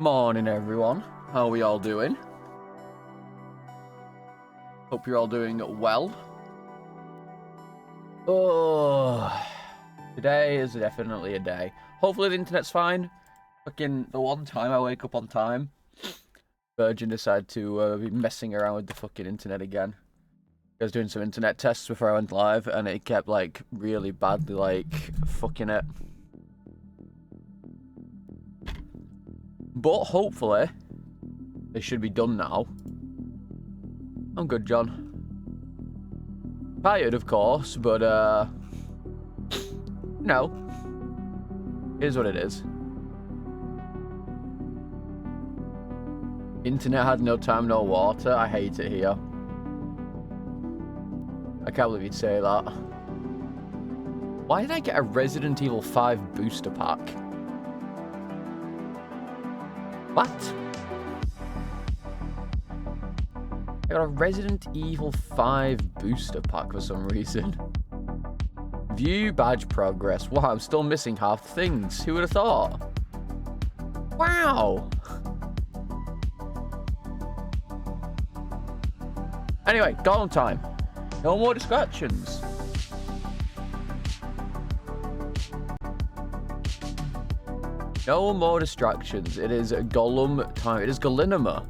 Morning, everyone. How are we all doing? Hope you're all doing well. Oh, today is definitely a day. Hopefully the internet's fine. Fucking the one time I wake up on time, Virgin decided to be messing around with the fucking internet again. I was doing some internet tests before I went live, and it kept, like, really badly, like, fucking it. But hopefully, they should be done now. I'm good, John. Tired, of course, but, no. Here's what it is. Internet had no time, no water. I hate it here. I can't believe you'd say that. Why did I get a Resident Evil 5 booster pack? What? I got a Resident Evil 5 booster pack for some reason. View badge progress. Wow, I'm still missing half things. Who would have thought? Wow. Anyway, Gollum time. No more distractions. No more distractions. It is Gollum time. It is Gollinema.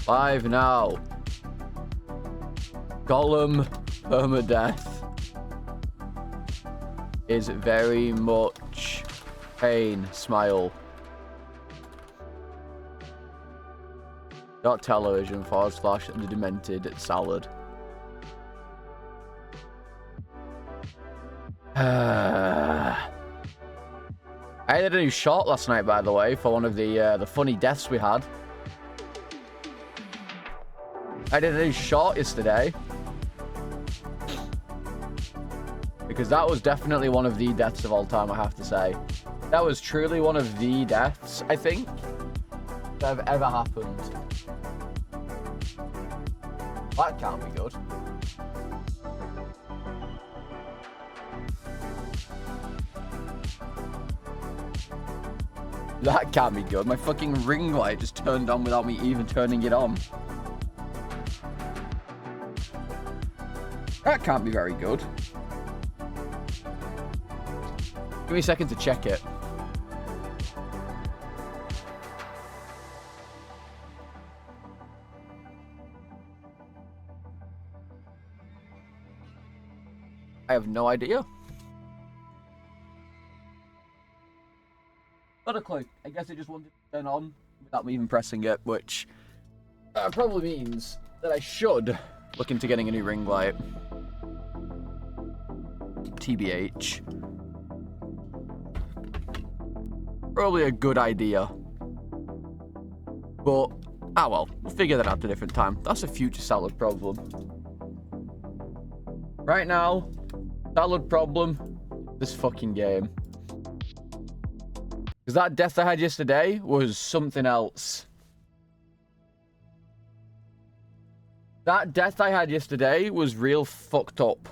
Live now. Gollum Permadeath is very much pain. Smile. .television / the demented salad. I did a new short last night, by the way, for one of the funny deaths we had. I did a new short yesterday. Because that was definitely one of the deaths of all time, I have to say. That was truly one of the deaths, I think, that have ever happened. That can't be good. That can't be good. My fucking ring light just turned on without me even turning it on. That can't be very good. Give me a second to check it. I have no idea. Not a clue. I guess it just wanted to turn on without me even pressing it, which probably means that I should look into getting a new ring light. TBH. Probably a good idea. But, well, we'll figure that out at a different time. That's a future salad problem. Right now, salad problem, this fucking game. Because that death I had yesterday was something else. That death I had yesterday was real fucked up.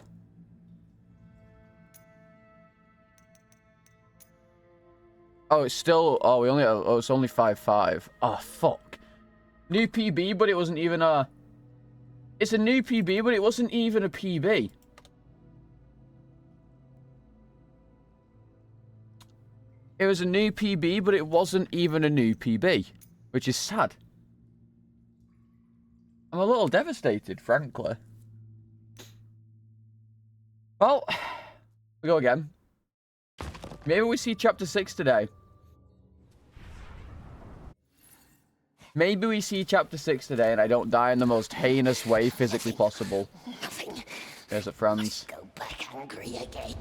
Oh, it's still... Oh, we only... Oh, it's only 5-5. Oh, fuck. New PB, but it wasn't even a... It's a new PB, but it wasn't even a PB. It was a new PB, but it wasn't even a new PB, which is sad. I'm a little devastated, frankly. Well, we go again. Maybe we see Chapter 6 today. Maybe we see Chapter 6 today and I don't die in the most heinous way physically possible. Nothing. There's a Franz. Go back hungry again.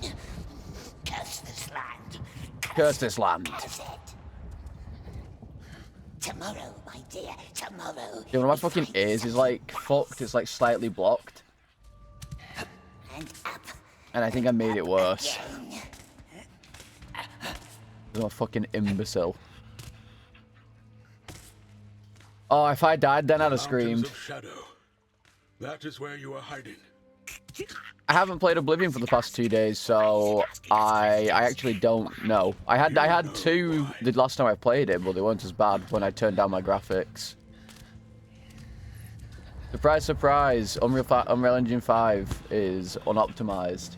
Curse this land. Curse this land. Curse it. Tomorrow, my dear, tomorrow. Yeah, one of my fucking ears is like fucked. It's like slightly blocked. And up. And I think I made it worse. Again. I'm a fucking imbecile. Oh, if I died then I'd have screamed. Mountains of shadow. That is where you are hiding. I haven't played Oblivion for the past 2 days, so I actually don't know. I had 2 the last time I played it, but they weren't as bad when I turned down my graphics. Surprise, surprise! Unreal Engine 5 is unoptimized.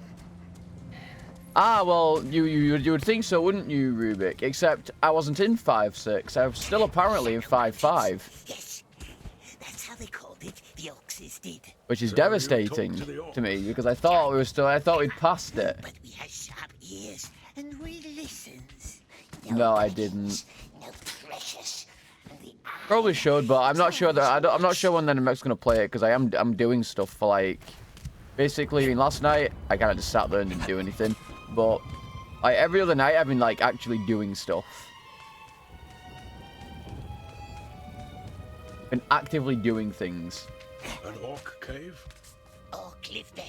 Ah, well, you would think so, wouldn't you, Rubik? Except I wasn't in 5.6. I was still apparently in 5.5. Yes, that's how they called it. The Oxes did. Which is devastating to me because I thought we'd passed it. But we have sharp ears and we listens. No, I didn't. No precious. Probably should, but I'm not sure that I'm not sure when the next gonna play it because I'm doing stuff for like basically. I mean, last night I kind of just sat there and didn't do anything, but like every other night I've been like actually doing stuff. Been actively doing things. An orc cave? Orc live there.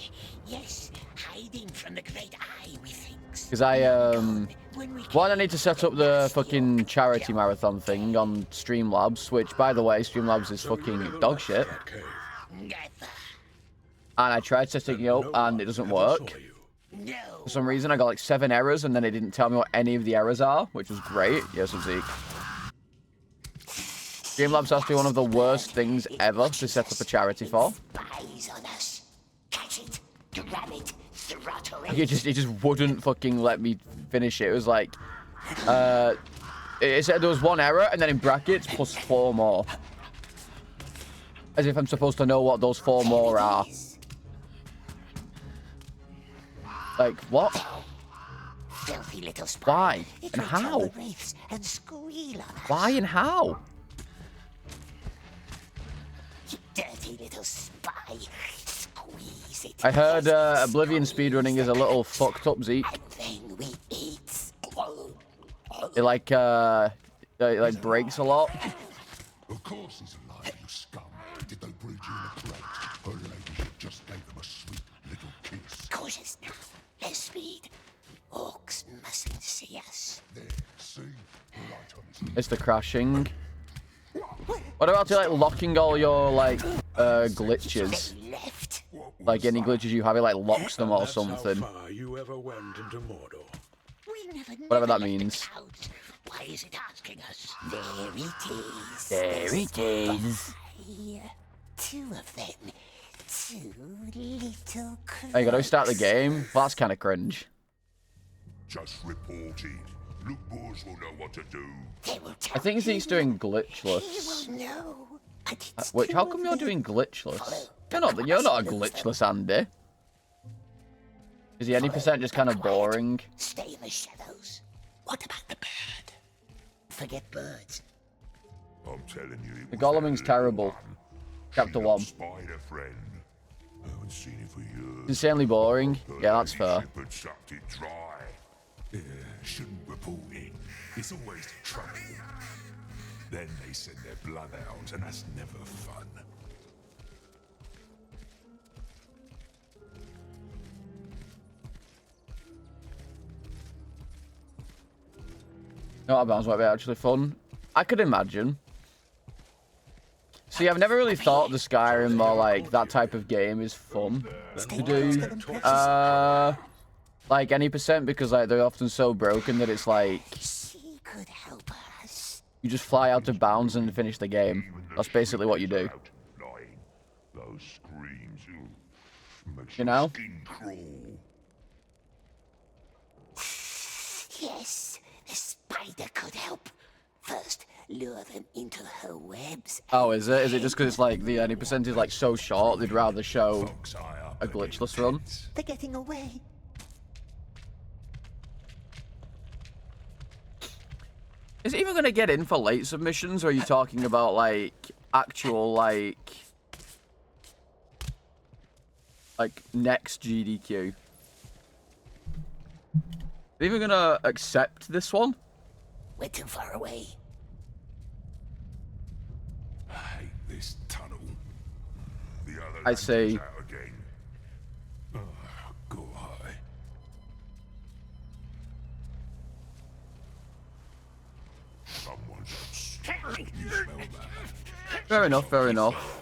Yes, hiding from the great eye, we think. Because one, I need to set up the fucking charity marathon thing on Streamlabs, which, by the way, Streamlabs is fucking dog shit. Never. And I tried setting it up, and it doesn't work. No. For some reason, I got like 7 errors, and then it didn't tell me what any of the errors are, which was great. Yes, Zeke. Streamlabs has to be one of the worst things ever to set up a charity for. Spies on us. Catch it, grab it, throttle it. He just wouldn't fucking let me finish it. It was like, it said there was 1 error, and then in brackets, plus 4 more. As if I'm supposed to know what those 4 more are. Like, what? Filthy little spy. Why? It And will tell how? the wraiths and squeal on us. Why and how? You dirty little spy. Squeeze it. I heard Oblivion speedrunning is a little fucked up, Zeke. And then we eat. It like breaks a lot. Of course he's alive, you scum. Did they breed you in a crate? Her ladyship just gave him a sweet little kiss. Cautious now. Less speed. Orcs mustn't see us. There, see? Right on his It's the crashing. What about like locking all your like glitches? They left. Like any glitches you have, it like locks them or something. How far you ever went into Mordor? We never Whatever that left the means. clouds. Why is it asking us? There it is. There it is. Here. 2 of them. 2 little Oh, you gotta start the game? Well, that's kind of cringe. Just reported. Look, boys will know what to do. They will I think Zeke's doing He glitchless. will know. And it's Wait, 2 how of come you're them. doing glitchless? You're not a glitchless Andy. Is the any percent just kind of boring? Stay in the shadows. What about the bird? Forget birds. I'm telling you, it The was Golluming's that terrible. little one. Chapter She 1. Spider friend. I haven't seen it for years. Insanely boring. Yeah, that's fair. Ladyship had sucked it dry. Yeah, shouldn't report in. It's always trouble. Then they send their bloodhounds, and that's never fun. No, that bounce might be actually fun. I could imagine. See, I've never really thought the Skyrim or like that type of game is fun to do. Like any percent because like they're often so broken that it's like She could help us. you just fly out of bounds and finish the game. That's basically what you do. Lying. Those screams, makes You your know? skin crawl. Yes, the spider could help. First, lure them into her webs. Oh, is it? Is it just because it's like the any percent is like so short they'd rather show Fox eye up a glitchless run? They're getting away. Is it even gonna get in for late submissions, or are you talking about like actual like next GDQ? Are they even gonna accept this one? We're too far away. I hate this tunnel. The other I see. lanterns out again. Oh, go high. Someone's upset. You smell that? Fair enough, fair enough.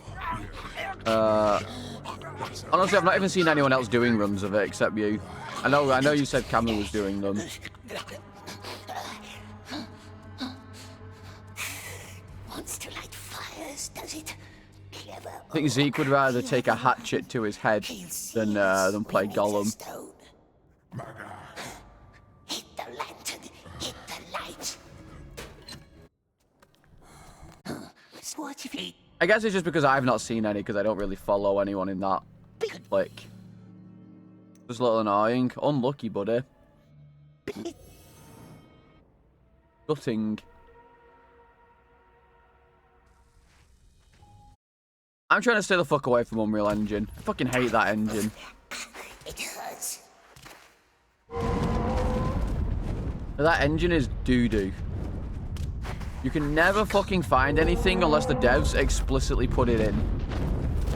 That's how Honestly, I've not even seen anyone else doing runs of it except you. I know you said Cammy was doing them. Wants to light fires, does it? Clever. I think Zeke would rather take a hatchet to his head than play Gollum. Hit the lantern. Hit the light. What if he... I guess it's just because I've not seen any, because I don't really follow anyone in that clique. Just a little annoying. Unlucky, buddy. Gutting. I'm trying to stay the fuck away from Unreal Engine. I fucking hate that engine. It hurts. That engine is doo-doo. You can never fucking find anything unless the devs explicitly put it in.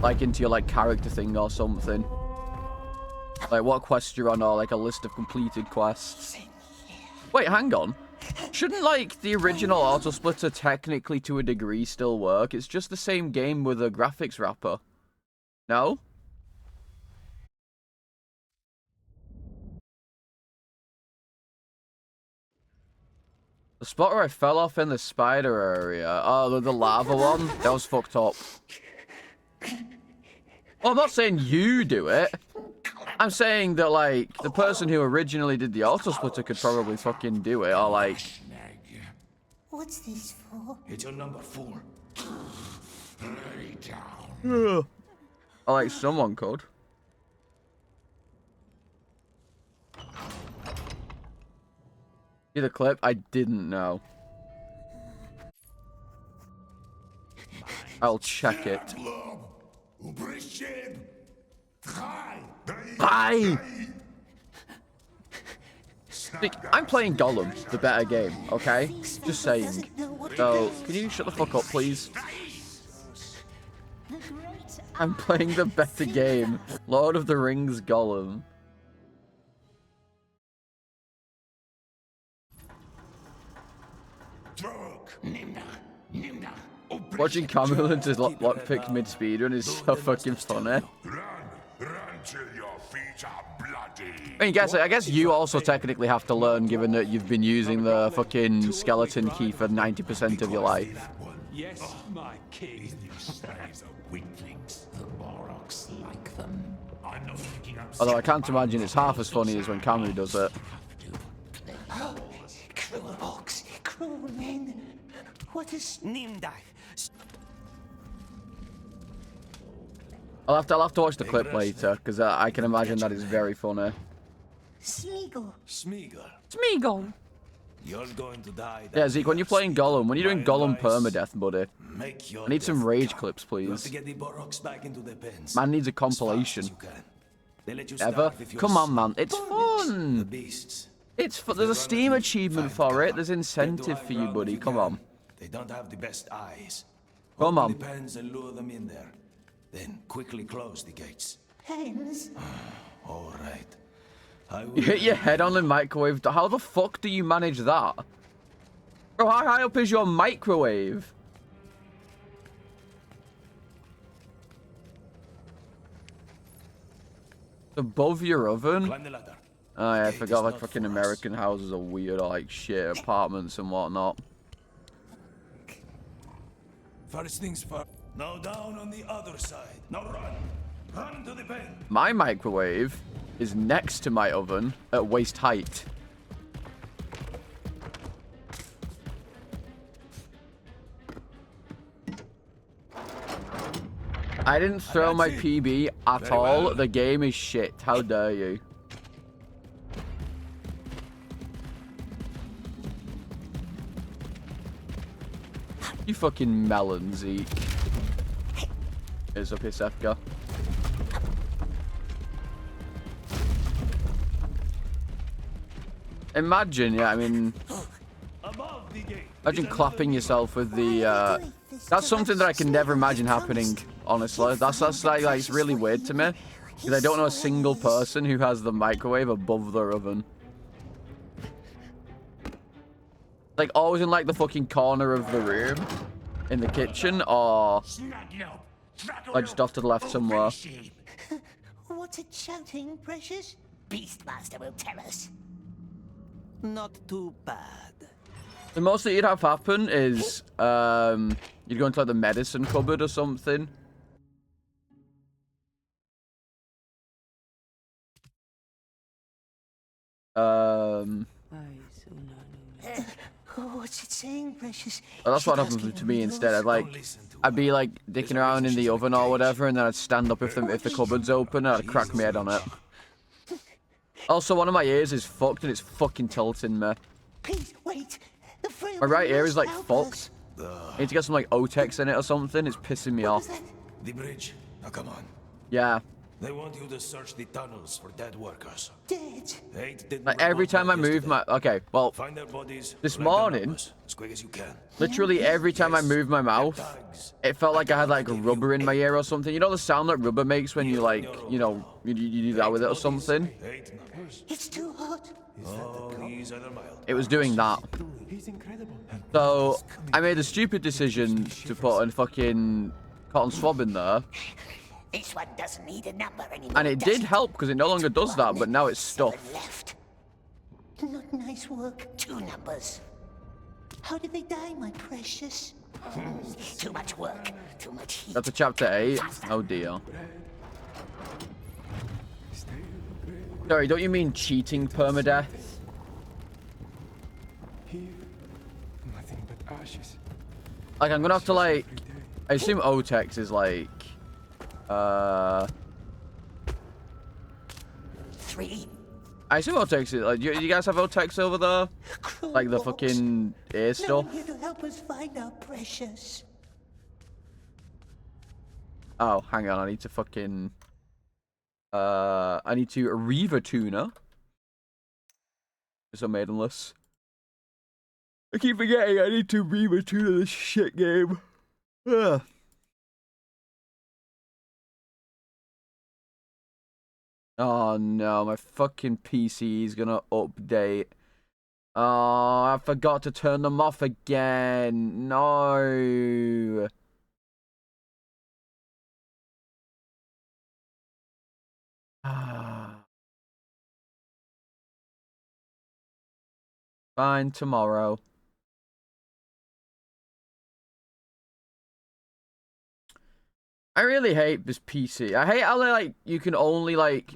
Like into your like character thing or something. Like what quest you're on or like a list of completed quests. Wait, hang on. Shouldn't like the original auto splitter technically to a degree still work? It's just the same game with a graphics wrapper. No? The spot where I fell off in the spider area. Oh, the lava one? That was fucked up. Well, I'm not saying you do it. I'm saying that, like, the person who originally did the auto splitter could probably fucking do it, or, like... What's this for? It's your number 4. Lay down. Or, like, someone could. See the clip? I didn't know. I'll check it. Bye! I'm playing Gollum, the better game, okay? Just saying. So, can you shut the fuck up, please? I'm playing the better game. Lord of the Rings Gollum. Watching Camelot just lockpick mid-speedrun is so fucking funny. Run till your feet are bloody. I mean, I guess you also technically have to learn, given that you've been using the fucking skeleton key for 90% of your life. Yes, my king. Slaves are weaklings. The Morocks like them. I'm not picking up. Although I can't imagine it's half as funny as when Camu does it. Cruel orcs, cruel men. What is Nimdai? I'll have to watch the clip later, because I can imagine that is very funny. Smeagol. Smeagol! You're going to die. Yeah, Zeke, when you're playing Gollum, when you're doing Gollum permadeath, buddy, Make your I need some death rage count. clips, You have please. to get the Boroks back into their pens. Man needs a as fast as compilation. you can. They let you Ever? starve if you're Come on, sick. man. It's The fun! beasts. There's a Steam achievement for it. There's incentive for you, buddy. Come on. They don't have the best eyes. Come Open on. the pens and lure them in there. Then quickly close the gates. Hens. All right. I will You hit your head on the microwave. How the fuck do you manage that? Bro, how high up is your microwave? Above your oven? climb the ladder. Oh yeah, I Gate forgot is like not fucking for us. American houses are weird, or like shit apartments and whatnot. First things first. Now down on the other side. Now run. Run to the pen. My microwave is next to my oven at waist height. I didn't throw my PB at Very all. well. The game is shit. How dare you? You fucking melon, Zeke. Here's up here, Sefka. Imagine, yeah, I mean, Above the gate. imagine clapping yourself with the, that's something that I can never imagine happening, honestly. That's like, it's really weird to me. Because I don't know a single person who has the microwave above their oven. Like, always in, like, the fucking corner of the room. In the kitchen, or... like, just off to the left somewhere. What's it shouting, Precious? Beastmaster will tell us. Not too bad. The most that you'd have happen is you'd go into like the medicine cupboard or something. What's it saying, Precious? Well, that's Is it what happens asking to me riddles? instead. I'd be like dicking around in the oven or whatever, and then I'd stand up if the cupboard's open, and I'd crack my head on it. Also, one of my ears is fucked, and it's fucking tilting me. Please, wait. The frail My right man ear is must like help fucked. us. I need to get some like Otex in it or something. It's pissing me What off. was that? The bridge. Now come on. Yeah. They want you to search the tunnels for dead workers. Dead. 8 didn't Like every report time I back move yesterday. my okay, well, Find their bodies. this collect their morning, numbers as quick as you can. literally every time I moved my mouth, it felt like I had like rubber in my ear or something. You know the sound that rubber makes when you like, you know, you do that with it or something? 8 numbers. It's too hot. Oh, these are the mild. It was doing that. So I made a stupid decision to put a fucking cotton swab in there, This one doesn't need a number anymore. and it does did help because it no longer does that, but now it's 7 stuff. left. Not nice work. 2 numbers. How did they die, my precious? Too much work. Too much heat. That's a chapter 8. Oh dear. Sorry, don't you mean cheating permadeath? Nothing but ashes. Like I'm gonna have to like, I assume Otex is like, 3. I assume Otex is like, you guys have Otex over there? Like the Cruel fucking ear orcs. No one stuff? here to help us find our precious. Oh, hang on, I need to fucking, I need to Reaver Tuner. It's a maidenless. I keep forgetting I need to Reaver Tuner this shit game. Ugh. Oh no, my fucking PC is gonna update. Oh, I forgot to turn them off again. No. Fine, tomorrow. I really hate this PC. I hate how they, like, you can only, like,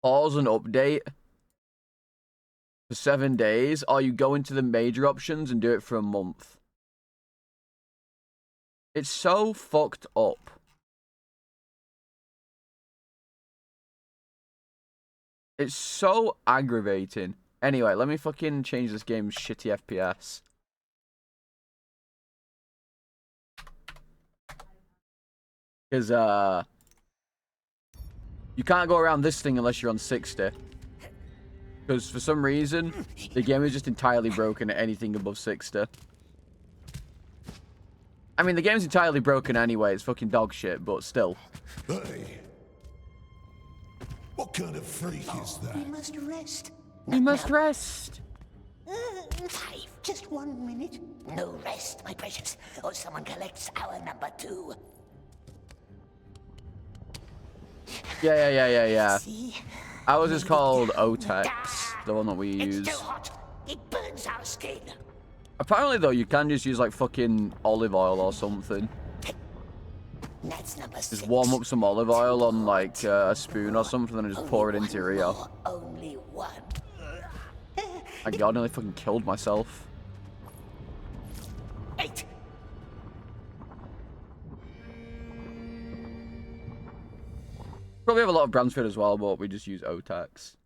pause and update for 7 days, or you go into the major options and do it for a month. It's so fucked up. It's so aggravating. Anyway, let me fucking change this game's shitty FPS. Because, you can't go around this thing unless you're on 60. Because for some reason, the game is just entirely broken at anything above 60. I mean, the game's entirely broken anyway. It's fucking dog shit, but still. Hey, what kind of freak is that? We must rest. We must rest. 5. Just 1 minute. No rest, my precious, or someone collects our number 2. Yeah. See? Ours is called Otex, the one that we It's use. too hot. It burns our skin. Apparently, though, you can just use, like, fucking olive oil or something. That's number 6. Just warm up some olive oil on, like, a spoon or something and just pour it into your ear. Only 1. My god, I nearly fucking killed myself. 8. Probably have a lot of Bransford as well, but we just use Otex.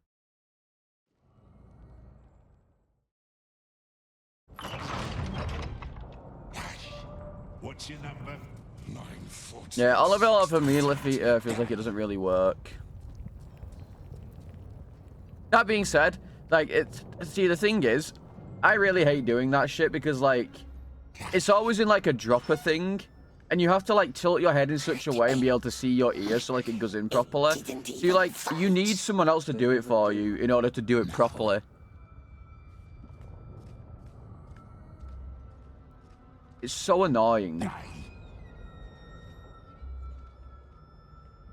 What's your number? 940. Yeah, olive oil for me feels like it doesn't really work. That being said, like, see, the thing is, I really hate doing that shit because, like, it's always in, like, a dropper thing, and you have to, like, tilt your head in such a way and be able to see your ears so, like, it goes in properly. So, you need someone else to do it for you in order to do it properly. It's so annoying.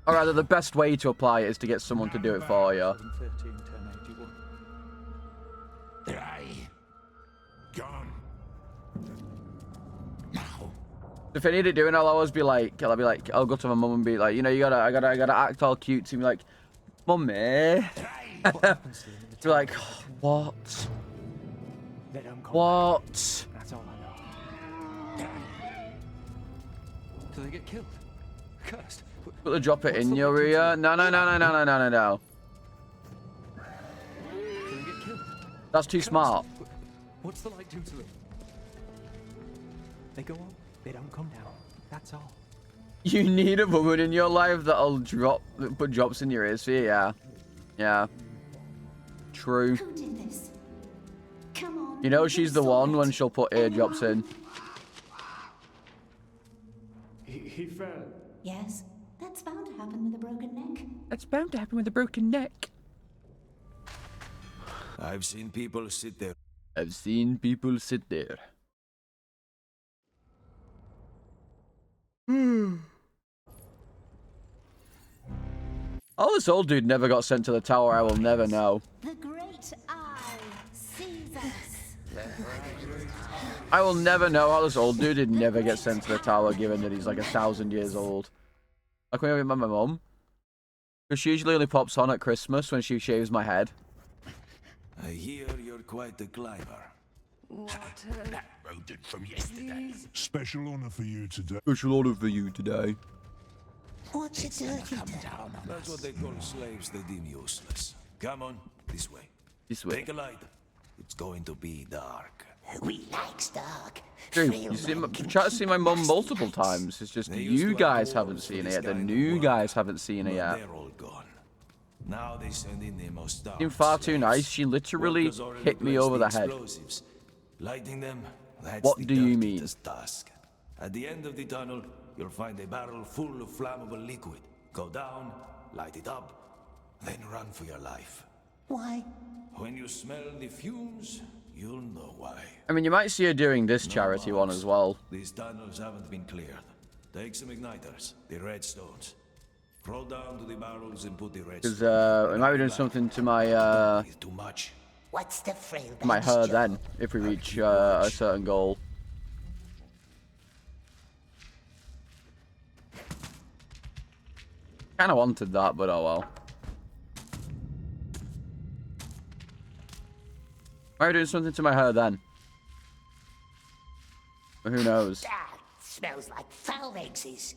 Or rather, the best way to apply it is to get someone to do it for you. 13, 1081. Try. Gone. Now. If I need it doing, I'll always be like, I'll go to my mum and be like, you know, I gotta act all cute to be like, Mummy. Be like, what? They don't come What? back. That's all I know. Do they get killed? Cursed? Put the drop it in your ear. No. Do they get killed? That's too smart. What's the light do to them? They go up, they don't come down. That's all. You need a woman in your life that'll put drops in your ears for you, yeah. Yeah. True. Who did this? Come on. You know she's the saw one it. when she'll put eardrops in. He fell. Yes, that's bound to happen with a broken neck. That's bound to happen with a broken neck. I've seen people sit there. I've seen people sit there. Oh, this old dude never got sent to the tower. I will never know. The great eye sees us. I will never know how this old dude did never get sent to the tower, given that he's like 1,000 years old. I can't remember my mum. Because she usually only pops on at Christmas when she shaves my head. I hear you're quite the climber. That rodent from yesterday. Special honor for you today. Special order for you today. What's a dirty dog? That's what they call slaves they deem useless. Come on, this way. This way. Take a light. It's going to be dark. We likes dark. Dude, Frail you see, men I've can tried to keep see my mum us multiple nights. times. It's just They used you to guys have haven't dwarves seen for it this yet. The kind of new work, guys haven't seen it but yet. they're all gone. Now they send in the most starved Seemed far too slaves. nice. She literally Workers already hit me placed over the head. explosives. Lighting them, that's What the do you dirtiest task. At the end of the tunnel, you'll find a barrel full of flammable liquid. Go down, light it up, then run for your life. Why? When you smell the fumes, you'll know why. I mean, you might see her doing this charity one as well. These tunnels haven't been cleared. Take some igniters, the red stones. Crawl down to the barrels and put the red Because stones. we might be doing something to my Breathe too much. What's the frail my man's hair job? then, if we reach a certain goal. Kind of wanted that, but oh well. Might be doing something to my hair then. But who knows? Ah, smells like foul eggs.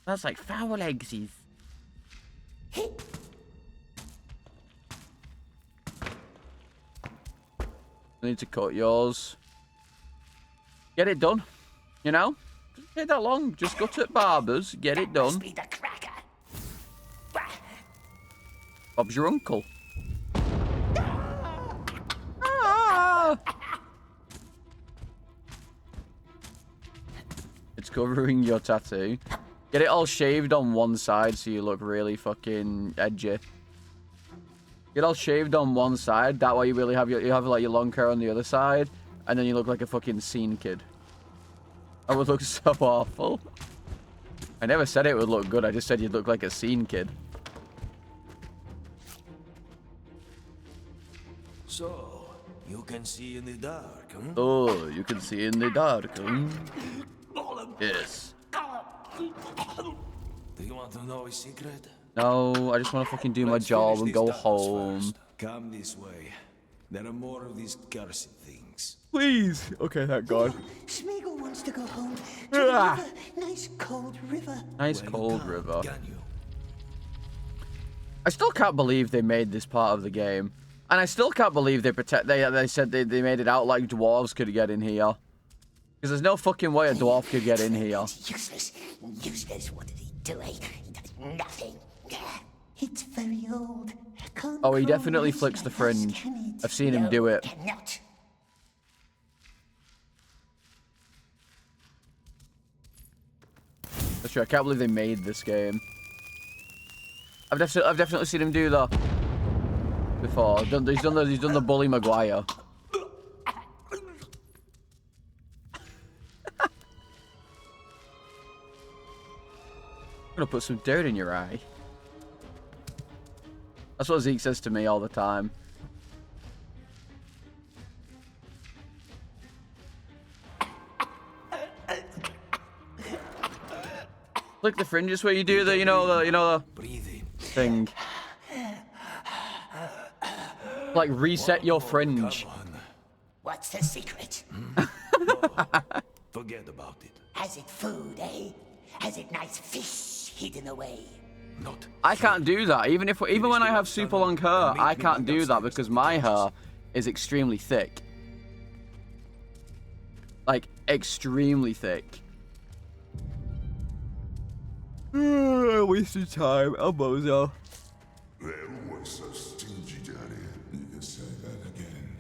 That's like foul eggsies. I need to cut yours. Get it done. You know? Doesn't take that long. Just go to barbers, get it Must done. be the cracker. Bob's your uncle. Ah! It's covering your tattoo. Get it all shaved on one side so you look really fucking edgy. Get all shaved on one side. That way you really have you have like your long hair on the other side, and then you look like a fucking scene kid. That would look so awful. I never said it would look good. I just said you'd look like a scene kid. So, you can see in the dark, huh? Oh, you can see in the dark. Hmm? Yes. Do you want to know a secret? No, I just want to fucking do my Let's job finish and these go tunnels home. first. Come this way. There are more of these cursed things. Please. Okay, thank God. Smeagol wants to go home to the Ah. river. Nice cold river. Nice Well, you cold can't, river. Can you? I still can't believe they made this part of the game. And I still can't believe they said they made it out like dwarves could get in here. Because there's no fucking way a dwarf could get in here. Useless. Useless. What did he do? He does nothing. It's very old. Can't Oh, he crawl definitely like flicks the us, fringe. can it? I've seen him No, do it. Cannot. That's true. I can't believe they made this game. I've definitely seen him do that before. He's done the Bully Maguire. I'm gonna put some dirt in your eye. That's what Zeke says to me all the time. Click the fringes where you do the, the thing. Like reset your fringe. What's the secret? Forget about it. Has it food, eh? Has it nice fish hidden away? Not. I can't do that. Even when I have super long hair, I can't do that because my hair is extremely thick. Like extremely thick. Wasted time. I'm bozo. They're always so stingy down here. You can say that again.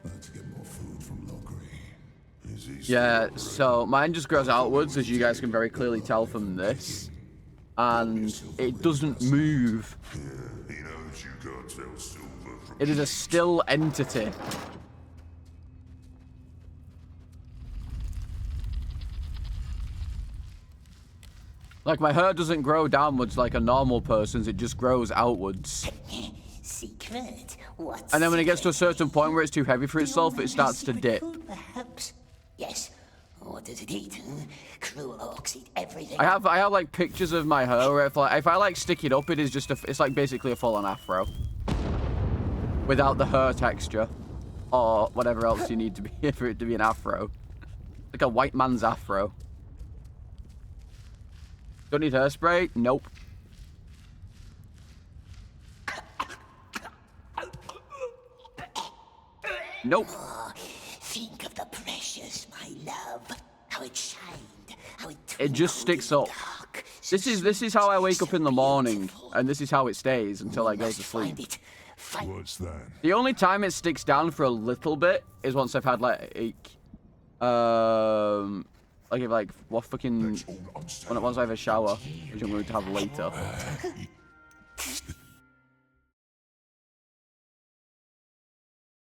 Let's get more food from Lockery. Yeah, so mine just grows outwards, as you guys can very clearly tell from this. And it doesn't move. Yeah, he knows you can't tell silver from It is a still entity. Like, my hair doesn't grow downwards like a normal person's, it just grows outwards. Secret? What's And then when it gets to a certain point where it's too heavy for itself, it starts to dip. Food, perhaps? Yes. What does it eat? Cruel orcs eat everything. I have like pictures of my hair where if I like stick it up, it is just it's like basically a full-on afro. Without the hair texture. Or whatever else you need to be for it to be an afro. Like a white man's afro. Don't need hairspray? Nope. Nope. Oh, think of the precious, my love. How it shined. How It just sticks up. This is how I wake up in the morning, and this is how it stays until I go to sleep. What's that? The only time it sticks down for a little bit is once I've had like once I have a shower, which I'm going to have later.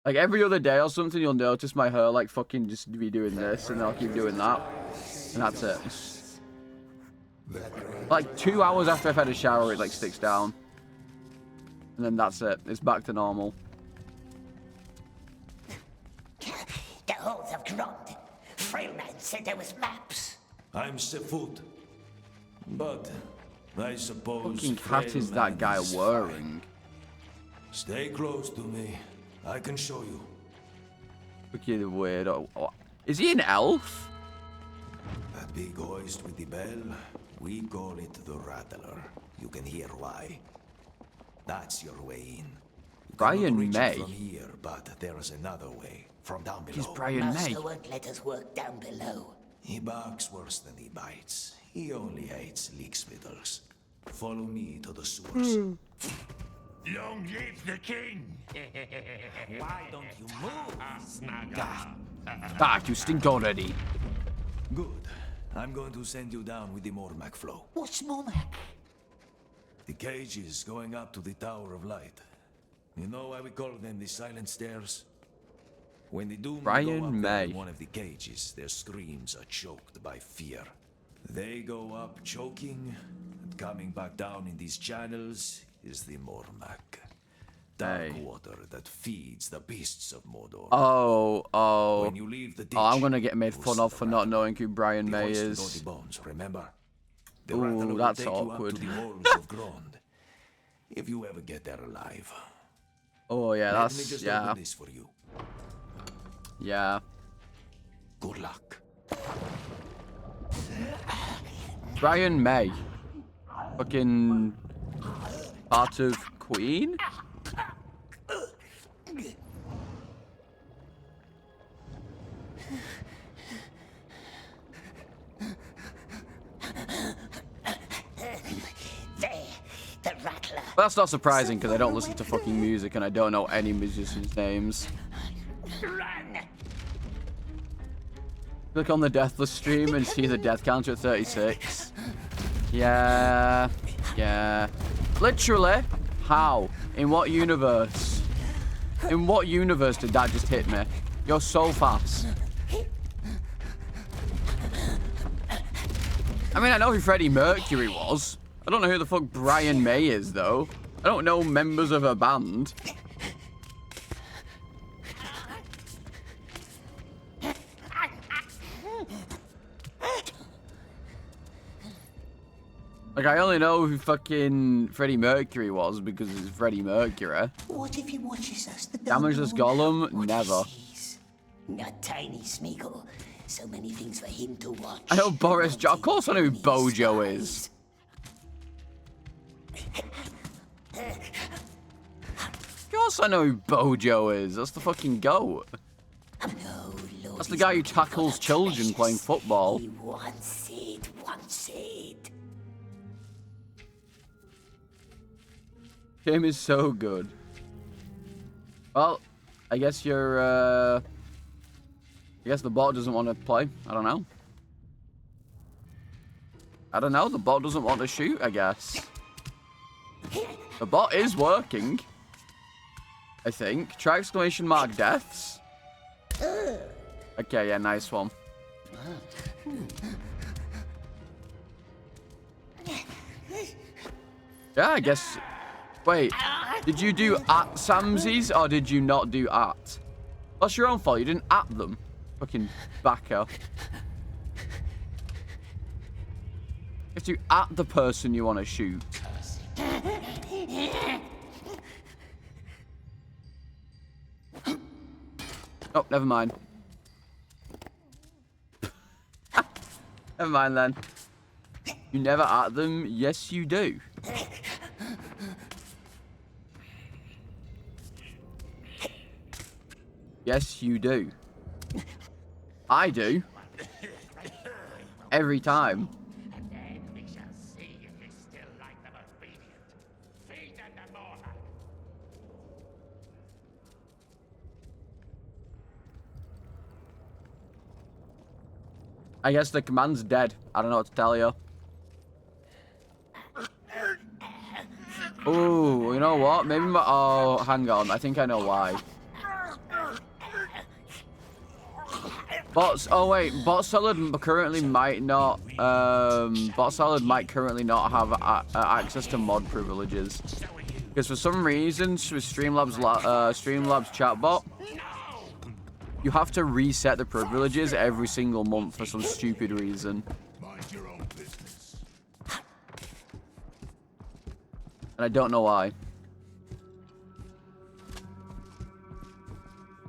Like every other day or something, you'll notice my hair like fucking just be doing this, and then I'll keep doing that, and that's it. Like 2 hours after I've had a shower, it like sticks down, and then that's it. It's back to normal. The holes have grown. Frailman said there was maps. I'm Sefoot. But I suppose. Fucking hat is that guy wearing? Stay close to me. I can show you. Fucking weirdo. Is he an elf? That big hoist with the bell, we call it the Rattler. You can hear why. That's your way in. You Brian cannot reach it May. from here, but there is another way. From down below. He's Brian May. Master won't let us work down below. He barks worse than he bites. He only hates leak spittles. Follow me to the sewers. Long live the king! Why don't you move? Ah, you stink already. Good. I'm going to send you down with the Mormac flow. What's Mormac? The cages going up to the Tower of Light. You know why we call them the Silent Stairs? When the Doom Brian go up there May. in one of the cages, their screams are choked by fear. They go up choking, and coming back down in these channels is the Mormac. Dark Hey. water that feeds the beasts of Mordor. Oh. When you leave the ditch, Oh, I'm gonna get made fun loose of the for not rattler. knowing who Brian The May hoist is. without the bones, remember? The Ooh, Rattler will that's take you awkward. up to the walls of Grond. If you ever get there alive. Oh yeah, Let me that's just yeah. open this for you. Yeah. Good luck. Brian May. Fucking part of Queen? There, the Rattler. Well, that's not surprising because I don't listen to fucking music and I don't know any musicians' names. Run! Click on the Deathless stream and see the death counter at 36. Yeah. Literally, how? In what universe? In what universe did that just hit me? You're so fast. I mean, I know who Freddie Mercury was. I don't know who the fuck Brian May is, though. I don't know members of a band. Like, I only know who fucking Freddie Mercury was because it's Freddie Mercury. What if he watches us? The Damageless Gollum? Never. Not tiny Smeagol. So many things for him to watch. I know Boris Of course I know who Bojo is. Of course I know who Bojo is. That's the fucking goat. No, Lord, that's the guy who tackles children playing football. He wants it, wants it. Game is so good. Well, I guess you're, I guess the bot doesn't want to play. I don't know. I don't know. The bot doesn't want to shoot, I guess. The bot is working. I think. Try exclamation mark deaths. Okay, yeah, nice one. Yeah, I guess... Wait, did you do at Samsies or did you not do at? That's your own fault. You didn't at them. Fucking backer. You have to at the person you want to shoot. Oh, never mind. Never mind then. You never at them? Yes, you do. Yes, you do. I do. Every time. And then we shall see if you still like them obedient. Feed them the more. I guess the command's dead. I don't know what to tell you. Ooh, you know what? Maybe my... Oh, hang on. I think I know why. Bots. Oh wait, Bot Salad currently might not. Bot Salad might currently not have access to mod privileges because for some reason with Streamlabs chatbot, you have to reset the privileges every single month for some stupid reason. Mind your own business. And I don't know why.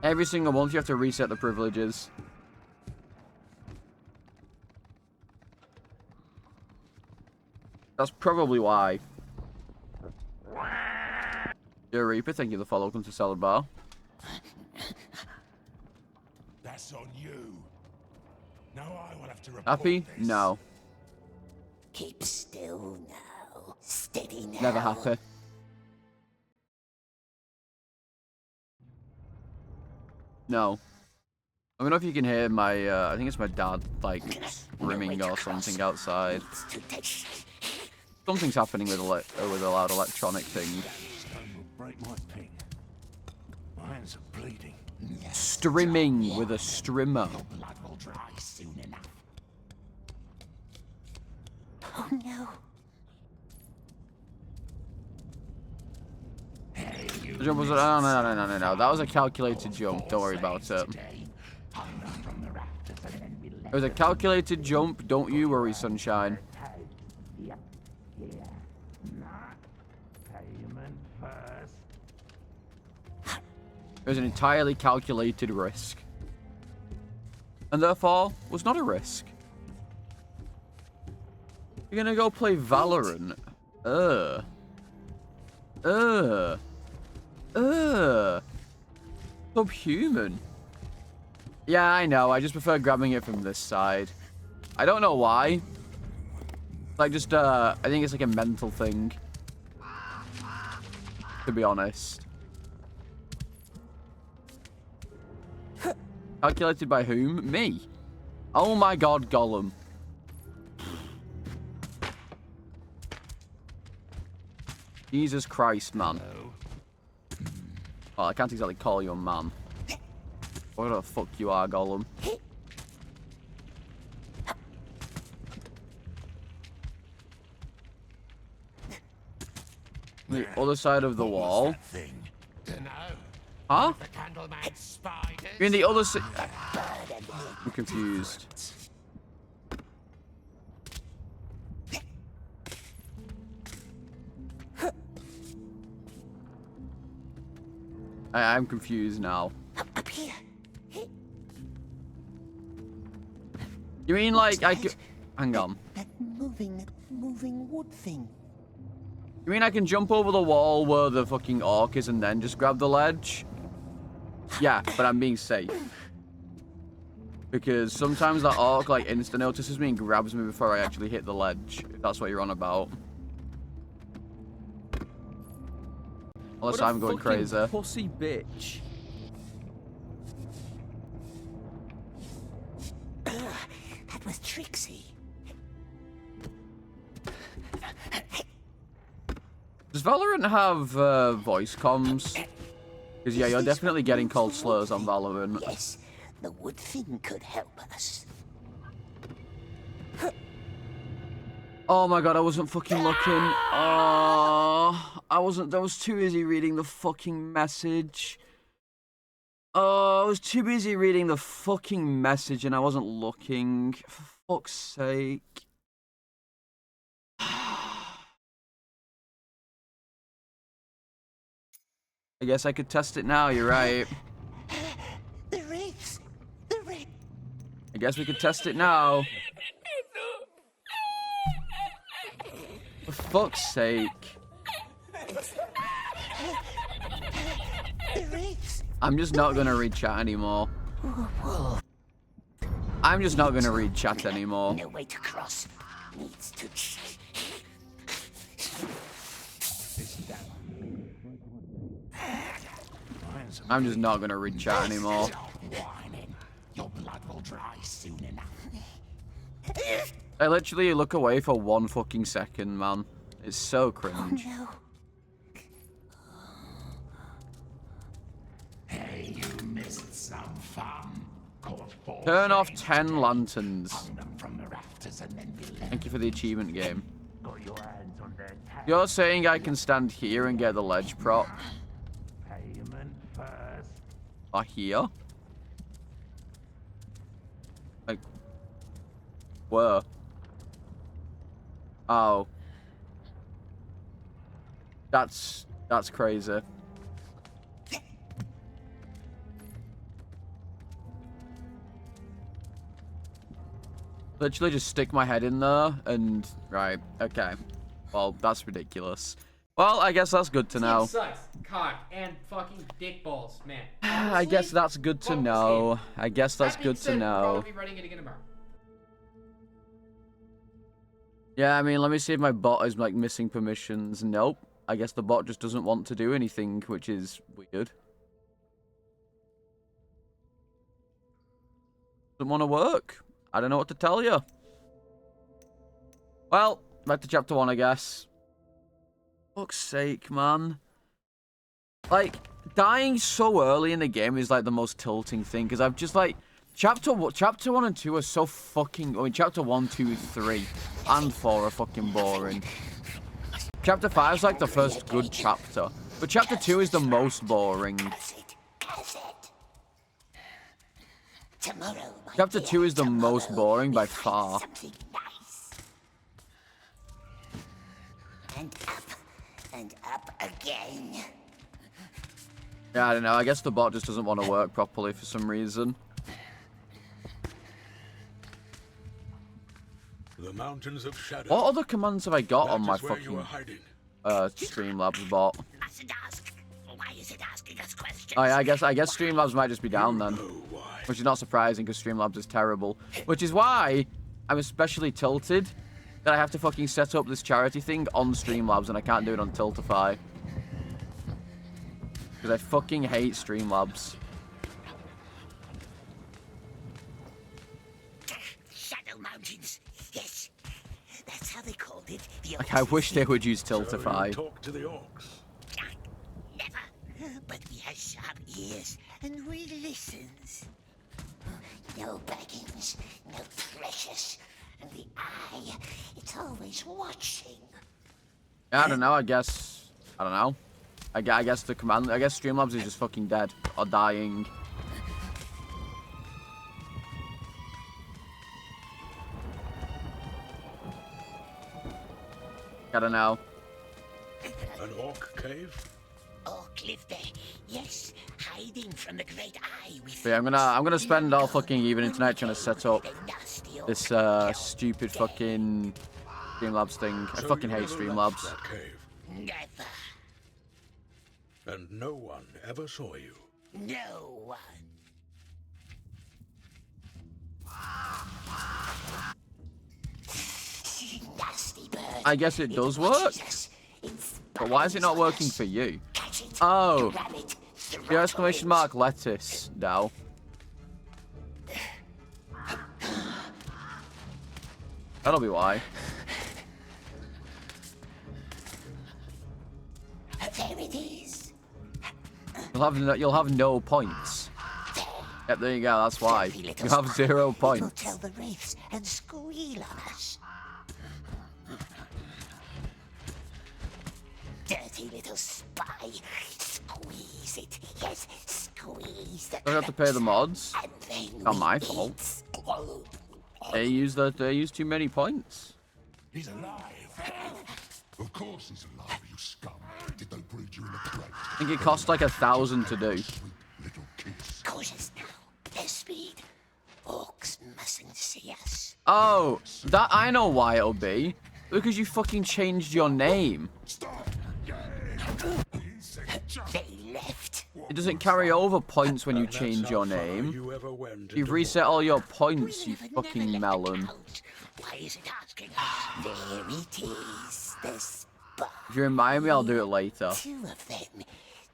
Every single month you have to reset the privileges. That's probably why. Dear Reaper, thank you for the follow. Welcome to Salad Bar. That's on you. Now I will have to report Happy? this. No. Keep still now. Steady now. Never happy. No. I don't know if you can hear my, I think it's my dad, like, screaming or something outside. Something's happening with a loud electronic thing. Stone will break my ping. My hands are bleeding. Strimming with a strimmer. Blood will dry soon enough. Oh no. The jump was... Oh, no. That was a calculated jump. Don't worry about it. It was a calculated jump. Don't you worry, sunshine. It was an entirely calculated risk. And therefore, was not a risk. You're gonna go play Valorant. Subhuman. Yeah, I know. I just prefer grabbing it from this side. I don't know why. Like, just, I think it's like a mental thing. To be honest. Calculated by whom? Me. Oh my god, Gollum. Jesus Christ, man. Well, I can't exactly call you a man. What the fuck you are, Gollum? the other side of the wall. Dunno. Huh? The Candleman spiders. You're in the other side. I'm confused. I'm confused now. Up here. You mean like I could... Hang on. That moving wood thing. You mean I can jump over the wall where the fucking orc is and then just grab the ledge? Yeah, but I'm being safe. Because sometimes that orc like insta notices me and grabs me before I actually hit the ledge. If that's what you're on about. Unless I'm going crazy. Pussy bitch. That was Trixie. Does Valorant have voice comms? Because yeah, you're definitely getting called slurs on Valorant. Yes, the wood thing could help us. Oh my god, I wasn't fucking looking. Oh, I was too busy reading the fucking message. Oh, I was too busy reading the fucking message and I wasn't looking. For fuck's sake. I guess I could test it now, you're right. The wraiths! I guess we could test it now. For fuck's sake. The wraiths! I'm just not gonna read chat anymore. I'm just not gonna read chat anymore. No way to cross. Needs to... I'm just not gonna read chat anymore. Your blood will dry soon enough. I literally look away for 1 fucking second, man. It's so cringe. No. Hey, you missed some fun. Caught 4 Turn off trains, 10 lanterns. hung them from the rafters and then we left. Thank you for the achievement game. Got your hands on their tails. You're saying I can stand here and get the ledge prop? Payment first. Here? Like... Where? Oh. That's crazy. Literally just stick my head in there and... Right, okay. Well, that's ridiculous. Well, I guess that's good to know. Sucks. Cock and fucking dick balls, man. I guess that's good to know. I guess that's good to know. Probably writing it again tomorrow. Yeah, I mean, let me see if my bot is, like, missing permissions. Nope. I guess the bot just doesn't want to do anything, which is weird. Doesn't want to work. I don't know what to tell you. Well, back to chapter 1, I guess. Fuck's sake, man. Like, dying so early in the game is, like, the most tilting thing, because I've just, like... Chapter 1 and 2 are so fucking... I mean, chapter 1, 2, 3, and 4 are fucking boring. Chapter 5 is, like, the first good chapter. But chapter 2 is the most boring. Tomorrow, Chapter 2 is the most boring by far. something nice. And up again. Yeah, I don't know. I guess the bot just doesn't want to work properly for some reason. The mountains of shadow. What other commands have I got on my That is where you fucking are hiding. Streamlabs bot? Mustn't ask. Why is it asking us questions? Oh yeah, I guess Streamlabs might just be down then. Oh, why? Which is not surprising because Streamlabs is terrible. Which is why I'm especially tilted that I have to fucking set up this charity thing on Streamlabs and I can't do it on Tiltify. Because I fucking hate Streamlabs. Shadow Mountains. Yes. That's how they called it. Like, I wish they would use So Tiltify. you talk to the orcs. Never. But we have sharp ears and we listens. No baggings, no precious. And the eye, it's always watching. I don't know, I guess I don't know. I guess the command. I guess Streamlabs is just fucking dead or dying. I don't know. An orc cave? Orc live there. Yes, hiding from the great eye with But yeah, I'm gonna spend all fucking evening tonight trying to set up this stupid fucking Streamlabs thing. I So fucking you hate never left Streamlabs. that cave, Never. and no one ever saw you. No one. Nasty bird. I guess it does work. But why is it not working for you? Oh, your exclamation mark lettuce now. That'll be why. There it is. You'll have no points. Yep, there you go. That's why you have 0 Will points. tell the wraiths and squeal on us. Dirty little spy. Squeeze it. Yes, squeeze the. I have to pay the mods. And then Not my we fault. eat. They use too many points. He's alive. Of course he's alive, you scum. Did they breed you in a crate? I think it costs like 1,000 to do. Sweet little kiss. Cautious now. Their speed. Orcs mustn't see us. Oh, that I know why it'll be. Because you fucking changed your name. Stop! They left. It doesn't carry over points when you And that's change how your far name. You ever went You've into reset all your points, you Never fucking left melon. the couch. Why is it asking us? There it is. The spy. If you remind me, I'll do it later. Two of them.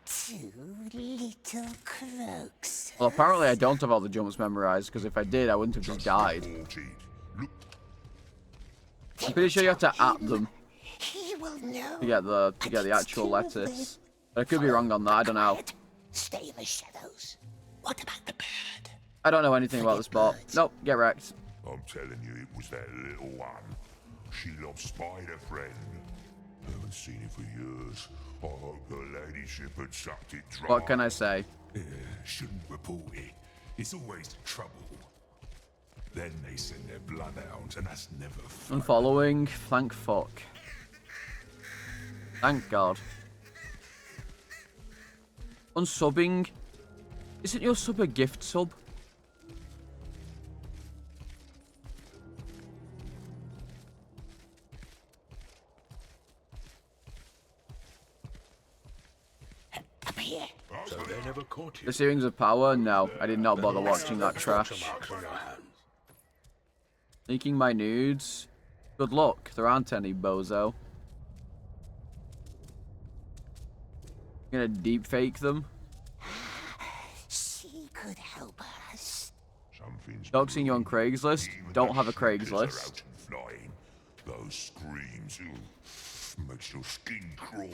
Two little crooks. Well, apparently I don't have all the jumps memorized, because if I did, I wouldn't have just died. Look, I'm pretty sure you have to at them He will know. to get the actual lettuce. But I could be wrong on that, I don't know. Stay in the shadows. What about the bird? I don't know anything about the spot. Nope, get wrecked. I'm telling you, it was that little one. She loves Spider Friend. Haven't seen it for years. I hope her ladyship had sucked it dry. What can I say? Shouldn't report it. It's always trouble. Then they send their bloodhounds, and that's never fun. Unfollowing, thank fuck. Thank God. Unsubbing? Isn't your sub a gift sub? Up here. So they never caught you. The Searings of Power? No, I did not bother watching that trash. Torture marks on your hands. Leaking my nudes? Good luck, there aren't any, bozo. Gonna deep fake them? She could help us. Something's Doxing you on Craigslist? Even Don't the have a shackles are Craigslist. out and flying. Those screams, makes your skin crawl.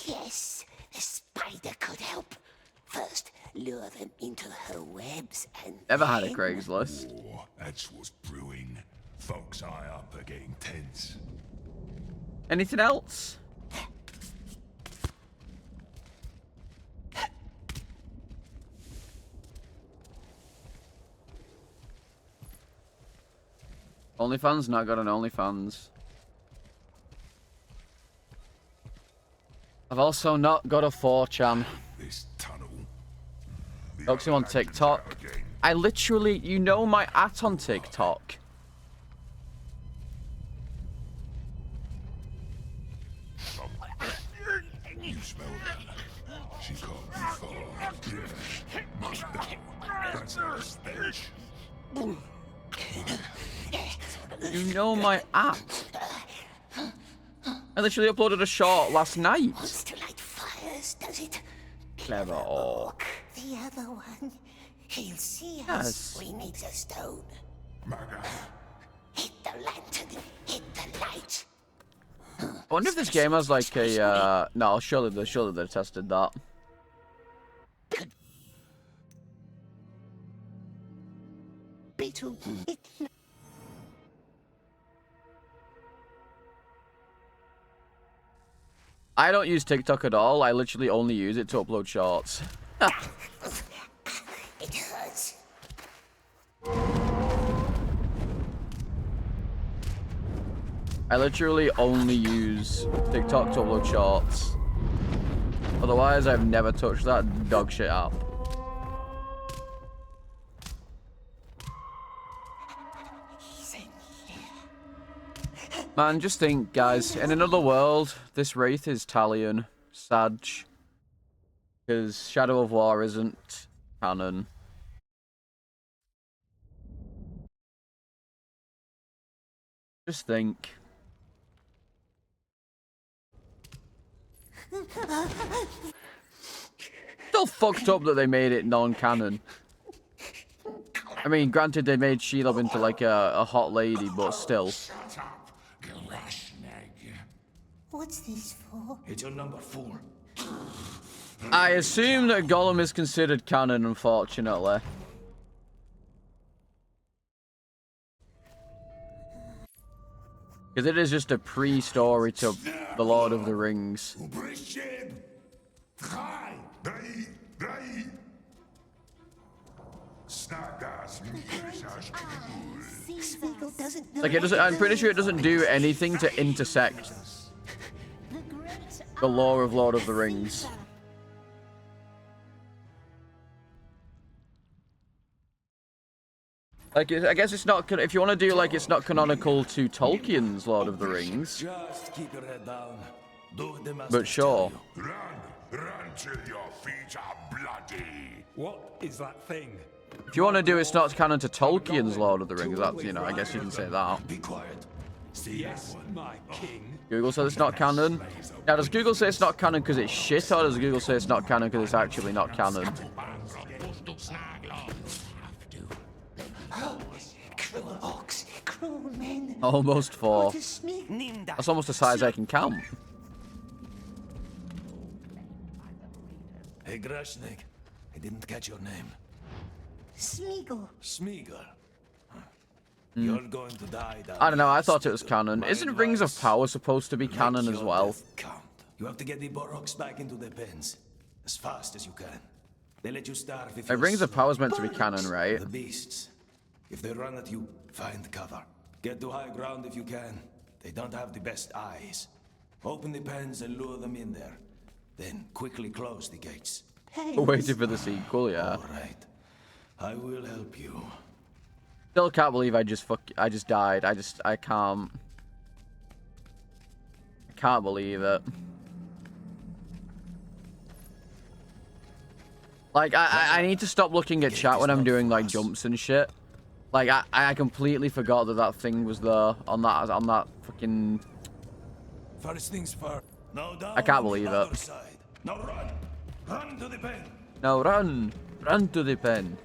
Yes, the spider could help. First, lure them into her webs and Never had a then- Craigslist. Oh, that's what's brewing. Folks high up are getting tense. Anything else? OnlyFans? Not got an OnlyFans. I've also not got a 4chan. This tunnel. The Doxing on other lanterns TikTok. out again. I literally, you know my at on TikTok. You smell that? She can't be far. Yeah. Must know. That's her stench. You know my at. I literally uploaded a short last night. Wants to light fires, does it? Clever orc. The other one. He'll see Yes. us. We need a stone. Maga. Hit the lantern. Hit the light. I wonder if this game has like a, no, surely they tested that. Beetle. I don't use TikTok at all. I literally only use it to upload shorts. It hurts. I literally only use TikTok to upload shorts. Otherwise, I've never touched that dog shit app. Man, just think, guys, in another world, this Wraith is Talion. Sag. Because Shadow of War isn't canon. Just think. Still fucked up that they made it non-canon. I mean, granted, they made Shelob into like a hot lady, but still. What's this for? It's your number 4. I assume that Gollum is considered canon, unfortunately. Because it is just a pre-story to The Lord of the Rings. Smeagol doesn't know. Like it doesn't. I'm pretty sure it doesn't do anything to intersect the lore of Lord of the Rings. Like, I guess it's not. If you want to do like it's not canonical to Tolkien's Lord of the Rings. Just keep your head down. Do what the masters But sure. tell you. Run till your feet are bloody. What is that thing? If you want to do it's not canon to Tolkien's Lord of the Rings, that's, you know, I guess you can say that. Be quiet. See Yes, my king. Google says it's not canon. Now, does Google say it's not canon because it's shit, or does Google say it's not canon because it's actually not canon? Cruel orcs, cruel men. Almost 4. What is Smeagol? That's almost the size I can count. Hey, Grashnik. I didn't catch your name. Smeagol. Smeagol. Huh. You're going to die down I don't know, I here, thought it was Smeagol. canon. My Isn't Rings of advice, Power supposed to be make canon as your well? death count. You have to get the Boroks back into their pens as fast as you can. They let you starve if you Rings of Power is meant to be canon, right? The beasts. If they run at you, find cover. Get to high ground if you can. They don't have the best eyes. Open the pens and lure them in there. Then quickly close the gates. Hey, Waiting for the sequel, yeah. All right. I will help you. Still can't believe I just died. I can't believe it. Like, I need to stop looking at chat when I'm doing, like, jumps and shit. Like, I completely forgot that thing was there on that fucking... First things first. Now down I can't on the believe other it. side. Now run. Run to the pen. No, run! Run to the pen.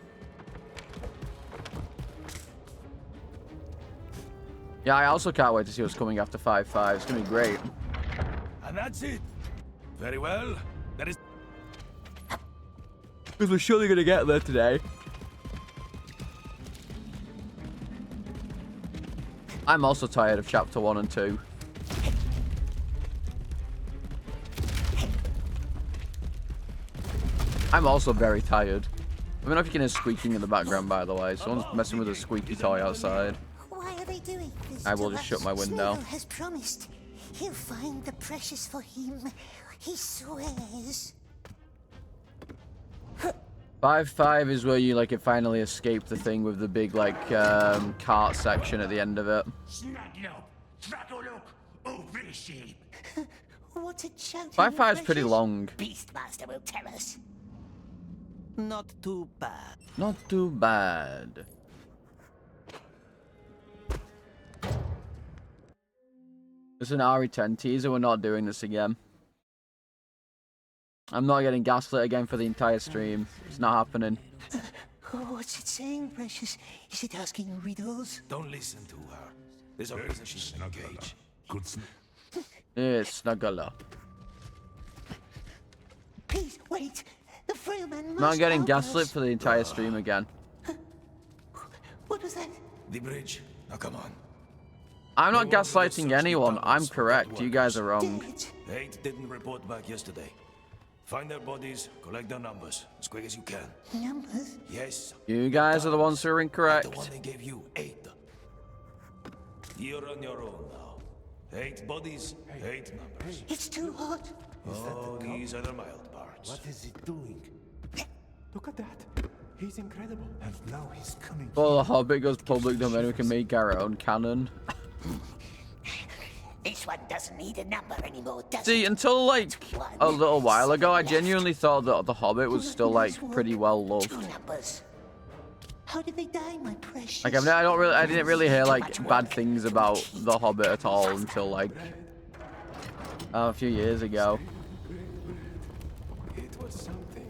Yeah, I also can't wait to see what's coming after 5-5. It's gonna be great. And that's it. Very well. That is... Because we're surely gonna get there today. I'm also tired of chapter 1 and 2. I'm also very tired. I don't know if you can hear squeaking in the background, by the way. Someone's messing with a squeaky toy outside. Why are they doing this? I will to just us? shut my window. Smeagol has promised he'll find the precious for him. He swears. 5-5 is where you, like, finally escape the thing with the big, like, cart section at the end of it. What a chance. 5-5 is pretty long. Beastmaster will tell us. Not too bad. Not too bad. It's an RE10 teaser. We're not doing this again. I'm not getting gaslit again for the entire stream. It's not happening. What's it saying, Precious? Is it asking riddles? Don't listen to her. There's a reason she's in a cage. Good sleep. It's snuggle up. Please, wait. The frail man must I'm not getting help gaslit us. for the entire stream again. What was that? The bridge. Now come on. I'm not They won't let us gaslighting search the anyone. I'm tunnels for correct. dead You guys are wrong. Dead. 8 didn't report back yesterday. Find their bodies, collect their numbers, as quick as you can. Numbers? Yes. You guys are the ones who are incorrect. The one they gave you, 8. You're on your own now. 8 bodies, 8 numbers. It's too hot. Oh, these are the mild parts. What is he doing? Look at that. He's incredible. And now he's coming. Well, the Hobbit goes public domain. We can make our own canon. This one doesn't need a number anymore, does See, it? until like a little while ago, I genuinely thought that the Hobbit was still like pretty well loved. 2 numbers. How did they die, my precious? Like I didn't really hear like bad things about the Hobbit at all until like a few years ago. It was something.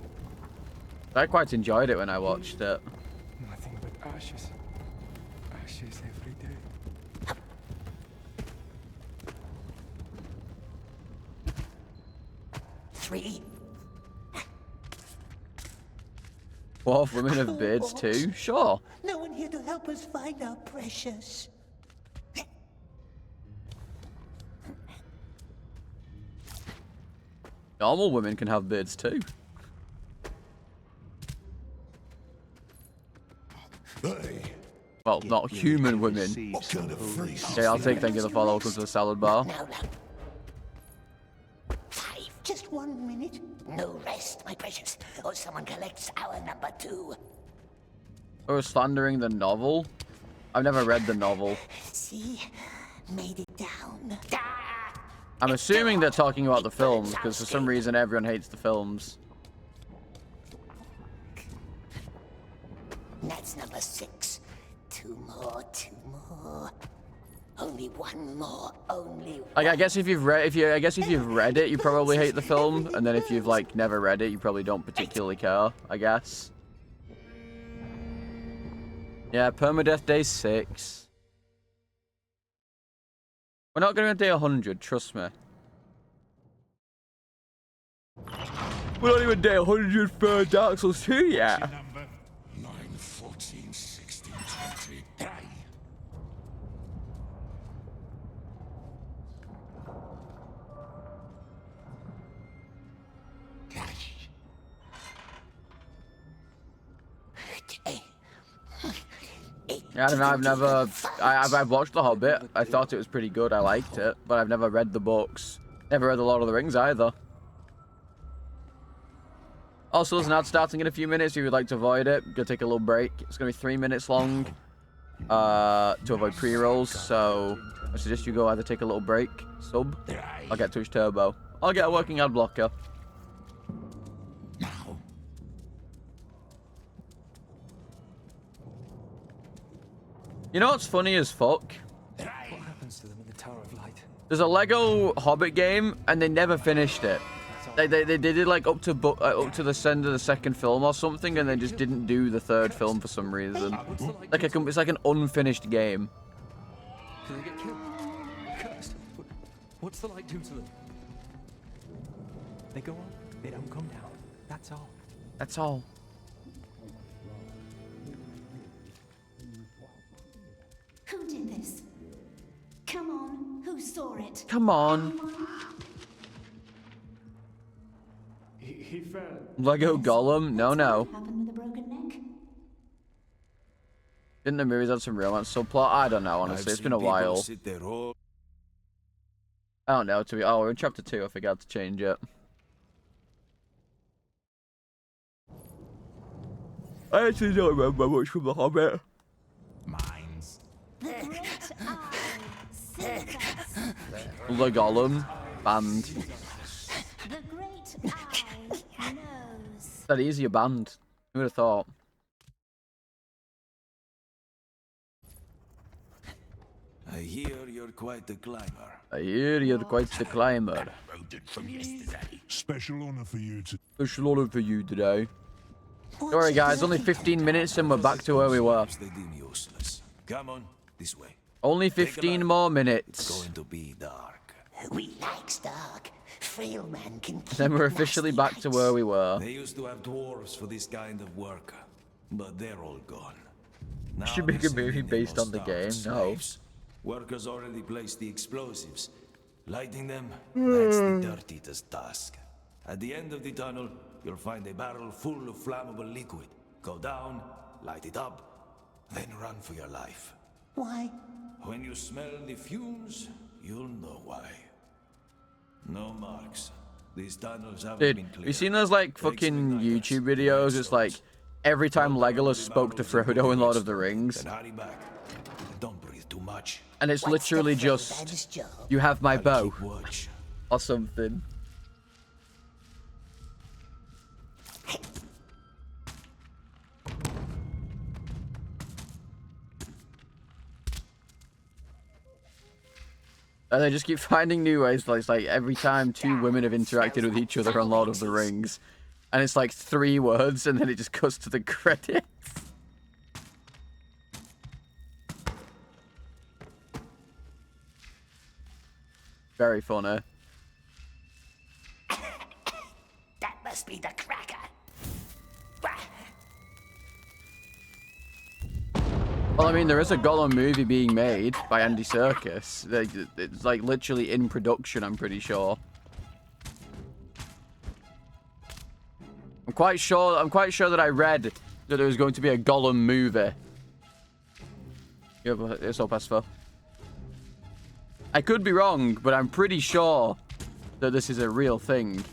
I quite enjoyed it when I watched it. Nothing but ashes. Ashes every day. 3. Dwarf women have beards too? Sure. No one here to help us find our precious. Normal women can have beards too. Hey, Well, not human women. what kind of face? Okay, I'll take thank you for the follow. Welcome to the salad bar. Now, 5. Just 1 minute. No rest, my precious, or someone collects our number 2. Or slandering the novel? I've never read the novel. See? Made it down. I'm assuming they're talking about the films, because for some reason everyone hates the films. That's number 6. 2 more, 2 more. Only 1 more, only one. Like, I guess if you've read it, you probably hate the film, and then if you've like never read it, you probably don't particularly care, I guess. Yeah, Permadeath day 6. We're not going to day 100, trust me. We're not even day 100 for Dark Souls 2 yet. Number 9, 14, 16, 20. Hey. Yeah, I don't know, I've watched The Hobbit. I thought it was pretty good, I liked it, but I've never read the books. Never read The Lord of the Rings either. Also, there's an ad starting in a few minutes. If you would like to avoid it, go take a little break. It's going to be 3 minutes long to avoid pre-rolls. So I suggest you go either take a little break, sub. I'll get Twitch Turbo. I'll get a working ad blocker. You know what's funny as fuck? What happens to them in the Tower of Light? There's a Lego Hobbit game, and they never finished it. They did like up to the end of the second film or something, and they just didn't do the third film for some reason. Like it's like an unfinished game. Do they get killed? Cursed? What's the light do to them? They go on, they don't come down. That's all. That's all. Who did this? Come on, who saw it? Come on. He fell. Lego Gollum? No, no. Happened with a broken neck? Didn't the movies have some romance subplot? I don't know, honestly. It's been a while. I don't know, oh, we're in chapter 2. I forgot to change it. I actually don't remember much from The Hobbit. Mines. The great eye sees us. The Gollum band. The great eye knows. That easy a band. Who would have thought? I hear you're quite the climber. I hear you're quite the climber. From yesterday. Special honor for you to. Special order for you today. Sorry guys, only 15 minutes and we're back to where we were. They deem useless. Come on, this way. Only 15 more It's minutes. going to be dark. We likes dark. Frail man can keep Then we're it officially nasty back to nights. where we were. They used to have dwarves for this kind of work, but they're all gone. Now Should make they're a movie sending based them on the starved game. No. slaves. Workers already placed the explosives. Lighting them, that's the Dirt Eater's task. At the end of the tunnel, you'll find a barrel full of flammable liquid. Go down, light it up, then run for your life. Why? When you smell the fumes, you'll know why. No marks. These tunnels haven't been Dude, cleared. you seen those like fucking YouTube videos? It's like every time Legolas spoke to Frodo in Lord of the Rings. Then hurry back. Don't breathe too much. And it's What's the literally Frodo's just, job? you have my bow, Keep watch. or something. And they just keep finding new ways, like, it's like every time two women have interacted with each other on Lord of the Rings. And it's like 3 words, and then it just goes to the credits. Very funny. That must be the cracker. Well, I mean, there is a Gollum movie being made by Andy Serkis. It's like literally in production, I'm pretty sure. I'm quite sure that I read that there was going to be a Gollum movie. Yeah, it's all past 4. I could be wrong, but I'm pretty sure that this is a real thing.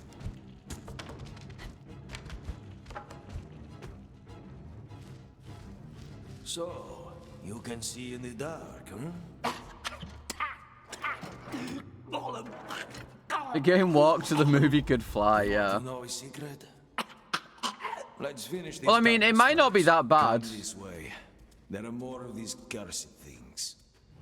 So, you can see in the dark, huh? The game walks so the movie could fly, yeah. You know a secret? Let's finish this. Well, I mean, it might not be that bad. Come this way. There are more of these cursed things.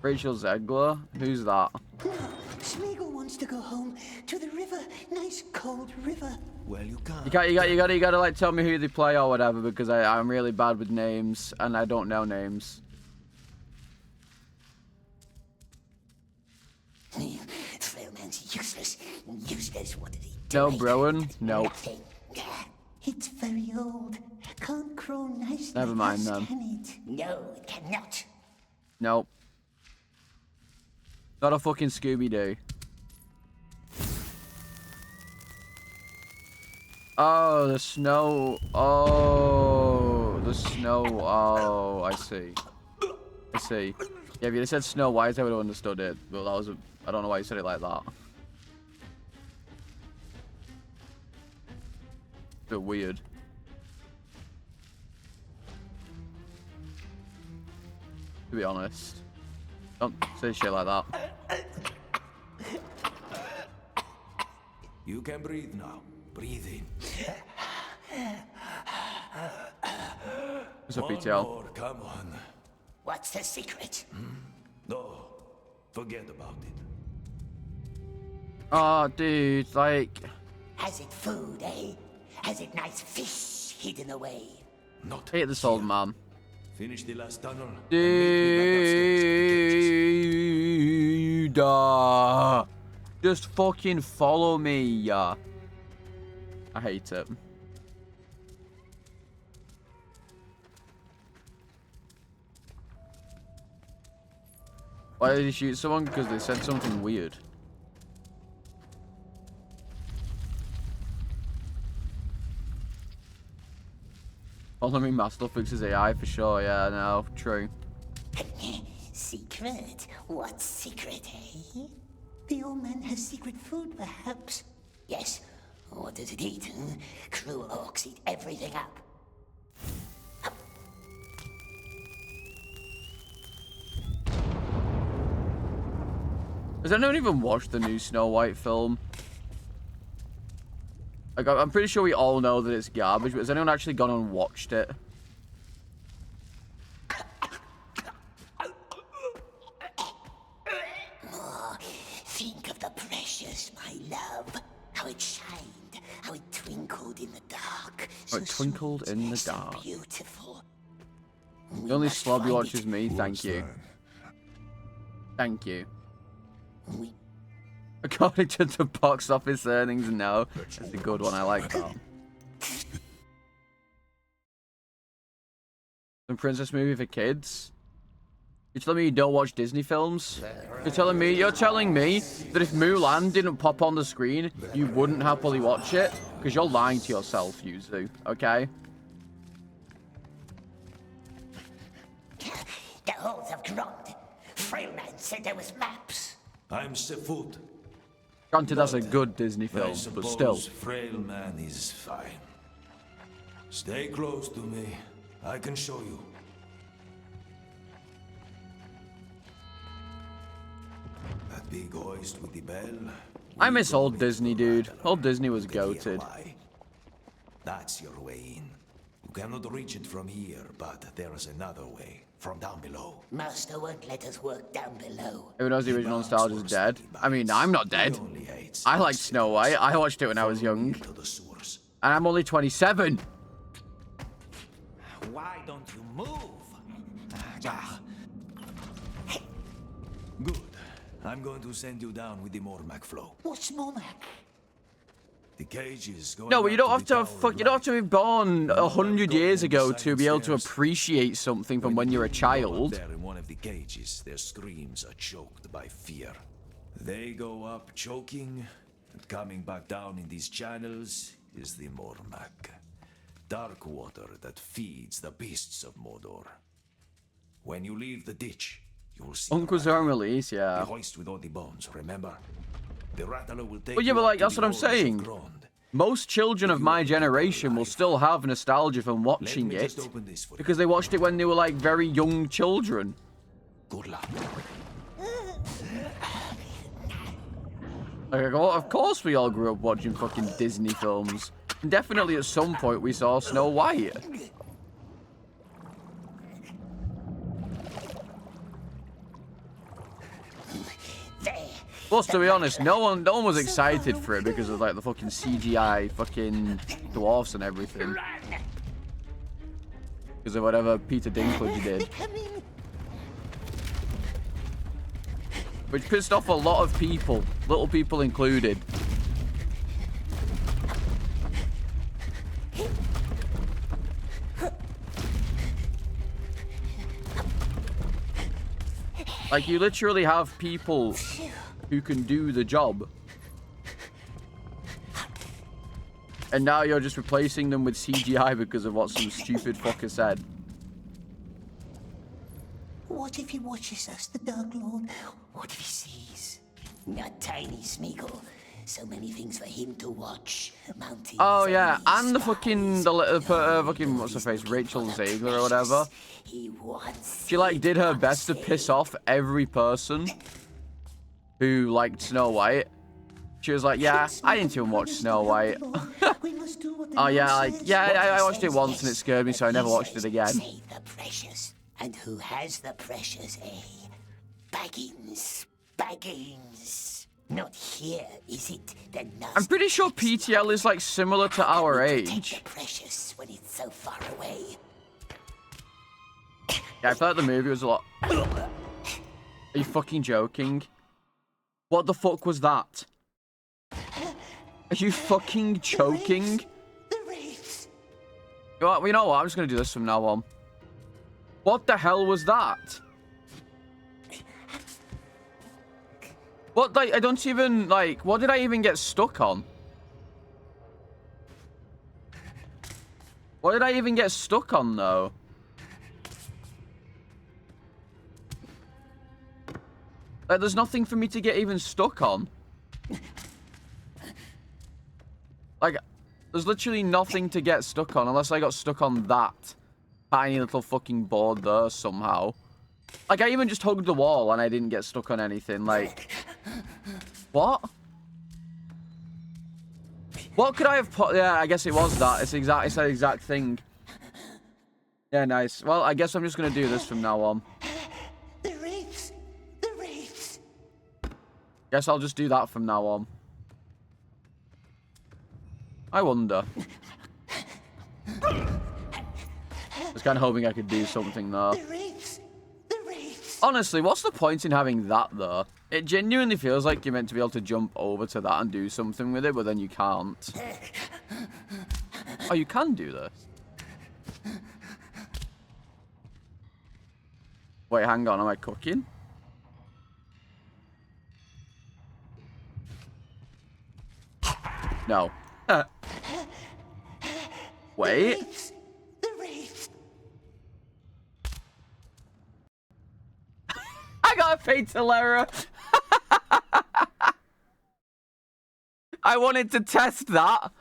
Rachel Zegler? Who's that? No, Smeagol wants to go home to the river. Nice cold river. Well, you can't. You gotta like tell me who they play or whatever, because I'm really bad with names and I don't know names. Frailman's useless. Useless. What did he No, do? Browan? No. Nothing. It's very old. Can't grow nice. Never like mind us, then. Can it? No, it cannot. Nope. Not a fucking Scooby-Doo. Oh, the snow. Oh, the snow. Oh, I see. I see. Yeah, if you'd have said Snow White, I would have understood it. But that was I don't know why you said it like that. Bit weird. To be honest. Don't say shit like that. You can breathe now. Breathe in. What's up, One PTL? more, come on. What's the secret? No, forget about it. Oh, dude, like... Has it food, eh? Has it nice fish hidden away? Not hate this old man. Finish the last tunnel. and meet me back upstairs. Dude, just fucking follow me. I hate it. Why did he shoot someone? Because they said something weird. Follow me, Master fixes AI for sure. Yeah, no, true. Secret? What secret, eh? The old man has secret food, perhaps. Yes. What does it eat? Cruel orcs eat everything up. Has anyone even watched the new Snow White film? Like, I'm pretty sure we all know that it's garbage, but has anyone actually gone and watched it? Oh, think of the precious, my love. How it shined, how it twinkled in the dark. How it twinkled sweet, in the so dark. beautiful. The only must slob you find watch it. is me. Thank What's you. that? Thank you. We According to the box office earnings, no. That's a good one. I like that. The princess movie for kids? You're telling me you don't watch Disney films? You're telling me that if Mulan didn't pop on the screen, you wouldn't happily watch it? Because you're lying to yourself, Yuzu, okay? The halls have groaned. Frailman said there was maps. I'm Sefut. Granted, that's a good Disney I film, but suppose still. Frailman is fine. Stay close to me. I can show you. That big hoist with the bell. I miss old Disney, dude. Old Disney was goated. That's your way in. You cannot reach it from here, but there is another way. From down below. Master won't let us work down below. Everyone knows the original nostalgia is dead. I mean, I'm not dead. I liked Snow White. I watched it when I was young. And I'm only 27. Why don't you move? Good. I'm going to send you down with the Mormac flow. What's Mormac? The cage is going. No, but you don't have to you don't have to be born 100 Go years ago inside to be the able to stairs. appreciate something from when you're a child. There in one of the cages, their screams are choked by fear. They go up choking, and coming back down in these channels is the Mormac. Dark water that feeds the beasts of Mordor. When you leave the ditch, you will see Uncle's own release, the yeah. hoist with all the bones, remember? The rattler will take But yeah, you but up like, to that's the what I'm horns of saying. Grond. Most children of my generation will still have nostalgia from watching me it just open this for you. because they watched it when they were like very young children. Good luck. Like, of course we all grew up watching fucking Disney films. And definitely at some point we saw Snow White. Plus, to be honest, no one was excited for it because of like the fucking CGI fucking dwarfs and everything. Because of whatever Peter Dinklage did. Which pissed off a lot of people, little people included. Like, you literally have people who can do the job. And now you're just replacing them with CGI because of what some stupid fucker said. What if he watches us, the Dark Lord? What if he sees? Not tiny Smeagol. So many things for him to watch. Mountains. Oh yeah, and the fucking fucking what's her face, Rachel Zegler or whatever. He wants. She like did her best to piss off every person who liked Snow White. She was like, yeah, I didn't even watch Snow White. Oh yeah, like I watched it once and it scared me, so I never watched it again. Save the precious. And who has the precious, eh? Baggins. Baggins. Not here, is it? The I'm pretty sure PTL is like similar to our Take age. the precious when it's so far away. Yeah, I felt like the movie was a lot. Are you fucking joking? What the fuck was that? Are you fucking joking? The wraiths. You know what? I'm just gonna do this from now on. What the hell was that? What, like, I don't even, like, what did I even get stuck on? What did I even get stuck on, though? Like, there's nothing for me to get even stuck on. Like, there's literally nothing to get stuck on unless I got stuck on that tiny little fucking board there somehow. Like, I even just hugged the wall and I didn't get stuck on anything. Like, what? What could I have put? Yeah, I guess it was that. It's the exact thing. Yeah, nice. Well, I guess I'm just gonna do this from now on. The wraiths. The wraiths. Guess I'll just do that from now on. I wonder. I was kind of hoping I could do something there. The wraiths. The wraiths. Honestly, what's the point in having that there? It genuinely feels like you're meant to be able to jump over to that and do something with it, but then you can't. Oh, you can do this. Wait, hang on. Am I cooking? No. Wait. The wraiths. I got a fatal error. I wanted to test that.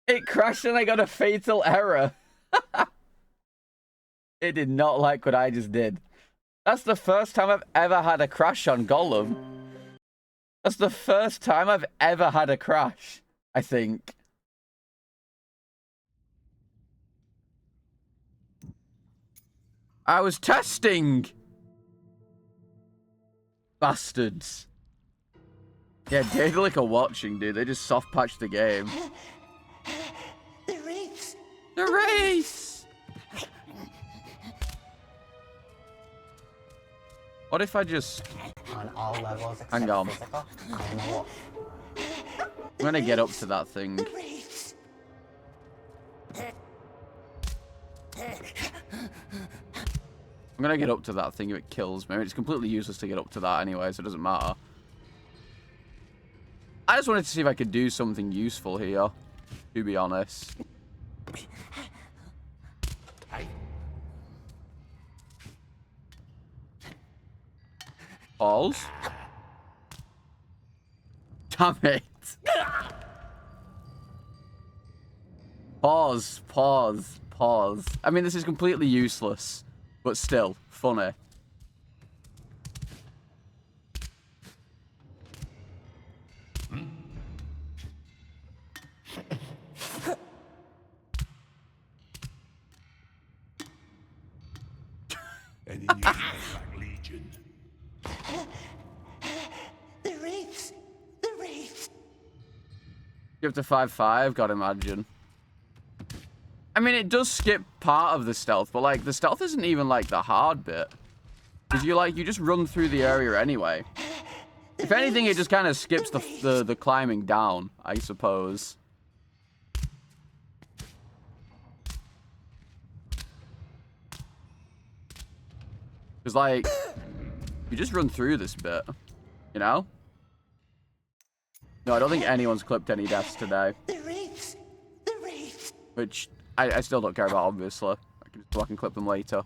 It crashed and I got a fatal error. It did not like what I just did. That's the first time I've ever had a crash on Gollum. That's the first time I've ever had a crash, I think. I was testing. Bastards. Yeah, Daedalic are watching, dude. They just soft patched the game. The wraiths. The wraiths! What if I just... On all levels except hang on. physical, I'm a wolf. I'm gonna get up to that thing. The wraiths. I'm gonna get up to that thing if it kills me. It's completely useless to get up to that anyway, so it doesn't matter. I just wanted to see if I could do something useful here, to be honest. Balls? Damn it. Pause, pause, pause. I mean, this is completely useless, but still, funny. And then you like Legion. The wraiths. The wraiths. Skip to 5-5, gotta imagine. I mean, it does skip part of the stealth, but like, the stealth isn't even like the hard bit. Because you just run through the area anyway. If anything, it just kind of skips the climbing down, I suppose. Because, like, you just run through this bit, you know? No, I don't think anyone's clipped any deaths today. The wraiths. The wraiths. Which, I still don't care about, obviously. I can just fucking clip them later.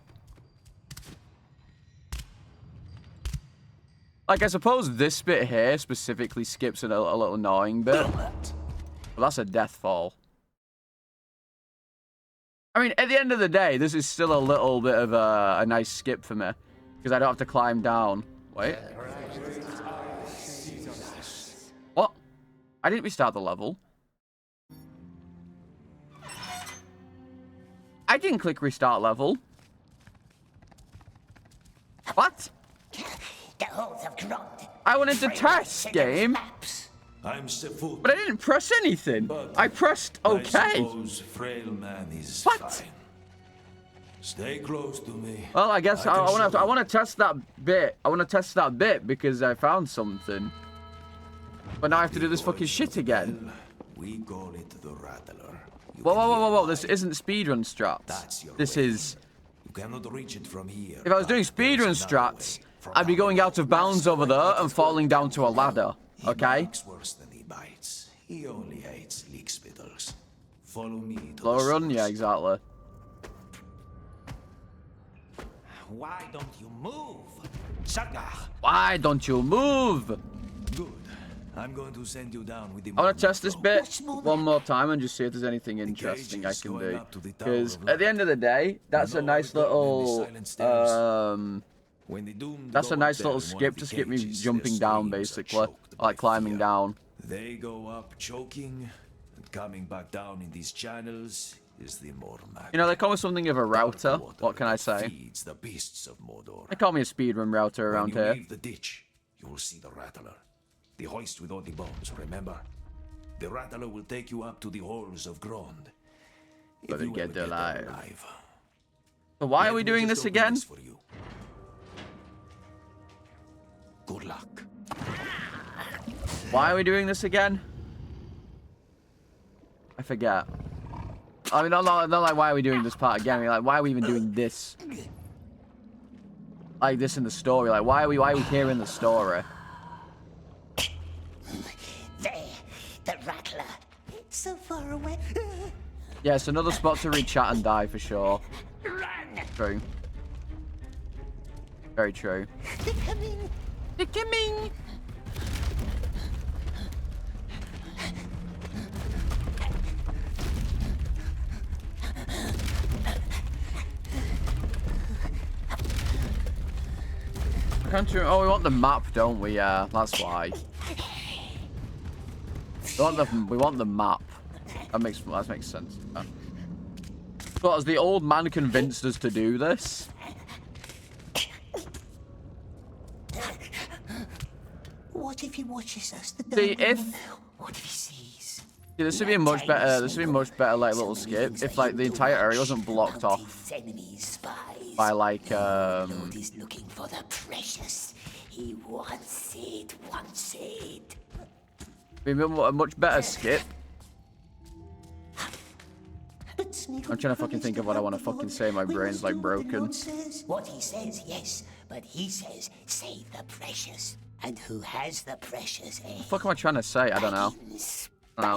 Like, I suppose this bit here specifically skips a little annoying bit. But that's a death fall. I mean, at the end of the day, this is still a little bit of a nice skip for me. Because I don't have to climb down. Wait. What? I didn't restart the level. I didn't click restart level. What? The halls of Grond. I wanted to test game. I'm Sefut. But I didn't press anything. I pressed OK. I suppose frail man is fine. Stay close to me. Well, I guess I want to test that bit. I want to test that bit because I found something. But now I have to do this fucking shit again. We call it the Rattler. Whoa. This isn't speedrun strats. This is... You cannot reach it from here. If I was doing speedrun strats, I'd be going out of bounds over there and falling down to a ladder. Okay? He barks worse than he bites. He only hates leak spittles. Follow me to Slow the run? Yeah, source. exactly. Why don't you move? Sargar! Why don't you move? Good. I'm going to send you down with the I want to test this bit What's more one more time and just see if there's anything interesting I can do. Because at the end of the day, that's a nice little When the doomed that's a go nice up little there in one skip of to the skip me cages, jumping their down, screams are basically, choked by like climbing fear. down. They go up choking, and coming back down in these channels is the more magic. You know, they call me something of a router. What can I say? Feeds the beasts of Mordor. They call me a speedrun router around when you here. leave the ditch, you will see the Rattler. The hoist with all the bombs, remember? The Rattler will take you up to the halls of Grond. If Better you get ever there alive. alive. So why Let are we me doing just this open again? this for you. Good luck. Why are we doing this again? I forget. I mean, not like why are we doing this part again? I mean, like, why are we even doing this? Like this in the story. Like, why are we here in the story? There, the rattler. It's so far away. Yeah, it's another spot to read chat and die for sure. True. Very true. They're coming. They're coming. Oh, we want the map, don't we? Yeah, that's why. We want the map. That makes sense. But has the old man convinced us to do this? What if he watches us? See, What if he sees? Yeah, this would be a much better. This would be a much better like little skip if like the entire area wasn't blocked off by like Lord is looking for the precious. He wants it. Maybe a much better skip. I'm trying to fucking think of what I want to fucking say. My brain's like broken. What he says, yes, but he says, save the precious. And who has the precious, eh? What the fuck am I trying to say? I don't know.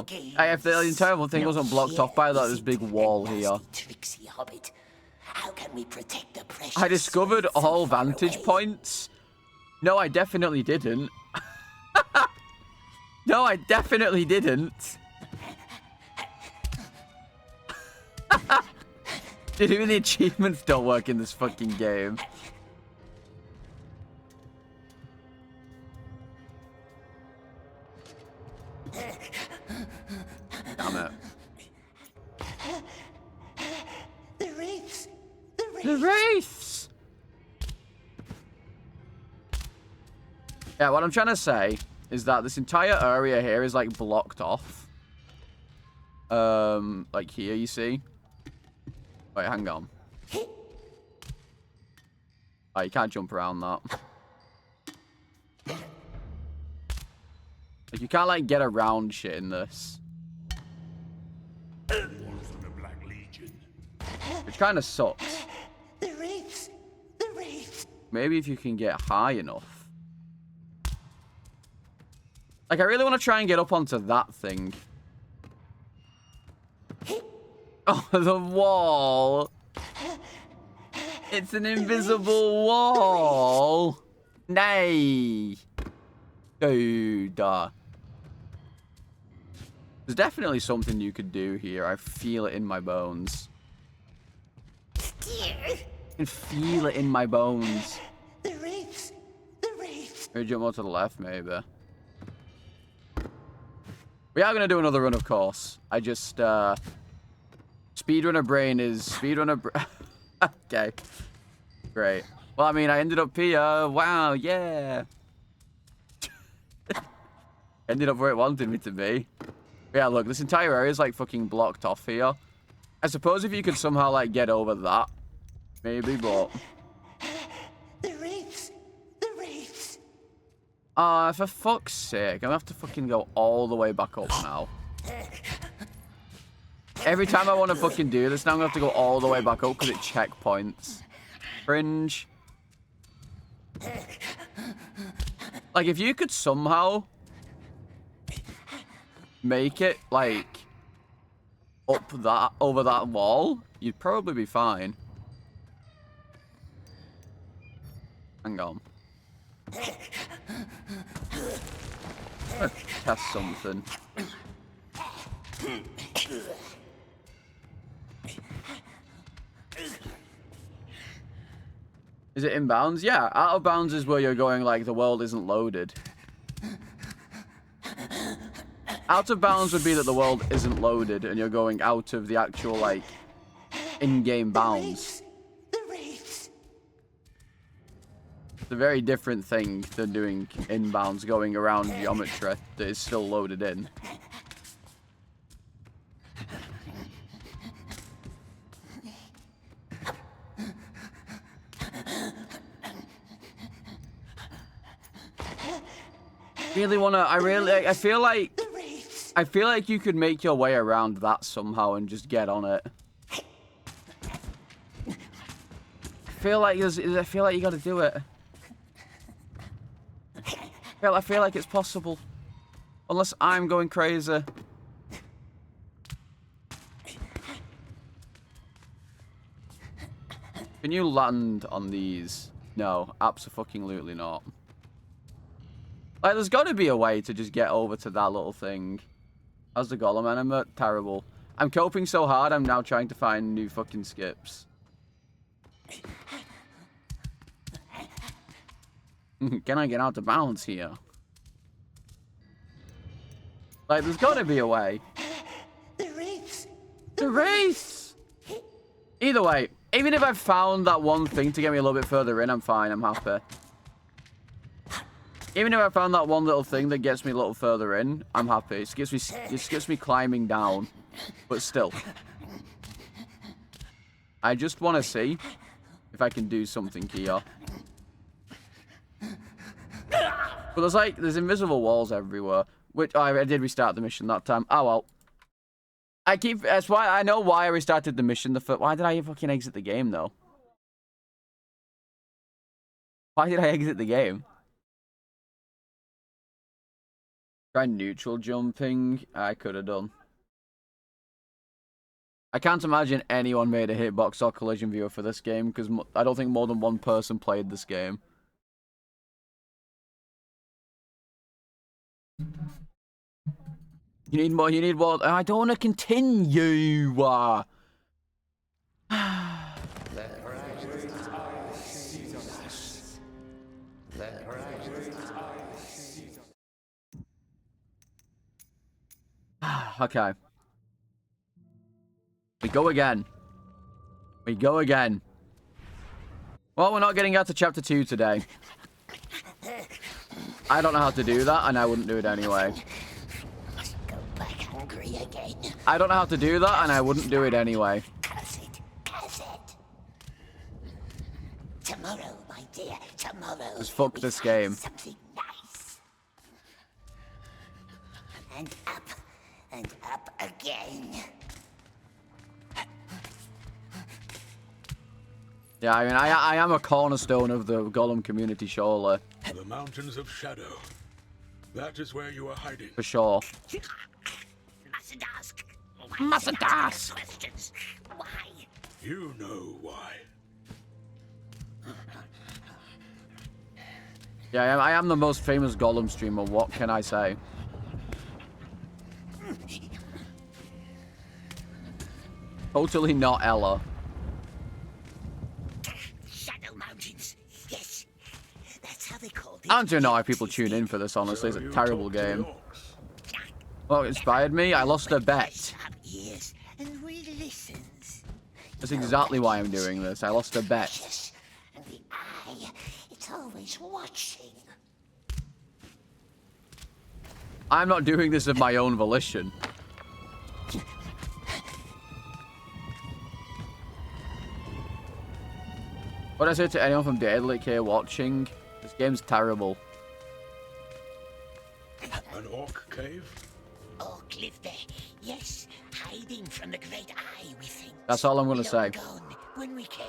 Hey, if the entire thing wasn't blocked off by like this big wall here. Tricksy hobbit. How can we protect the precious? I discovered all vantage points. No, I definitely didn't. No, I definitely didn't. Dude, even the achievements don't work in this fucking game. Damn it. The wraiths! The wraiths! Yeah, what I'm trying to say is that this entire area here is like blocked off. Like here, you see? Wait, hang on. Oh, you can't jump around that. Like, you can't, like, get around shit in this. Which kind of sucks. The wraiths! The wraiths! Maybe if you can get high enough. Like, I really want to try and get up onto that thing. Oh, the wall. It's an invisible wall. Nay. Dude. There's definitely something you could do here. I feel it in my bones. I can feel it in my bones. The wraiths! The wraiths! Maybe jump more to the left, maybe. We are going to do another run, of course. I just, Speedrunner brain is... Okay. Great. Well, I mean, I ended up here. Wow, yeah. Ended up where it wanted me to be. Yeah, look, this entire area is, like, fucking blocked off here. I suppose if you could somehow, like, get over that. Maybe, but... The wraiths! The wraiths! For fuck's sake. I'm gonna have to fucking go all the way back up now. Every time I want to fucking do this, now I'm gonna have to go all the way back up because it checkpoints. Cringe. Like, if you could somehow make it, like, up that, over that wall, you'd probably be fine. Hang on. Let's test something. Is it inbounds? Yeah, out of bounds is where you're going like the world isn't loaded. Out of bounds would be that the world isn't loaded and you're going out of the actual like in-game bounds. It's a very different thing than doing inbounds going around geometry that is still loaded in. I feel like I feel like you could make your way around that somehow and just get on it. I feel like you gotta do it. I feel like it's possible. Unless I'm going crazy. Can you land on these? No, abso-fucking-lutely not. Like, there's got to be a way to just get over to that little thing. How's the Gollum enema? Terrible. I'm coping so hard, I'm now trying to find new fucking skips. Can I get out of bounds here? Like, there's got to be a way. The race! The race! Either way, even if I've found that one thing to get me a little bit further in, I'm fine, I'm happy. Even if I found that one little thing that gets me a little further in, I'm happy. It gets me climbing down. But still. I just want to see if I can do something here. But there's invisible walls everywhere. Which, I did restart the mission that time. Oh well. That's why, I know why I restarted the mission. Why did I fucking exit the game though? Why did I exit the game? Try neutral jumping. I could have done. I can't imagine anyone made a hitbox or collision viewer for this game because I don't think more than one person played this game. You need more. You need more. I don't want to continue. Okay. We go again. We go again. Well, we're not getting out to chapter 2 today. I don't know how to do that, and I wouldn't do it anyway. Go back hungry again. I don't know how to do that, and I wouldn't do it anyway. Curse it. Curse it. Tomorrow, my dear. Tomorrow. Just fuck this game. Something nice. And up. And up again. Yeah, I mean, I am a cornerstone of the Gollum community, surely. The Mountains of Shadow. That is where you are hiding. For sure. Mustn't ask. Mustn't ask. Questions. Why? You know why. Yeah, I am the most famous Gollum streamer. What can I say? Totally not Ella. Shadow Mountains. Yes. That's how they call it. I don't even know why people tune in for this, honestly. It's a terrible game. Well, it inspired me. I lost a bet. Ears and we listens. That's exactly why I'm doing this. I lost a bet. Yes. And the eye, it's always watching. I'm not doing this of my own volition. What I say to anyone from Daedalic here watching, this game's terrible. An orc cave? Orc live there. Yes, hiding from the great eye, we think. That's all I'm gonna say. Gone. When we came,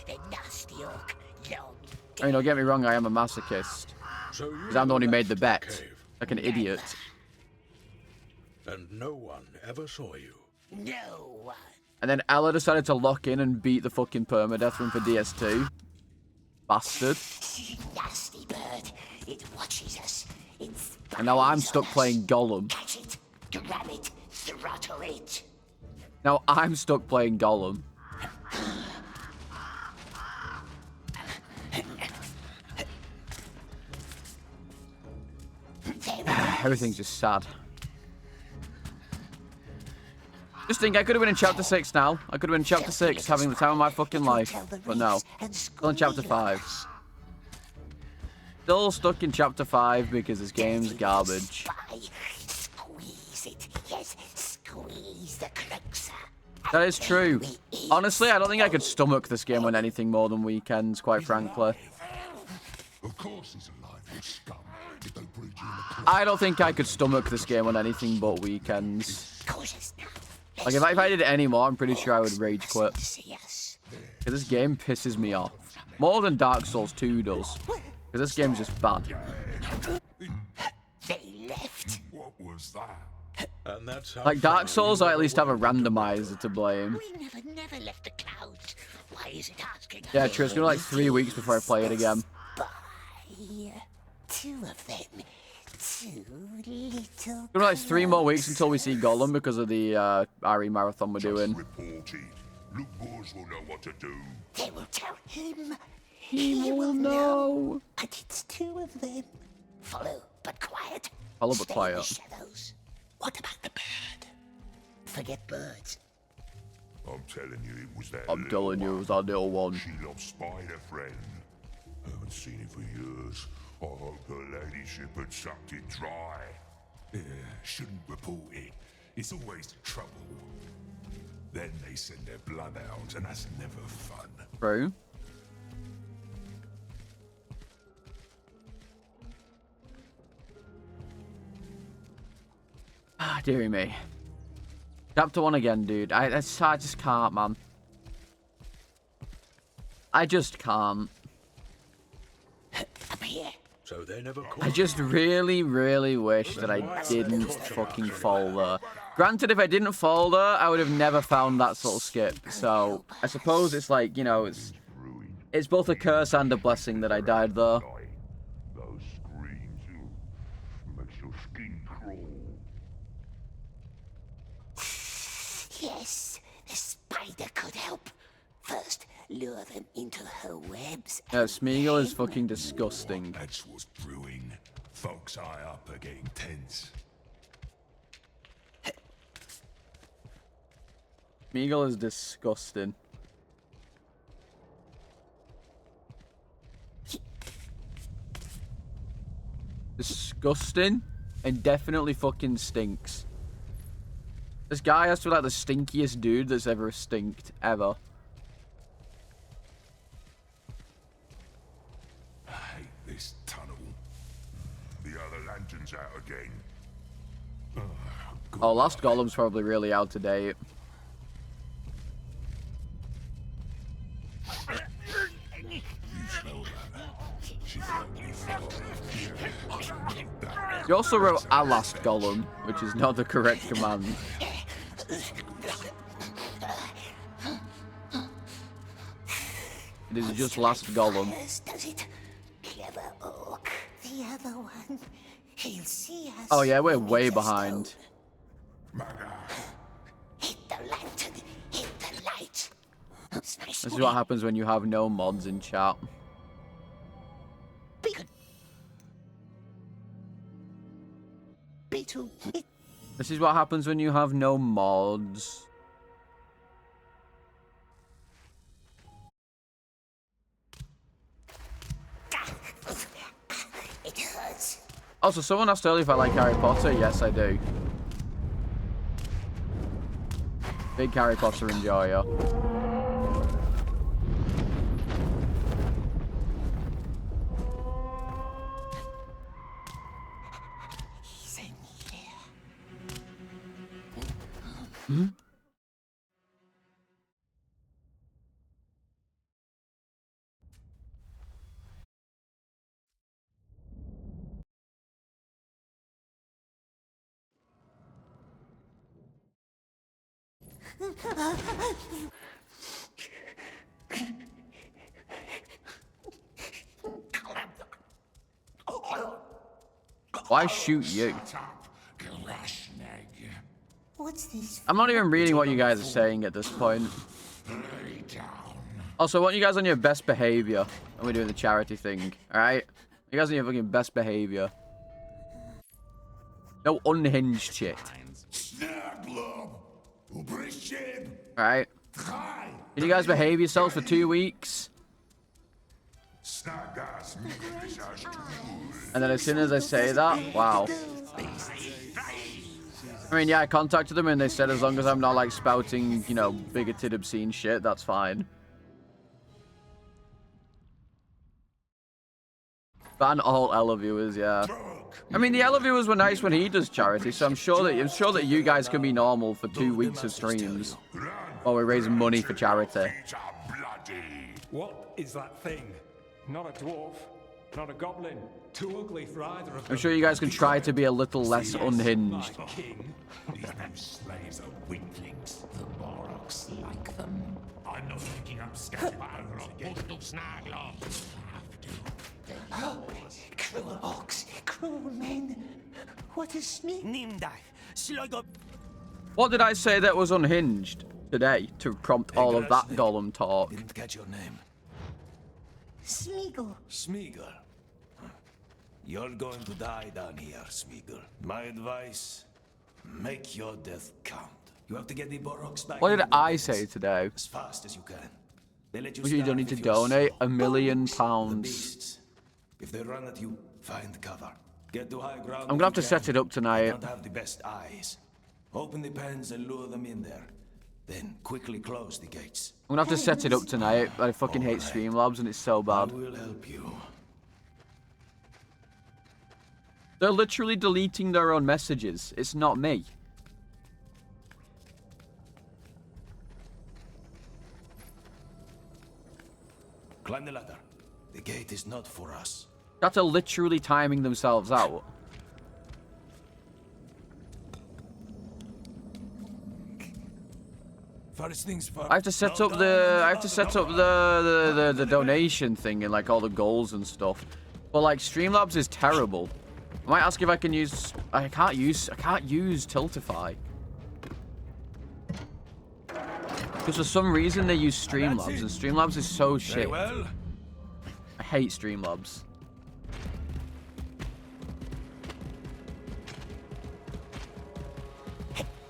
the nasty orc long. I mean, don't get me wrong, I am a masochist. So Because I'm the one who made the bet. cave, Like an idiot. and no one ever saw you. No one. And then Ella decided to lock in and beat the fucking Permadeath room for DS2. Bastard. Nasty bird. It watches us. It's And now I'm stuck playing Gollum. catch it, grab it, throttle it. Now I'm stuck playing Gollum. Everything's just sad. Just think, I could have been in chapter 6 now. I could have been in chapter 6 having the time of my fucking life. But no. Still in chapter 5. Still stuck in chapter 5 because this game's garbage. Squeeze it. Yes, squeeze the crux. That is true. Honestly, I don't think I could stomach this game on anything more than weekends, quite frankly. Of course he's alive, you scum. Did they breed I don't think I could stomach this game on anything but weekends. Like, if I did it anymore, I'm pretty sure I would rage quit. Because this game pisses me off. More than Dark Souls 2 does. Because this game's just bad. They left. What was that? And that's how Like, Dark far Souls, you I at least have a went to randomizer to blame. We never left the clouds. Why is it asking? Yeah, true. It's gonna be like 3 weeks before I play it again. Bye. Two of them. Too little. It's gonna be like 3 more weeks until we see Gollum because of the RE marathon we're doing. Reported. Luke Boars will know what to do. They will tell him. He will know. And it's two of them. Follow, but quiet. Follow, but Stay quiet. in the shadows. What about the bird? Forget birds. I'm telling you, it was that. I'm telling you, it was that little one. She loves Spider Friend. Haven't seen it for years. I hope her ladyship had sucked it dry. Yeah, shouldn't report it. It's always trouble. Then they send their blood out, and that's never fun. True. Ah, dearie me. Chapter 1 again, dude. I just can't, man. I just can't. Up here. So they never caught I just really, really wish that I didn't fucking fall there. Granted, if I didn't fall there, I would have never found that sort of skip. So, I suppose it's like, you know, it's both a curse and a blessing that I died there. Those screams, makes your skin crawl. Yes, the spider could help. First, lure them into her webs. Yeah, Smeagol is fucking disgusting. That's what's brewing. Folks high up are getting tense. Smeagol is disgusting. Disgusting and definitely fucking stinks. This guy has to be like the stinkiest dude that's ever stinked, ever. I hate this tunnel. The other lantern's out again. Oh, Last Gollum's probably really out of date. You smell that? She probably felt He also wrote a Last Gollum, which is not the correct command. It is just Last Gollum. Does it? Clever orc. The other one. He'll see us. Oh yeah, we're way behind. Hit the lantern. Hit the light. This is what happens when you have no mods in chat. Beetle. This is what happens when you have no mods. It hurts. Also, someone asked earlier if I like Harry Potter. Yes, I do. Big Harry Potter enjoyer. He's in here. Hmm? Why shoot you? What's this? I'm not even reading what you guys are saying at this point. Also, I want you guys on your best behavior when we're doing the charity thing, alright? You guys on your fucking best behavior. No unhinged shit. Alright? Can you guys behave yourselves for 2 weeks? And then as soon as I say that, wow. I mean, yeah, I contacted them and they said as long as I'm not, like, spouting, you know, bigoted, obscene shit, that's fine. Ban all Ella viewers, yeah. I mean, the Ella viewers were nice when he does charity, so I'm sure that you guys can be normal for 2 weeks of streams while we're raising money for charity. What is that thing? Not a dwarf, not a goblin. Too ugly for either of them. I'm sure you guys can try to be a little less unhinged. These new slaves are weaklings. The Borroks like them. I'm not picking up scatterbrains again. Oh, cruel orcs, cruel men. What a sneak. What did I say that was unhinged today to prompt all of that Gollum talk? Didn't catch your name. Smeagol. Smeagol. You're going to die down here, Smeagol. My advice, make your death count. You have to get the Borroks back. What did I say today? As fast as you can. They let you You don't need to donate £1 million. If they run at you, find cover. Get to high ground. I'm gonna have to set it up tonight. They don't have the best eyes. Open the pens and lure them in there. Then quickly close the gates. I'm gonna have to set it up tonight. I fucking hate Streamlabs and it's so bad. I will help you. They're literally deleting their own messages. It's not me. Climb the ladder. The gate is not for us. That's literally timing themselves out. First things first. I have to set up the donation thing and like all the goals and stuff. But like Streamlabs is terrible. I might ask if I can use. I can't use Tiltify. Because for some reason they use Streamlabs and Streamlabs is so shit. Well. I hate Streamlabs.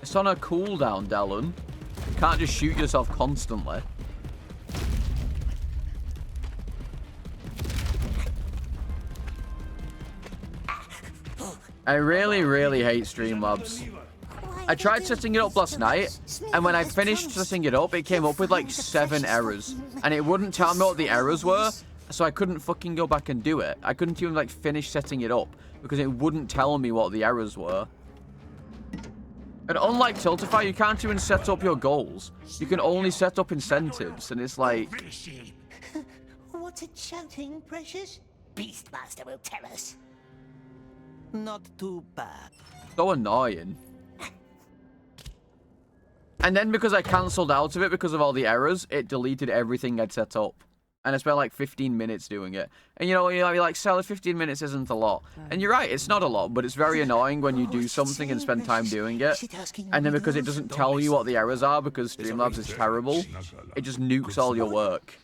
It's on a cooldown, Dallin. You can't just shoot yourself constantly. I really, really hate Streamlabs. I tried setting it up last night, and when I finished setting it up, it came up with like 7 errors. And it wouldn't tell me what the errors were, so I couldn't fucking go back and do it. I couldn't even like finish setting it up, because it wouldn't tell me what the errors were. And unlike Tiltify, you can't even set up your goals. You can only set up incentives, and it's like... What's it shouting, precious? Beastmaster will tell us. Not too bad. So annoying. And then because I cancelled out of it because of all the errors, it deleted everything I'd set up. And I spent like 15 minutes doing it. And you know, you're like, Sally, 15 minutes isn't a lot. And you're right, it's not a lot, but it's very annoying when you do something and spend time doing it. And then because it doesn't tell you what the errors are because Streamlabs is terrible, it just nukes all your work.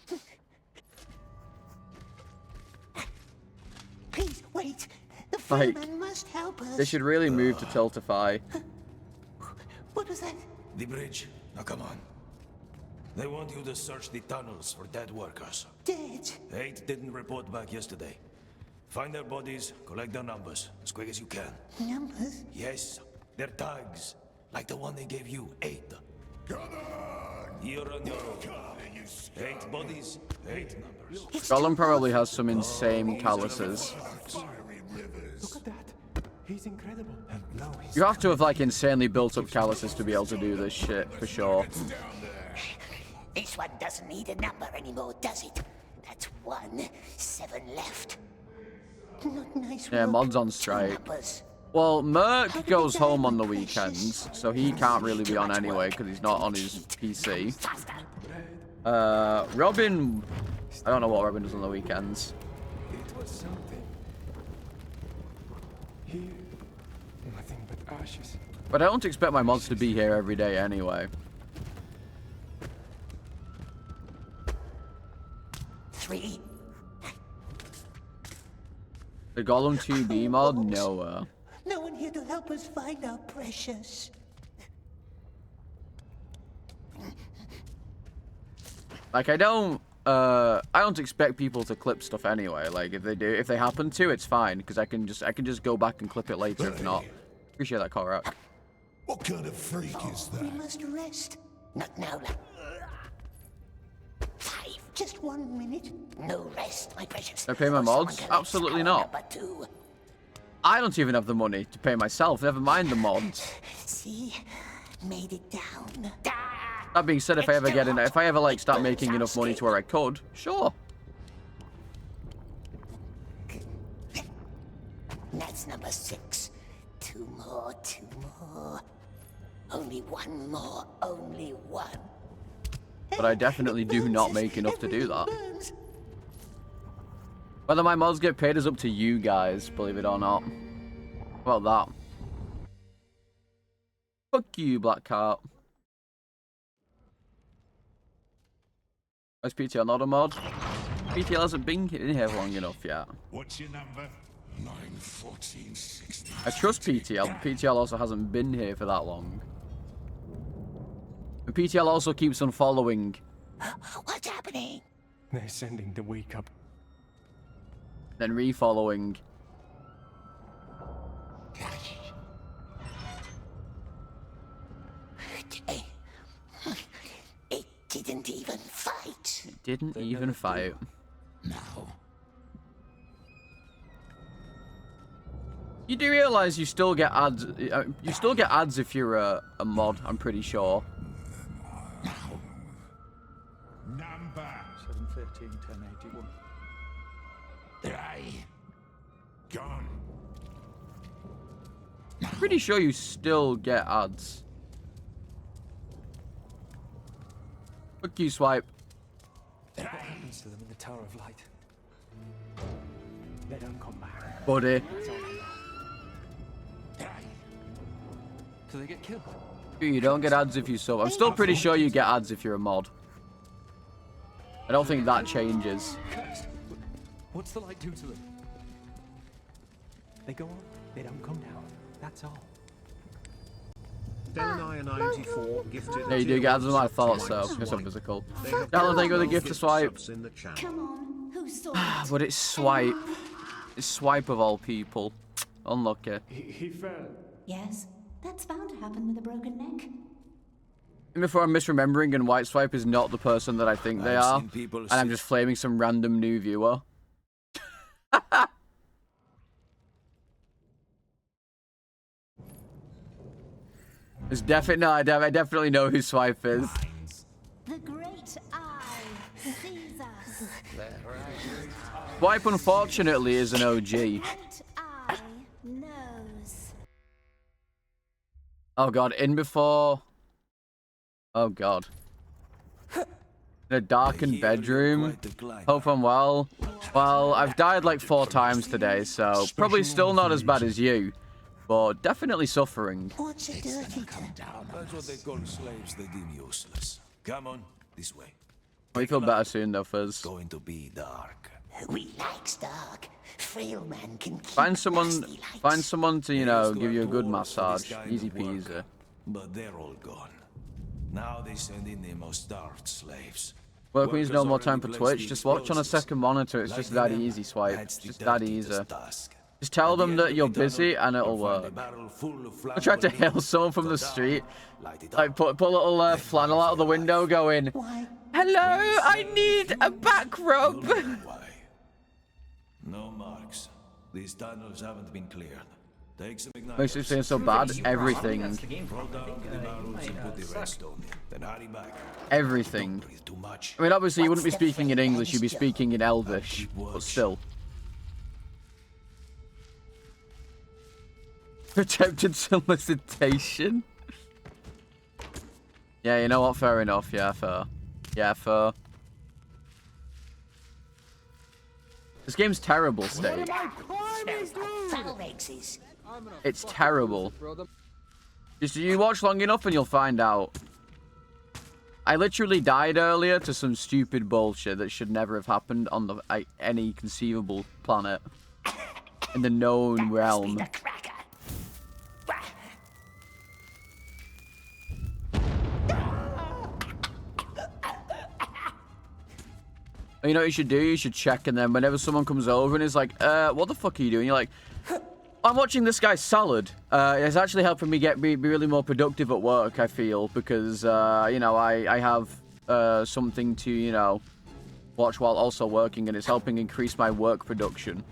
Please, wait. The Like, Freeman must help us. they should really move to Tiltify. What was that? The bridge. Now come on. They want you to search the tunnels for dead workers. Dead? 8 didn't report back yesterday. Find their bodies, collect their numbers, as quick as you can. Numbers? Yes, their tags. Like the one they gave you, 8. Come on! You're on your own. 8 bodies, 8 numbers. Gollum probably has some insane calluses. Look at that. He's incredible. And no, he's You have to have like insanely built up calluses to be able to do this shit, for sure. This one doesn't need a number anymore, does it? That's 1, 7 left. Not nice. Yeah, work. mod's on 2 strike. numbers. Well, Merc goes home on the weekends, so he can't really be on anyway because he's not on his PC. Robin, I don't know what Robin does on the weekends. It was something. Here, nothing but ashes. But I don't expect my mods to be here every day anyway. 3. The Gollum 2B mod? Nowhere. No one here to help us find our precious. Like, I don't expect people to clip stuff anyway. Like, if they happen to, it's fine because I can just go back and clip it later if not. Appreciate that, Korak. What kind of freak is that? We must rest. Not now. 5. Just 1 minute. No rest, my precious. Can I pay my Or someone mods? can Absolutely explode not. number 2. I don't even have the money to pay myself, never mind the mods. See? Made it down. That being said, if I ever like start making enough money to where I could, sure. That's number 6. 2 more, 2 more. Only 1 more, only 1. But I definitely do not make enough to do that. Whether my mods get paid is up to you guys, believe it or not. How about that? Fuck you, Black Cart. Is PTL not a mod? PTL hasn't been in here long enough yet. What's your number? 91460. I trust PTL, but PTL also hasn't been here for that long. And PTL also keeps on following. What's happening? They're sending the weak up. Then re-following. It didn't even fight. It didn't even fight. No. You do realize you still get ads. You still get ads if you're a mod. I'm pretty sure. Number 713 1081. Gone. Pretty sure you still get ads. Fuck you, Swipe. What happens to them in the Tower of Light? They don't come back. Buddy. That's all I know. Do they get killed? You don't get ads if you sub. I'm still pretty sure you get ads if you're a mod. I don't think that changes. What's the light do to them? They go on, they don't come down. That's all. Denai94 gifted. Yeah, you do get ads, and I thought so. Because I'm physical. Alan, thank you for the gift to Swipe. Come on, who saw it? But it's Swipe. It's Swipe of all people. Unlucky. He fell. Yes, that's bound to happen with a broken neck. Before I'm misremembering, and White Swipe is not the person that I think they are, and I'm just flaming some random new viewer. It's definitely no. I definitely know who Swipe is. The great eye sees us. Swipe, unfortunately, is an OG. Great eye knows. Oh god, in before. Oh god. In a darkened bedroom. Hope I'm well. Well, I've died like 4 times today, so probably still not as bad as you. But definitely suffering. What's it dirty? That's what they call slaves they deem useless. Come on, this way. We feel better soon though, Fizz. Going to be dark. We like dark. Frail man can keep Find someone to, you know, give you a good Too old for massage. this kind Easy of work. peasy. But they're all gone. Now they send in the most starved slaves. Work means no Workers more time for already Twitch. placed Just the watch on a explosives. second monitor. It's Like just that them, easy, Swipe. that's the Just that dirtiest easy. task. Just tell At the them end that of you're the busy tunnel, and it'll you'll find work. a barrel full of I tried to flammable hail someone from Go the down, street. light it Like up. put a little flannel out of the window going, hello, I need a back rub. You'll know why. No marks. These tunnels haven't been cleared. Take some igniters. Makes it seem so bad. Everything. Roll down the barrels and put the redstone in. Then hurry back. Everything. Breathe too much. I mean, obviously you wouldn't be speaking in English, you'd be speaking in Elvish. But still. Attempted solicitation? Yeah, you know what? Fair enough. Yeah, fair. Yeah, fair. This game's terrible, State. It's terrible. Just you watch long enough and you'll find out. I literally died earlier to some stupid bullshit that should never have happened on the any conceivable planet in the known realm. You know what you should do? You should check, and then whenever someone comes over and is like, what the fuck are you doing? You're like, I'm watching this guy's salad. It's actually helping me be really more productive at work, I feel, because, you know, I have something to, you know, watch while also working, and it's helping increase my work production.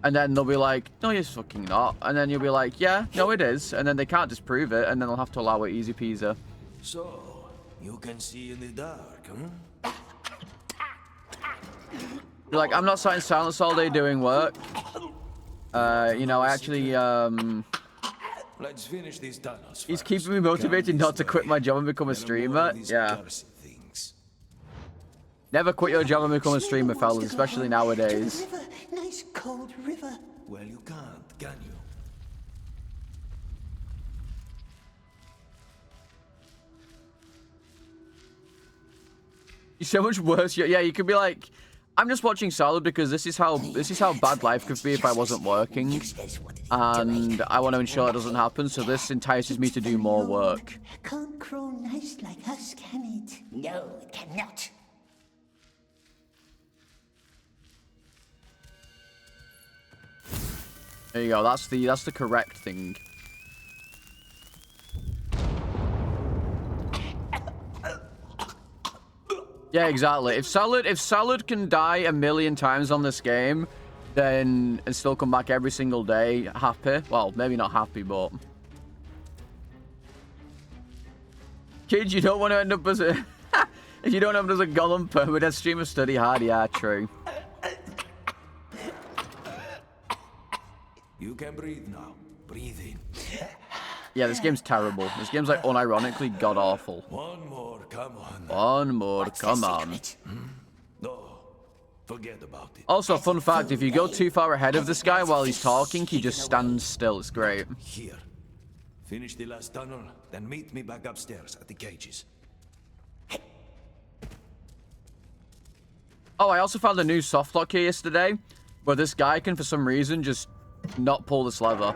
And then they'll be like, no, you're fucking not. And then you'll be like, yeah, no, it is. And then they can't disprove it, and then they'll have to allow it easy peasy. So, you can see in the dark, huh? You're like, I'm not sat in silence all day doing work. You know, I actually, Let's finish these tunnels. He's keeping me motivated not to quit my job and become a streamer. Yeah. Never quit your job and become a streamer, fellas, especially nowadays. River, nice cold river. Well, you can't, can you? You're so much worse. Yeah, you could be like, I'm just watching Salad because this is how bad life could be if I wasn't working, and I want to ensure it doesn't happen. So this entices me to do more work. Can't grow nice like us, can it? No, it cannot. There you go. That's the correct thing. Yeah, exactly. If Salad can die a million times on this game, then and still come back every single day happy. Well, maybe not happy, but kids, you don't want to end up as a if you don't end up as a Gollum permadeath streamer, study hard. Yeah, true. You can breathe now. Breathe in. Yeah, this game's terrible. This game's like unironically god awful. One more, come on. One more, come on. No, forget about it. Also, fun fact, if you go too far ahead of this guy while he's talking, he just stands still. It's great. Here. Finish the last tunnel, then meet me back upstairs at the cages. Oh, I also found a new softlock here yesterday, where this guy can, for some reason, just not pull this lever.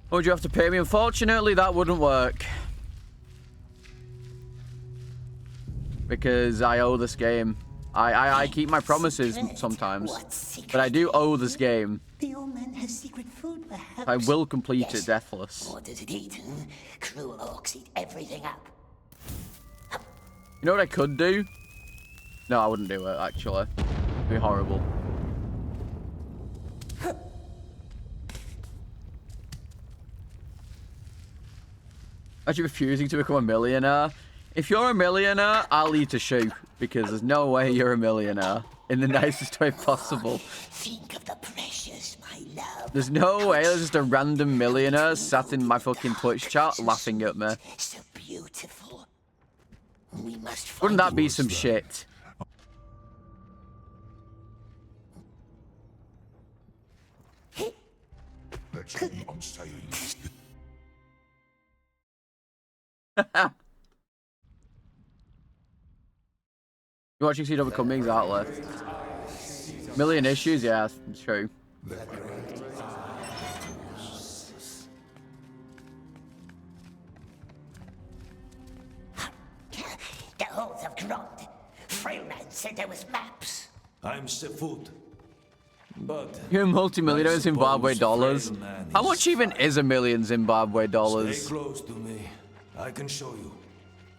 Would you have to pay me? Unfortunately, that wouldn't work. Because I owe this game. I keep my promises sometimes. But I do owe this game. The old man has secret food, perhaps. I will complete it deathless. What does it eat? Cruel orcs eat everything up. You know what I could do? No, I wouldn't do it, actually. It'd be horrible. Actually refusing to become a millionaire. If you're a millionaire, I'll eat a shoe. Because there's no way you're a millionaire. In the nicest way possible. Think of the precious, my love. There's no way there's just a random millionaire sat in my fucking Twitch chat laughing at me. So beautiful. We must find Wouldn't that be some shit? That's all I'm saying. You watching CW coming? Exactly. Million issues? Yeah, it's true. The holes have grown. Frailman said there was maps. I'm Sefoot. But you're a multi-millionaire in Zimbabwe dollars. How much even is a million Zimbabwe dollars? Stay close to me. I can show you.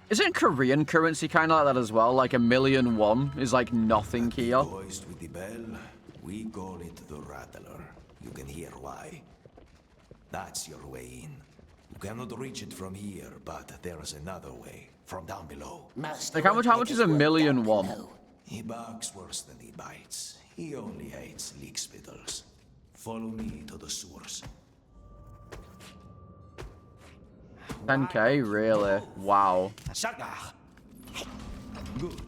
Isn't Korean currency kind of like that as well? Like $1,000,001 is like nothing here. Voiced with the bell, we call it the rattler. You can hear why. That's your way in. You cannot reach it from here, but there is another way from down below. Like how much is $1,000,001? He barks worse than he bites. He only hates leak spittles. Follow me to the sewers. 10k, really? Wow. Good.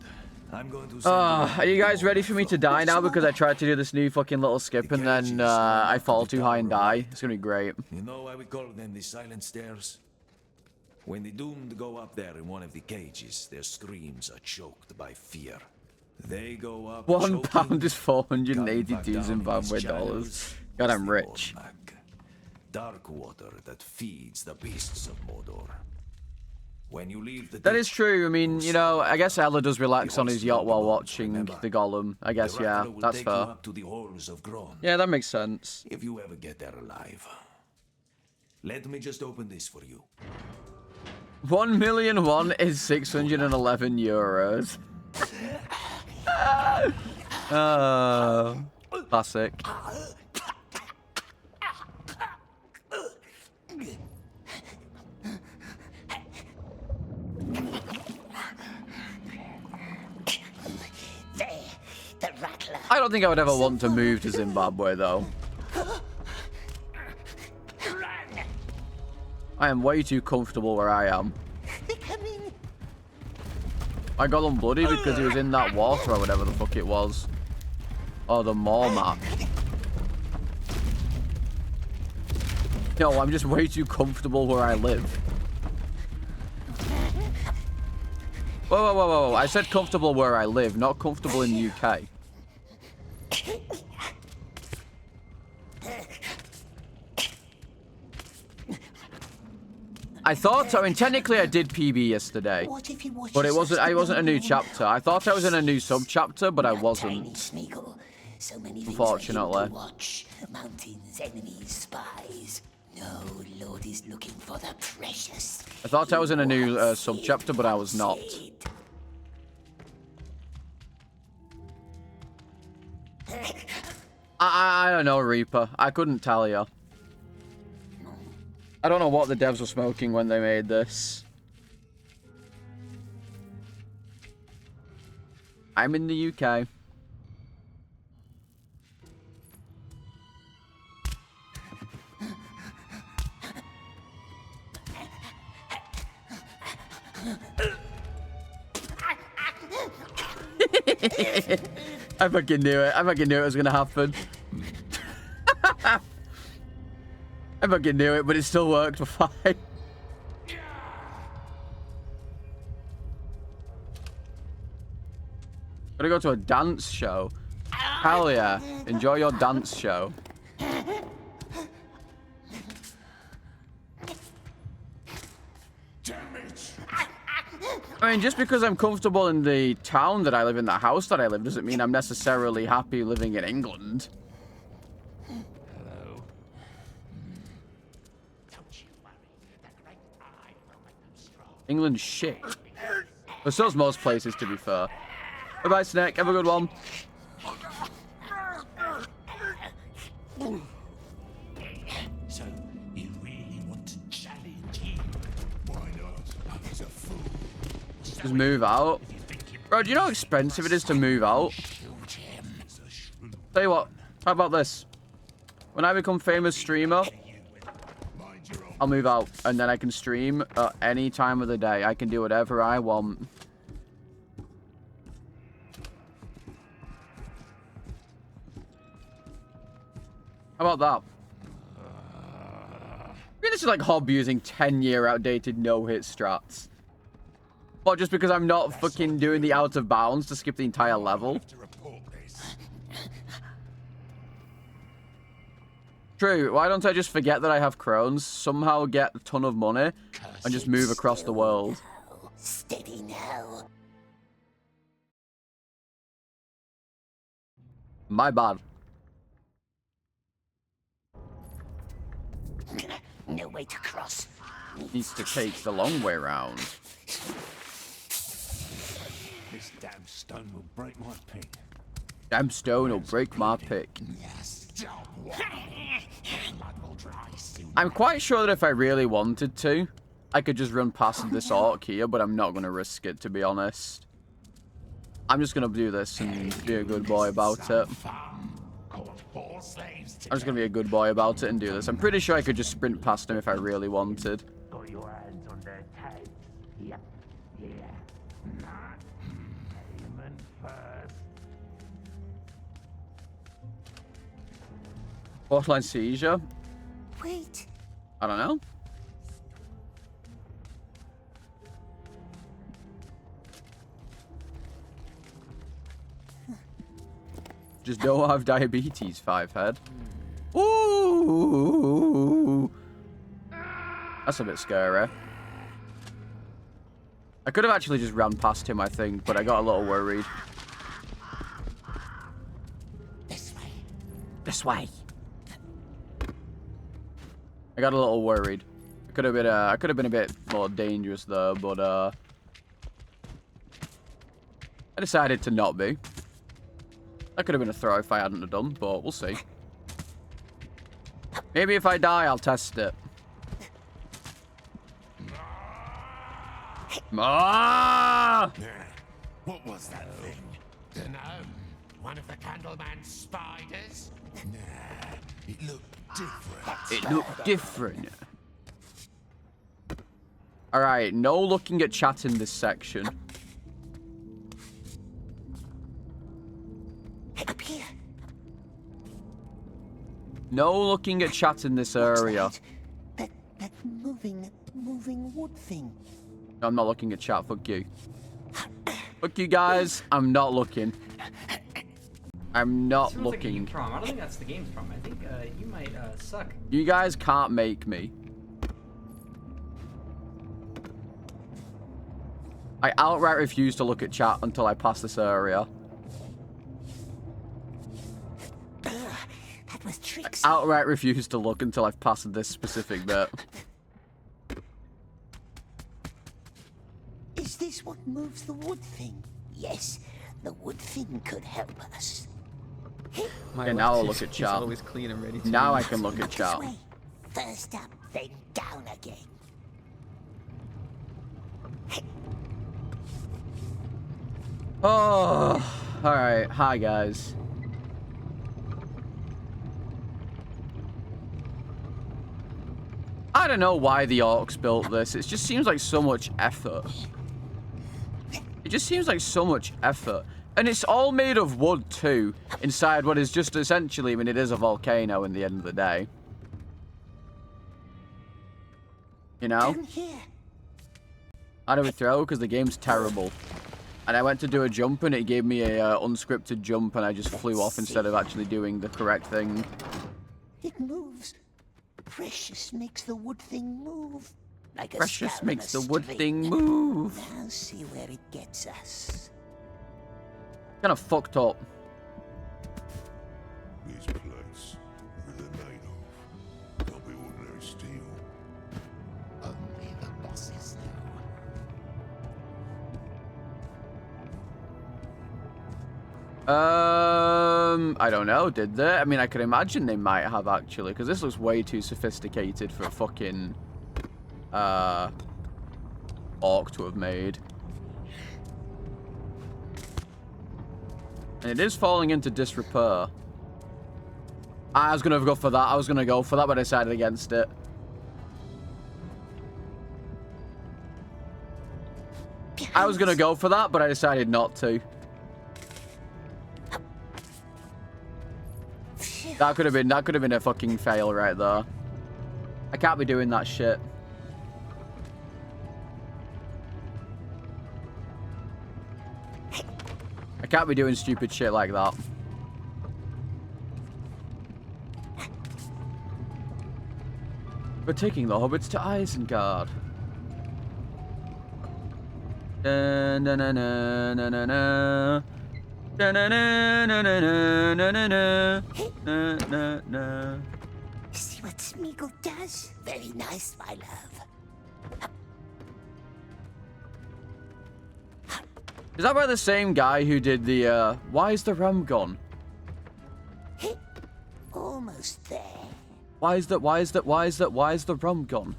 I'm going to are you guys ready for me to die now because I tried to do this new fucking little skip and then I fall too high and die? It's gonna be great. You know why we call them the silent stairs? When the doomed go up there in one of the cages, their screams are choked by fear. They go up. £1 is 482 Zimbabwe dollars. God, I'm rich. Dark water that feeds the beasts of Mordor. When you leave the that is true. I mean, you know, I guess Ella does relax on his yacht while watching the Gollum. I guess, yeah, that's fair. Yeah, that makes sense. If you ever get there alive, let me just open this for you. 1,000,001 is 611 euros. Classic. The rattler. I don't think I would ever want to move to Zimbabwe, though. I am way too comfortable where I am. I got him bloody because he was in that water or whatever the fuck it was. Oh, the Maw map. No, I'm just way too comfortable where I live. Whoa, whoa, whoa, whoa. I said comfortable where I live, not comfortable in the UK. I thought, I mean, technically I did PB yesterday, but it wasn't a new chapter. I thought I was in a new sub-chapter, but I wasn't. Unfortunately. Mountains, enemies, spies. No, Lord is looking for the precious. I thought I was in a new sub-chapter, but I was not. I don't know, Reaper. I couldn't tell you. I don't know what the devs were smoking when they made this. I'm in the UK. I fucking knew it. I fucking knew it was gonna happen. I fucking knew it, but it still worked fine. Gotta go to a dance show. Hell yeah. Enjoy your dance show. I mean, just because I'm comfortable in the town that I live in, the house that I live, doesn't mean I'm necessarily happy living in England. Hello. Don't you worry. That right eye will make them strong. England's shit. But so's most places, to be fair. Bye-bye, Snake. Have a good one. So, you really want to challenge him? Why not? He's a fool. Just move out. Bro, do you know how expensive it is to move out? Tell you what, how about this? When I become famous streamer, I'll move out and then I can stream at any time of the day. I can do whatever I want. How about that? This is like Hob using 10-year outdated no-hit strats. What, just because I'm not fucking doing the out of bounds to skip the entire level? True, why don't I just forget that I have crones, somehow get a ton of money, and just move across the world? Steady now. My bad. No way to cross. Needs to take the long way round. This damn stone will break my pick. Damn stone will break my pick. I'm quite sure that if I really wanted to, I could just run past this orc here, but I'm not going to risk it, to be honest. I'm just going to do this and be a good boy about it. I'm just going to be a good boy about it and do this. I'm pretty sure I could just sprint past him if I really wanted. Got your hands on their tails. Yep. Yeah. Not payment first. Borderline seizure? Wait. I don't know. Just don't have diabetes, 5-head. Ooh. That's a bit scary. I could have actually just ran past him, I think, but I got a little worried. This way. This way. I got a little worried. I could have been a bit more dangerous though, but I decided to not be. That could have been a throw if I hadn't have done, but we'll see. Maybe if I die, I'll test it. Ah! What was that thing? Dunno. One of the Candleman's spiders? Nah, it looked different. It looked different. Alright, no looking at chat in this section. Up here. No looking at chat in this area. That moving wood thing. I'm not looking at chat, fuck you. Fuck you guys, I'm not looking. I'm not looking. Like I don't think that's the game's problem. I think you might suck. You guys can't make me. I outright refuse to look at chat until I pass this area. That was tricks. Outright refuse to look until I've passed this specific bit. Is this what moves the wood thing? Yes, the wood thing could help us. Okay, now I'll look at chat. Always clean and ready to Now move. I can look at chat. First up, then down again. Oh, alright. Hi, guys. I don't know why the orcs built this. It just seems like so much effort. It just seems like so much effort. And it's all made of wood, too, inside what is just essentially, I mean, it is a volcano in the end of the day. You know? How do we throw? Because the game's terrible. And I went to do a jump and it gave me a unscripted jump and I just flew off instead of actually doing the correct thing. It moves. Precious makes the wood thing move. Like a Precious makes the wood thing move. Now see where it gets us. Kind of fucked up. This place, what are they made of? Can't be ordinary steel. Only the bosses know. I don't know, did they? I mean, I could imagine they might have, actually, because this looks way too sophisticated for a fucking, orc to have made. And it is falling into disrepair. I was going to go for that. I was going to go for that, but I decided against it. I was going to go for that, but I decided not to. That could have been a fucking fail right there. I can't be doing that shit. I can't be doing stupid shit like that. We're taking the hobbits to Isengard. Na na na na na na na. Na na na na na na na na na na na. See what Smeagol does? Very nice, my love. Is that by the same guy who did the, why is the rum gone? Almost there. Why is the rum gone?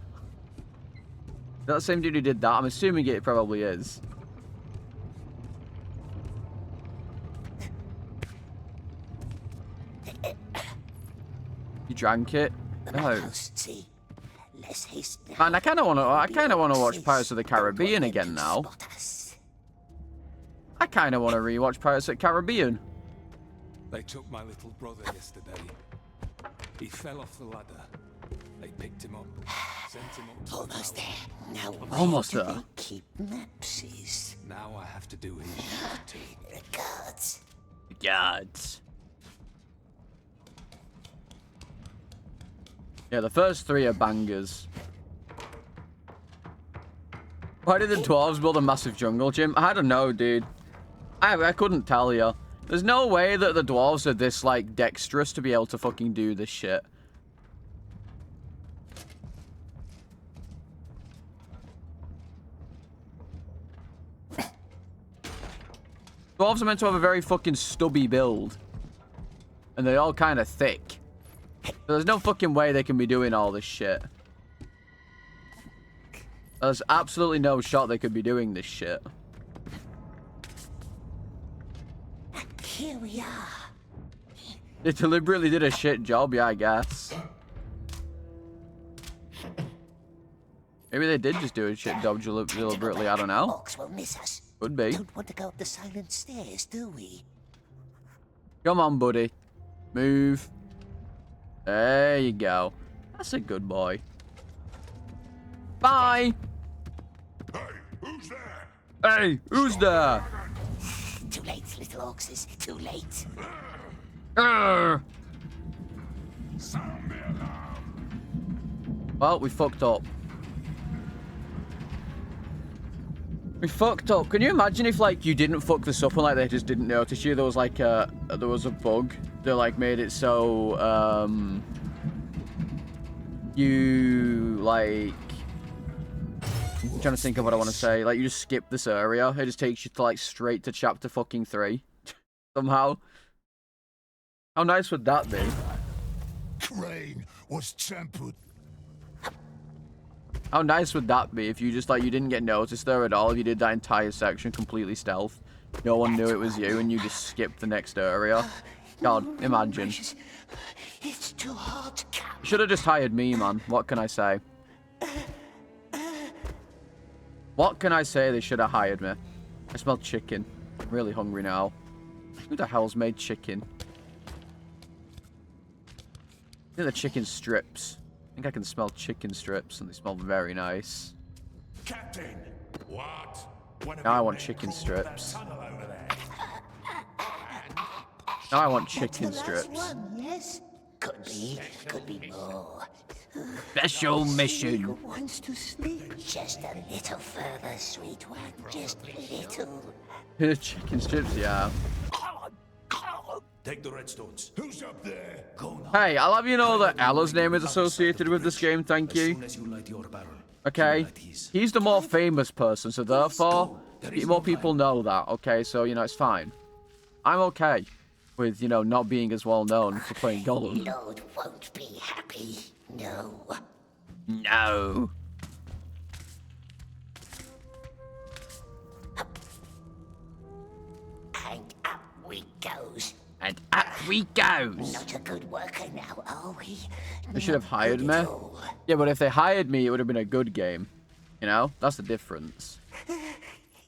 Is that the same dude who did that? I'm assuming it probably is. You drank it? No. Man, I kind of want to watch Pirates of the Caribbean again now. I kind of want to rewatch Pirates of the Caribbean. They took my little brother yesterday. He fell off the ladder. They picked him up, sent him up to Almost there. Now almost there. They keep Mapsies. Now I have to do his shift too. Regards. Regards. Yeah, the first three are bangers. Why did the dwarves build a massive jungle gym? I don't know, dude. I couldn't tell you. There's no way that the dwarves are this, like, dexterous to be able to fucking do this shit. Dwarves are meant to have a very fucking stubby build. And they're all kind of thick. So there's no fucking way they can be doing all this shit. There's absolutely no shot they could be doing this shit. Here we are. They deliberately did a shit job, yeah, I guess. Maybe they did just do a shit job deliberately, I don't know. Orcs will miss us. Could be. Don't want to go up the silent stairs, do we? Come on, buddy. Move. There you go. That's a good boy. Bye. Hey, who's there? Hey, who's there? Too late, little orcs. Too late. Well, we fucked up. We fucked up. Can you imagine if, like, you didn't fuck this up and, like, they just didn't notice you? There was, like, there was a bug that, like, made it so, you, like... I'm trying to think of what I want to say. Like, you just skip this area. It just takes you to, like, straight to chapter fucking 3. Somehow. How nice would that be? Crane was trampled. How nice would that be if you just, like, you didn't get noticed there at all? If you did that entire section completely stealth. No one knew it was you and you just skipped the next area. God, imagine. It's too hot. Should have just hired me, man. What can I say? What can I say? They should have hired me. I smell chicken. I'm really hungry now. Who the hell's made chicken? I think the chicken strips. I think I can smell chicken strips, and they smell very nice. Captain! What? Now I want chicken strips. Now I want chicken strips. One, yes? Could be more. Special mission. Wants to sleep. Just a little further, sweet one. Just a little. Chicken strips, yeah. Take the redstones. Who's up there? Go now. Hey, I'll have you know that Ella's name is associated with this game, thank you. As soon as you light your barrel, Okay? you light his. He's the more famous person, so therefore, more people know that, okay? So, you know, it's fine. I'm okay with, you know, not being as well known for playing Gollum. Lord won't be happy. No. No. And up we goes. And up we goes. Not a good worker now, are we? They should have hired me. Yeah, but if they hired me, it would have been a good game. You know? That's the difference.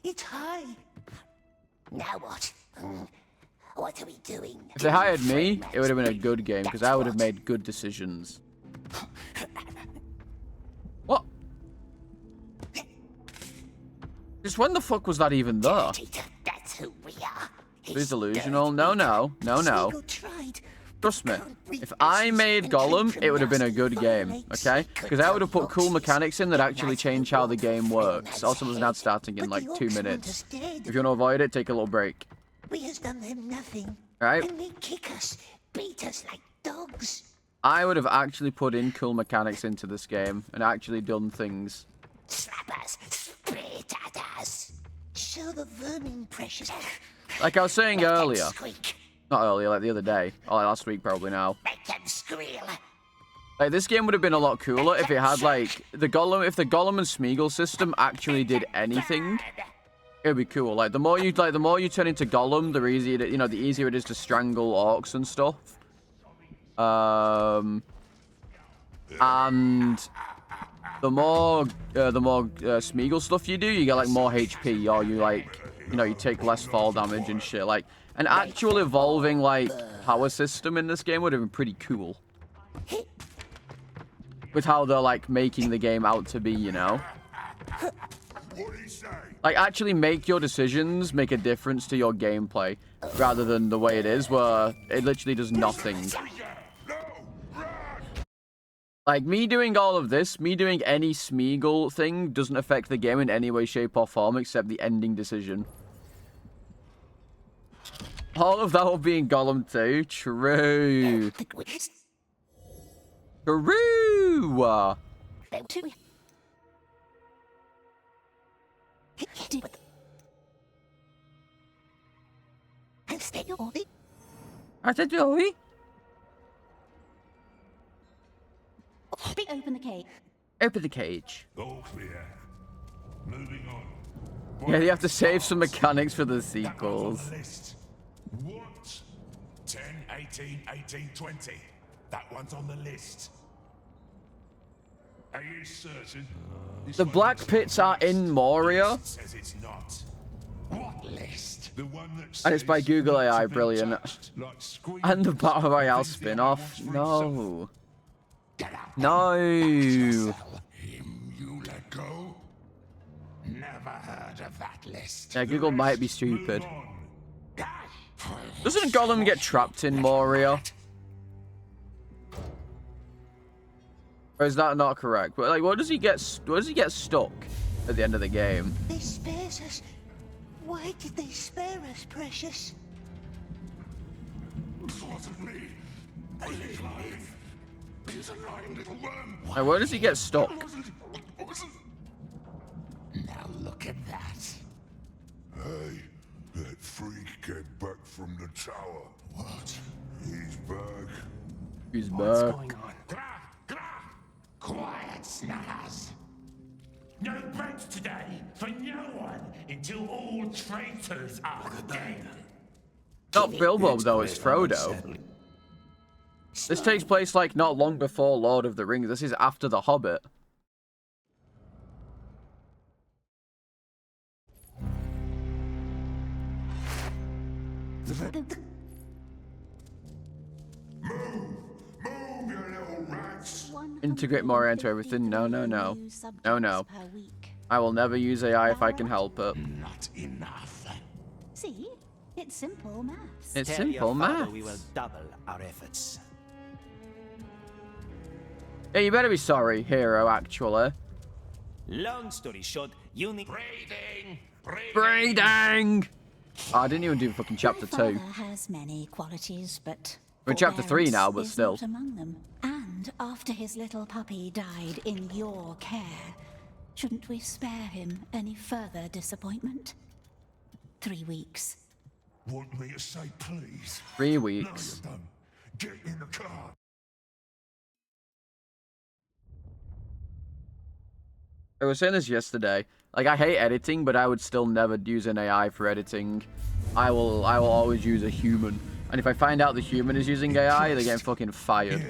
It's high. Now what? What are we doing? If they hired me, it would have been a good game, because I would have made good decisions. What? Just when the fuck was that even there? That's who we are. Who's delusional? No, no. No, no. Trust me. If I made Gollum, it would have been a good game, okay? Because I would have put cool mechanics in that actually change how the game works. Also, there's an ad starting in like 2 minutes. If you want to avoid it, take a little break. We has done them nothing. Right? And they kick us, beat us like dogs. I would have actually put in cool mechanics into this game and actually done things. Slap us, spit at us. Show the vermin precious. Like I was saying earlier. Squeak. Not earlier, like the other day. Or like last week probably now. Make them squeal. Like this game would have been a lot cooler if it had like the Gollum, if the Gollum and Smeagol system actually did anything. It would be cool. Like the more you turn into Gollum, the easier the easier it is to strangle orcs and stuff. And the more Smeagol stuff you do, you get like more HP, or you take less fall damage and shit. Like an actual evolving like power system in this game would have been pretty cool. With how they're like making the game out to be, you know. Like actually make your decisions make a difference to your gameplay, rather than the way it is where it literally does nothing. Like, me doing all of this, me doing any Smeagol thing doesn't affect the game in any way, shape, or form except the ending decision. All of that will be in Gollum 2. True. True. I said, Joey. cage. Open the cage. All clear. Moving on. Yeah, you have to save some mechanics for the sequels. What? 10, 18, 18, 20. That one's on the list. Are you certain? The black pits are in Moria. Says it's not. What list? The one that And it's by Google AI, brilliant. like And the Battle Royale spin-off. No. No. Him you let go? Never heard of that list. Yeah, Google might be stupid. Doesn't Gollum get trapped in Moria? Or is that not correct? But like, what does he get stuck at the end of the game? They spares us. Why did they spare us, precious? It wasn't me. I live life. He's a lying little worm. Like, where does he get stuck? Now look at that. Hey, that freak came back from the tower. What? He's back. He's back. What's going on? Quiet, snutters. No breaks today for no one until all traitors are dead. Not Bilbo though, it's Frodo. This takes place like not long before Lord of the Rings. This is after The Hobbit. Integrate more into everything. No, no, no. No, no. I will never use AI if I can help it. Not enough. See? It's simple maths. It's Tell your simple father maths. we will double our efforts. Yeah, you better be sorry, hero, actually. Long story short, you need... Breeding! Oh, I didn't even do fucking chapter 2. My father has many qualities, but We're in chapter 3 now, but forbearance is still. not among them. And after his little puppy died in your care, shouldn't we spare him any further disappointment? 3 weeks. Want me to say please? 3 weeks. No, you're done. Get in the car. I was saying this yesterday. Like, I hate editing, but I would still never use an AI for editing. I will always use a human. And if I find out the human is using AI, they're getting fucking fired.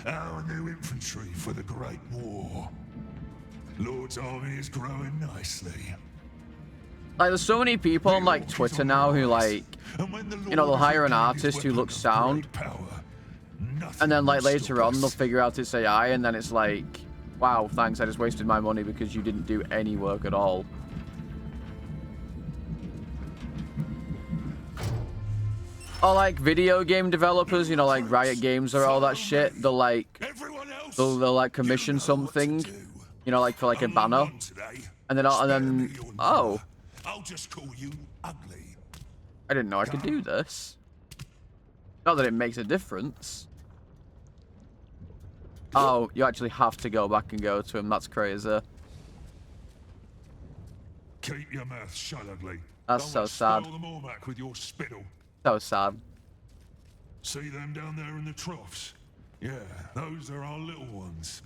Yeah, our new infantry for the Great War. Lord's army is growing nicely. Like, there's so many people on, like, Twitter now who, like, you know, they'll hire an artist who looks sound. And then, like, later on, they'll figure out it's AI, and then it's like, wow, thanks, I just wasted my money because you didn't do any work at all. Or, like, video game developers, you know, like Riot Games or all that shit, they'll, like, they'll like, commission something, you know, like, for, like, a banner. And then, oh. I'll just call you ugly. I didn't know I could do this. Not that it makes a difference. Oh, you actually have to go back and go to him. That's crazy. Keep your mouth shut, ugly. That's so sad. Spoil the Mormac with your spittle. So sad. See them down there in the troughs? Yeah, those are our little ones.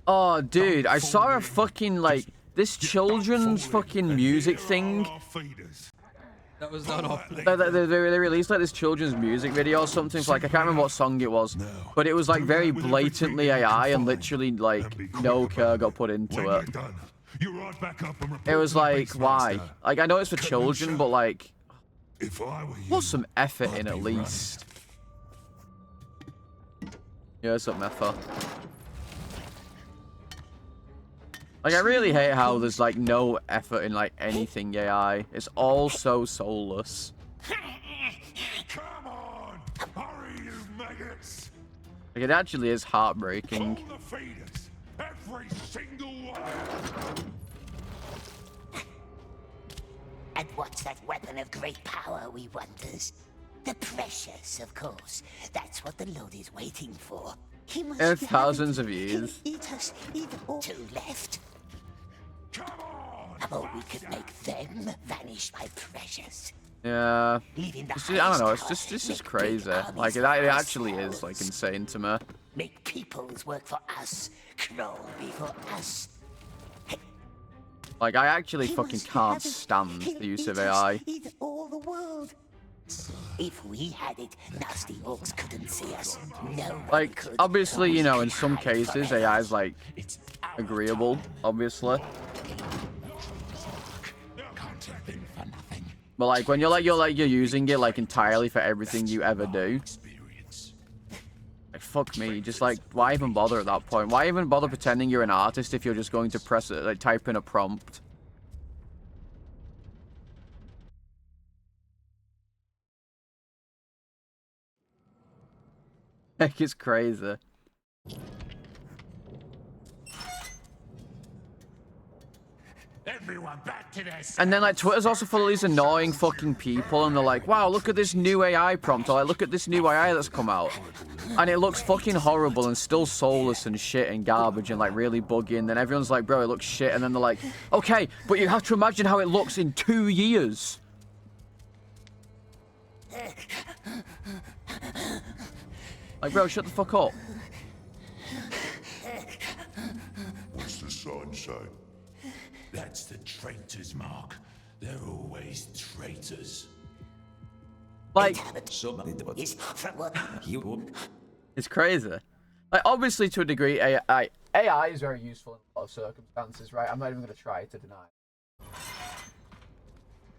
Oh, dude, I saw a fucking, like, this children's fucking music thing. That was not off. They released, like, this children's music video or something. For, like, I can't remember what song it was. But it was, like, very blatantly AI and literally, like, no care got put into it. It was like, why? Like, I know it's for children, but, like, put some effort in at least. Yeah, some effort. Like, I really hate how there's, like, no effort in, like, anything AI. It's all so soulless. Come on! Hurry, you maggots! Like, it actually is heartbreaking. Pull the feeders! Every single one! And what's that weapon of great power, we wonders? The precious, of course. That's what the Lord is waiting for. He must It's thousands of years. eat us, either or. 2 left. Or we could make them vanish by precious. Yeah. I don't know, it's just crazy. Like, it actually is, like, insane to me. Make peoples work for us. crawl before us. Like, I actually He fucking wants to can't have it. stand He'll the use of eat us, AI. eat all the world. If we had it, nasty orcs couldn't see us. No one Like, could. obviously, We you know, could in some hide cases, forever. AI is, like, agreeable, obviously. But, like, when you're using it, like, entirely for everything you ever do. Like, fuck me, just, like, why even bother at that point? Why even bother pretending you're an artist if you're just going to press it, like, type in a prompt? Like, it's crazy. Everyone back to their And then, like, Twitter's also full of these annoying fucking people, and they're like, wow, look at this new AI prompt, or like, look at this new AI that's come out. And it looks fucking horrible and still soulless and shit and garbage and, like, really buggy, and then everyone's like, bro, it looks shit, and then they're like, okay, but you have to imagine how it looks in 2 years. Like, bro, shut the fuck up. What's the sign say? That's the traitor's mark. They're always traitors. Like, You it's crazy. Like, obviously, to a degree, AI is very useful in a lot of circumstances, right? I'm not even going to try to deny it.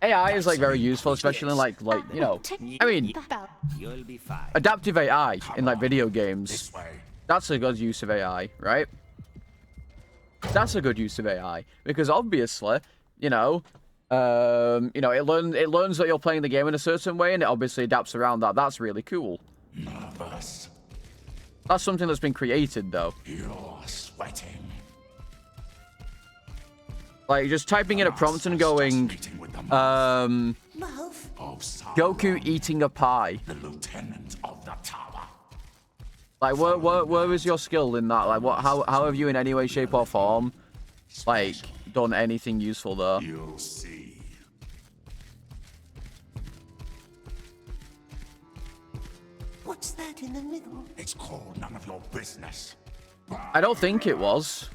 AI is, like, very useful, especially in, like, you know, I mean, You'll be fine. adaptive AI in, like, video games. That's a good use of AI, right? That's a good use of AI, because obviously, you know, it learns that you're playing the game in a certain way, and it obviously adapts around that. That's really cool. Nervous. That's something that's been created, though. You're sweating. Like, just typing in a prompt and going, Goku eating a pie. The lieutenant of the tower. Like, where is your skill in that? Like, how have you in any way, shape, or form, like, done anything useful there? You'll see. What's that in the middle? It's called none of your business. I don't think it was.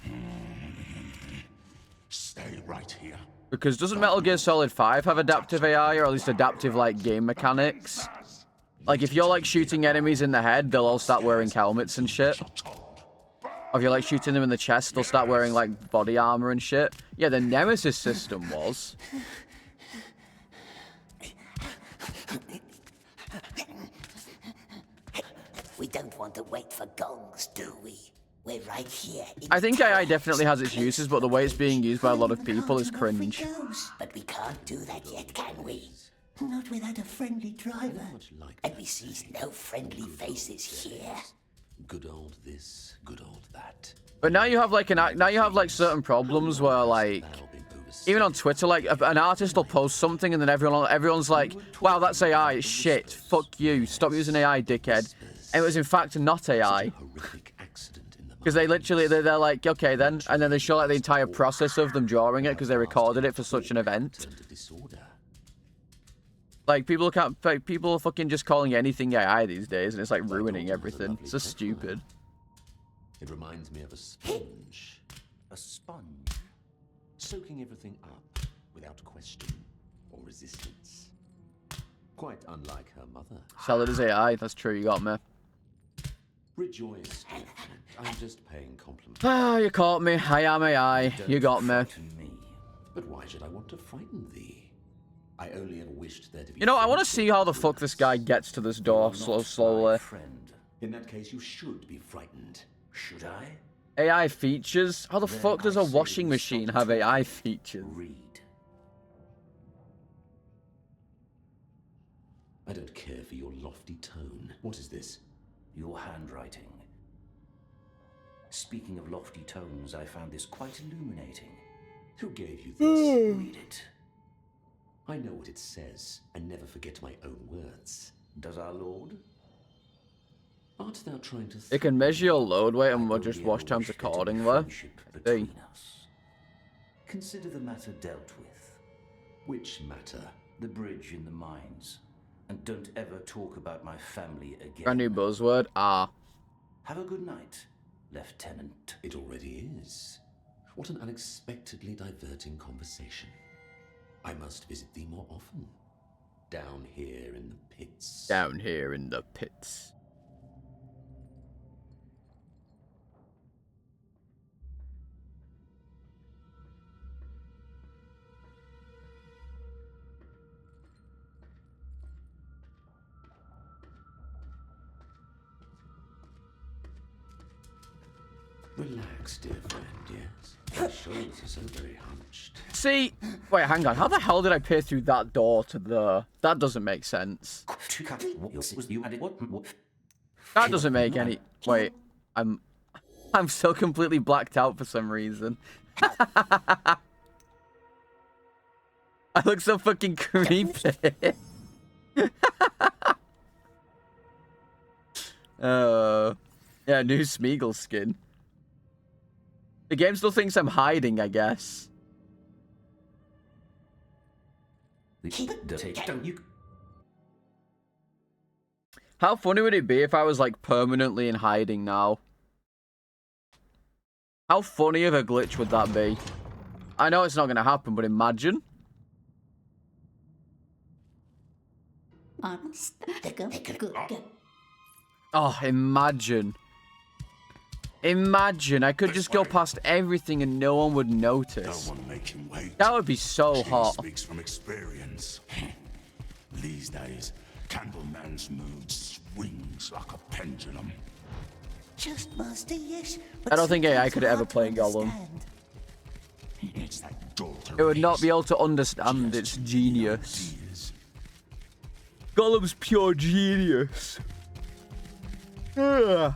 Stay right here. Because doesn't Metal Gear Solid 5 have adaptive AI, or at least adaptive, like, game mechanics? Like, if you're, like, shooting enemies in the head, they'll all start wearing helmets and shit. Or if you're, like, shooting them in the chest, they'll start wearing, like, body armor and shit. Yeah, the Nemesis system was. We don't want to wait for gongs, do we? We're right here. I think AI definitely has its uses, but the way it's being used by a lot of people is cringe. But we can't do that yet, can we? Not without a friendly driver. And we see no friendly faces here. Good old this, good old that. But now you have like certain problems where, like, even on Twitter, like, an artist will post something and then everyone's like, wow, that's AI, it's shit, fuck you, stop using AI, dickhead. And it was in fact not AI. Because they literally, they're like, okay then, and then they show like the entire process of them drawing it because they recorded it for such an event. Like, people are fucking just calling anything AI these days, and it's like ruining everything. It's just stupid. It reminds me of a sponge. A sponge? Soaking everything up without question or resistance. Quite unlike her mother. Sell it as AI, that's true, you got me. Rejoice, dear friend. I'm just paying compliments. Ah, you caught me. I am AI. You got me. But why should I want to frighten thee? I only ever wished there to be. You know, I want to see how the fuck this guy gets to this door slowly. In that case, you should be frightened. Should I? AI features? How the fuck does a washing machine have AI features? Read. I don't care for your lofty tone. What is this? Your handwriting. Speaking of lofty tones, I found this quite illuminating. Who gave you this? Read it. I know what it says, and never forget my own words. Does our Lord? Art thou trying to... It can measure your load weight and we'll just watch times accordingly. Between us. Consider the matter dealt with. Which matter? The bridge in the mines. And don't ever talk about my family again. Brand new buzzword. Ah. Have a good night, Lieutenant. It already is. What an unexpectedly diverting conversation. I must visit thee more often. Down here in the pits. Down here in the pits. Relax, dear friend, yes. Your shoulders are so very hunched. See, wait, hang on. How the hell did I peer through that door to the... That doesn't make sense. That doesn't make any... Wait, I'm still completely blacked out for some reason. I look so fucking creepy. Yeah, new Smeagol skin. The game still thinks I'm hiding, I guess. How funny would it be if I was like permanently in hiding now? How funny of a glitch would that be? I know it's not going to happen, but imagine. Oh, imagine. Imagine I could just go past everything and no one would notice. Don't want to make him wait. That would be so hot. Speaks from experience. These days, Candleman's mood swings like a pendulum. Just master, yes. I don't think AI could ever play Gollum. It's that daughter. It would not be able to understand its genius. Gollum's pure genius. Ugh.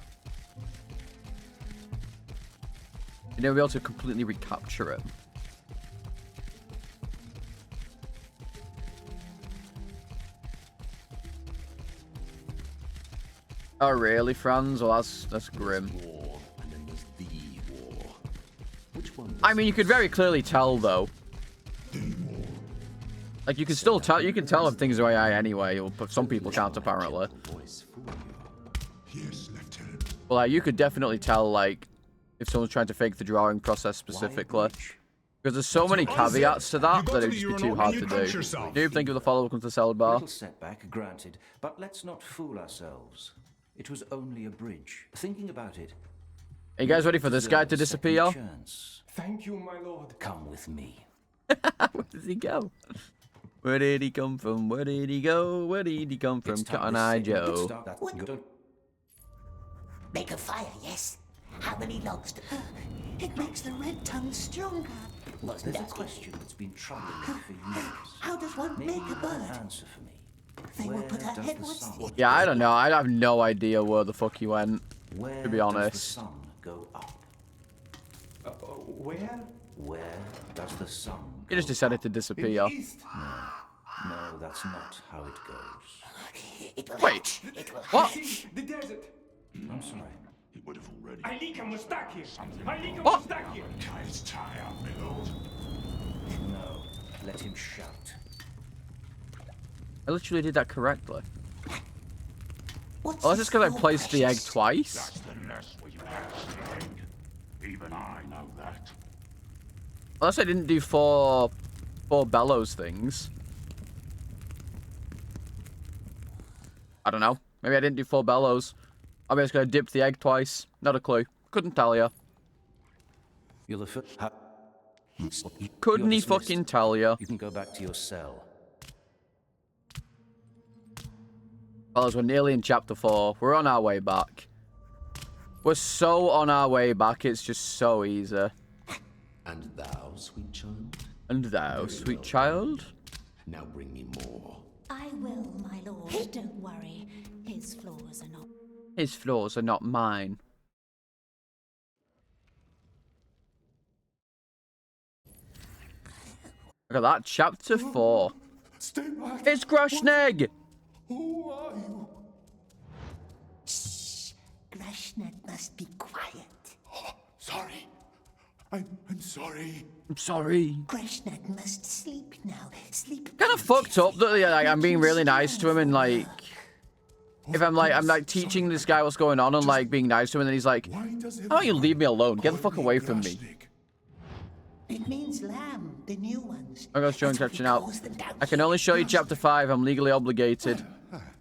You'd never be able to completely recapture it. Oh really, Franz? Well, that's grim. War, and then there's the war. Which one? I mean, you could very clearly tell, though. Like, you can still tell. You can tell if things are AI anyway, but some people can't apparently. Yes, Lieutenant. Well, like, you could definitely tell, like, if someone's trying to fake the drawing process specifically. Because there's so many caveats to that that it'd just be too hard to do. Noob, thank you for the follow. Welcome to the salad bar. Little setback, granted, but let's not fool ourselves. It was only a bridge. Thinking about it. Are you guys ready for this guy to disappear? Thank you, my lord. Come with me. Where does he go? Where did he come from? Where did he go? Where did he come from? Cotton Eye Joe. Make a fire, yes. How many logs do... It makes the red tongue stronger. There's a question that's been troubling me for years. How does one make a bird? Answer for me. They will put her head once... Yeah, I don't know. I have no idea where the fuck he went, to be honest. Does the sun go up? Where? Where does the sun He just decided to disappear. No, that's not how it goes. It will Wait, It will what? The desert. I'm sorry. He would have already. Alika was stuck here. Alika What? was stuck here. Can't tie up, my lord. No, let him shout. I literally did that correctly. What's Oh, is this because I your placed the egg precious? twice? That's the less we pass the egg. Even I know that. Unless I didn't do four bellows things. I don't know. Maybe I didn't do 4 bellows. I'm just gonna dip the egg twice. Not a clue. Couldn't tell you. You're the first. Couldn't he fucking tell you? You can go back to your cell. Fellas, we're nearly in chapter 4. We're on our way back. We're so on our way back, it's just so easy. And thou, sweet child? And thou, sweet child? Now bring me more. I will, my lord. Don't worry. His flaws are not... His flaws are not mine. Look at that, chapter 4. Stay back. It's Grushneg! Who are you? Shh. Grashnet must be quiet. Oh, sorry. I'm sorry. I'm sorry. Grashnet must sleep now. Sleep. Kind of fucked up that like, I'm being really nice to him and like... if I'm like teaching this guy what's going on and like being nice to him, and then he's like, "How about you leave me alone? Get the fuck away from me." It means lamb, the new ones. I gotta show chapter now. I can only show you chapter 5. I'm legally obligated.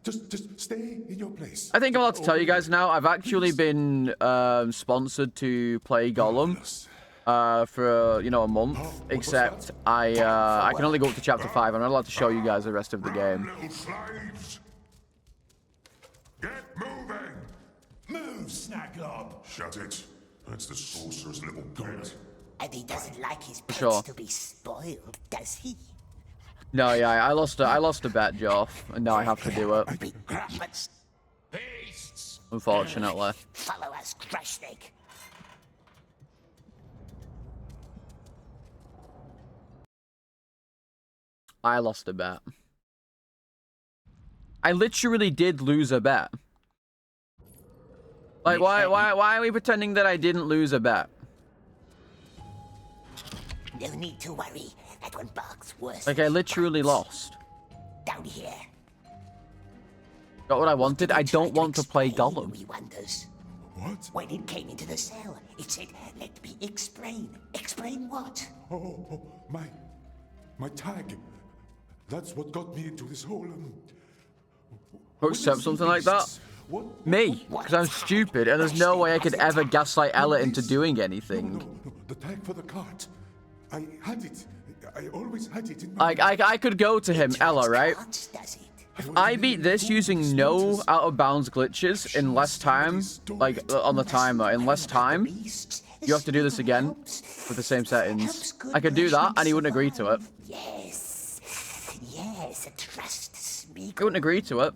Just stay in your place. I think I'm allowed to tell you guys now. I've actually been sponsored to play Gollum for a month. Except I can only go up to chapter 5. I'm not allowed to show you guys the rest of the game. Little slaves. Get moving. Move, Snacklob. Shut it. That's the sorcerer's little goat. And he doesn't like his pets Sure. to be spoiled, does he? No, yeah, I lost a bet, Joff, and now I have to do it. Unfortunately. Follow us, Crashnik. I lost a bet. I literally did lose a bet. Like, why are we pretending that I didn't lose a bet? No need to worry. That one barks worse. Like, I literally lost. Down here. Got what I wanted? I don't want to play Gollum. What? When it came into the cell, it said, "Let me explain." Explain what? Oh, my tag. That's what got me into this whole. Who accept something like that? Me, because I'm stupid, and there's no way I could ever gaslight Ella into doing anything. No, the tag for the cart. I had it. I always had it in my. Like, I could go to him, Ella, right? If I beat this using no out-of-bounds glitches in less time, like, on the timer, in less time, you have to do this again with the same settings. I could do that, and he wouldn't agree to it. Yes, trust Smeagol. He wouldn't agree to it.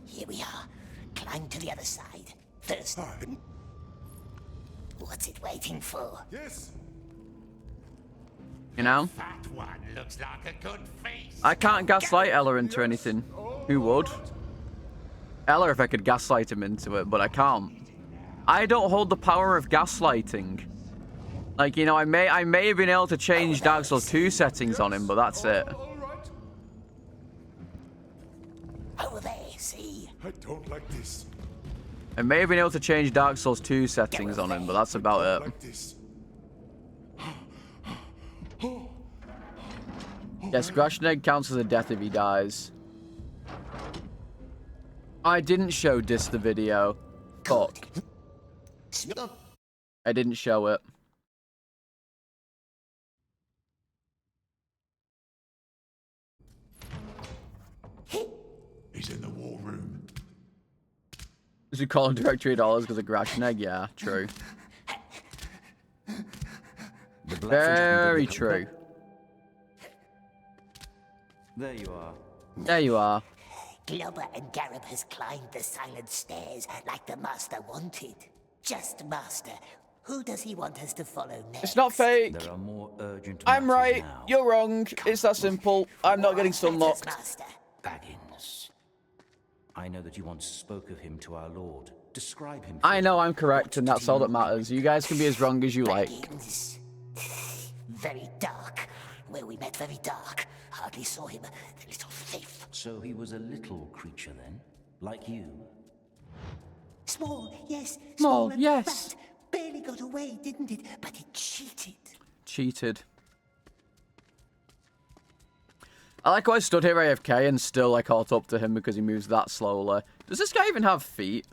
Here we are. Climb to the other side. First. What's it waiting for? Yes. You know? That one looks like a good face. I can't gaslight Ella into anything. Who would? Ella if I could gaslight him into it, but I can't. I don't hold the power of gaslighting. Like, you know, I may have been able to change Dark Souls 2 settings on him, but that's it. Over there, see? I don't like this. I may have been able to change Dark Souls 2 settings on him, but that's about it. Yes, Grashnegg counts as a death if he dies. I didn't show Dis the video. Fuck. I didn't show it. He's in the war room. Is he calling directory dollars because of Grashnegg? Yeah, true. Very true. There you are. There you are. Globber and Garib has climbed the silent stairs like the Master wanted. Just Master. Who does he want us to follow next? It's not fake. There are more urgent I'm right. now. You're wrong. It's that simple. I'm not getting stunlocked. Baggins. I know that you once spoke of him to our Lord. Describe him. I know I'm correct, and that's all that matters. You guys can be as wrong as you like. Very dark. Where we met, very dark. Hardly saw him. The little thief. So he was a little creature then? Like you? Small, yes. Small, and yes. fat. Barely got away, didn't it? But it cheated. Cheated. I like how I stood here AFK and still I caught up to him because he moves that slowly. Does this guy even have feet?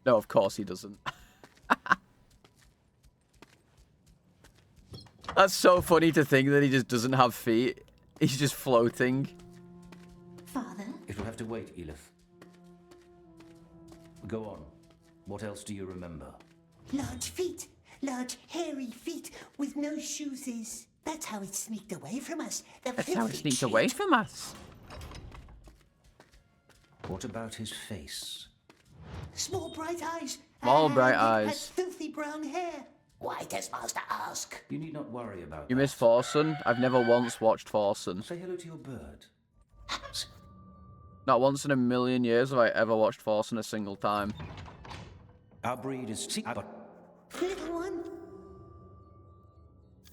No, of course he doesn't. That's so funny to think that he just doesn't have feet. He's just floating. Father? It will have to wait, Elif. Go on. What else do you remember? Large feet. Large, hairy feet with no shoes. That's how it sneaked away from us. That's how it sneaked away from us. What about his face? Small bright eyes. Small bright and it had eyes. filthy brown hair. Why does Master ask? You need not worry about You miss Forsen? I've never once watched Forsen. Say hello to your bird. Not once in a million years have I ever watched Forsen a single time. Our breed is but Little one.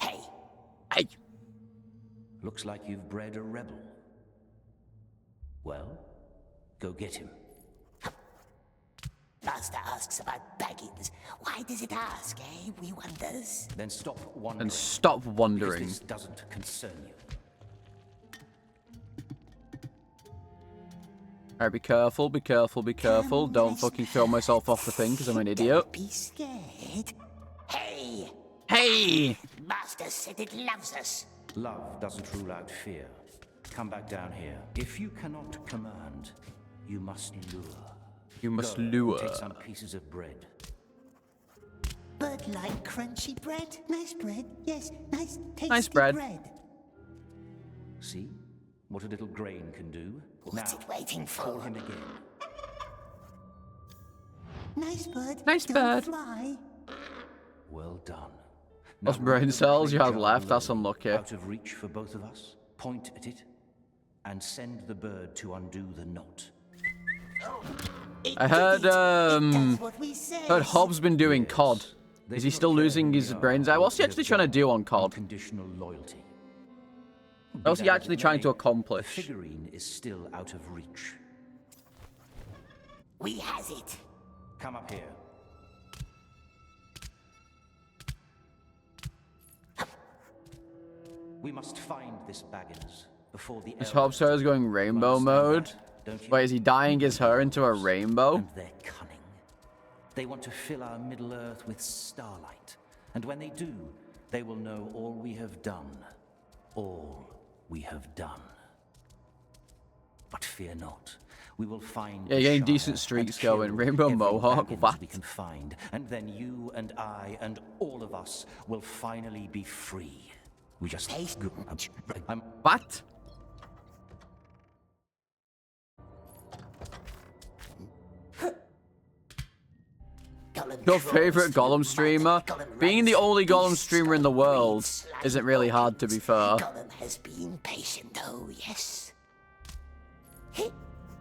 Hey. Hey. Looks like you've bred a rebel. Well, go get him. Master asks about baggins. Why does it ask, eh? We wonders. Then stop wondering. And stop wondering. Because this doesn't concern you. Alright, be careful, be careful, be careful. Don't fucking throw myself off the thing because I'm an idiot. Be scared. Hey! Hey! Master said it loves us. Love doesn't rule out fear. Come back down here. If you cannot command, you must lure. You must Go, lure. Take some pieces of bread. Bird-like crunchy bread. Nice bread. Yes, nice tasty Nice bread. See? What a little grain can do. What's Now, it waiting for? call him again. Nice bird. Nice Don't bird. Fly. Well done. Those brain cells you had left, that's unlucky. Out of reach for both of us. Point at it and send the bird to undo the knot. I heard heard Hobbs been doing COD. Is he still losing his brain cells? What's he actually trying to do on COD? Conditional loyalty. What's he actually trying to accomplish? The figurine is still out of reach. We has it. Come up here. We must find this Baggins before the. This Hobbs hair is going rainbow mode. Wait, is he dyeing his hair into a rainbow? And they're cunning. They want to fill our Middle Earth with starlight. And when they do, they will know all we have done. All we have done. But fear not. We will find. Yeah, you're getting decent streaks going. Rainbow Mohawk, what? We can find, and then you and I and all of us will finally be free. We just. What? Your favorite Gollum streamer? Being the only Gollum streamer in the world isn't really hard, to be fair. Gollum has been patient, oh yes.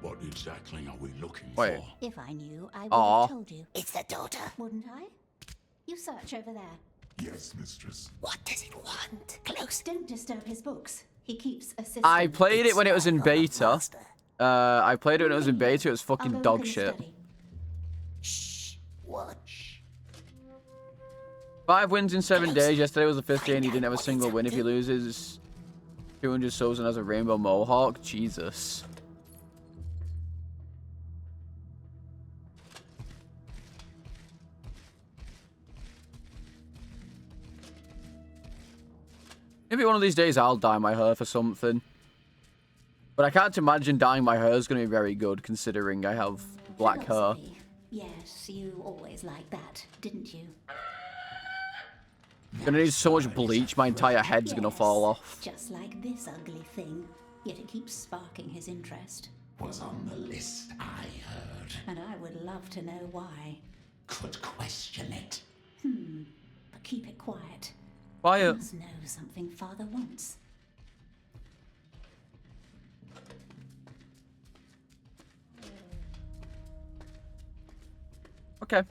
What exactly are we looking Wait. for? If I knew, I would Aw. have told you. It's the daughter. Wouldn't I? You search over there. Yes, mistress. What does it want? Close. Don't disturb his books. He keeps assisting. I played it when it was in beta. I played it when it was in beta. It was I'll fucking go dog look in shit. the study. Shh. Watch. 5 wins in 7 days. Yesterday was the 5th day and he didn't have a single win. If he loses 200 souls and has a rainbow mohawk, Jesus. Maybe one of these days I'll dye my hair for something. But I can't imagine dyeing my hair is going to be very good, considering I have black hair. Philosophy. Yes, you always liked that, didn't you? Gonna need so much bleach, my entire head's gonna fall off. Just like this ugly thing. Yet it keeps sparking his interest. Was on the list, I heard. And I would love to know why. Could question it. But keep it quiet. Quiet. You must know something Father wants. Okay.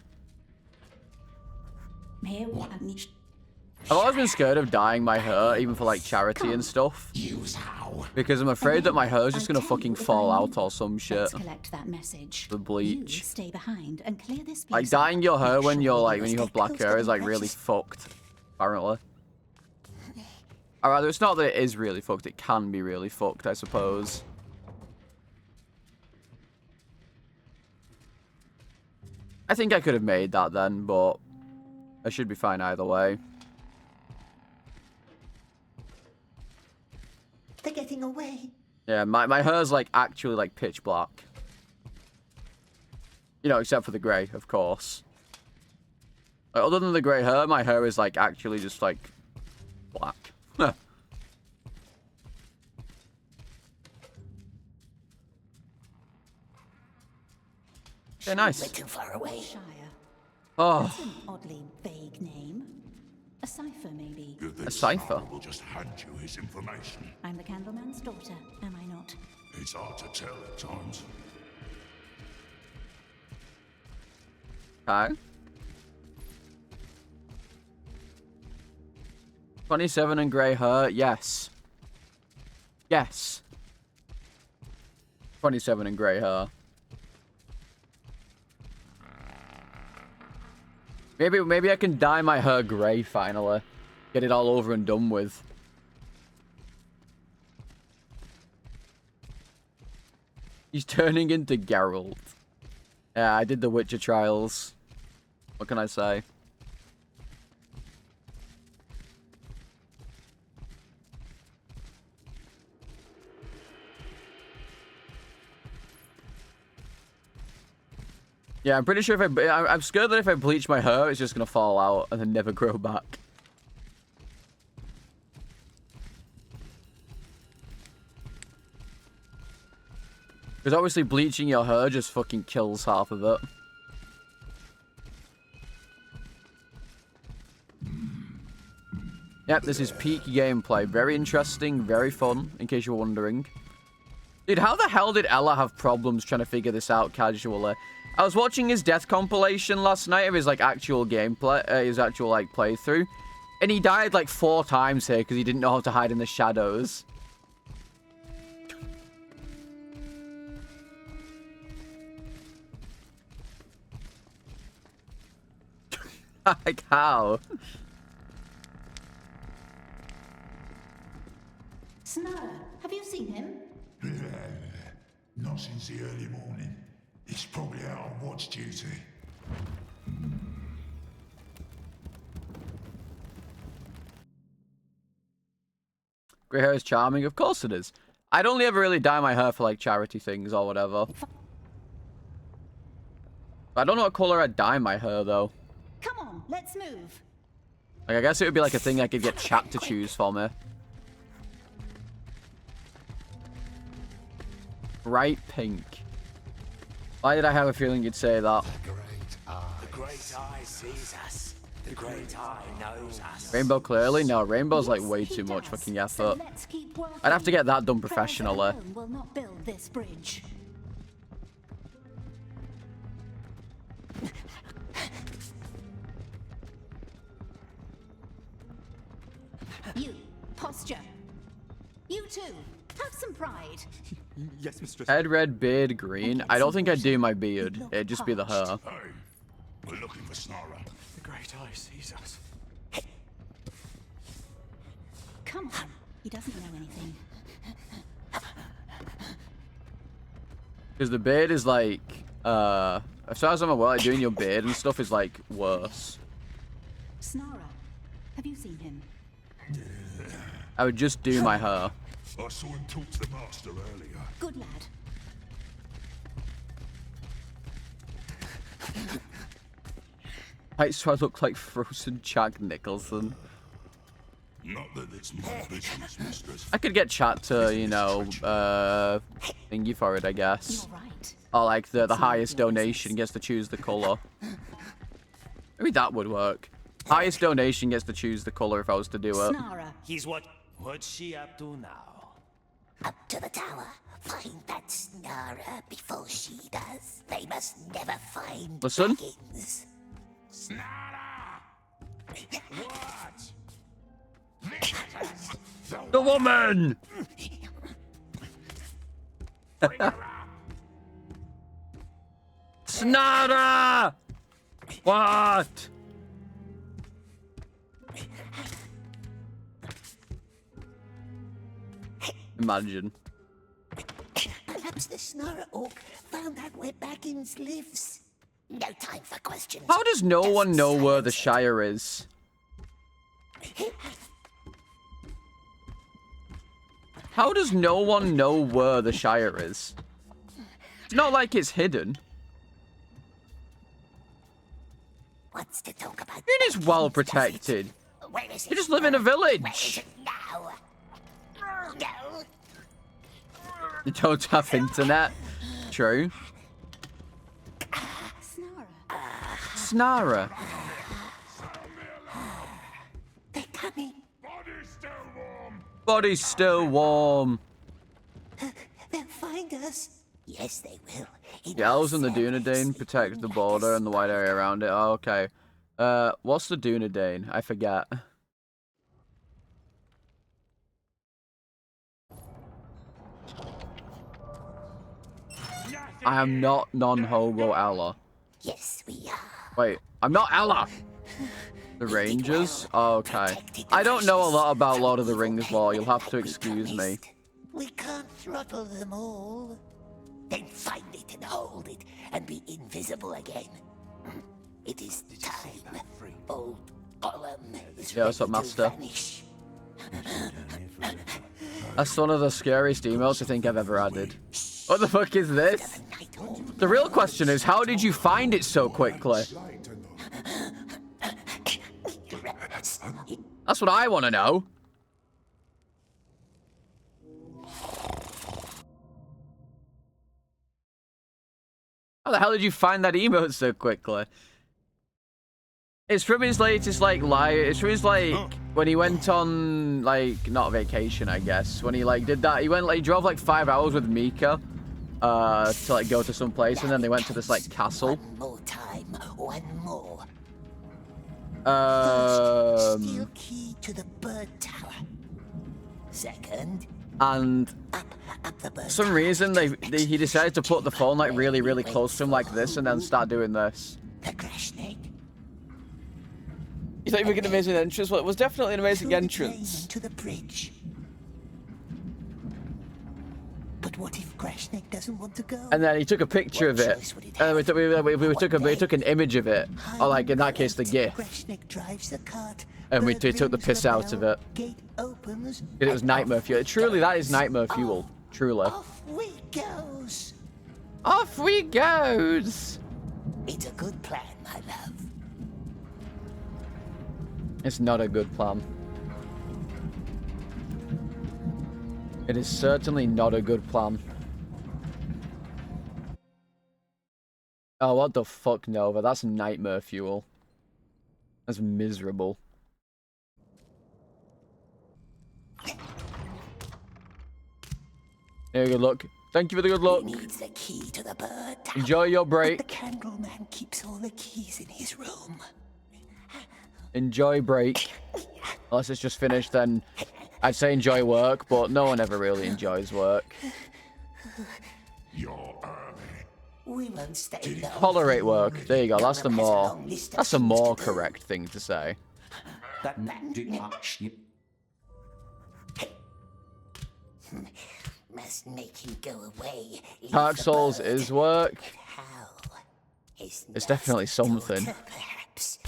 Here, what? I've always been scared of dyeing my hair, even for like charity and stuff. Use how? Because I'm afraid that my hair is just gonna fucking fall out or some shit. Let's collect that message. The bleach. You stay behind and clear this piece Like up. dyeing your hair when Make you're sure like you when you stay have black close to hair the is like really branches. fucked. Apparently. Or rather, it's not that it is really fucked. It can be really fucked, I suppose. I think I could have made that then, but I should be fine either way. They're getting away. Yeah, my hair's like actually like pitch black. You know, except for the grey, of course. Like, other than the grey hair, my hair is like actually just like black. Okay, nice. We're too far away. Shire. Oh, That's an oddly vague name. A cipher, maybe. a cipher. We'll just hand you his information. I'm the Candleman's daughter, am I not? It's hard to tell at times. Okay. 27 and grey hair, yes. Yes. 27 and grey hair. Maybe I can dye my hair grey finally. Get it all over and done with. He's turning into Geralt. Yeah, I did the Witcher trials. What can I say? Yeah, I'm pretty sure if I'm scared that if I bleach my hair, it's just gonna fall out and then never grow back. Because obviously bleaching your hair just fucking kills half of it. Yep, this is peak gameplay. Very interesting, very fun, in case you're wondering. Dude, how the hell did Ella have problems trying to figure this out casually? I was watching his death compilation last night of his, like, actual gameplay, his actual, like, playthrough. And he died, like, 4 times here because he didn't know how to hide in the shadows. Like, how? Snarra, have you seen him? Not since the early morning. He's probably out on watch duty. Grey hair is charming? Of course it is. I'd only ever really dye my hair for, like, charity things or whatever. I don't know what colour I'd dye my hair, though. Come on, let's move. Like, I guess it would be like a thing I could get chat to choose for me. Bright pink. Why did I have a feeling you'd say that? The great eye sees us. The great eye knows us. Rainbow clearly? No, rainbow's like way too much fucking effort. I'd have to get that done professionally. Will not build this bridge. You, posture. You too. Have some pride. Yes, mistress. Head red, beard green. I don't think I'd do my beard. It'd just be the hair. Hey, we're looking for Snarra. The great eye sees us. Come on. He doesn't know anything. Because the beard is like, as far as I'm aware, like, doing your beard and stuff is like worse. Snarra, have you seen him? I would just do my hair. I saw him talk to the master earlier. Good lad. So I look like frozen Jack Nicholson. Not that it's my business, mistress. I could get chat to, you know, thingy for it, I guess. You're right. Or like the highest donation gets to choose the colour. Maybe that would work. Highest donation gets to choose the colour if I was to do it. Snarra. He's what's she up to now? Up to the tower. Find that Snarra before she does. They must never find Listen. dragons. Snarra! What? The woman! Snarra! What? Imagine. Perhaps the Snarra Orc found out where Baggins lives. No time for questions. How does no one know where the Shire is? How does no one know where the Shire is? It's not like it's hidden. What's to talk about? It is well protected. Where is it? You just live in a Where is village. it now? No. You don't have internet. True. Snarra. They're coming. Body's still warm. They'll find us. Yes, they will. The elves and the Dunedain protect the border and the wide area around it. Oh, okay. What's the Dunedain? I forget. I am not non-hobo Ella. Yes, we are. Wait, I'm not Ella. The Rangers? Oh, okay. I don't know a lot about Lord of the Rings lore. You'll have to excuse me. We can't throttle them all. Then find it and hold it and be invisible again. It is time. Old Gollum is Yeah, what's up, ready Master? to vanish. That's one of the scariest emails I think I've ever added. What the fuck is this? The real question is, how did you find it so quickly? That's what I want to know. How the hell did you find that emote so quickly? It's from his latest, like, it's from his, like, when he went on, like, not vacation, I guess. When he, like, did that, he drove, like, 5 hours with Mika, to, like, go to some place, and then they went to this, like, castle. One more time, one more. Steel key to the bird tower. Second. And for some reason, he decided to put the phone, like, really, really close to him like this, and then start doing this. The Grashnik. You thought you were an amazing entrance? Well, it was definitely an amazing entrance. To the bridge. But what if Grashnik doesn't want to go? And then he took a picture of it. And we took an image of it. Or, like, in that case, the GIF. Grashnik drives the cart. And we took the piss out of it. Gate opens. It was nightmare fuel. Truly, that is nightmare fuel. Truly. Off we goes. Off we goes. It's a good plan, my love. It's not a good plan. It is certainly not a good plan. Oh, what the fuck, Nova? That's nightmare fuel. That's miserable. Here, good luck. Thank you for the good luck. He needs the key to the bird tower. Enjoy your break. But the Candleman keeps all the keys in his room. Enjoy break. Unless it's just finished, then I'd say enjoy work, but no one ever really enjoys work. We won't stay long. Tolerate work. There you go. That's a more correct thing to say. Must make him go away. Dark Souls is work. His It's definitely something. perhaps.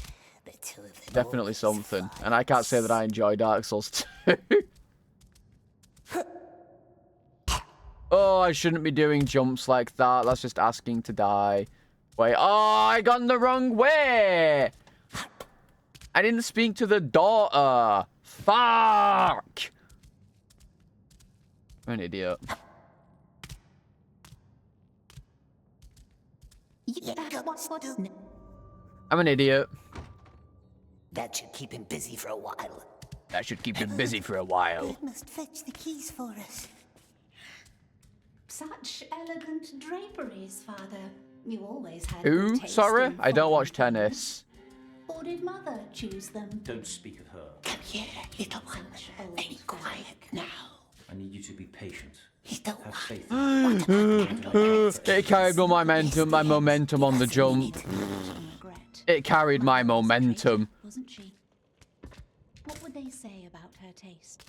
The two of them Definitely something. And I can't say that I enjoy Dark Souls 2. Oh, I shouldn't be doing jumps like that. That's just asking to die. Wait. Oh, I gone the wrong way. I didn't speak to the daughter. Fuck. I'm an idiot. I'm an idiot. That should keep him busy for a while. That should keep him busy for a while. It must fetch the keys for us. Such elegant draperies, Father. You always had Who? good taste Sorry? in I don't foreign watch tennis. Or did Mother choose them? Don't speak of her. Come here, little one. Very quiet now. I need you to be patient. Have faith. It carried my momentum on the jump. It carried my momentum. Wasn't she? What would they say about her taste?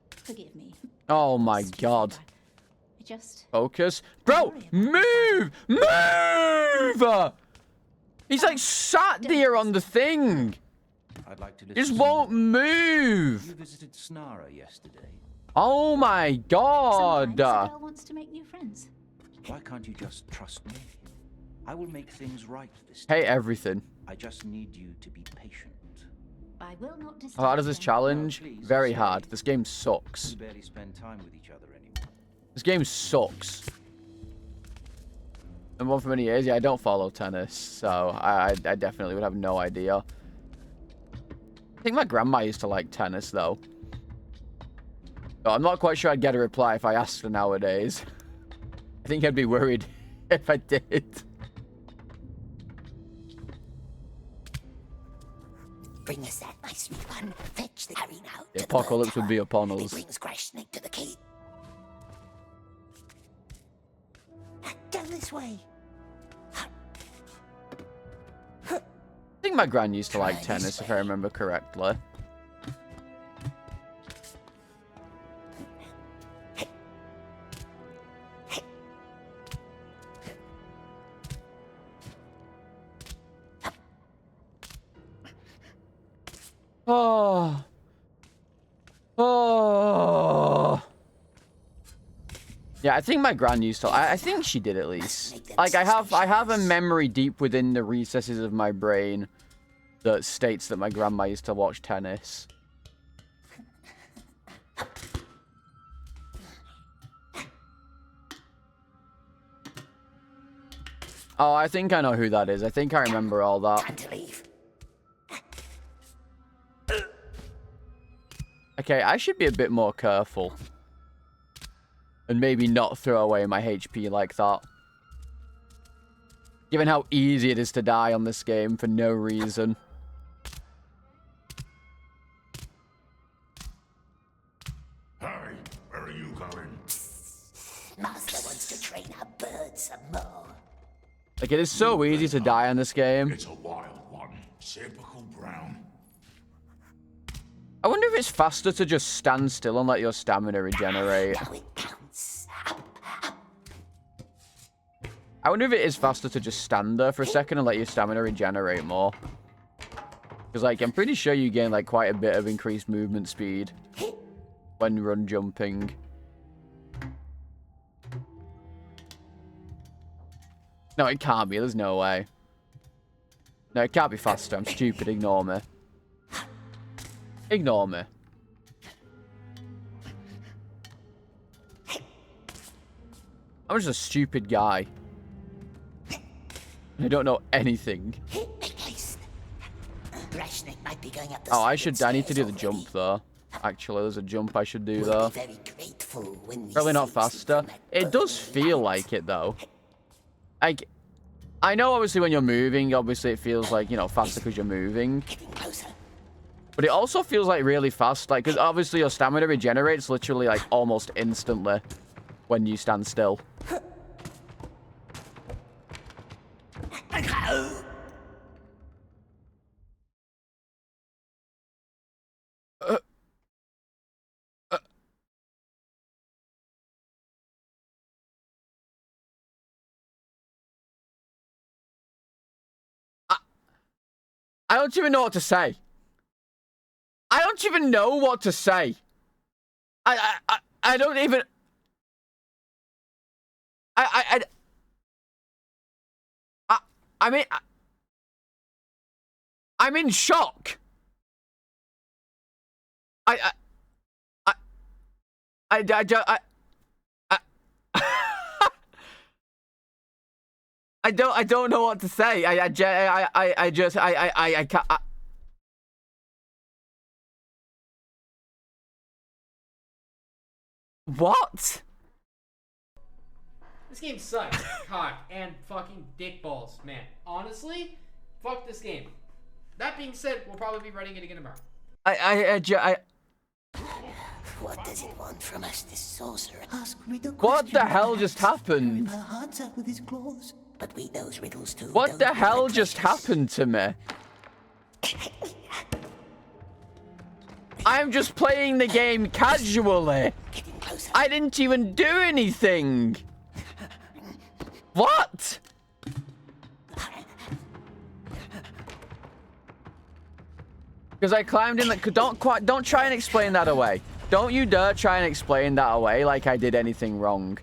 Forgive me. Oh my god. I just... Focus. Bro, move! Move! He's like sat there on the thing. I'd like to Just won't move. You visited Snara yesterday. Oh my god. Isabel wants to make new friends. Why can't you just trust me? I will make things right this time. Hate everything. I just need you to be patient. I will not How hard is this challenge? Very hard. This game sucks. We barely spend time with each other anymore. This game sucks. And one for many years, yeah, I don't follow tennis, so I definitely would have no idea. I think my grandma used to like tennis, though. But I'm not quite sure I'd get a reply if I asked her nowadays. I think I'd be worried if I did. Bring us that, my sweet one. Fetch the carry now. The apocalypse would be upon us. Brings Grashnik to the key. Down this way. I think my gran used to like tennis, if I remember correctly. Oh. Oh. Yeah, I think my gran used to. I think she did at least. Like I have a memory deep within the recesses of my brain that states that my grandma used to watch tennis. Oh, I think I know who that is. I think I remember all that. Okay, I should be a bit more careful. And maybe not throw away my HP like that. Given how easy it is to die on this game for no reason. Hey, where are you going? Master wants to train our birds some more. Like, it is so easy to die on this game. It's a wild one. Typical brown. I wonder if it's faster to just stand still and let your stamina regenerate. I wonder if it is faster to just stand there for a second and let your stamina regenerate more. Because, like, I'm pretty sure you gain, like, quite a bit of increased movement speed when run jumping. No, it can't be. There's no way. No, it can't be faster. I'm stupid. Ignore me. Ignore me. I'm just a stupid guy. I don't know anything. Oh, I need to do the jump though. Actually, there's a jump I should do though. Probably not faster. It does feel like it though. Like, I know obviously when you're moving, obviously it feels like, you know, faster because you're moving. But it also feels like really fast, like, because obviously your stamina regenerates literally like almost instantly when you stand still. I don't even know what to say. I don't even know what to say. I don't even. I mean, I'm in shock. I don't know what to say. I can't. What? This game sucks, cock, and fucking dick balls, man. Honestly, fuck this game. That being said, we'll probably be running it again tomorrow. What does it want from us, this sorcerer? Ask What the hell just happened? Her hearts out with his claws. But we knows riddles too. What the hell just happened to me? I'm just playing the game casually. I didn't even do anything. What? Because I climbed in the... Don't try and explain that away. Don't you dare try and explain that away like I did anything wrong.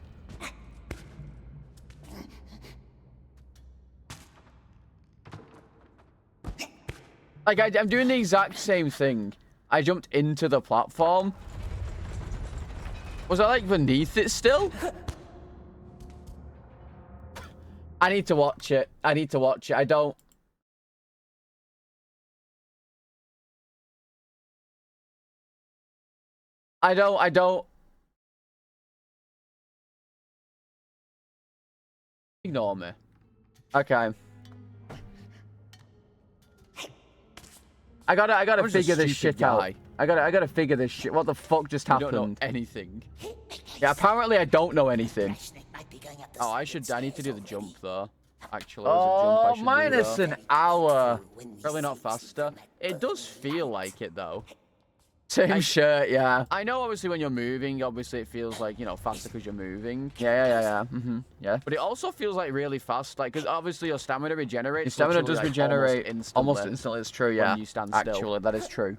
Like, I'm doing the exact same thing. I jumped into the platform. Was I, like, beneath it still? I need to watch it. I need to watch it. I don't... Ignore me. Okay. I gotta figure this shit out. I gotta figure this shit. What the fuck just happened? I don't know anything. Yeah, apparently I don't know anything. Oh, I need to do the jump though. actually, as a jump I should minus do, though. an hour. Probably not faster. It does feel like it, though. Same shirt, yeah. I know, obviously, when you're moving, obviously, it feels like, you know, faster because you're moving. Yeah. Yeah. But it also feels like really fast, like, because obviously your stamina regenerates. Your stamina does like, regenerate almost instantly. It's true, yeah. When you stand still. Actually, that is true.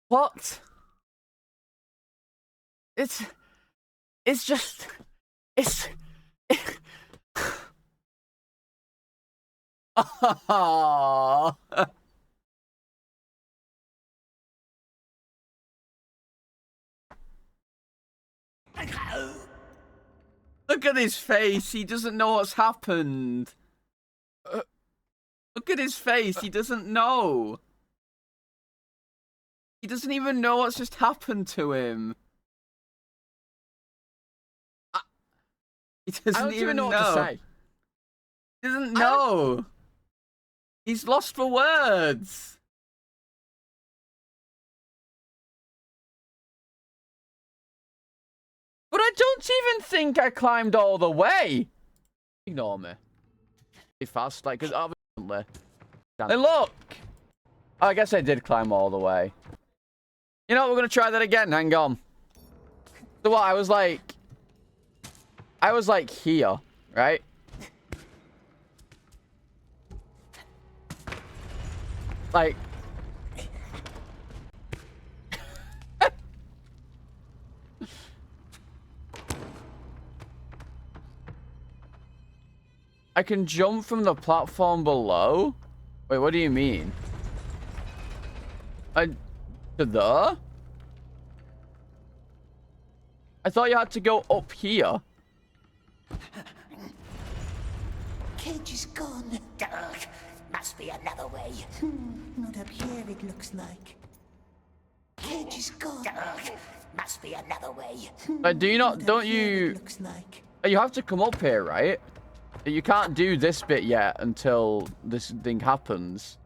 What? It's just... Oh. Look at his face. He doesn't know what's happened. Look at his face. He doesn't know. He doesn't even know what's just happened to him. He doesn't even know what to say. He doesn't know. He's lost for words. But I don't even think I climbed all the way. Ignore me. Be fast, like, because obviously. Hey, look. I guess I did climb all the way. You know what? We're going to try that again. Hang on. So what? I was like here, right? Like. I can jump from the platform below? Wait, what do you mean? To there? I thought you had to go up here. Cage is gone. Ugh, must be another way. Not up here, it looks like. Cage is gone. Ugh, must be another way. Don't you... Looks like. You have to come up here, right? You can't do this bit yet until this thing happens.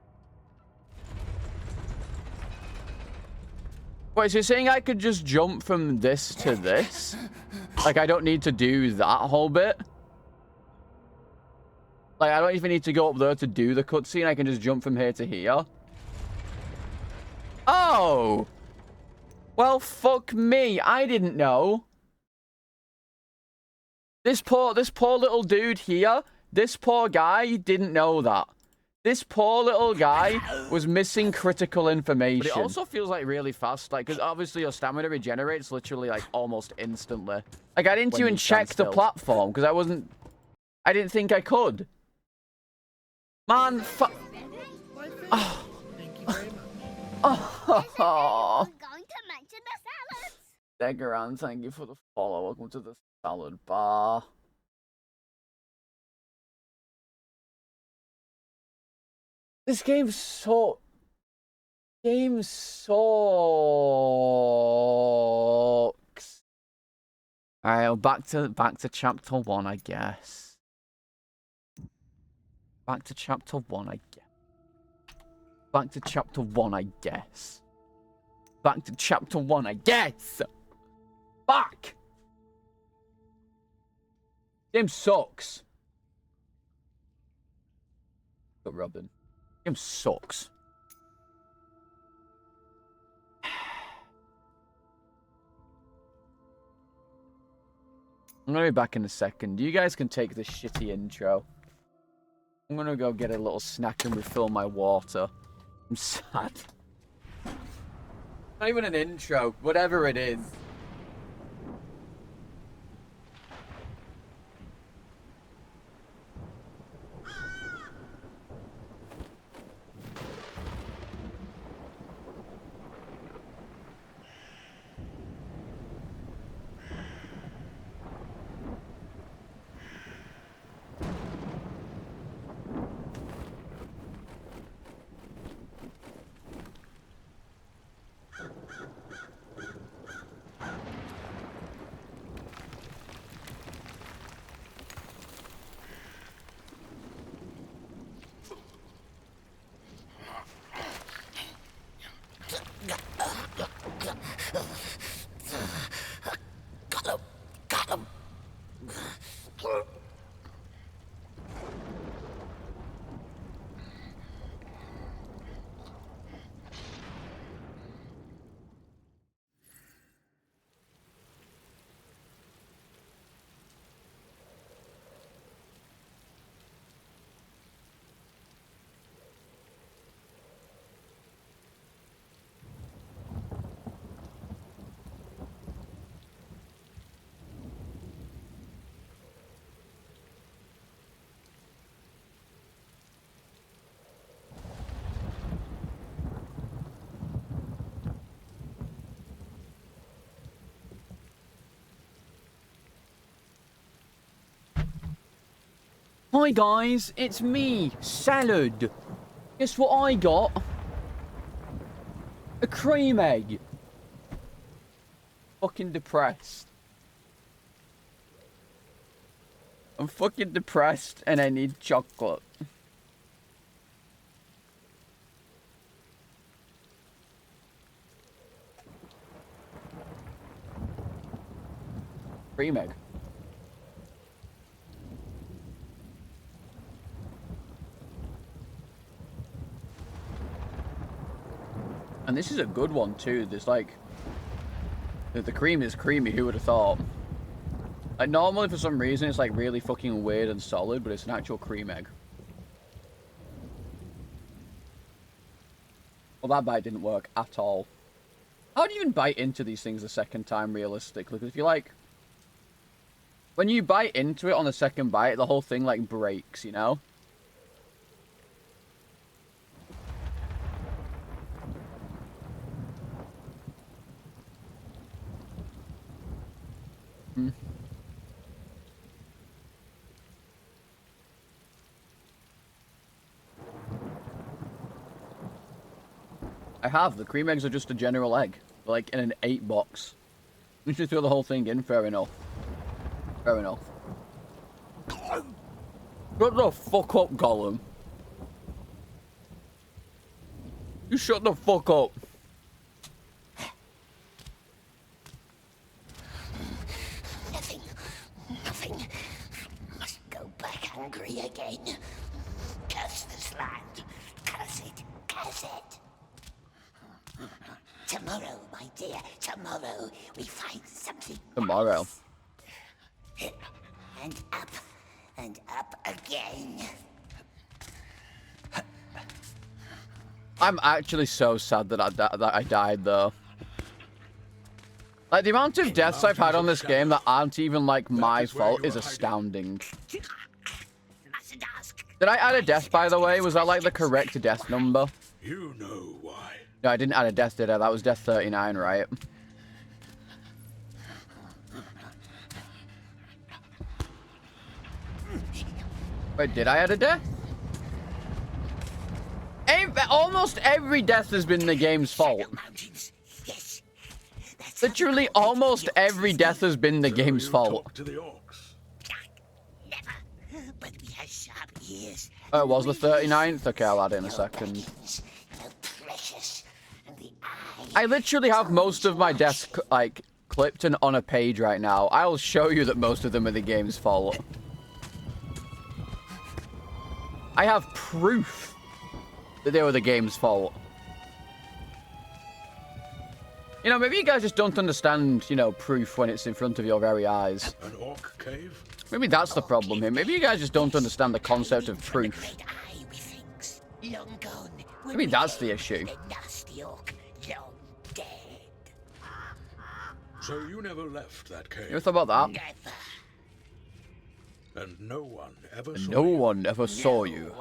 Wait, so you're saying I could just jump from this to this? Like, I don't need to do that whole bit? Like, I don't even need to go up there to do the cutscene. I can just jump from here to here. Oh! Well, fuck me. I didn't know. This poor little dude here, this poor guy didn't know that. This poor little guy was missing critical information. But it also feels like really fast, like, because obviously your stamina regenerates literally, like, almost instantly. Like, I didn't even check the platform, because I didn't think I could. Man, fuck. Oh. Thank you very much. Oh. Going to mention the salads. Degaran, thank you for the follow. Welcome to the salad bar. This game sucks. Alright, well, back to chapter 1, I guess. Back to chapter 1, I guess. Back to chapter 1, I guess. Back to chapter 1, I guess. Fuck! Game sucks. But Robin. Game sucks. I'm gonna be back in a second. You guys can take this shitty intro. I'm gonna go get a little snack and refill my water. I'm sad. Not even an intro, whatever it is. Hi guys, it's me, Salad. Guess what I got? A cream egg. Fucking depressed. I'm fucking depressed and I need chocolate. Cream egg. And this is a good one too. There's like the cream is creamy. Who would have thought? Like normally for some reason it's like really fucking weird and solid, but it's an actual cream egg. Well, that bite didn't work at all. How do you even bite into these things a second time realistically? Because if you like, when you bite into it on the second bite, the whole thing like breaks, you know? Hmm. I have. The cream eggs are just a general egg. Like in an 8 box. You should throw the whole thing in, fair enough. Fair enough. Shut the fuck up, Gollum. You shut the fuck up. Nothing. Must go back hungry again. Curse this land. Curse it. Curse it. Tomorrow, my dear, tomorrow we find something. Tomorrow. And up again. I'm actually so sad that I died though. Like the amount of deaths I've had on this game that aren't even like my fault is astounding. Did I add a death, by the way? Was that like the correct death number? You know why. No, I didn't add a death, did I? That was death 39, right? Wait, did I add a death? Almost every death has been the game's fault. Literally, almost every death has been the game's fault. Oh, it was the 39th? Okay, I'll add it in a second. I literally have most of my deaths, like, clipped and on a page right now. I'll show you that most of them are the game's fault. I have proof that they were the game's fault. You know, maybe you guys just don't understand, you know, proof when it's in front of your very eyes. An orc cave? Maybe that's the problem here. Maybe you guys just don't understand the concept of proof. Maybe that's the issue. So you never left that cave? You ever thought about that? And no one ever saw No one ever saw you.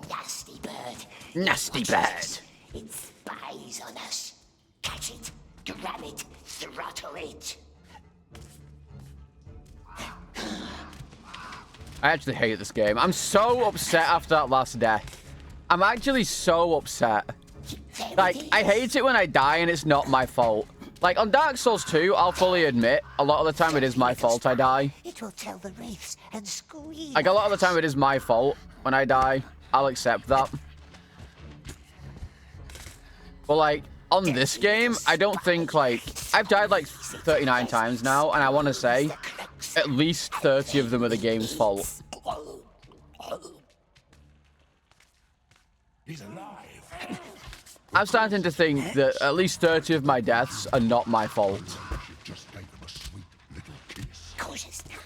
Nasty bird. Nasty bird. It spies on us. Catch it, grab it, throttle it. I actually hate this game. I'm so upset after that last death. I'm actually so upset. Like, I hate it when I die and it's not my fault. Like, on Dark Souls 2, I'll fully admit, a lot of the time it is my fault I die. It will tell the wraiths and squeal. Like, a lot of the time it is my fault when I die. I'll accept that. But, like, on this game, I don't think, like... I've died, like, 39 times now, and I want to say at least 30 of them are the game's fault. He's alive. I'm starting to think that at least 30 of my deaths are not my fault. Cautious now.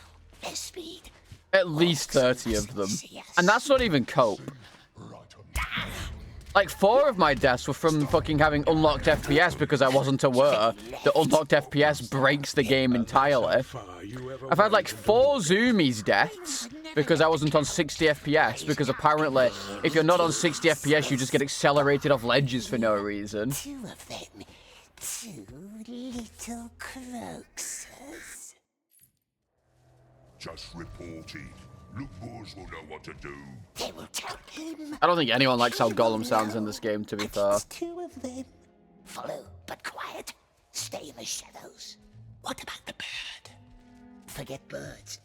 Less speed. At least 30 of them. And that's not even cope. Like, 4 of my deaths were from fucking having unlocked FPS because I wasn't aware that unlocked FPS breaks the game entirely. I've had like 4 Zoomies deaths because I wasn't on 60 FPS because apparently if you're not on 60 FPS you just get accelerated off ledges for no reason. 2 of them. Too little. little croakses. Just report it. Look, boys will know what to do. They will tell him. I don't think anyone likes how Gollum sounds in this game, to be fair. It's two of them. Follow, but quiet. Stay in the shadows. What about the bird? Forget birds.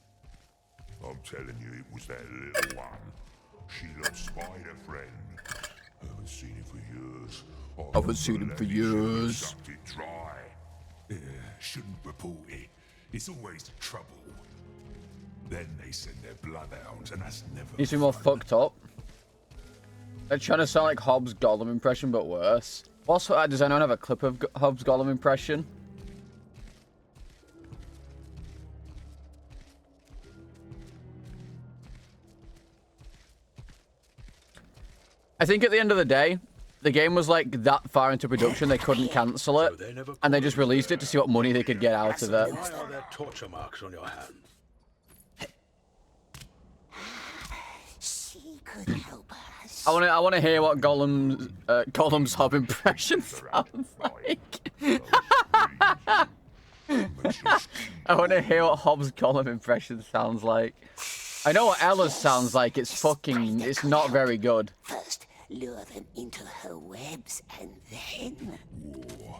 I'm telling you, it was that little one. She loves Spider Friend. Haven't seen it for years. Haven't seen it for years. Sucked it dry. Shouldn't report it. It's always trouble. Then they send their bloodhounds, and that's never. Needs to be more fucked up. They're trying to sound like Hobbs' Gollum impression, but worse. Also, does anyone have a clip of Hobbs' Gollum impression? I think at the end of the day, the game was like that far into production they couldn't cancel it, and they just released it to see what money they could get out of it. Why are there torture marks on your hands? She could help us. I want to hear what Gollum's Hob impression sounds like. I want to hear what Hobbs' Gollum impression sounds like. I know what Ella's sounds like. It's not very good. First, lure them into her webs, and then.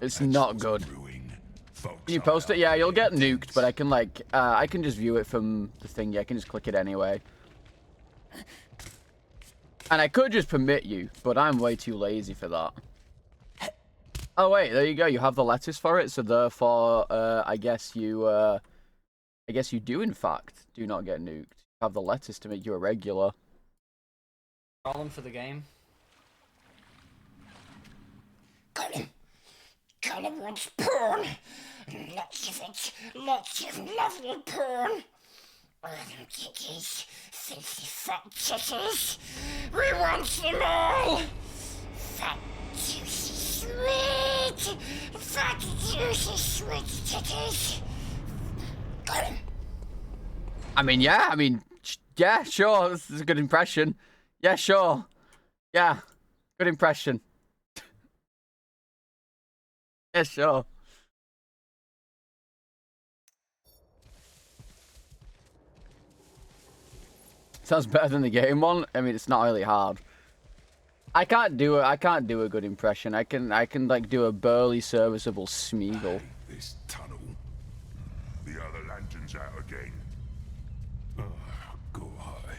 It's not good. Can you post it? Yeah, you'll get nuked, but I can I can just view it from the thing. Yeah, I can just click it anyway. And I could just permit you, but I'm way too lazy for that. Oh wait, there you go. You have the lettuce for it, so therefore, I guess you do in fact do not get nuked. You have the lettuce to make you a regular. Gollum for the game. Gollum wants porn. Lots of it. Lots of lovely porn. Titties. Filthy fat titties. We want them all. Fat, juicy, sweet. Fat, juicy, sweet titties. Gollum. Yeah, sure. This is a good impression. Yeah, sure. Yeah, good impression. Yeah, sure. Sounds better than the game one. I mean, it's not really hard. I can't do a good impression. I can like do a burly, serviceable Smeagol. This tunnel. The other lantern's out again. Go high.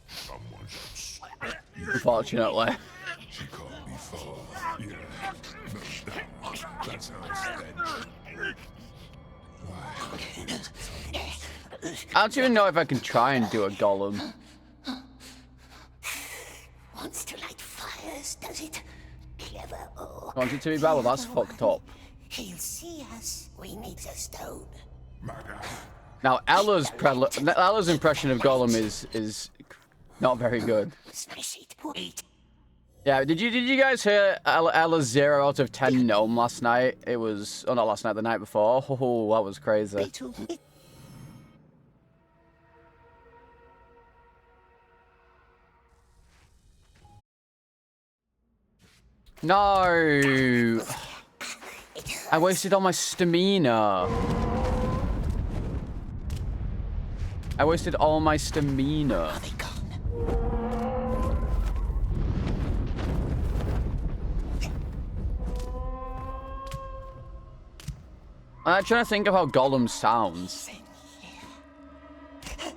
Someone's upset. Unfortunately. She can't be far. Yeah. That's how it's I don't even know if I can try and do a Gollum. Wants to light fires, does it? Clever orc. Want it to be bad? Well, that's fucked up. He'll see us. We need the stone. Now, Ella's impression of Gollum is not very good. Smash it. Wait. Yeah, did you guys hear Ella's 0 out of 10 gnome last night? It was, oh, not last night, the night before. Oh, that was crazy. No! I wasted all my stamina. I wasted all my stamina. I'm trying to think of how Gollum sounds.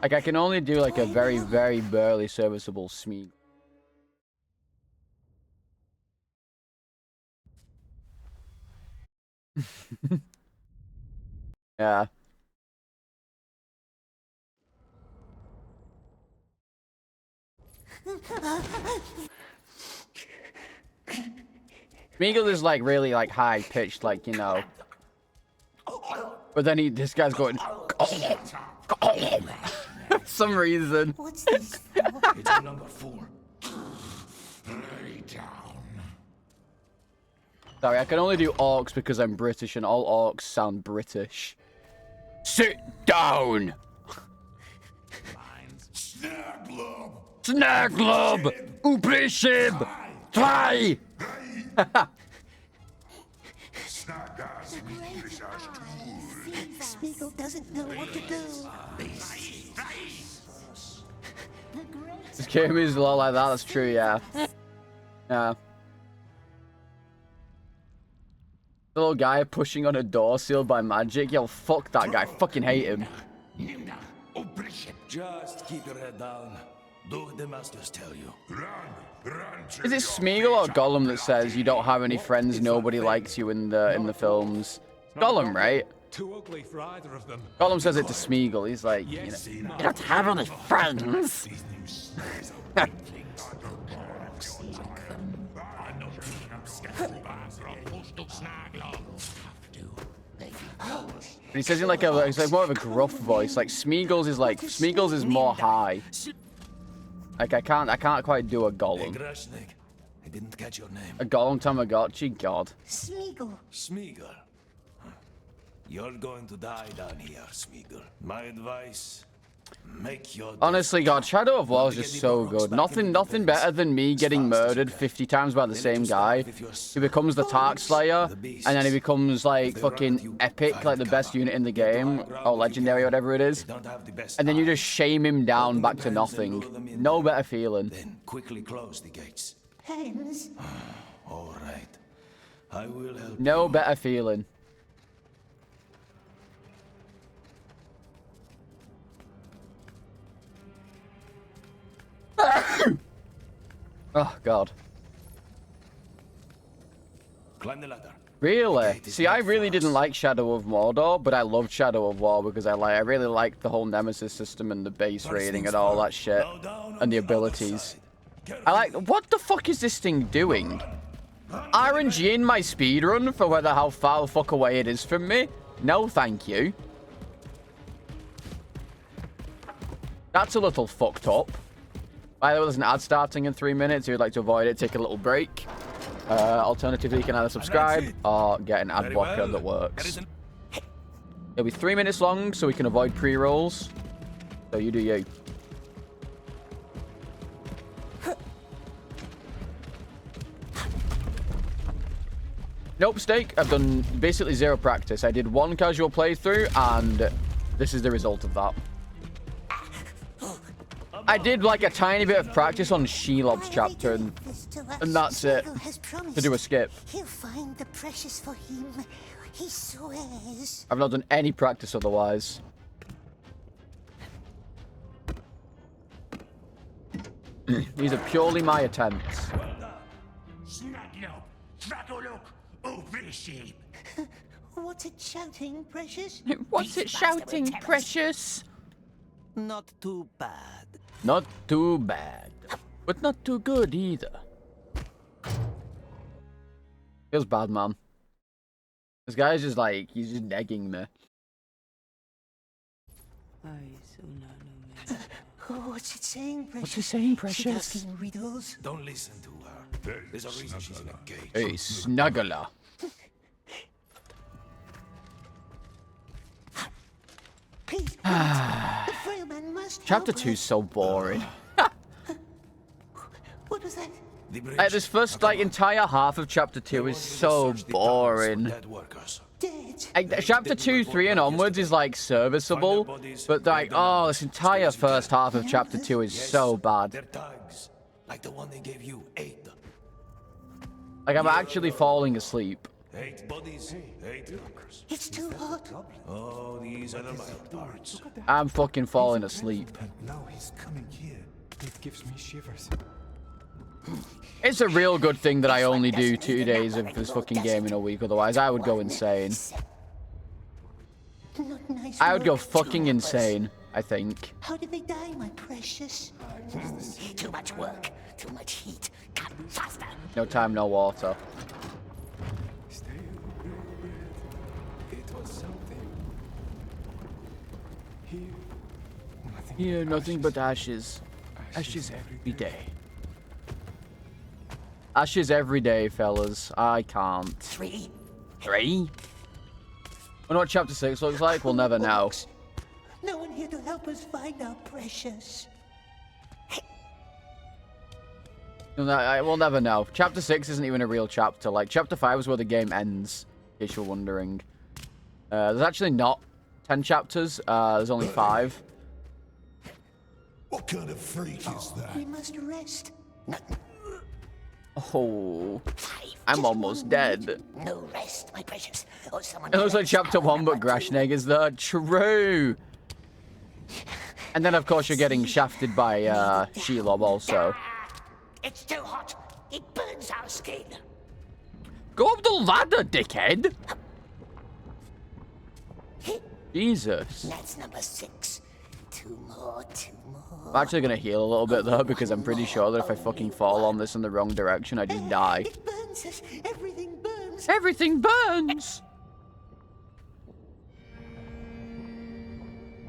Like, I can only do like a very, very barely serviceable Smeagol. Yeah. Smeagol is like really like high pitched, like, you know. But then this guy's going for some reason. What's this? It's number 4. Lay down. Sorry, I can only do orcs because I'm British and all orcs sound British. Sit down! Snaglub! Snaglub! Ubrishib! Try! Smeagol doesn't know what to do. This game is a lot like that, that's true, yeah. Yeah. The little guy pushing on a door sealed by magic. Yo, fuck that guy. Fucking hate him. Just keep your head down. Do what the masters tell you. Is it Smeagol or Gollum that says you don't have any friends, nobody likes you in the films? Gollum, right? Too ugly for either of them. Gollum says it to Smeagol. He's like, you don't have any friends. But he says it like it's like more of a gruff voice. Like Smeagol's is more high. Like I can't quite do a Gollum. I didn't catch your name. A Gollum Tamagotchi, God. Smeagol. Smeagol. You're going to die down here, Smeagol. My advice: make your. Honestly, God, Shadow of War is just so good. Nothing better than me getting murdered 50 times by the same guy who becomes the Tark Slayer, and then he becomes like fucking epic, like the best unit in the game, or legendary, whatever it is. And then you just shame him down back to nothing. No better feeling. Then quickly close the gates. Hands. All right, I will help. No better feeling. Oh, God. Climb the ladder. Really? See, I really didn't like Shadow of Mordor, but I loved Shadow of War because I really liked the whole Nemesis system and the base rating and all that shit. And the abilities. What the fuck is this thing doing? RNG in my speedrun for how far the fuck away it is from me? No, thank you. That's a little fucked up. By the way, there's an ad starting in 3 minutes. If you'd like to avoid it, take a little break. Alternatively, you can either subscribe or get an ad blocker that works. It'll be 3 minutes long, so we can avoid pre-rolls. So you do you. Nope, Steak. I've done basically zero practice. I did one casual playthrough, and this is the result of that. I did like a tiny bit of practice on Shelob's chapter, and that's it. To do a skip. He'll find the precious for him. He swears. I've not done any practice otherwise. These are purely my attempts. What's it shouting, Precious? What's it shouting, Precious? Not too bad. Not too bad. But not too good either. Feels bad, man. This guy's just like, he's just negging me. What's it saying, Precious? What's it saying, Precious? She's asking riddles. Don't listen to her. There's a reason she's in a cage. Hey, snuggler. Please, the frail man must Chapter help 2 is so boring. What was that? This first entire half of chapter 2 is so boring. Chapter 2, 3 and onwards is like serviceable, but this entire first half of chapter 2 is so bad. Like the one they gave you, 8. Like I'm actually falling asleep. 8 bodies, 8 numbers. It's too hot. Oh, these are the mild parts. I'm fucking falling asleep. Now he's coming here. It gives me shivers. It's a real good thing that I only do 2 days of this fucking game in a week, otherwise I would go insane. I would go fucking insane, I think. How did they die, my Precious? Too much work, too much heat. Come faster. No time, no water. It was something. Here, nothing but ashes. Ashes every day. Ashes every day, fellas. I can't. 3. 3? Wonder what chapter 6 looks like? We'll never know. No one here to help us find our Precious. We'll never know. Chapter 6 isn't even a real chapter. Like, Chapter 5 is where the game ends, in case you're wondering. There's actually not 10 chapters. There's only 5. What kind of freak is that? We must rest. Oh, I'm almost dead. No rest, my precious. Or someone It looks like Chapter 1, but Grashneg is there. True. And then, of course, you're getting shafted by Shelob also. It's too hot. It burns our skin. Go up the ladder, dickhead. Jesus. That's number 6. 2 more, 2 more. I'm actually going to heal a little bit, though, because I'm pretty sure that if I fucking fall on this in the wrong direction, I just die. It burns us. Everything burns. Everything burns!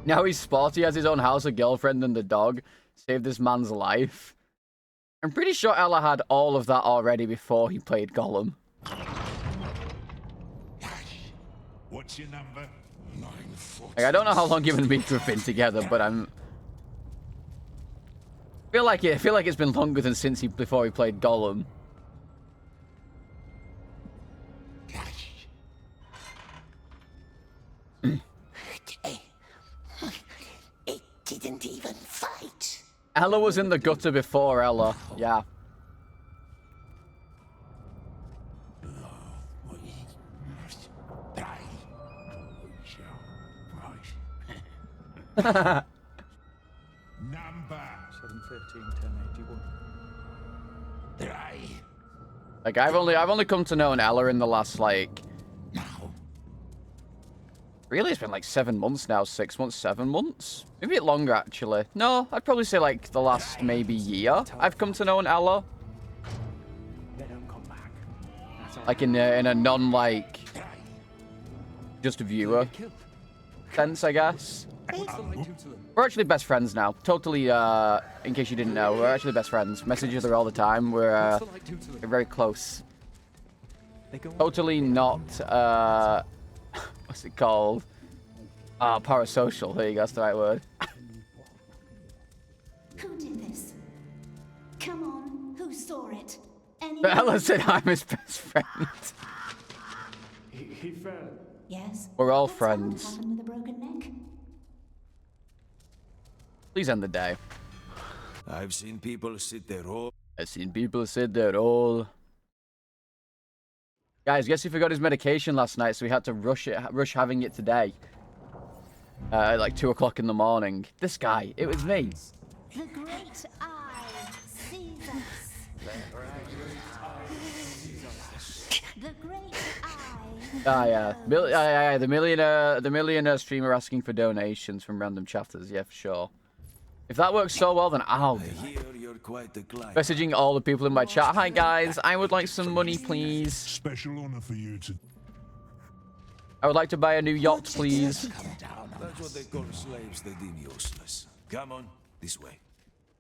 Now he's sporty, has his own house, a girlfriend, and a dog. Saved this man's life. I'm pretty sure Ella had all of that already before he played Gollum. What's your number? 940. Like, I don't know how long you and me have been together, but I feel like it's been longer than before he played Gollum. It didn't even fight. Ella was in the gutter before Ella. Yeah. Number 7:13, 10:81. Like I've only come to know an Ella in the last like. Really, it's been like 7 months now, 6 months, 7 months, maybe a bit longer actually. No, I'd probably say like the last maybe year. I've come to know an Ella. They don't come back. Like in a non like just a viewer sense, I guess. We're actually best friends now. Totally, in case you didn't know, we're actually best friends. Message each other all the time. We're very close. Totally not, what's it called? Parasocial. There you go, that's the right word. Who did this? Come on, who saw it? But Ella said I'm his best friend. He fell. Yes. We're all That's friends. What happened with a broken neck? Please end the day. I've seen people sit there all. Guys, guess he forgot his medication last night, so we had to rush having it today. At like 2 o'clock in the morning. This guy, it was me. The great eye sees us. The great eye. Yeah. The millionaire streamer asking for donations from random chapters. Yeah, for sure. If that works so well, then I'll do it. Messaging all the people in my chat. Hi guys, I would like some money, please. Special honor for you to. I would like to buy a new yacht, please. That's what they call slaves they deem useless. Come on, this way.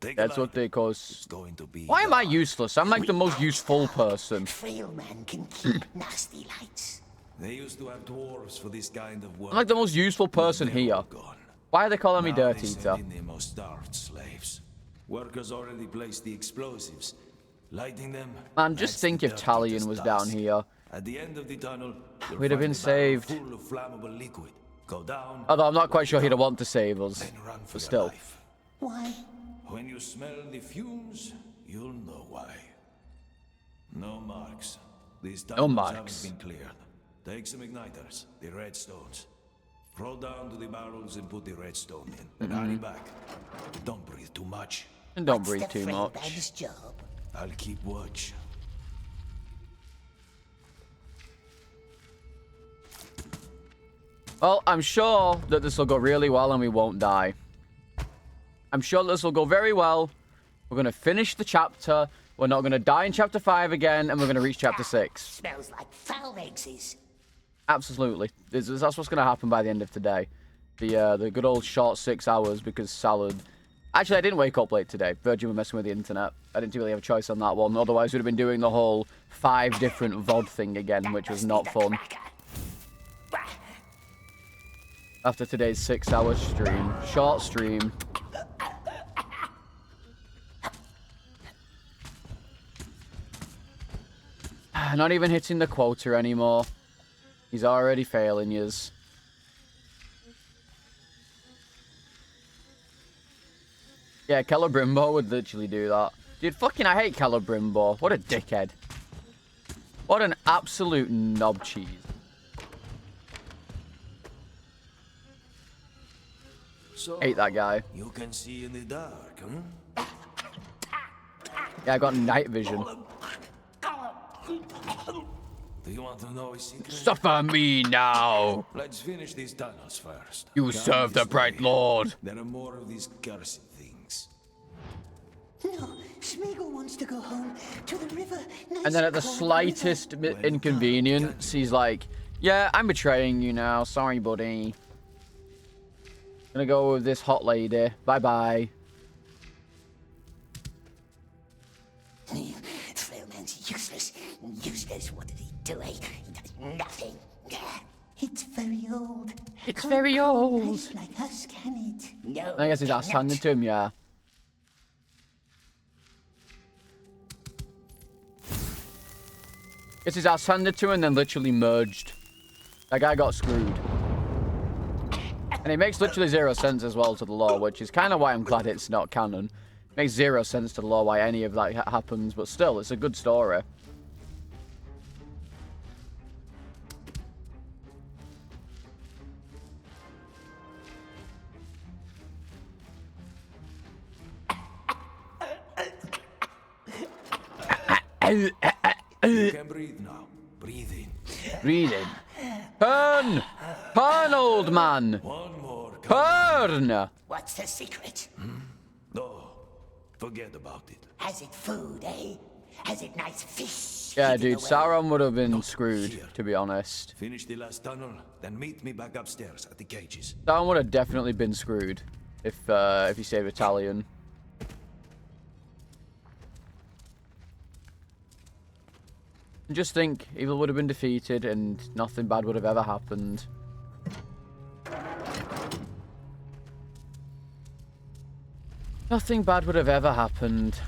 That's what they call. Going to be. Why am I useless? I'm like the most useful person. Frail man can keep nasty lights. They used to have dwarves for this kind of work. I'm like the most useful person here. Why are they calling me Dirt Eater? They most starved slaves. Workers already placed the explosives. Lighting them. Man, just think if Talion was down here. At the end of the tunnel, we'd have been saved. Full of flammable liquid. Go down. Although I'm not quite sure he'd want to save us. But still. Why? When you smell the fumes, you'll know why. No marks. These tunnels haven't been cleared. Take some igniters, the red stones. Crawl down to the barrels and put the redstone in. And hurry back. Don't breathe too much. And don't breathe too much. I'll keep watch. Well, I'm sure that this will go really well and we won't die. I'm sure this will go very well. We're going to finish the chapter. We're not going to die in chapter 5 again, and we're going to reach chapter 6. Smells like foul eggs. Absolutely. That's what's going to happen by the end of today. The good old short 6 hours because salad. Actually, I didn't wake up late today. Virgin were messing with the internet. I didn't really have a choice on that one. Otherwise, we'd have been doing the whole 5 different VOD thing again, which was not fun. After today's 6-hour stream. Short stream. Not even hitting the quota anymore. He's already failing yous. Yeah, Celebrimbo would literally do that. Dude, fucking I hate Celebrimbo. What a dickhead. What an absolute knob cheese. So, Hate that guy. You can see in the dark, huh? Yeah, I got night vision. Do you want to know a secret? Suffer me now. Let's finish these tunnels first. You Down serve the this bright way. lord. There are more of these cursed things. No, Smeagol wants to go home to the river. Nice And then at the cold slightest inconvenience, he's like, yeah, I'm betraying you now. Sorry, buddy. Gonna go with this hot lady. Bye-bye. Frailman's useless. Useless. What did he do? He does nothing. It's very old. It's Can't very grow old. nice like us, can it? No. I guess his ass handed to him, yeah. Gets his ass handed to him and then literally merged. That guy got screwed. And it makes literally 0 sense as well to the lore, which is kind of why I'm glad it's not canon. It makes 0 sense to the lore why any of that happens, but still, it's a good story. You can breathe now. Breathe in. Breathe in. Turn! Turn, old man! One more. Turn! What's the secret? No, forget about it. Has it food, eh? Has it nice fish? Yeah, hidden dude, away? Sauron would have been screwed, to be honest. Finish the last tunnel, then meet me back upstairs at the cages. Sauron would have definitely been screwed if he saved Italian. Just think, evil would have been defeated and nothing bad would have ever happened. Nothing bad would have ever happened.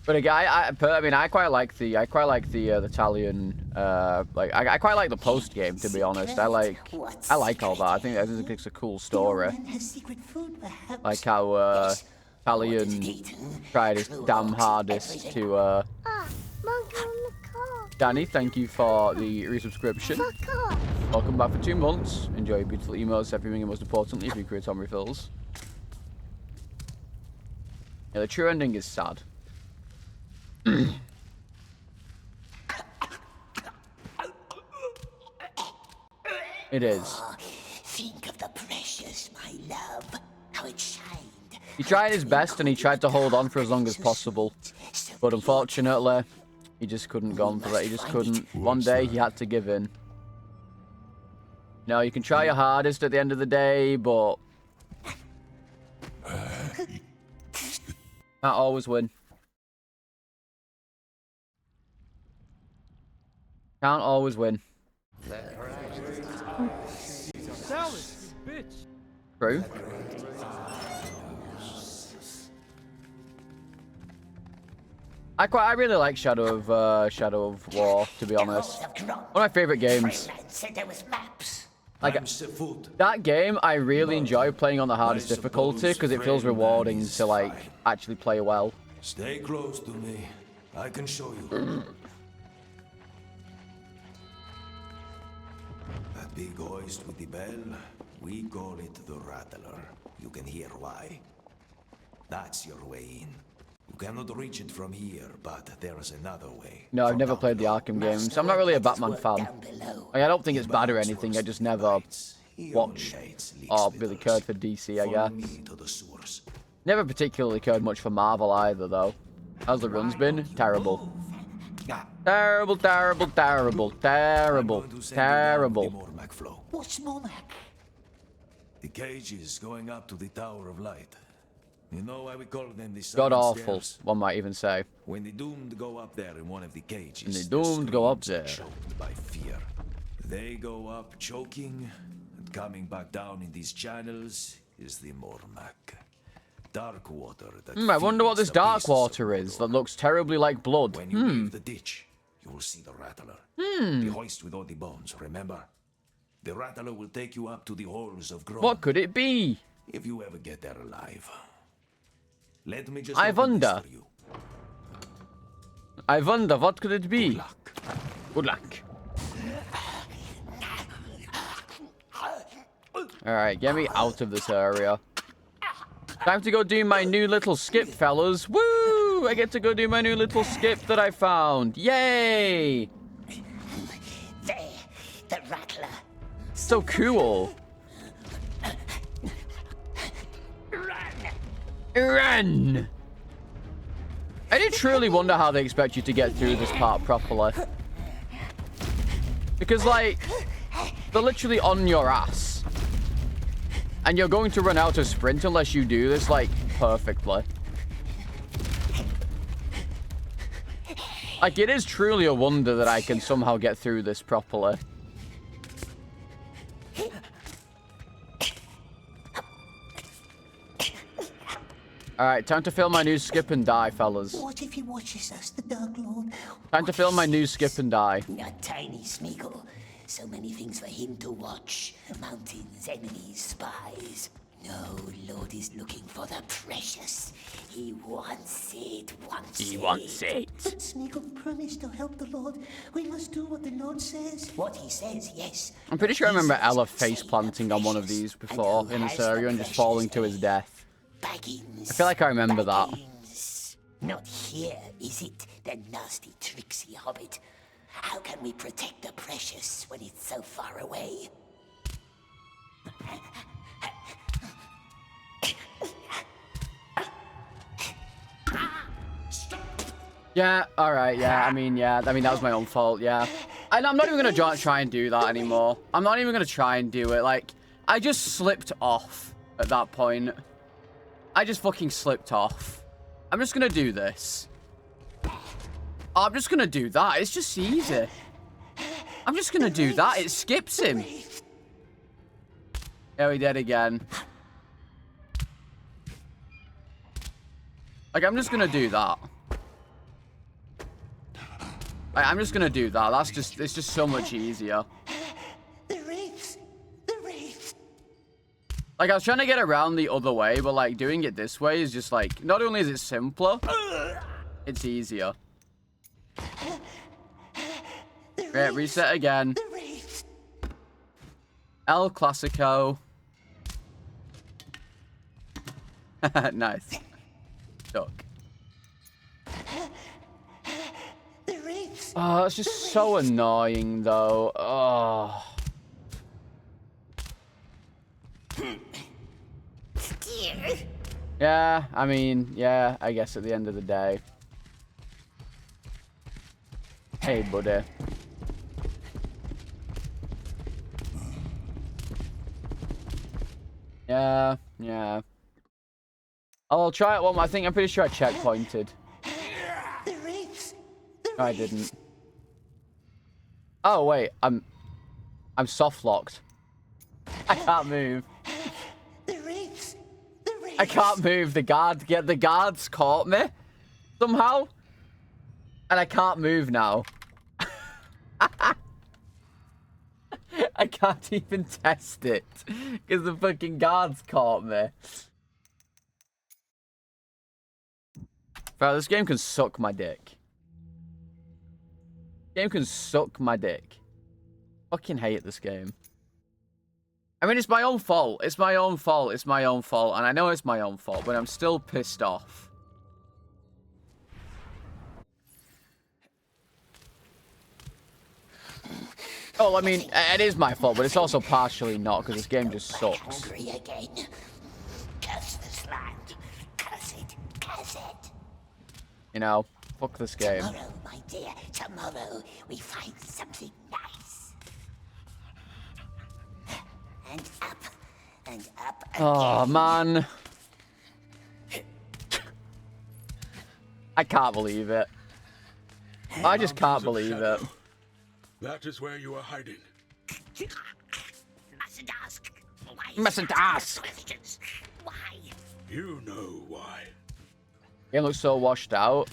But again, I mean, I quite like the Italian, I quite like the post game, to be honest. I like all that. I think it's a cool story. Like how Italian tried his damn hardest to. Danny, thank you for the resubscription. Welcome back for 2 months. Enjoy your beautiful emails, everything, and most importantly, if you create Tom refills. Yeah, the true ending is sad. It is. Oh, think of the precious, my love. How it shined. He tried his best and he tried to hold on for as long as possible. But unfortunately, he just couldn't go on for that. He just couldn't. One day he had to give in. No, you can try your hardest at the end of the day, but can't always win. Can't always win. Dallas, you bitch. True. I really like Shadow of War, to be honest. One of my favorite games. Said there was maps. Like that game, I really enjoy playing on the hardest difficulty because it feels rewarding to like actually play well. Stay close to me. I can show you. That big hoist with the bell, we call it the Rattler. You can hear why. That's your way in. You cannot reach it from here, but there is another way. No, I've never played the Arkham games. I'm not really a Batman fan. Like, I don't think it's bad or anything. I just never watched or really cared for DC, I guess. Never particularly cared much for Marvel either, though. How's the runs been? Terrible. Terrible, terrible, terrible, terrible, terrible. What's Mormac? The cages going up to the Tower of Light. You know why we call them the God Silent awful, Stairs? one might even say. When the doomed go up there in one of the cages, And the their doomed go up screams there. are choked by fear. They go up choking, and coming back down in these channels is the Mormac. dark water that I wonder what feeds this the dark beasts of water is that looks terribly like blood. When you leave the ditch, you will see the rattler. The hoist with all the bones, remember? The rattler will take you up to the halls of growth. What could it be? If you ever get there alive. Let me just I open this wonder. for you. I wonder, what could it be? Good luck. Good luck. Alright, get me out of this area. Time to go do my new little skip, fellas. Woo! I get to go do my new little skip that I found. Yay! There, the rattler. So cool. Run! I do truly wonder how they expect you to get through this part properly. Because, like, they're literally on your ass. And you're going to run out of sprint unless you do this, like, perfectly. Like, it is truly a wonder that I can somehow get through this properly. Alright, time to film my new skip and die, fellas. What if he watches us, the Dark Lord? Time to film my new skip and die. Not tiny Smeagol. So many things for him to watch. Mountains, enemies, spies. No, Lord is looking for the precious. He wants it, He wants it. Smeagol promised to help the Lord. We must do what the Lord says. What he says, yes. I'm pretty sure I remember Ella face planting on one of these before in this area and just falling to his death. I feel like I remember that. Not here, is it, the nasty, tricksy hobbit? How can we protect the precious when it's so far away? Yeah, alright, yeah, I mean, that was my own fault, yeah. And I'm not even gonna try and do that anymore. I'm not even gonna try and do it, like, I just slipped off at that point. I just fucking slipped off. I'm just gonna do this. I'm just gonna do that, it's just easy. I'm just gonna do that, it skips him. Yeah, he did again. Like, I'm just gonna do that. I'm just gonna do that. It's just so much easier. The reefs! The reefs! Like, I was trying to get around the other way, but, like, doing it this way is just, like, not only is it simpler, it's easier. Right, reset again. El Clasico. Nice. Duck. Oh, it's just so annoying, though. Oh. Yeah, I mean, yeah, I guess at the end of the day. Hey, buddy. Yeah. I'll try it one more. I'm pretty sure I checkpointed. No, I didn't. Oh, wait. I'm soft locked. I can't move. I can't move. The guards caught me somehow. And I can't move now. I can't even test it because the fucking guards caught me. Bro, this game can suck my dick. Game can suck my dick. Fucking hate this game. I mean, it's my own fault. It's my own fault. It's my own fault. And I know it's my own fault, but I'm still pissed off. Oh, I mean, it is my fault, but it's also partially not, because this game just sucks. Hungry again. Curse this land. Curse it. Curse it. You know, fuck this game. Tomorrow, my dear, tomorrow we find something nice. And up. And up again. Oh, man. I can't believe it. I just can't believe it. That is where you are hiding. Mustn't ask. Why? Mustn't ask. Questions. Why? You know why. Game looks so washed out.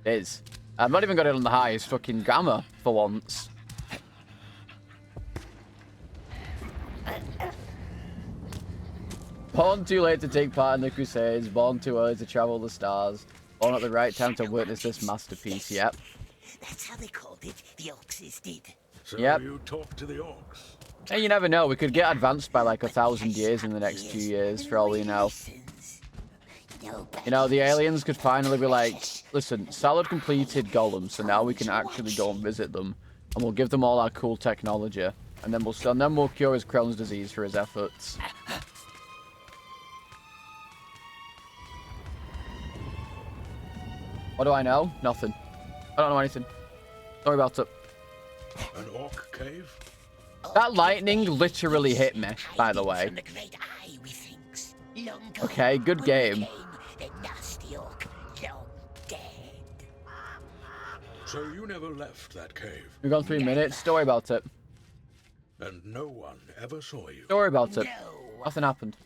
It is. I've not even got it on the highest fucking grammar for once. Born too late to take part in the Crusades, born too early to travel the stars, born at the right time to witness this masterpiece, yep. That's how they called it. The Orcs did. So Yep. you talk to the orcs. Hey, you never know. We could get advanced by like 1,000 years in the next few years, for all we know. You know, the aliens could finally be like, listen, Salad completed Gollum, so now we can actually go and visit them, and we'll give them all our cool technology, and then we'll cure his Crohn's disease for his efforts. What do I know? Nothing. I don't know anything. Sorry about it. An orc cave? That lightning literally hit me, by the way. Okay, good game. So you never left that cave? We've gone 3 minutes. Don't worry about it. And no one ever saw you? Don't worry about it. Nothing happened.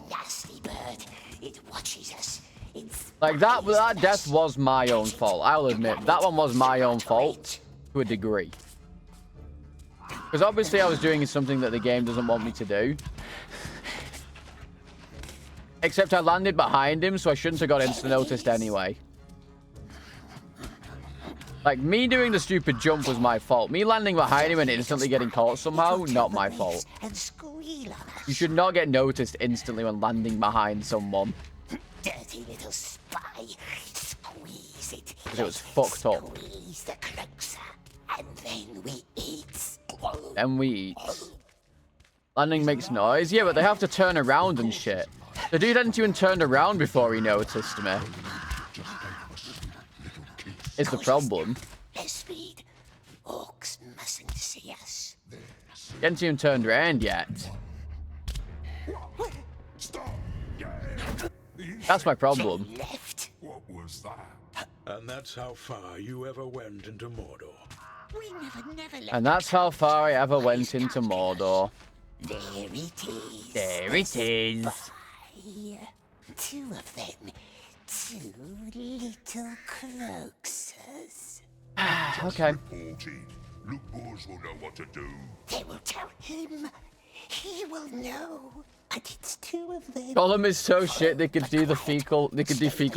Nasty bird. It watches us. Like, that death was my own fault. I'll admit, that one was my own fault to a degree. Because obviously I was doing something that the game doesn't want me to do. Except I landed behind him, so I shouldn't have got insta-noticed anyway. Like, me doing the stupid jump was my fault. Me landing behind him and instantly getting caught somehow, not my fault. You should not get noticed instantly when landing behind someone. Dirty little spy. Squeeze it. Because it was fucked up. Squeeze the closer. And then we eat. Then we eat. Landing makes noise. Yeah, but they have to turn around and shit. The dude hadn't even turned around before he noticed me. It's the problem. Less speed. Orcs mustn't see us. He hadn't even turned around yet. That's my problem. What was that? And that's how far you ever went into Mordor. We never left. And that's how far I ever went into Mordor. There it is. There it is. Two of them. Two little croaksers. Okay. Luke Boars will know what to do. They will tell him. He will know. And it's two of them. Gollum is so shit they could do fecal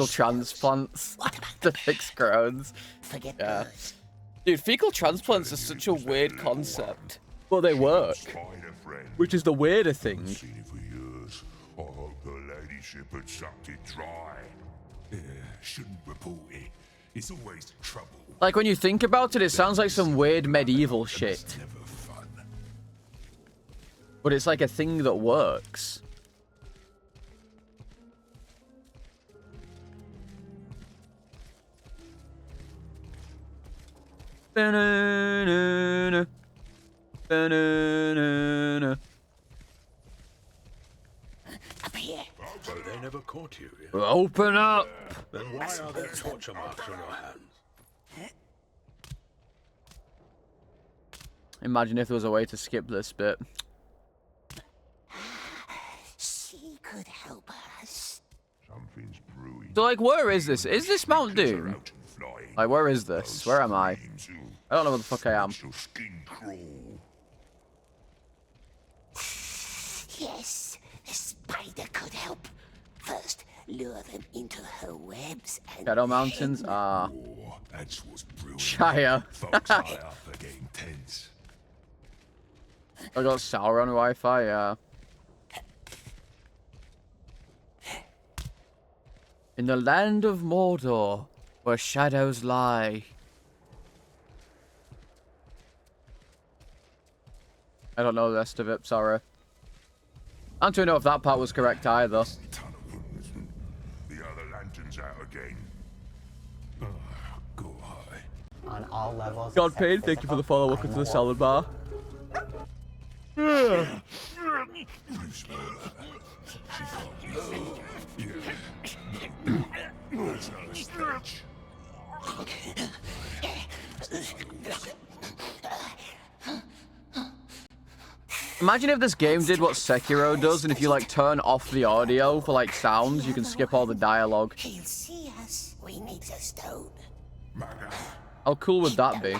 transplants to fix Crohn's. Forget those. Dude, fecal transplants are such a weird concept. Well, they work. Which is the weirder thing. Seen it for years. I hope her ladyship had sucked it dry. Shouldn't report it. It's always trouble. Like, when you think about it, it sounds like some weird medieval shit. But it's like a thing that works. Ba-na-na-na. Ba-na-na-na. Up here. So they never caught you yet? Open up! Then why are there torture marks on your hands? Imagine if there was a way to skip this bit. She could help us. Something's brewing. So, like, where is this? Is this Mount Doom? Like, where is this? Where am I? I don't know where the fuck I am. Yes, the spider could help. First, lure them into her webs and Shadow Mountains are... That's what's brewing. Shire. Folks high up are getting tense. I got Sauron Wi-Fi, yeah. In the land of Mordor, where shadows lie. I don't know the rest of it, sorry. I don't know if that part was correct either. The other lantern's out again. Go high. On all levels. Godpaid, thank you for the follow. Welcome to the salad bar. Imagine if this game did what Sekiro does, and if you like turn off the audio for like sounds, you can skip all the dialogue. He'll see us. We need the stone. How cool would that be?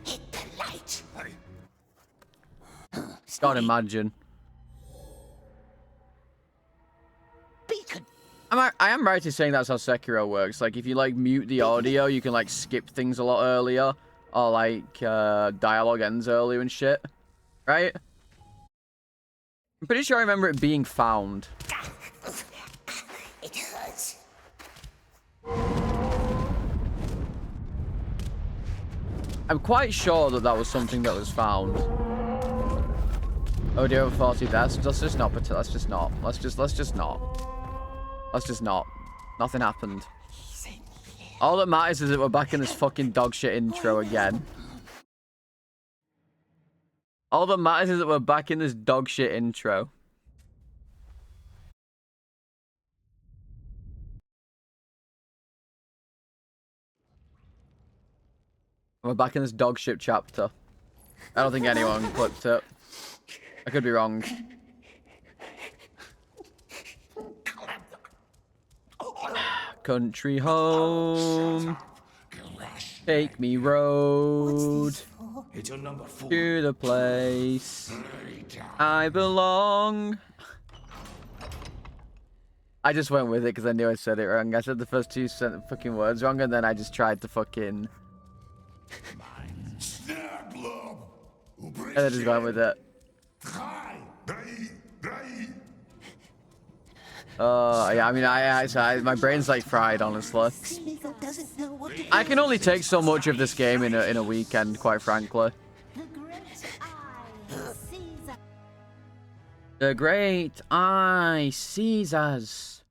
Hit the light. Can't imagine. Beacon. I am right in saying that's how Sekiro works. Like, if you like mute the audio, you can like skip things a lot earlier, or like dialogue ends earlier and shit, right? I'm pretty sure I remember it being found. It hurts. I'm quite sure that that was something that was found. Oh, do you have 40 deaths? Let's just not. Let's just not. Let's just not. Let's just not. Nothing happened. All that matters is that we're back in this fucking dogshit intro again. All that matters is that we're back in this dogshit intro. We're back in this dogshit chapter. I don't think anyone clipped it. I could be wrong. Country home. Take me road. It's your number 4. To the place I belong. I just went with it because I knew I said it wrong. I said the first 2 fucking words wrong, and then I just tried to fucking... And I just went with it. Yeah, I mean, my brain's like fried, honestly. I can only take so much of this game in a weekend, quite frankly. The great eye sees us.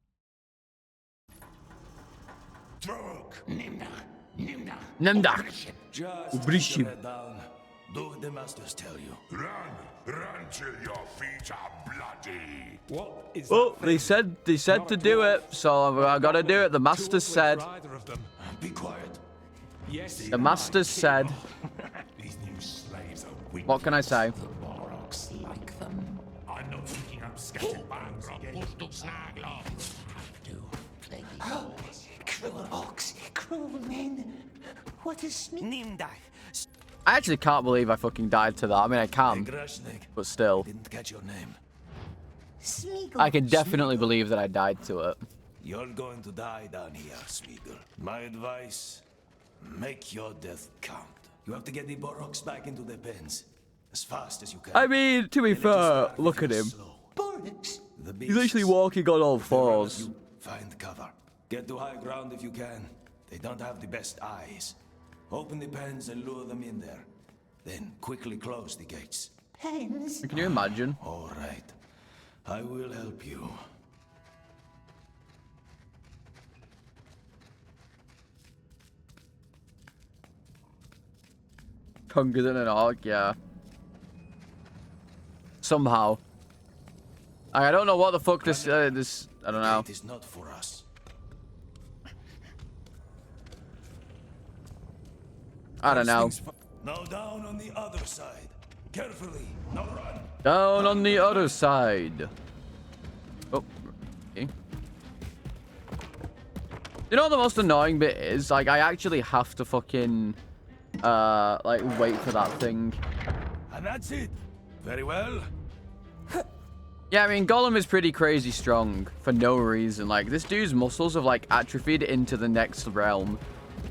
Nimda. Just sit down. Do what the masters tell you. Run till your feet are bloody. What is Oh, they said to do it, so I gotta do it. The masters said. Be quiet. Yes. The masters said. These new slaves are weak. What can I say? The Morocks like them. I'm not picking up scattered bands. Oh, cruel orcs, cruel men. What is Nimdai? I actually can't believe I fucking died to that. I mean, I can, but still. Didn't catch your name. I can definitely believe that I died to it. You're going to die down here, Smeagol. My advice, make your death count. You have to get the Boroks back into their pens as fast as you can. I mean, to be fair, look at him. He's actually walking on all fours. Find cover. Get to high ground if you can. They don't have the best eyes. Open the pens and lure them in there. Then quickly close the gates. Pens? Can you imagine? All right. I will help you. Younger than an orc, yeah. Somehow. I don't know what the fuck this I don't know. It is not for us. I don't know. Now down on the other side. Carefully. Now run. Down on the other side. Oh. Okay. You know what the most annoying bit is? Like, I actually have to fucking, like, wait for that thing. And that's it. Very well. Yeah, I mean, Gollum is pretty crazy strong for no reason. Like, this dude's muscles have, like, atrophied into the next realm.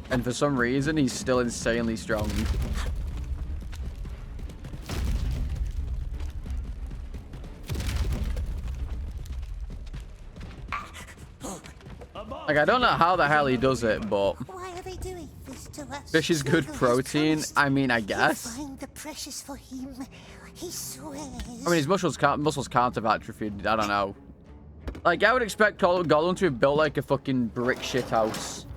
And for some reason, he's still insanely strong. Like, I don't know how the hell he does it, but... Why are they doing this to us? Fish is good protein. I mean, I guess. Find the precious for him. He swears. I mean, his muscles can't have atrophied. I don't know. Like, I would expect Gollum to have built, like, a fucking brick shit house.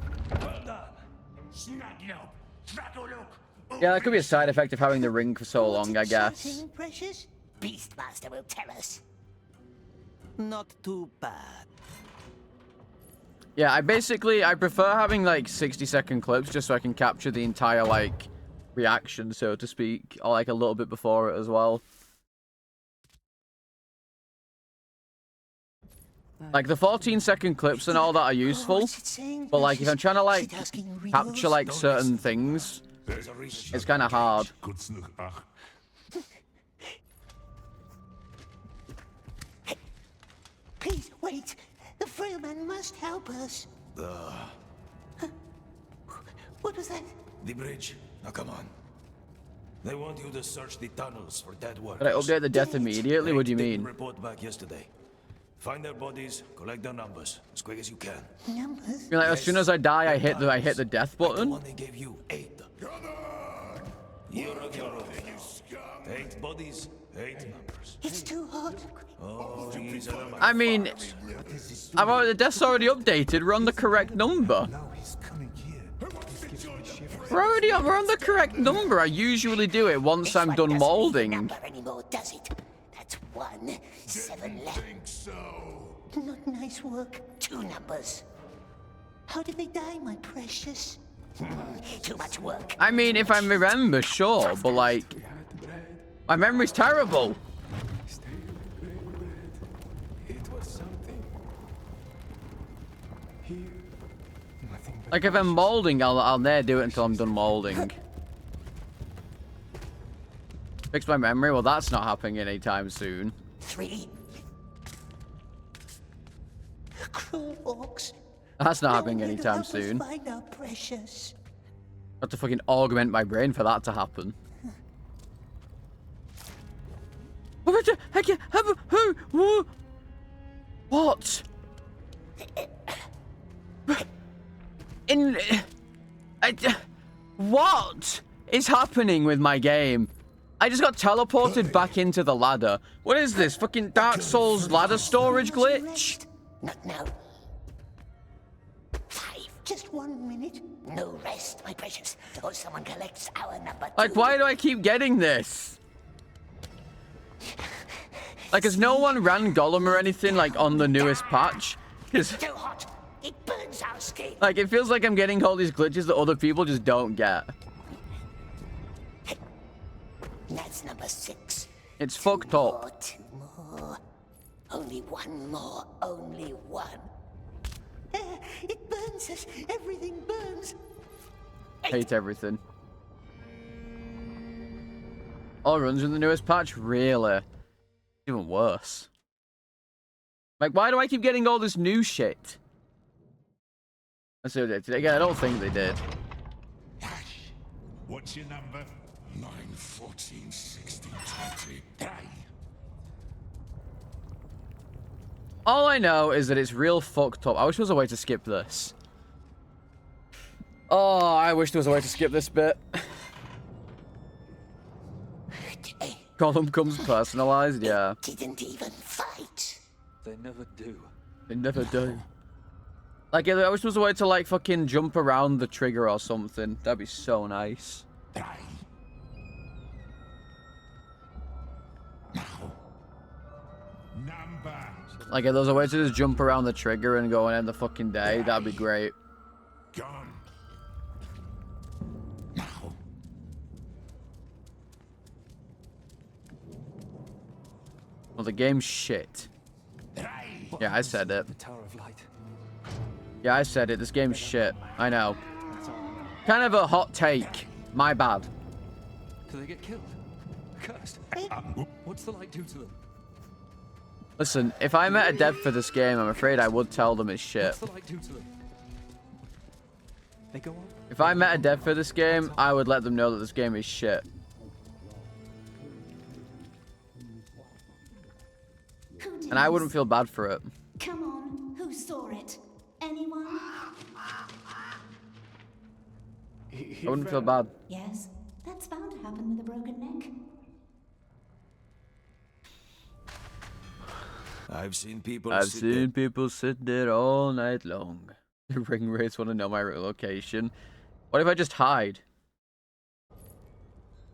Yeah, that could be a side effect of having the ring for so long, I guess. Precious? Beastmaster will tell us. Not too bad. Yeah, I prefer having, like, 60-second clips just so I can capture the entire, like, reaction, so to speak. Or, like, a little bit before it as well. Like, the 14-second clips and all that are useful, but, like, if I'm trying to, like, capture, like, certain things, it's kind of hard. Please, wait. The frail man must help us. What was that? The bridge. Now come on. They want you to search the tunnels for dead workers. Did I update the death immediately? What do you mean? Report back yesterday. Find their bodies, collect their numbers as quick as you can. Numbers? Like, as soon as I die, I hit the death button. The one they gave you 8. Eight bodies, 8 numbers. It's too hot. Oh, he's I mean, the death's already updated. We're on the correct number. We're on the correct number. I usually do it once I'm done molding. Anymore, does it? That's 1, 7 left. Not nice work. 2 numbers. How did they die, my precious? Too much work. I mean, if I remember, sure, but like, my memory's terrible. Like, if I'm molding, I'll never do it until I'm done molding. Fix my memory? Well, that's not happening anytime soon. 3. Cruel orcs. That's not happening anytime soon. Find our precious. I have to fucking augment my brain for that to happen. What? What is happening with my game? I just got teleported back into the ladder. What is this? Fucking Dark Souls ladder storage glitch? Not now. 5. Just 1 minute. No rest, my precious. Or someone collects our number 2. Like, why do I keep getting this? Like, has no one ran Gollum or anything, like, on the newest patch? It's too hot. It burns our skin. Like, it feels like I'm getting all these glitches that other people just don't get. That's number 6. It's fucked up. 2 more. Only 1 more. Only 1. It burns us. Everything burns. Hate everything. All runs in the newest patch? Really? Even worse. Like, why do I keep getting all this new shit? Let's see what they did. Again, I don't think they did. What's your number? 9, 14, 16, 20. All I know is that it's real fucked up. I wish there was a way to skip this. Oh, I wish there was a way to skip this bit. Gollum comes personalized, yeah. Didn't even fight. They never do. They never do. Like, I wish there was a way to, like, fucking jump around the trigger or something. That'd be so nice. Like, if there was a way to just jump around the trigger and go and end the fucking day, that'd be great. Gone. Well, the game's shit. Yeah, I said it. The Tower of Light. Yeah, I said it. This game's shit. I know. Kind of a hot take. My bad. Do they get killed? Cursed. What's the light do to them? Listen, if I met a dev for this game, I'm afraid I would tell them it's shit. What's the light do to them? They go on. If I met a dev for this game, I would let them know that this game is shit. And I wouldn't feel bad for it. Come on, who saw it? Anyone? I wouldn't feel bad. Yes, that's bound to happen with a broken neck. I've seen people sit there all night long. The ring wraiths want to know my location. What if I just hide?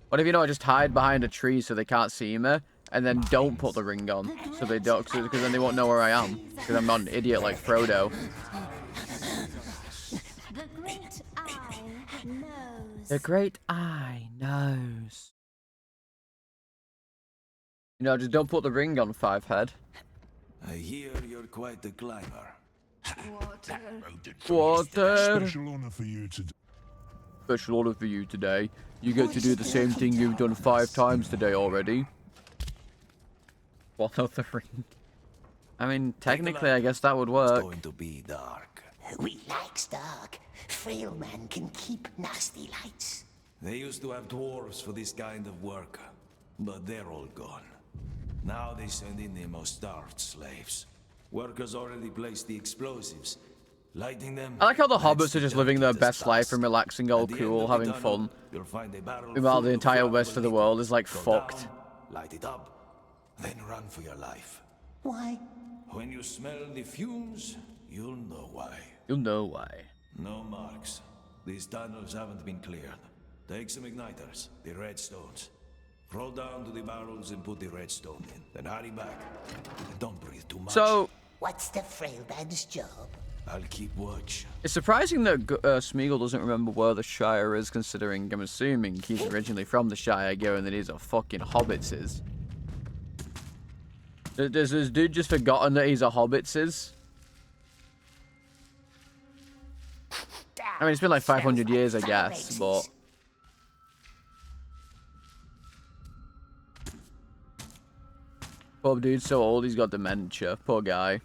What if, I just hide behind a tree so they can't see me, and then don't put the ring on, so they don't, because then they won't know where I am, because I'm not an idiot like Frodo. The Great Eye knows. The Great Eye knows. Just don't put the ring on, Fivehead. I hear you're quite the climber. Water. Water. Special honor for you today. Special order for you today. You get to do the same thing you've done 5 times today already. One of the ring. I mean, technically, I guess that would work. It's going to be dark. We likes dark. Frail man can keep nasty lights. They used to have dwarves for this kind of work, but they're all gone. Now they send in their most starved slaves. Workers already placed the explosives. Lighting them. I like how the hobbits are just living their best life and relaxing, all cool, having fun. Meanwhile, the entire rest of the world is like fucked. Light it up, then run for your life. Why? When you smell the fumes, you'll know why. You'll know why. No marks. These tunnels haven't been cleared. Take some igniters, the red stones. Roll down to the barrels and put the redstone in. Then hurry back. And don't breathe too much. So, what's the frail man's job? I'll keep watch. It's surprising that Smeagol doesn't remember where the Shire is, considering I'm assuming he's originally from the Shire, given that he's a fucking Hobbitses. Does this dude just forgotten that he's a Hobbitses? I mean, it's been like 500 years, I guess, but... Poor dude's so old, he's got dementia. Poor guy.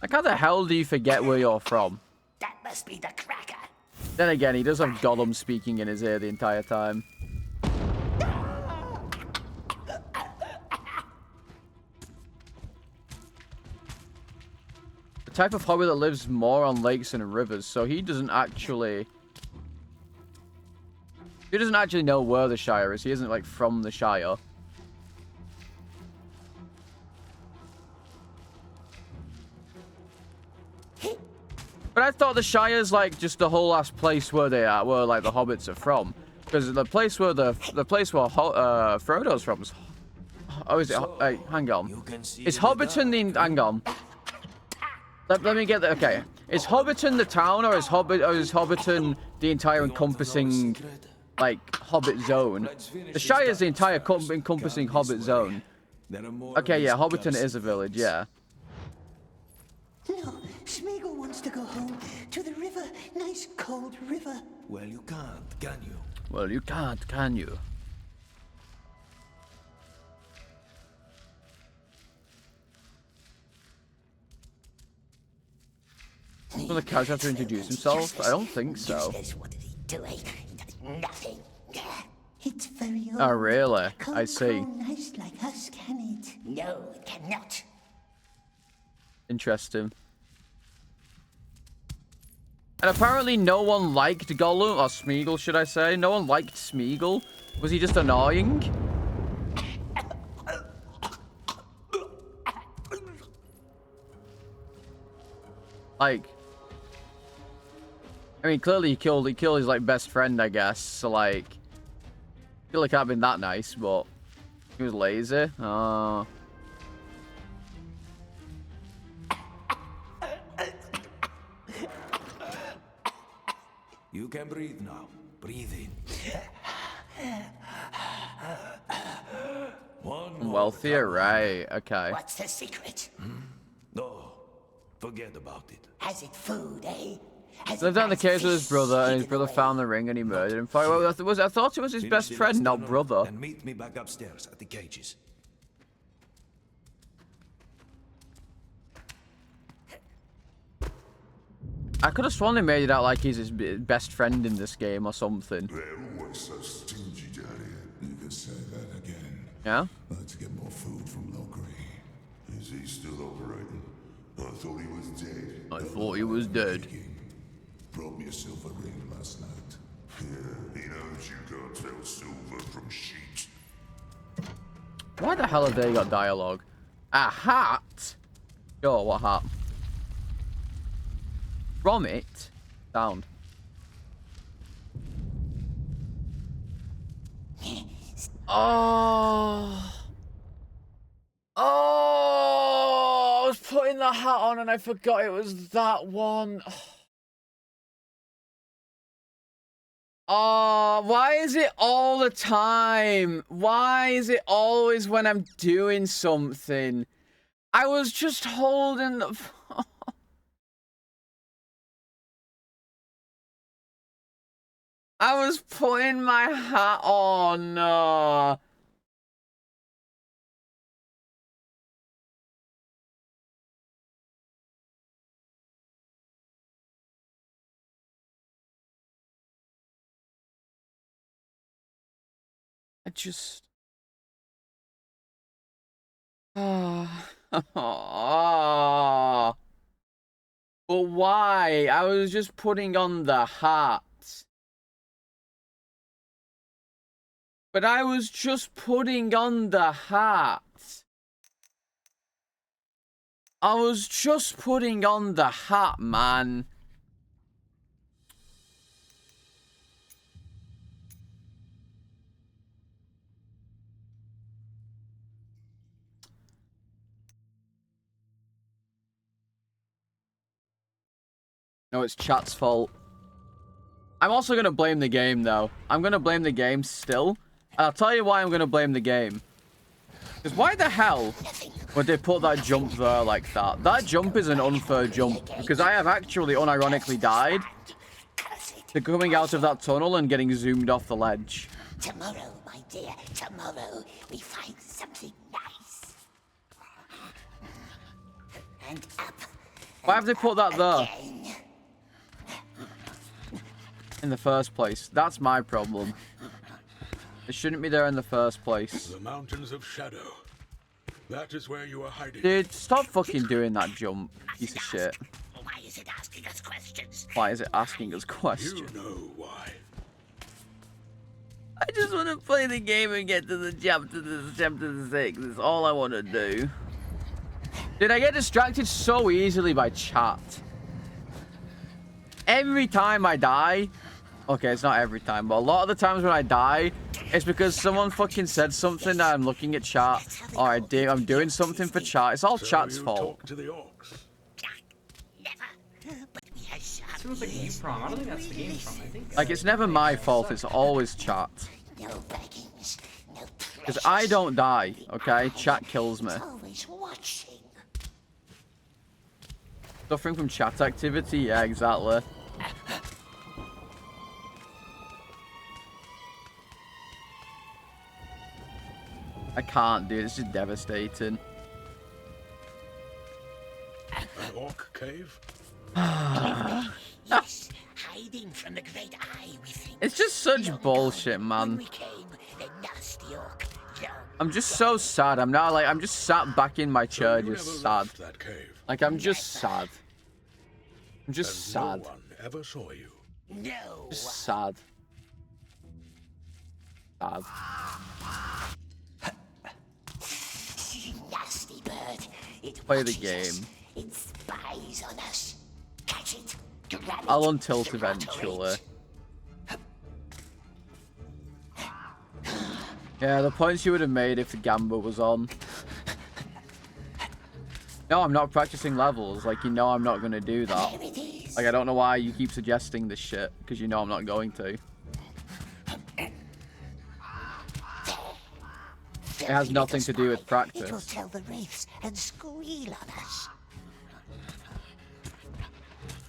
Like, how the hell do you forget where you're from? That must be the cracker. Then again, he does have Gollum speaking in his ear the entire time. The type of hobbit that lives more on lakes and rivers, so he doesn't actually... He doesn't actually know where the Shire is. He isn't, like, from the Shire. But I thought the Shire's, like, just the whole last place where they are, where, like, the hobbits are from. Because the place where Frodo's from is... Oh, is it... Hey, hang on. Is Hobbiton the... Hang on. Let me get the... Okay. Is Hobbiton the town, or is Hobbiton the entire encompassing... like, Hobbit zone? The Shire is the entire encompassing Hobbit zone. Okay, yeah, Hobbiton is a village, yeah. No, Smeagol wants to go home to the river. Nice cold river. Well, you can't, can you? Well, you can't, can you? Will the character have to introduce himself? I don't think so. What did he do? Nothing. It's very old. Oh, really? Can't I see. grow nice like us, can it? No, it cannot. Interesting. And apparently no one liked Gollum, or Smeagol, should I say. No one liked Smeagol. Was he just annoying? Like... I mean, clearly he killed his, like, best friend, I guess. So, like... I feel like I've been that nice, but... He was lazy. Oh... You can breathe now. Breathe in. One Wealthier, right? Okay. What's the secret? No, forget about it. Has it food, eh? He lived out in the caves with his brother, and his brother found the ring and he murdered him. Well, I thought it was his best friend, not brother. And meet me back upstairs at the cages. I could have sworn they made it out like he's his best friend in this game or something. They're always so stingy down here. You can say that again. Yeah? Let's get more food from Lockery. Is he still operating? I thought he was dead. I thought he was dead. Brought me a silver ring last night. Yeah, he knows you can't tell silver from sheet. Why the hell have they got dialogue? A hat? Sure, what hat? From it? Sound. Oh. Oh, I was putting the hat on and I forgot it was that one. Oh, why is it all the time? Why is it always when I'm doing something? I was just holding the... I was putting my hat on. No. I just... Oh. But why? I was just putting on the hat. But I was just putting on the hat. I was just putting on the hat, man. No, it's chat's fault. I'm also going to blame the game, though. I'm going to blame the game still. And I'll tell you why I'm going to blame the game. Because why the hell would they put that jump there like that? That jump is an unfair jump. Because I have actually unironically died to coming out of that tunnel and getting zoomed off the ledge. Tomorrow, my dear, tomorrow we find something nice. And up. Why have they put that there? Again. In the first place. That's my problem. It shouldn't be there in the first place. The mountains of shadow. That is where you are hiding. Dude, stop fucking doing that jump, piece of shit. Why is it asking us questions? Why is it asking us questions? You know why. I just want to play the game and get to the chapter 6. That's all I want to do. Dude, I get distracted so easily by chat. Every time I die... Okay, it's not every time, but a lot of the times when I die, it's because someone fucking said something that I'm looking at chat, or I'm doing something for chat. It's all chat's fault. To the orcs. This feels like a new prom. I don't think that's the game prom. I think. Like, it's never my fault, it's always chat. No baggings, no Because I don't die, okay? Chat kills me. always watching. Suffering from chat activity? Yeah, exactly. I can't, dude. This is devastating. An orc cave? Yes, hiding from the great eye, we think. It's just such bullshit, man. We came, the nasty orc. I'm just so sad. I'm just sat back in my chair, just sad. Like, I'm just sad. I'm just sad. No one ever saw you. No. Just sad. Sad. Nasty bird. It Play the watches game. us. It spies on us. Catch it. Grab it. I'll untilt throttle eventually. it. Yeah, the points you would have made if the Gamba was on. No, I'm not practicing levels. Like, you know I'm not going to do that. Like, I don't know why you keep suggesting this shit, because you know I'm not going to. It has nothing to do with It will practice. tell the wraiths and squeal on us.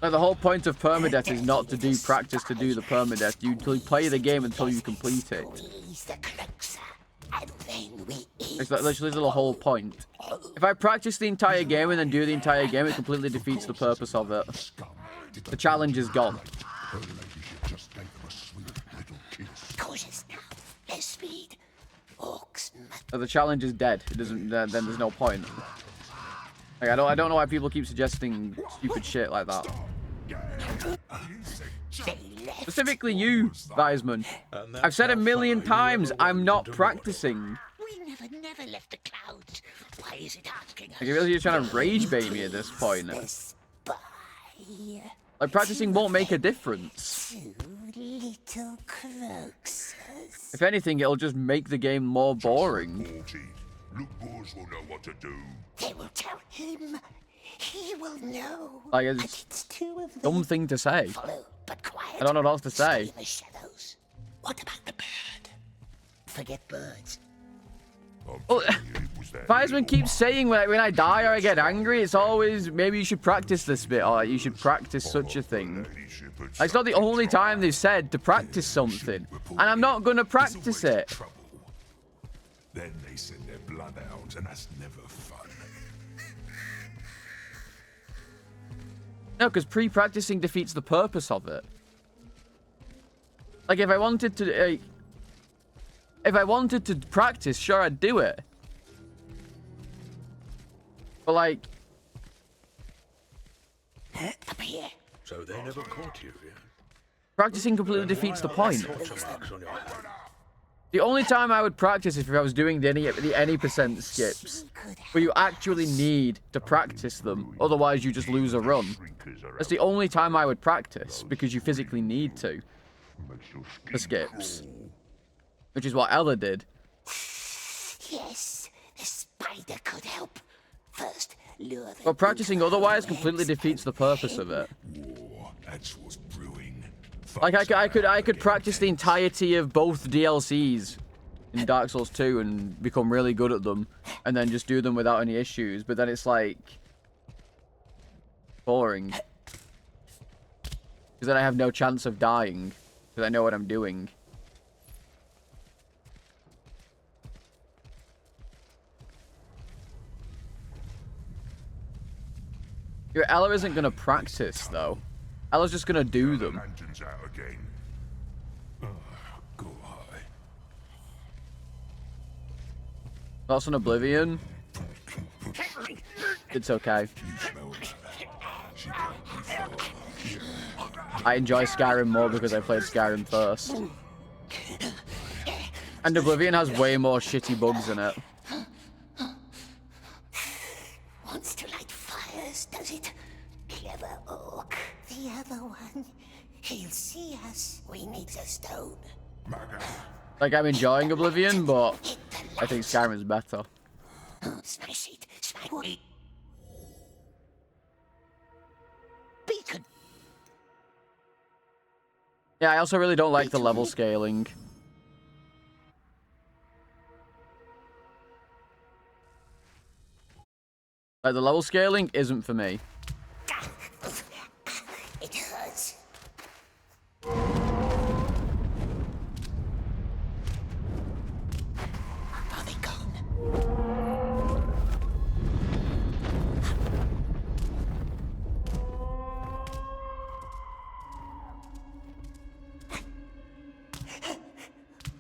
Like, the whole point of permadeath is not to do practice to do the permadeath. You play the game until you complete it. Squeeze the crux, and then we eat. It's like literally the whole point. If I practice the entire game and then do the entire game, it completely defeats the purpose of it. The challenge is gone. Cautious now. Less speed. Orcs must So the challenge is dead. It doesn't. Then there's no point. Like, I don't know why people keep suggesting stupid shit like that. Specifically you, Weisman. I've said a million times, I'm not practicing. We never left the clouds. Why is it asking us? Like, you're really just trying to rage bait me at this point. Like, practicing won't make a difference. Two little croaks. If anything, it'll just make the game more boring. Look, boys will know what to do. They will tell him. He will know. Like, it's a dumb thing to say. Follow, but quiet. I don't know what else to say. Stay in the shadows. What about the bird? Forget birds. Well, Firesman keeps saying when I die or I get angry, it's always, maybe you should practice this bit, or you should practice such a thing. It's not the only time they've said to practice something, and I'm not going to practice it. Then they send their bloodhounds, and that's never fun. No, because pre-practicing defeats the purpose of it. Like, if I wanted to practice, sure, I'd do it. But, like... Up here. So they never caught you, yeah? Practicing completely defeats the point. Marks on your head. The only time I would practice is if I was doing the any percent skips, where you actually need to practice them, otherwise you just lose a run. That's the only time I would practice, because you physically need to. The skips. Which is what Ella did. Yes, the spider could help. First, lure the... But practicing otherwise completely defeats the purpose of it. That's what's brewing. Like, I could practice the entirety of both DLCs in Dark Souls 2 and become really good at them, and then just do them without any issues, but then it's like... boring. Because then I have no chance of dying, because I know what I'm doing. Your Ella isn't going to practice, though. Ella's just going to do them. Thoughts on Oblivion? It's okay. I enjoy Skyrim more because I played Skyrim first. And Oblivion has way more shitty bugs in it. Wants to light fires, does it? Clever orc. The other one, he'll see us. We need a stone. Like, I'm enjoying Oblivion, but I think Skyrim's better. Smash it. Smash it. Beacon. Yeah, I also really don't like the level scaling. Like, the level scaling isn't for me. It hurts. Are they gone?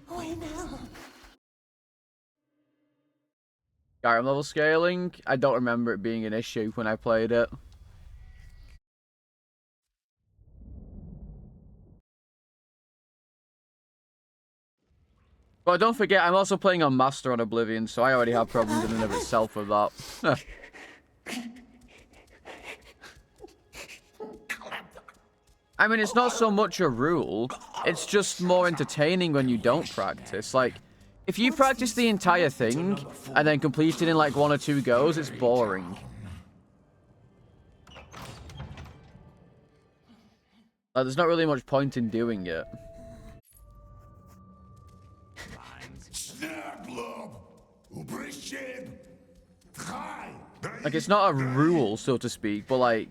Where now? Skyrim level scaling, I don't remember it being an issue when I played it. But don't forget, I'm also playing on Master on Oblivion, so I already have problems in and of itself with that. I mean, it's not so much a rule, it's just more entertaining when you don't practice. Like, if you practice the entire thing, and then complete it in like 1 or 2 goes, it's boring. Like, there's not really much point in doing it. Like, it's not a rule, so to speak, but like,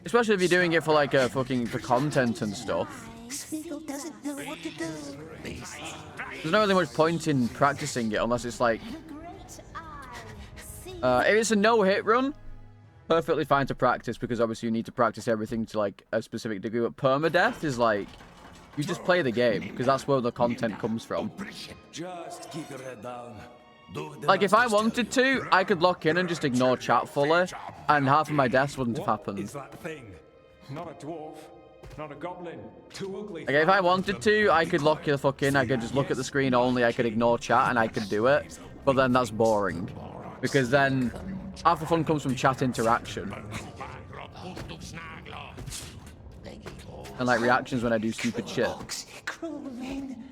especially if you're doing it for like for content and stuff. Smeagol doesn't know what to do. There's not really much point in practicing it unless it's like... if it's a no-hit run, perfectly fine to practice, because obviously you need to practice everything to like a specific degree, but permadeath is like, you just play the game, because that's where the content comes from. Just keep your head down. Like, if I wanted to, I could lock in and just ignore chat fully, and half of my deaths wouldn't have happened. Is that thing? Not a dwarf, not a goblin, too ugly. Like, if I wanted to, I could lock the fuck in, I could just look at the screen only, I could ignore chat, and I could do it. But then that's boring. Because then, half the fun comes from chat interaction. And like reactions when I do stupid shit. Cruel men.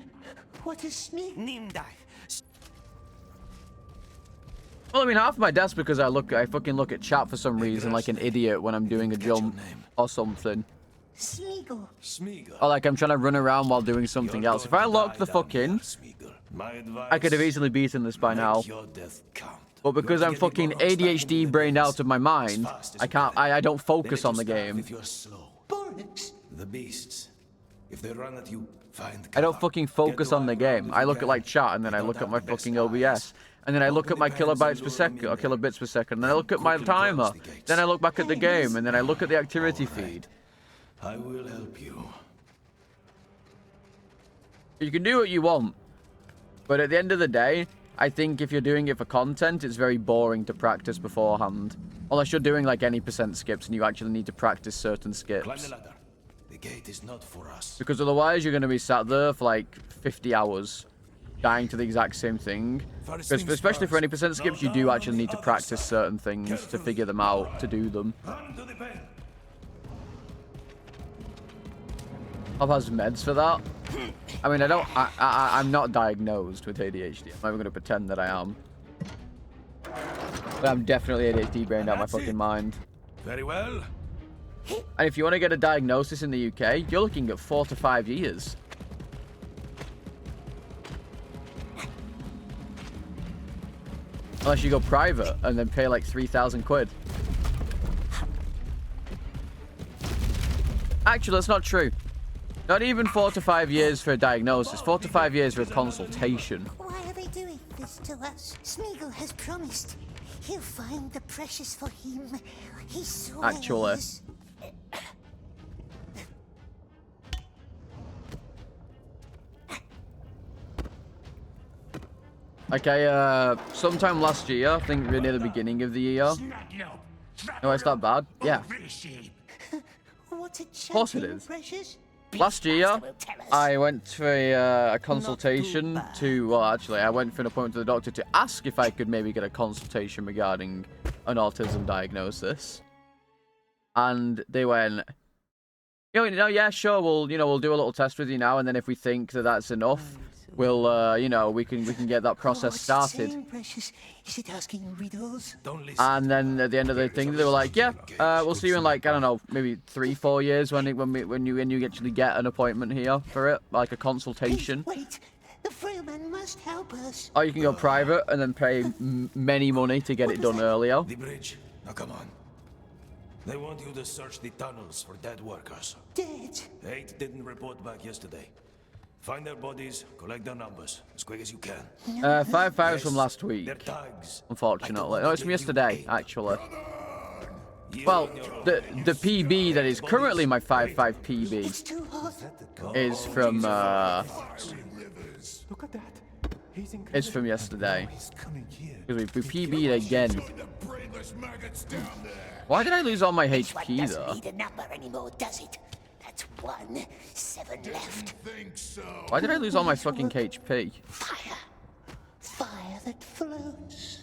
What is Smeagol? Well, I mean, half of my deaths because I fucking look at chat for some reason like an idiot when I'm doing a jump or something. Smeagol. Smeagol. Or like I'm trying to run around while doing something else. If I locked the fuck in, I could have easily beaten this by now. But because I'm fucking ADHD brained out of my mind, I can't. I don't focus on the game. The beasts. If they run at you, find I don't fucking focus on the game. I look at like chat, and then I look at my fucking OBS, and then I look at my kilobytes per second or kilobits per second, and then I look at my timer. Then I look back at the game, and then I look at the activity feed. I will help you. You can do what you want, but at the end of the day, I think if you're doing it for content, it's very boring to practice beforehand. Unless you're doing like any percent skips and you actually need to practice certain skips. Climb the ladder. The gate is not for us. Because otherwise you're going to be sat there for like 50 hours, dying to the exact same thing. Because especially for any percent skips, you do actually need to practice certain things to figure them out, to do them. I've has meds for that. I mean, I'm not diagnosed with ADHD. I'm not even going to pretend that I am. But I'm definitely ADHD brained out my fucking mind. Very well. And if you want to get a diagnosis in the UK, you're looking at 4 to 5 years. Unless you go private and then pay like 3,000 quid. Actually, that's not true. Not even 4 to 5 years for a diagnosis. 4 to 5 years for a consultation. Why are they doing this to us? Smeagol has promised he'll find the precious for him. He swears. Actually. Okay, sometime last year, I think near the beginning of the year. No, it's that bad. Yeah. Of course it is. Last year, I went for a consultation to, well, actually, I went for an appointment to the doctor to ask if I could maybe get a consultation regarding an autism diagnosis. And they went, yeah, sure, we'll do a little test with you now, and then if we think that that's enough, we'll, we can get that process started. Is it asking riddles? And then at the end of the thing, they were like, yeah, we'll see you in like, I don't know, maybe 3-4 years when you actually get an appointment here for it, like a consultation. Wait, the frail man must help us. Or you can go private and then pay many money to get it done earlier. The bridge. Now come on. They want you to search the tunnels for dead workers. Dead? 8 didn't report back yesterday. Find their bodies, collect their numbers, as quick as you can. 5-5 from last week, unfortunately. No, it's from yesterday, actually. Well, the PB that is currently my 5-5 PB is from, Look at that. is from yesterday. Because we PB'd again. Why did I lose all my HP, though? Doesn't need a number anymore, does it? That's 1, 7 left. Why did I lose all my fucking HP? Fire. Fire that floats.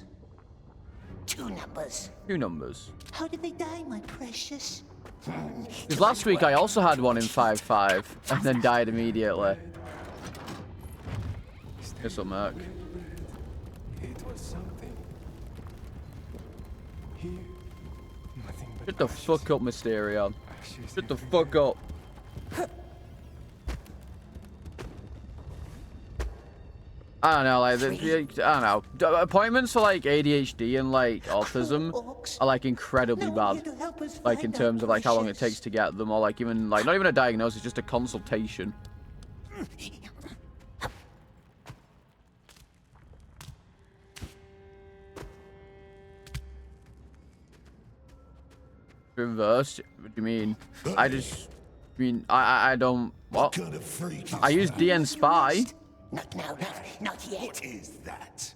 2 numbers. 2 numbers. How did they die, my precious? Because last week I also had one in 5-5 and then died immediately. Guess what, Merc? It was something. Here, nothing but Shut the fuck up, Mysterio. Shut the fuck up. I don't know, like, I don't know. Appointments for, like, ADHD and, like, autism are, like, incredibly bad. Like, in terms of, like, how long it takes to get them, or, like, even, like, not even a diagnosis, just a consultation. Reverse? What do you mean? I don't... What? I use DN Spy. Not yet. What is that?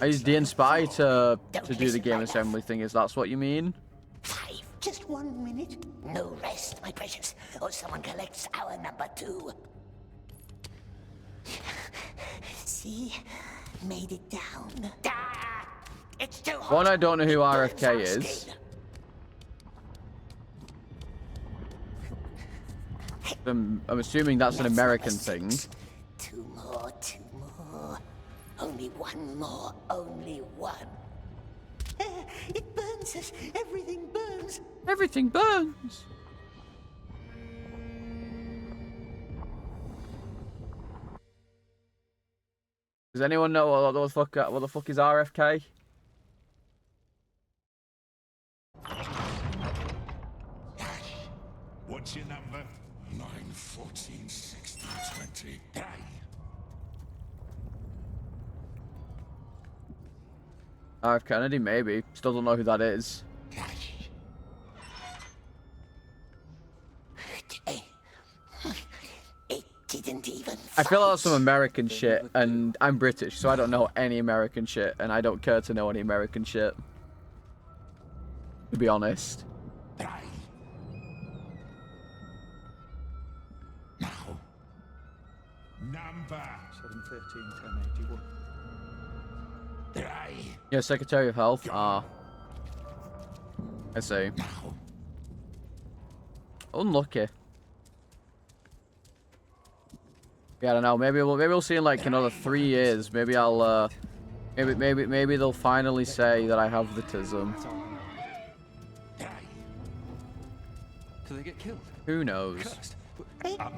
I use DN Spy to do the game assembly thing. Is that what you mean? 5. Just 1 minute. No rest, my precious, or someone collects our number 2. See? Made it down. It's too hot. One, I don't know who RFK is. I'm assuming that's an American thing. 2 more, 2 more. Only 1 more, only 1. It burns us. Everything burns. Everything burns. Does anyone know what the fuck is RFK? What's your number? 9, 14, 16, 20. Hey! RF Kennedy, maybe. Still don't know who that is. It didn't even I feel like some American shit, and I'm British, so I don't know any American shit, and I don't care to know any American shit. To be honest. Now. Number 713 1081. Yeah, Secretary of Health. Ah. I see. Unlucky. Yeah, I don't know. Maybe we'll see in like another 3 years. Maybe I'll maybe they'll finally say that I have the tism. Do they get killed? Who knows? Cursed.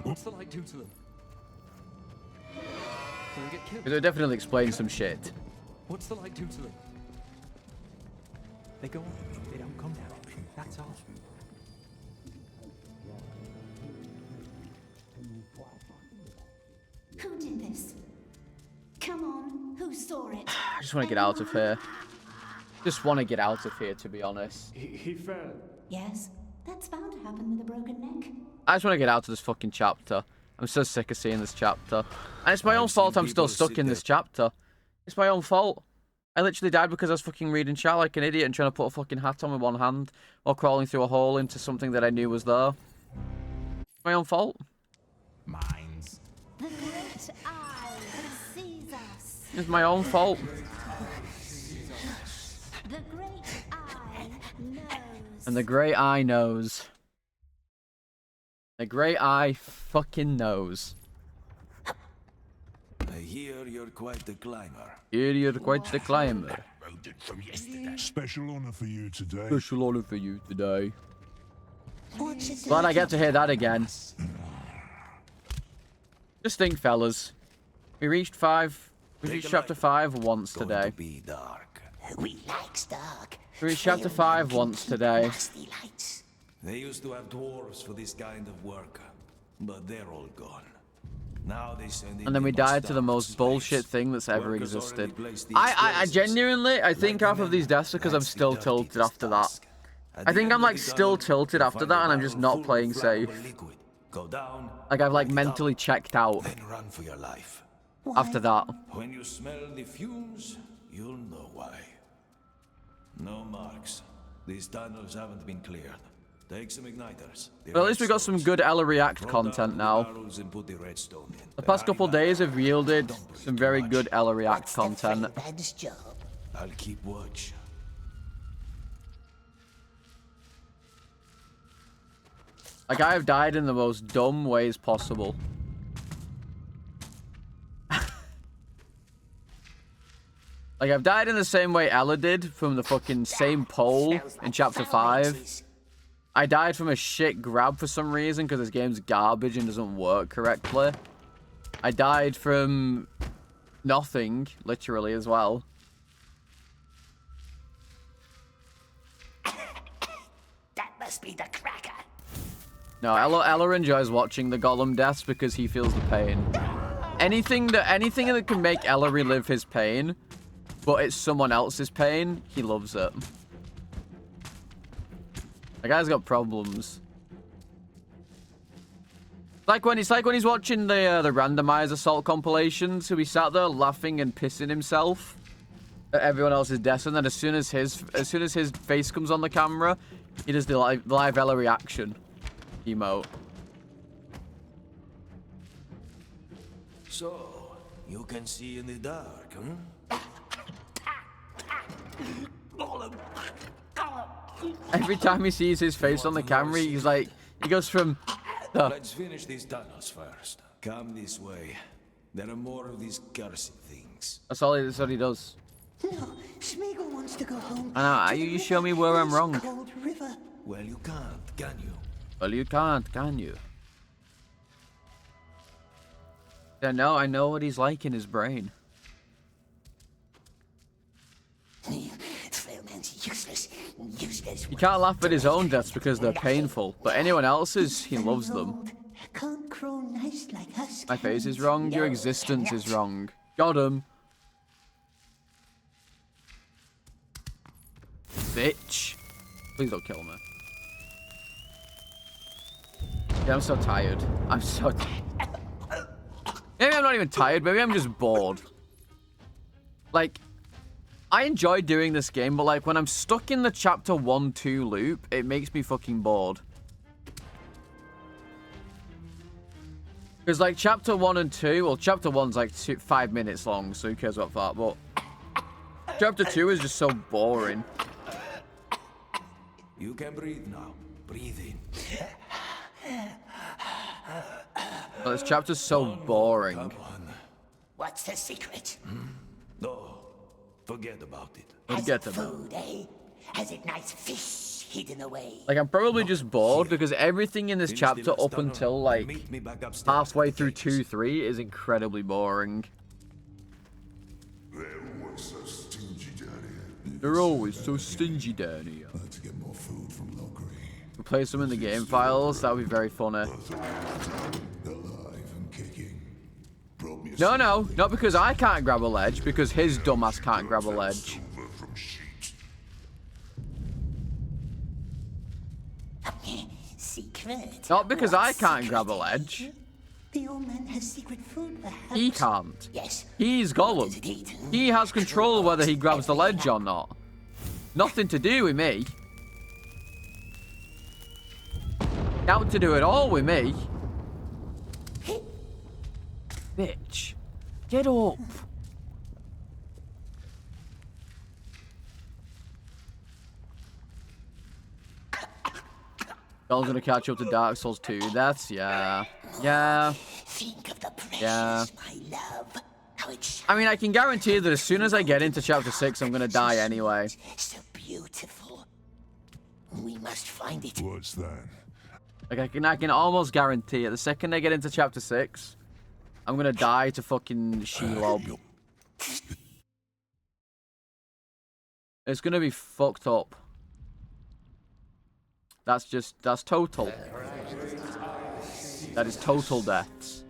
What's the light do to them? Do they get killed? Because it definitely explains some shit. What's the light do to them? They go on. They don't come down. That's all. Who did this? Come on, who saw it? I just want to get out of here. Just want to get out of here, to be honest. He fell. Yes, that's bound to happen with a broken neck. I just want to get out of this fucking chapter. I'm so sick of seeing this chapter. And it's my own fault I'm still stuck in this chapter. It's my own fault. I literally died because I was fucking reading chat like an idiot and trying to put a fucking hat on with one hand while crawling through a hole into something that I knew was there. It's my own fault. Mines. The great eye that sees us. It's my own fault. The great eye knows. And the great eye knows. The great eye fucking knows. I hear you're quite the climber. You're quite the climber. Special honor for you today. Special honor for you today. Glad I get to hear that again. Just think, fellas. We reached chapter 5 once today. Be dark. We like dark. We reached chapter 5 once today. They used to have dwarves for this kind of work, but they're all gone. Now they send in And then we people died to the stuck most space. bullshit thing that's ever Workers existed. already placed these I places. genuinely, I think half of these deaths are because I'm still tilted after that. I think I'm like still tilted after that and I'm just not playing safe. Go down. Like I've like mentally checked out Then run for your life. after that. When you smell the fumes, you'll know why. No marks. These tunnels haven't been cleared. Take some igniters. But at least we got some good Ella React content now. The past couple days have yielded some very good Ella React content. I'll keep watch. Like I have died in the most dumb ways possible. Like I've died in the same way Ella did from the fucking same pole in chapter 5. I died from a shit grab for some reason because this game's garbage and doesn't work correctly. I died from nothing, literally, as well. That must be the cracker. No, Ella enjoys watching the Gollum deaths because he feels the pain. Anything that can make Ella relive his pain, but it's someone else's pain, he loves it. The guy's got problems. Like when he's watching the randomizer assault compilations, so he sat there laughing and pissing himself at everyone else's deaths, and then as soon as his face comes on the camera, he does the live Ella reaction emote. So, you can see in the dark, huh? Every time he sees his face on the camera, he's like, he goes from the... Let's finish these tunnels first. Come this way. There are more of these cursed things. That's all he does. No, Smeagol wants to go home. I know, you show me where I'm wrong. Cold river. Well, you can't, can you? Well, you can't, can you? Yeah, no, I know what he's like in his brain. He can't laugh at his own deaths because they're painful, but anyone else's, he loves them. Can't grow nice like us. My face is wrong, your existence is wrong. Got him. Bitch. Please don't kill me. Yeah, I'm so tired. I'm so tired. Maybe I'm not even tired, maybe I'm just bored. Like, I enjoy doing this game, but like when I'm stuck in the chapter 1-2 loop, it makes me fucking bored. Because like chapter 1 and 2, well chapter 1's like 5 minutes long, so who cares about that, but chapter 2 is just so boring. You can breathe now. Breathe in. Well, this chapter's so boring. What's the secret? No, forget about it. Forget about Food, eh? Has it nice fish hidden away? Like, I'm probably just bored because everything in this chapter up until, like, halfway through 2-3 is incredibly boring. They're always so stingy down here. They're always so stingy down here. Let's get more food from Lockery. Replace them in the game files, that would be very funny. Alive and kicking. No, no, not because I can't grab a ledge, because his dumbass can't grab a ledge. Secret? Not because I can't grab a ledge. The old man has secret food, perhaps? He can't. Yes. He's Gollum. He has control of whether he grabs the ledge or not. Nothing to do with me. Nothing to do at all with me. Bitch. Get up. Gollum's gonna catch up to Dark Souls 2. That's, yeah. Yeah. Think of the precious, Yeah. my love. How it I mean, I can guarantee that as soon as I get into chapter 6, I'm gonna die anyway. so beautiful. We must find it. What's that? Like, I can almost guarantee it. The second I get into chapter 6, I'm gonna die to fucking Shelob. It's gonna be fucked up. That's total. That is total deaths.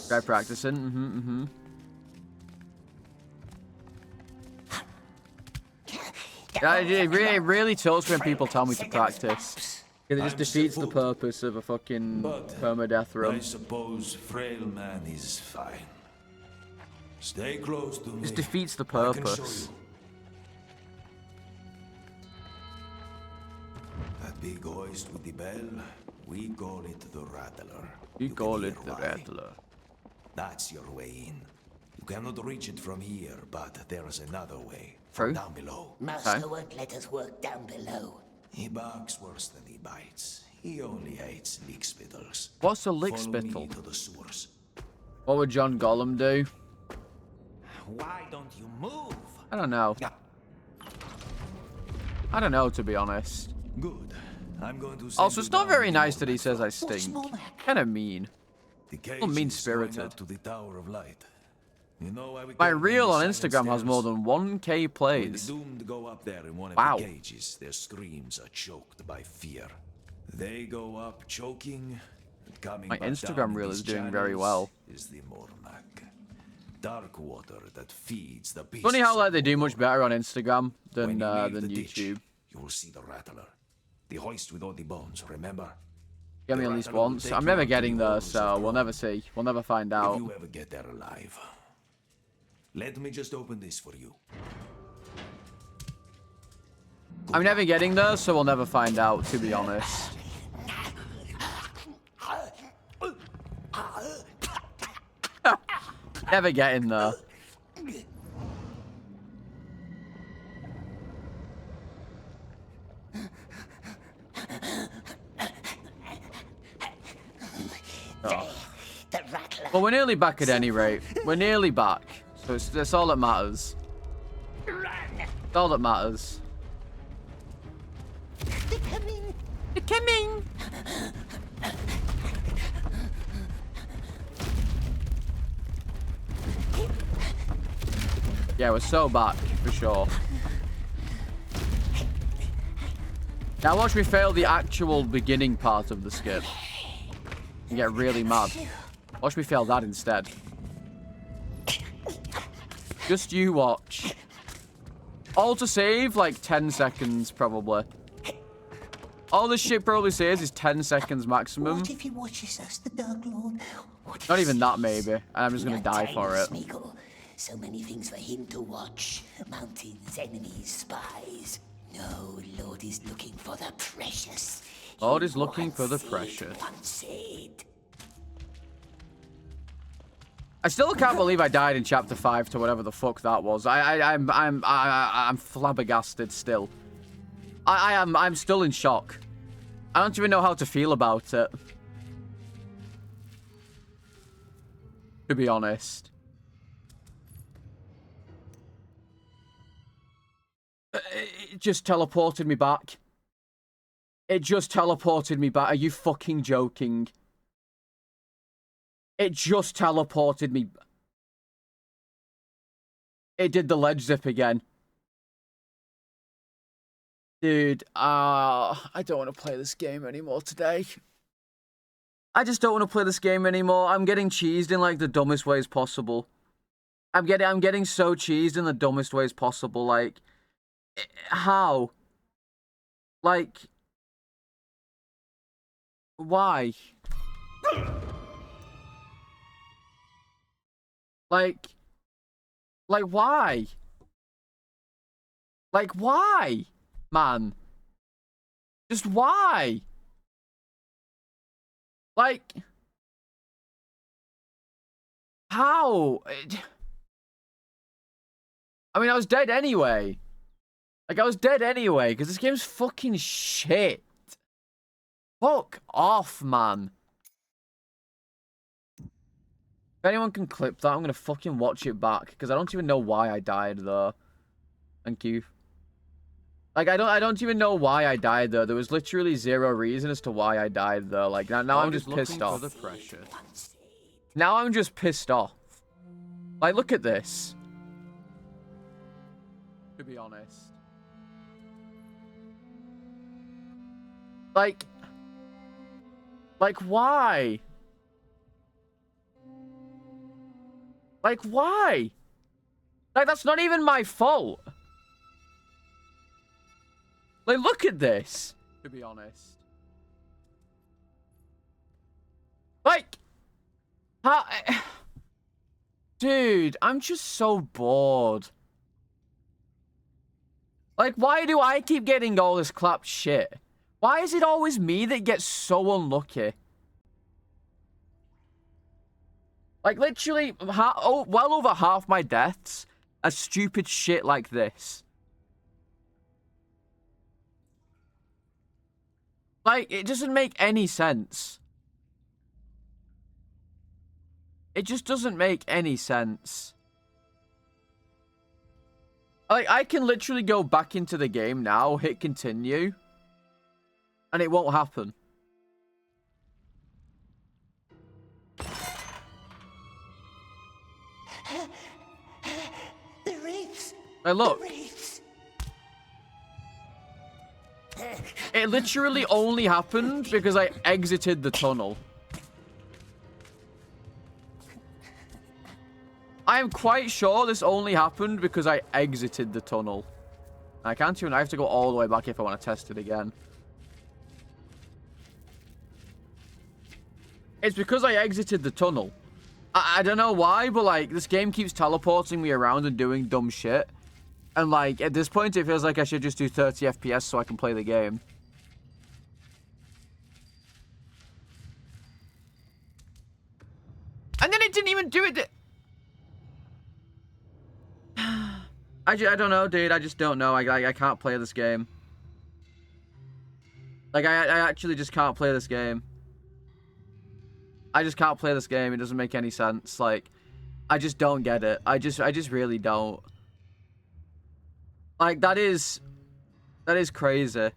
Try practicing, Yeah, it really tilts when people tell me to practice. It just defeats the purpose of a fucking permadeath I run. suppose frail man is fine. Stay close to me. Just defeats the I can show purpose. you. That big hoist with the bell, we call it the Rattler. We You call can it hear the why. Rattler. That's your way in. You cannot reach it from here, but there is another way. True. From down below. Master won't let us work down below. He barks worse than he bites. He only hates lickspittles. What's a Follow me lickspittle? to the sewers. What would John Gollum do? Why don't you move? I don't know. I don't know, to be honest. Good. I'm going to Also, it's not very nice that he says I stink. Kind of mean. The cage Well, is mean-spirited. going up to the Tower of Light. You know why we My call them reel the on silent Instagram has stairs? more than 1K When the plays. doomed go up there in one of Wow. the cages, their screams are choked by fear. They go up choking, and coming My back Instagram down in reel these is doing very channels well. Is the Mormac. Dark water that feeds the beasts. Funny how like they do much better on Instagram than When you leave the ditch, YouTube. You will see the Rattler. The hoist with all the bones, remember? Get me The at least Rattler will once. take I'm you never up to getting the there, halls so of we'll Rome. never see. We'll never find out. If you ever get there alive. Let me just open this for you. I'm never getting there, so we'll never find out, to be honest. Never getting there. Oh. The Rattler. Well, we're nearly back at any rate. We're nearly back. So that's all that matters. That's all that matters. They're coming. They're coming. Yeah, we're so back, for sure. Now watch me fail the actual beginning part of the skip. And get really mad. Watch me fail that instead. Just you watch. All to save, like 10 seconds, probably. All this shit probably saves is 10 seconds maximum. What if he watches us, the Dark Lord? Not even that, maybe. And I'm just gonna die for it. Smeagol. So many things for him to watch. Mountains, enemies, spies. No, Lord is looking for the precious. Lord is looking for the precious. I still can't believe I died in chapter 5 to whatever the fuck that was. I'm flabbergasted still. I'm still in shock. I don't even know how to feel about it. To be honest. It just teleported me back. It just teleported me back. Are you fucking joking? It just teleported me. It did the ledge zip again. Dude, I don't want to play this game anymore today. I just don't want to play this game anymore. I'm getting cheesed in like the dumbest ways possible. I'm getting so cheesed in the dumbest ways possible. Like, how? Like, why? Like, why? Like, why? Man. Just why? Like, how? I mean, I was dead anyway. Like, I was dead anyway, because this game's fucking shit. Fuck off, man. If anyone can clip that, I'm gonna fucking watch it back, because I don't even know why I died, though. Thank you. Like, I don't even know why I died, though. There was literally zero reason as to why I died, though. Like, now I'm just pissed off. Now I'm just pissed off. Like, look at this. To be honest. Like, why? Like, why? Like, that's not even my fault. Like, look at this. To be honest. Like, how... Dude, I'm just so bored. Like, why do I keep getting all this clapped shit? Why is it always me that gets so unlucky? Like, literally, well over half my deaths are stupid shit like this. Like, it doesn't make any sense. It just doesn't make any sense. Like, I can literally go back into the game now, hit continue, and it won't happen. The reefs. Hey, look. The reefs. It literally only happened because I exited the tunnel. I am quite sure this only happened because I exited the tunnel. I can't even... I have to go all the way back if I want to test it again. It's because I exited the tunnel. I don't know why, but, like, this game keeps teleporting me around and doing dumb shit. And, like, at this point, it feels like I should just do 30 FPS so I can play the game. And then it didn't even do it. I don't know, dude. I just don't know. I can't play this game. Like, I actually just can't play this game. I just can't play this game. It doesn't make any sense. Like, I just don't get it. I just really don't. Like, that is crazy.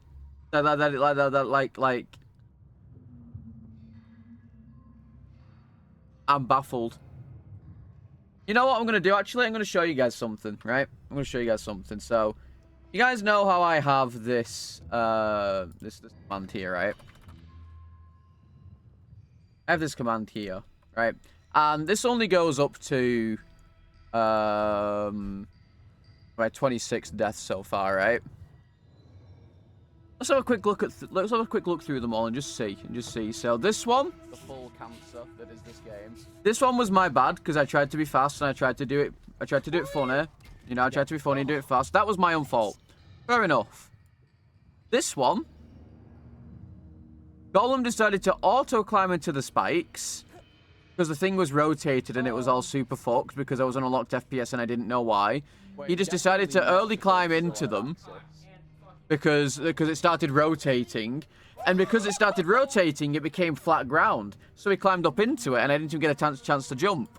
Like, I'm baffled. You know what I'm going to do? Actually, I'm going to show you guys something, right? I'm going to show you guys something. So, You guys know how I have this this command here, right? I have this command here, right? And this only goes up to my 26 deaths so far, right? Let's have a quick look at let's have a quick look through them all and just see. So this one, the full cancer that is this game. This one was my bad because I tried to be fast and I tried to do it funny. You know, I tried to be funny and do it fast. That was my own fault. Fair enough. This one, Gollum decided to auto climb into the spikes because the thing was rotated and it was all super fucked because I was on a locked FPS and I didn't know why. He just decided to early climb into them because it started rotating, and because it started rotating, it became flat ground. So he climbed up into it, and I didn't even get a chance to jump.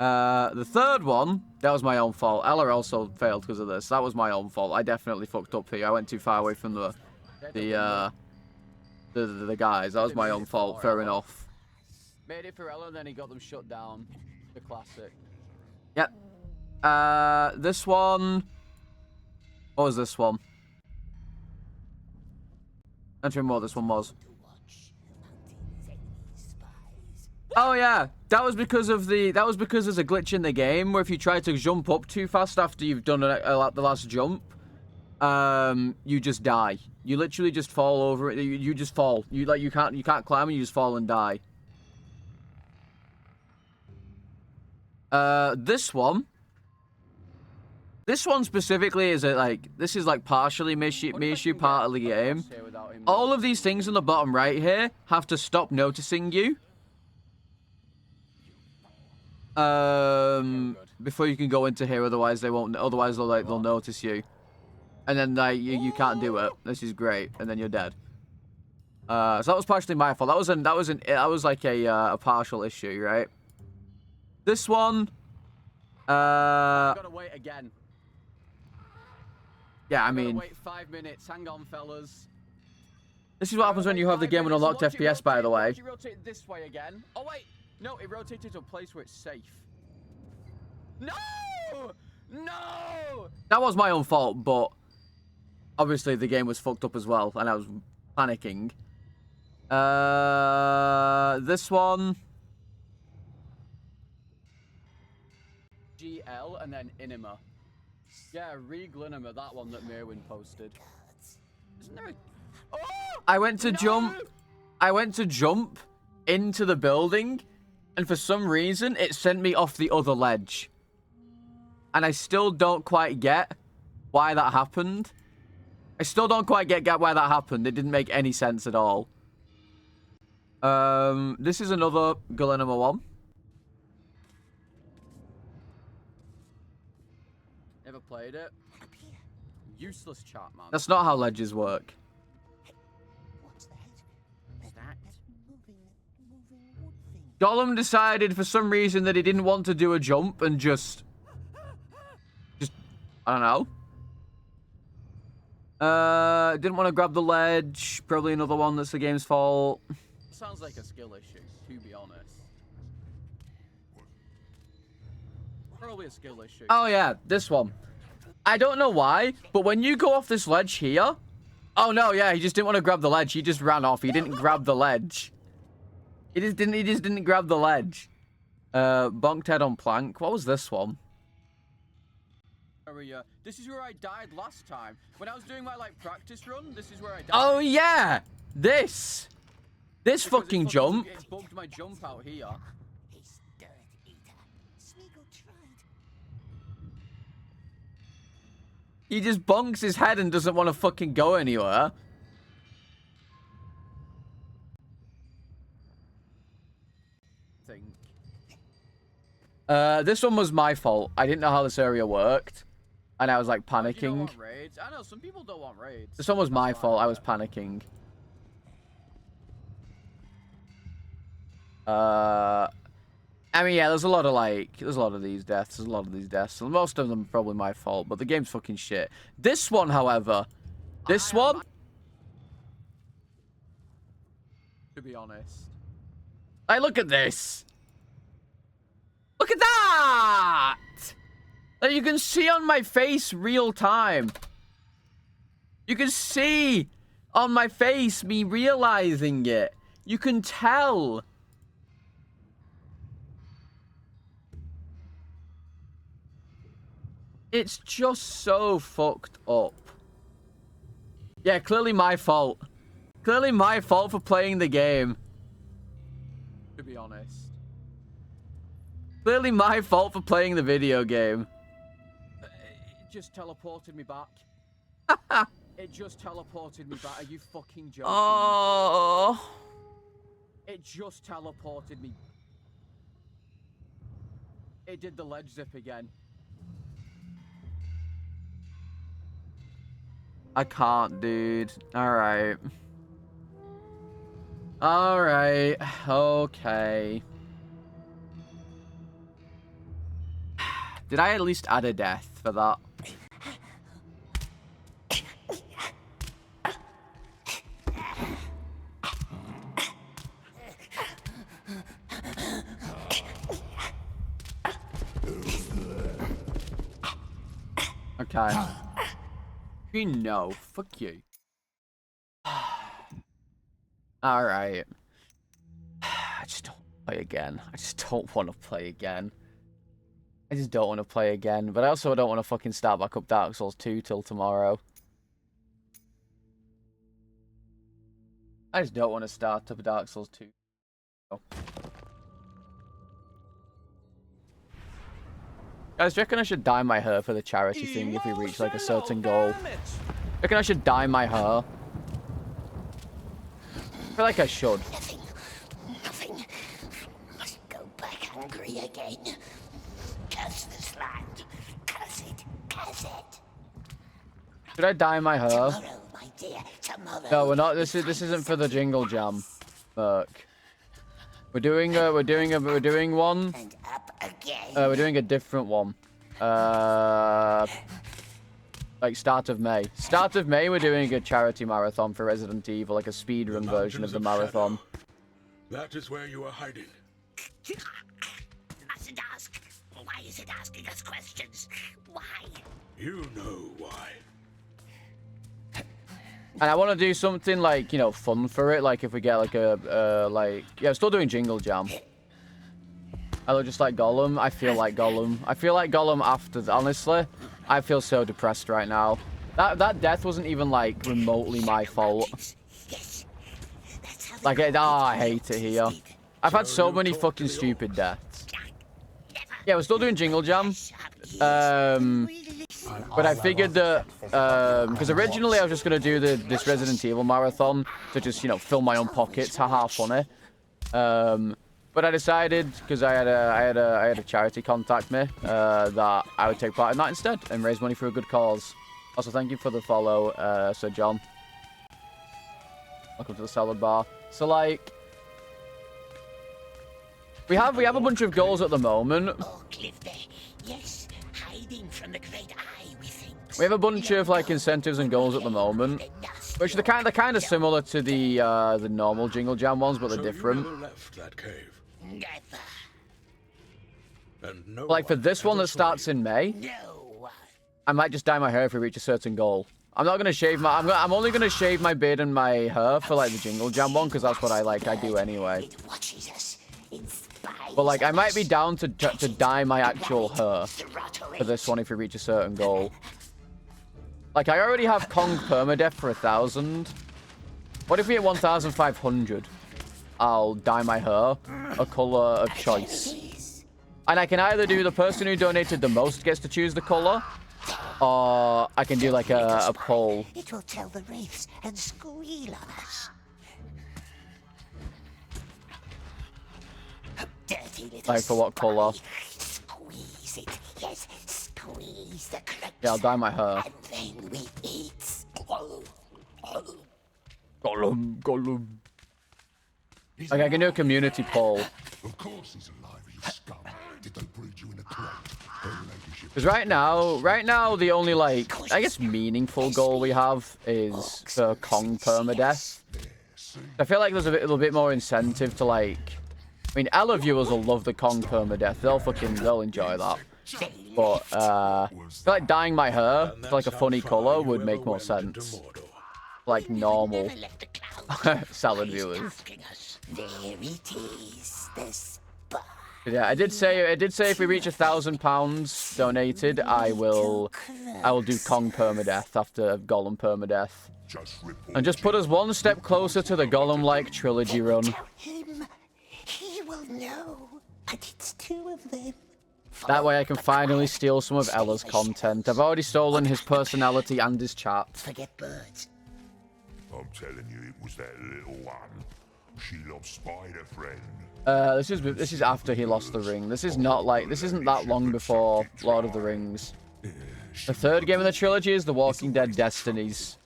The third one, that was my own fault. Ella also failed because of this. That was my own fault. I definitely fucked up here. I went too far away from the guys. That was my own fault. Fair enough. Made it for Ella, and then he got them shut down. The classic. Yep. This one. What was this one? I don't remember what this one was. Oh yeah, that was because there's a glitch in the game where if you try to jump up too fast after you've done the last jump, you just die. You literally just fall over it. You just fall. You can't climb and you just fall and die. This one specifically is this is partially Mishu part of the game. All of these things in the bottom right here have to stop noticing you. Before you can go into here, otherwise they won't. Otherwise they'll notice you, and then you can't do it. This is great, and then you're dead. So that was partially my fault. That was like a partial issue, right? This one. Gotta wait again. Yeah, I mean. Wait 5 minutes. Hang on, fellas. This is what happens when you have the game with unlocked FPS, by the way. It rotate this way again. Oh wait, no, it rotated to a place where it's safe. No, no. That was my own fault, but obviously the game was fucked up as well, and I was panicking. This one. GL and then Inima. Yeah, Reglinima, that one that Merwin posted. Isn't there a... Oh! I went to jump into the building, and for some reason, it sent me off the other ledge. And I still don't quite get why that happened. I still don't quite get why that happened. It didn't make any sense at all. This is another Gollum one. Never played it. Useless chat, man. That's not how ledges work. What's that? Gollum decided for some reason that he didn't want to do a jump and just I don't know. Didn't want to grab the ledge. Probably another one that's the game's fault. Sounds like a skill issue, to be honest. Probably a skill issue. Oh yeah, this one. I don't know why, but when you go off this ledge here... Oh no, yeah, he just didn't want to grab the ledge. He just ran off. He didn't grab the ledge. He just didn't grab the ledge. Bonked head on plank. What was this one? This is where I died last time. When I was doing my practice run, this is where I died. Oh yeah! This fucking jump. It bugged my jump out here. He just bonks his head and doesn't want to fucking go anywhere. This one was my fault. I didn't know how this area worked. And I was panicking. You don't want raids? I know, some people don't want raids. This one was my fault. I was panicking. I mean, yeah, there's a lot of these deaths. There's a lot of these deaths. Most of them are probably my fault, but the game's fucking shit. This one, however, to be honest, look at this. Look at that! Like, you can see on my face real time. You can see on my face me realizing it. You can tell. It's just so fucked up. Yeah, clearly my fault. Clearly my fault for playing the game. To be honest. Clearly my fault for playing the video game. It just teleported me back. It just teleported me back. Are you fucking joking? Oh. It just teleported me. It did the ledge zip again. I can't, dude. Alright. Alright. Okay. Did I at least add a death for that? Okay. You know, fuck you. Alright. I just don't play again. I just don't want to play again. I just don't want to play again. But I also don't want to fucking start back up Dark Souls 2 till tomorrow. I just don't want to start up Dark Souls 2. Oh. Guys, do you reckon I should dye my hair for the charity thing if we reach like a certain goal? Do you reckon I should dye my hair? I feel like I should. Nothing. Must go back hungry again. Curse this land. Curse it. Curse it. Should I dye my hair? Tomorrow, my dear. Tomorrow. No, we're not. This isn't for the jingle jam. Fuck. We're doing one. And up again. We're doing a different one. Like start of May. Start of May, we're doing a charity marathon for Resident Evil, like a speedrun version of the marathon. That is where you are hiding. You mustn't ask. Why is it asking us questions? Why? You know why. And I want to do something like, you know, fun for it. Like if we get like a, yeah, I'm still doing Jingle Jam. I look just like Gollum. I feel like Gollum. I feel like Gollum after, honestly. I feel so depressed right now. That death wasn't even like remotely my fault. Like, I hate it here. I've had so many fucking stupid deaths. Yeah, we're still doing Jingle Jam. But I figured that, because originally I was just going to do this Resident Evil marathon to just, you know, fill my own pockets, haha, funny. But I decided, because I had a charity contact me, that I would take part in that instead and raise money for a good cause. Also, thank you for the follow, Sir John. Welcome to the salad bar. So, like, we have a bunch of goals at the moment. Yes, hiding from the great eye, we think. We have a bunch of like incentives and goals at the moment, which they're kind of similar to the normal Jingle Jam ones, but they're different. You never left that cave. Never. And no Like for this one that starts in May, I might just dye my hair if we reach a certain goal. I'm not gonna shave my. I'm only gonna shave my beard and my hair for like the Jingle Jam one because that's what I do anyway. But like I might be down to dye my actual hair for this one if we reach a certain goal. Like I already have Kong Permadeath for 1,000. What if we hit 1,500? I'll dye my hair a color of choice. And I can either do the person who donated the most gets to choose the color, or I can do like a poll. It will tell the wraiths and squeal on us. Dirty little Like for what color? Squeeze it. Yes, squeeze the crux. Yeah, I'll dye my hair. And then we eat. Gollum. Like I can do a community poll. Of course he's alive, you scum. Did they breed you in a crate? Because right now, the only like, I guess meaningful goal we have is for Kong Permadeath. I feel like there's a little bit more incentive to like, I mean, Ella viewers will love the Kong Permadeath. They'll enjoy that. But I feel like dyeing my hair to like a funny color would make more sense. Like normal salad viewers. There it is, the spot. Yeah, I did say if we reach £1,000 donated, I will do Kong permadeath after Gollum permadeath. And just put us one step closer to the Gollum-like trilogy run. Tell him. He will know. And it's two of them. That way I can finally steal some of Ella's content. I've already stolen his personality and his chat. Forget birds. I'm telling you, it was that little one. She lost Spider Friend. This is after he lost the ring. This isn't that long before Lord of the Rings. The third game in the trilogy is The Walking Dead Destinies.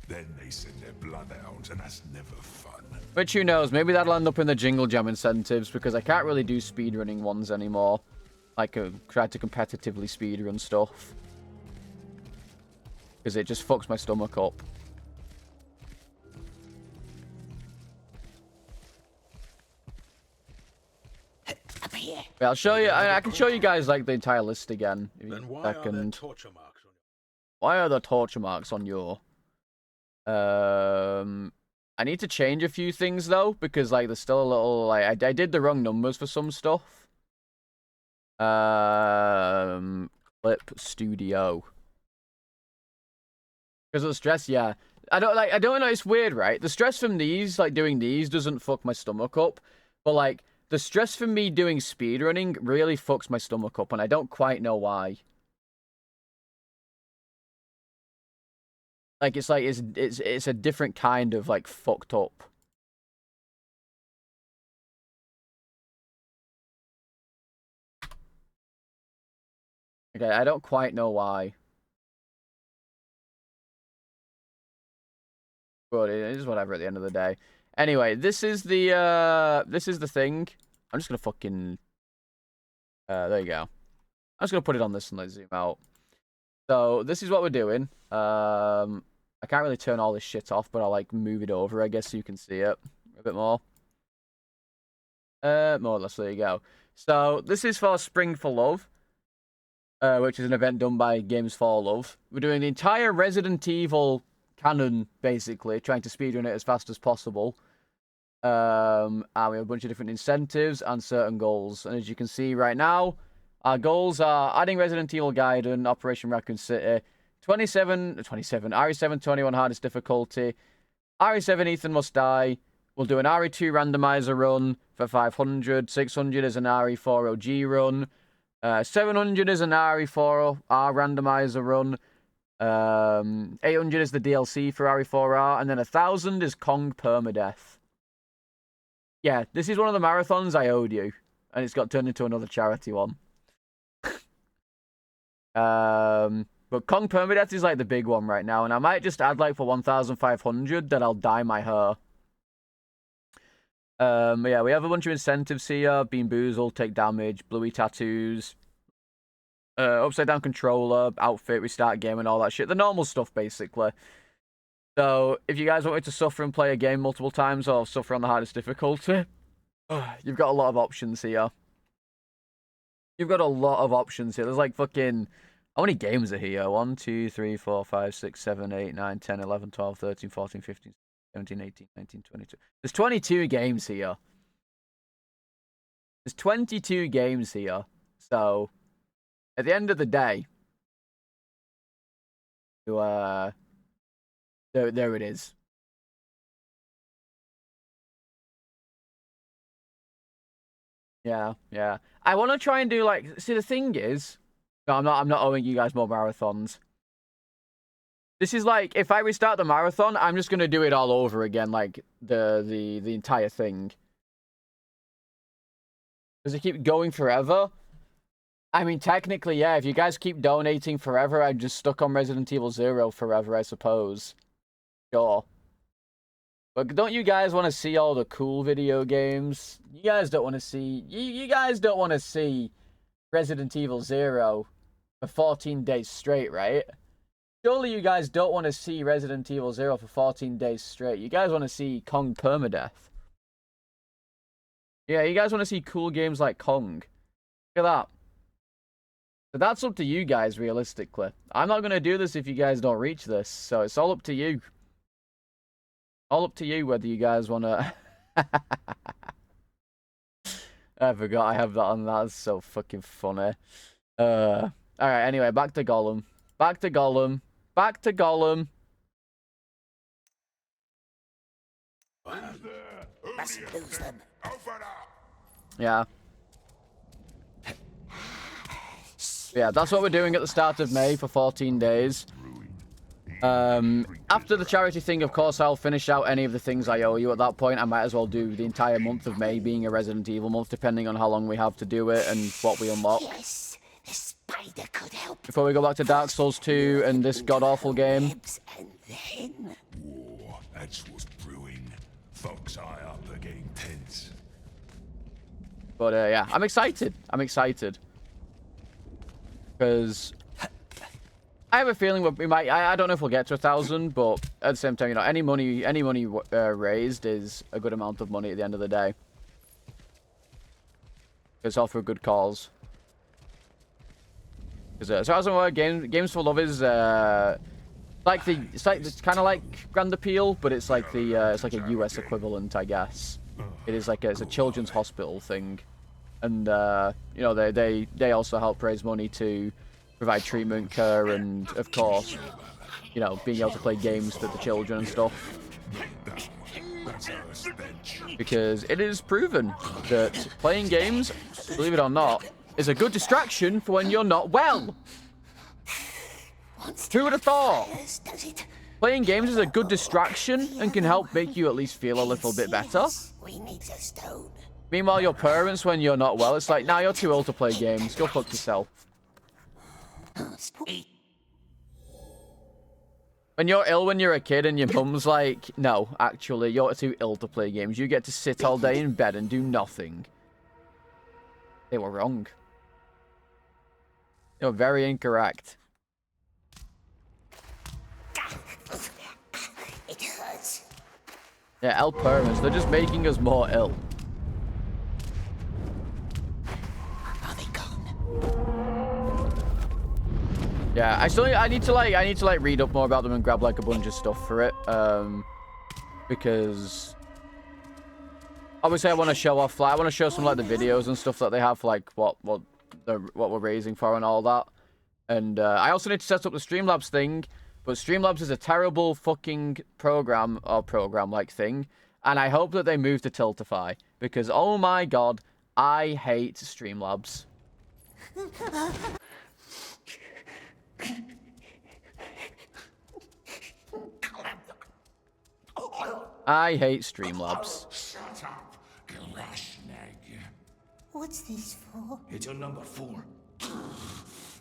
Then they send their bloodhounds, and that's never fun. Which, who knows, maybe that'll end up in the Jingle Jam incentives, because I can't really do speedrunning ones anymore. Like, try to competitively speedrun stuff. Because it just fucks my stomach up. Up here. Yeah, I'll show you, I can show you guys, like, the entire list again. Then why are there torture marks on Why are there torture marks on your... I need to change a few things, though, because, like, there's still a little, like, I did the wrong numbers for some stuff. Clip Studio. Because of the stress, yeah. I don't know, it's weird, right? The stress from these, like, doing these doesn't fuck my stomach up. But, like, the stress from me doing speedrunning really fucks my stomach up, and I don't quite know why. Like, it's a different kind of, like, fucked up. Okay, I don't quite know why. But it is whatever at the end of the day. Anyway, this is the thing. I'm just gonna fucking... there you go. I'm just gonna put it on this and let's zoom out. So, this is what we're doing. I can't really turn all this shit off, but I'll, like, move it over, I guess, so you can see it a bit more. More or less, there you go. So, this is for Spring for Love, which is an event done by Games for Love. We're doing the entire Resident Evil canon, basically, trying to speedrun it as fast as possible. And we have a bunch of different incentives and certain goals. And as you can see right now, our goals are adding Resident Evil Gaiden, Operation Raccoon City, 27, RE7 21 hardest difficulty, RE7 Ethan Must Die. We'll do an RE2 randomizer run for 500, 600 is an RE4 OG run, 700 is an RE4R randomizer run, 800 is the DLC for RE4R, and then 1000 is Kong Permadeath. Yeah, this is one of the marathons I owed you, and it's got turned into another charity one. But Kong Permadeath is like the big one right now, and I might just add like for 1,500 that I'll dye my hair. Yeah, we have a bunch of incentives here. Bean Boozled, Take Damage, Bluey Tattoos, Upside Down Controller, Outfit, Restart Game, and all that shit. The normal stuff, basically. So, if you guys want me to suffer and play a game multiple times, or suffer on the hardest difficulty, you've got a lot of options here. You've got a lot of options here. There's like fucking... How many games are here? 1, 2, 3, 4, 5, 6, 7, 8, 9, 10, 11, 12, 13, 14, 15, 17, 18, 19, 22. There's 22 games here. There's 22 games here. So, at the end of the day, there it is. Yeah. I want to try and do like... See, the thing is... No, I'm not owing you guys more marathons. This is like, if I restart the marathon, I'm just going to do it all over again, like, the entire thing. Does it keep going forever? I mean, technically, yeah, if you guys keep donating forever, I'm just stuck on Resident Evil 0 forever, I suppose. Sure. But don't you guys want to see all the cool video games? You guys don't want to see... You guys don't want to see Resident Evil 0 for 14 days straight, right? Surely you guys don't want to see Resident Evil 0 for 14 days straight. You guys want to see Kong Permadeath. Yeah, you guys want to see cool games like Kong. Look at that. But that's up to you guys, realistically. I'm not going to do this if you guys don't reach this, so it's all up to you. All up to you whether you guys want to... I forgot I have that on. That's so fucking funny. Alright, anyway, back to Gollum. Back to Gollum. Back to Gollum. Mustn't lose them. Yeah. Yeah, that's what we're doing at the start of May for 14 days. After the charity thing, of course, I'll finish out any of the things I owe you. At that point, I might as well do the entire month of May being a Resident Evil month, depending on how long we have to do it and what we unlock. Yes, the spider could help. Before we go back to Dark Souls 2 and this god-awful game. And then... War, that's what's brewing. Folks eye up are getting tense. But, yeah, I'm excited. I'm excited. Because... I have a feeling we might. I don't know if we'll get to 1,000, but at the same time, you know, any money raised is a good amount of money at the end of the day. It's all for a good cause. Because so as it were, Games for Love is it's kind of like Grand Appeal, but it's like it's like a US equivalent, I guess. It is like it's a children's hospital thing, and you know they also help raise money to provide treatment, care, and of course, you know, being able to play games for the children and stuff. Because it is proven that playing games, believe it or not, is a good distraction for when you're not well. Who would have thought? Playing games is a good distraction and can help make you at least feel a little bit better. Meanwhile, your parents, when you're not well, it's like, nah, you're too old to play games. Go fuck yourself. When you're ill when you're a kid and your mum's like, no, actually, you're too ill to play games. You get to sit all day in bed and do nothing. They were wrong. They were very incorrect. It hurts. Yeah, El Permas, they're just making us more ill. Yeah, I need to like read up more about them and grab like a bunch of stuff for it, because obviously I want to show off, like, I want to show some like the videos and stuff that they have for like what we're raising for and all that, and I also need to set up the Streamlabs thing, but Streamlabs is a terrible fucking program like thing, and I hope that they move to Tiltify because oh my god, I hate Streamlabs. I hate Streamlabs. Shut up, Grashneck. What's this for? It's your number 4.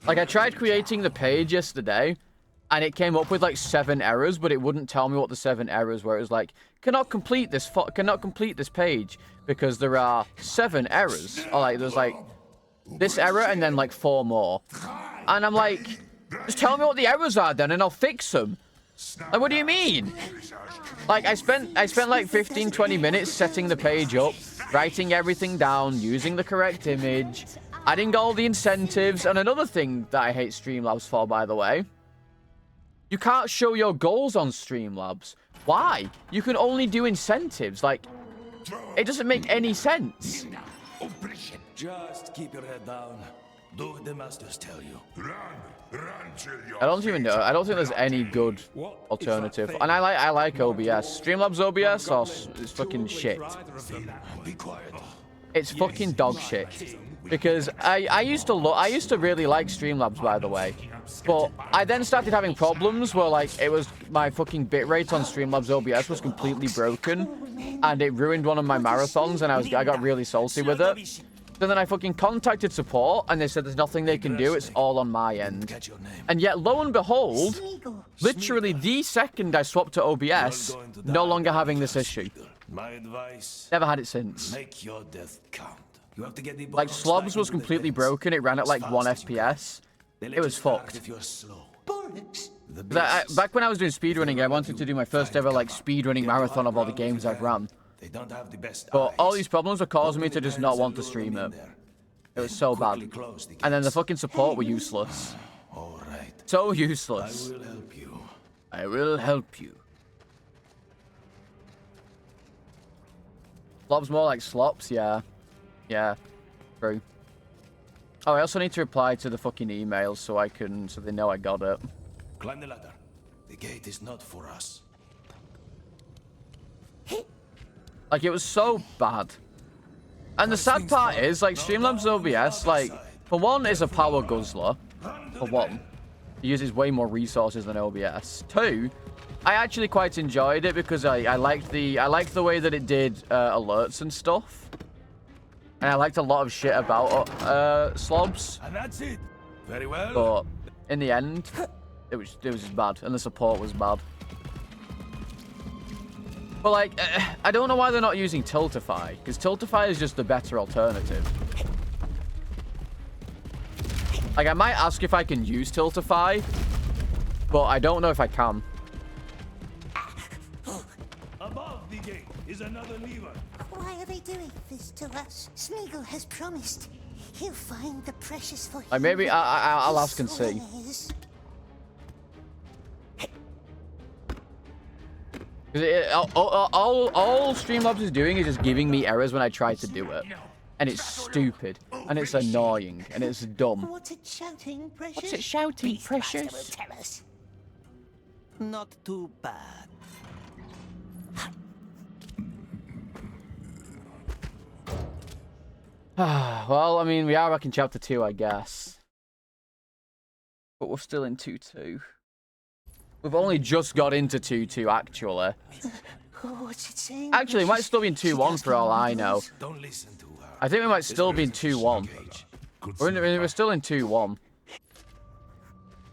Like, I tried creating the page yesterday, and it came up with, like, 7 errors, but it wouldn't tell me what the 7 errors were. It was like, cannot complete this page, because there are 7 errors. Or, like, there's, like, this error and then, like, 4 more. And I'm like, just tell me what the errors are then, and I'll fix them. Like, what do you mean? Like, I spent like 15-20 minutes setting the page up, writing everything down, using the correct image, adding all the incentives, and another thing that I hate Streamlabs for, by the way, you can't show your goals on Streamlabs. Why? You can only do incentives. Like, it doesn't make any sense. Just keep your head down. Do what the masters tell you. I don't even know. I don't think there's any good alternative. And I like OBS. Streamlabs OBS is fucking shit. It's fucking dog shit. Because I used to really like Streamlabs, by the way. But I then started having problems where, like, my fucking bitrate on Streamlabs OBS was completely broken, and it ruined one of my marathons, and I got really salty with it. So then I fucking contacted support, and they said there's nothing they can do, it's all on my end. And yet, lo and behold, literally the second I swapped to OBS, no longer having this issue. My advice, never had it since. Make your death count. You have to get the like, Slobs was completely broken, it ran at like 1 FPS. It was fucked. Back when I was doing speedrunning, I wanted to do my first ever, like, speedrunning marathon of all the games I've run. They don't have the best but all these problems are causing me to just not want to stream it. It was so bad. And then the fucking support were useless. All right. So useless. I will help you. I will help you. Slops more like slops, yeah. Yeah, true. Oh, I also need to reply to the fucking emails so they know I got it. Climb the ladder. The gate is not for us. Like, it was so bad. And the sad part is, like, Streamlabs OBS, like, for one, is a power guzzler. For one. He uses way more resources than OBS. Two, I actually quite enjoyed it because I liked the way that it did alerts and stuff. And I liked a lot of shit about slobs. And that's it. Very well. But in the end, it was just bad, and the support was bad. But like, I don't know why they're not using Tiltify, because Tiltify is just the better alternative. Like, I might ask if I can use Tiltify, but I don't know if I can. Above the gate is another lever. Why are they doing this to us? Smeagol has promised he'll find the precious for Like, maybe I'll ask and see. All Streamlabs is doing is just giving me errors when I try to do it. And it's stupid. And it's annoying. And it's dumb. What's it shouting, Precious? What's it shouting, Beastmaster Precious? will tell us. Not too bad. Well, I mean, we are back in chapter 2, I guess. But we're still in 2-2. We've only just got into 2-2, actually. What's it saying? Actually, it might still be in 2-1 for all I know. Don't listen to her. I think we might still be in 2-1. We're still in 2-1.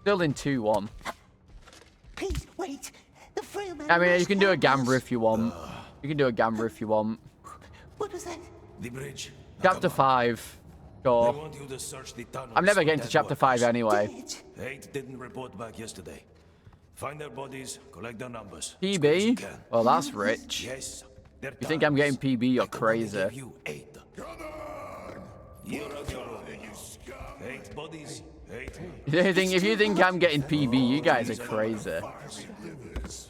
Still in 2-1. Please, wait. The frail man. I mean, you can do a gambler if you want. You can do a gambler if you want. What was that? The bridge. Chapter 5. Sure. They want you to search the tunnels I'm never for getting to dead chapter 5 workers. anyway. 8 didn't report back yesterday. Find their bodies, collect their numbers. PB? Well, that's rich. Yes. You think I'm getting PB? You're crazy. You 8. You're a girl. 8 bodies. 8. If you think I'm getting PB, you guys are crazy.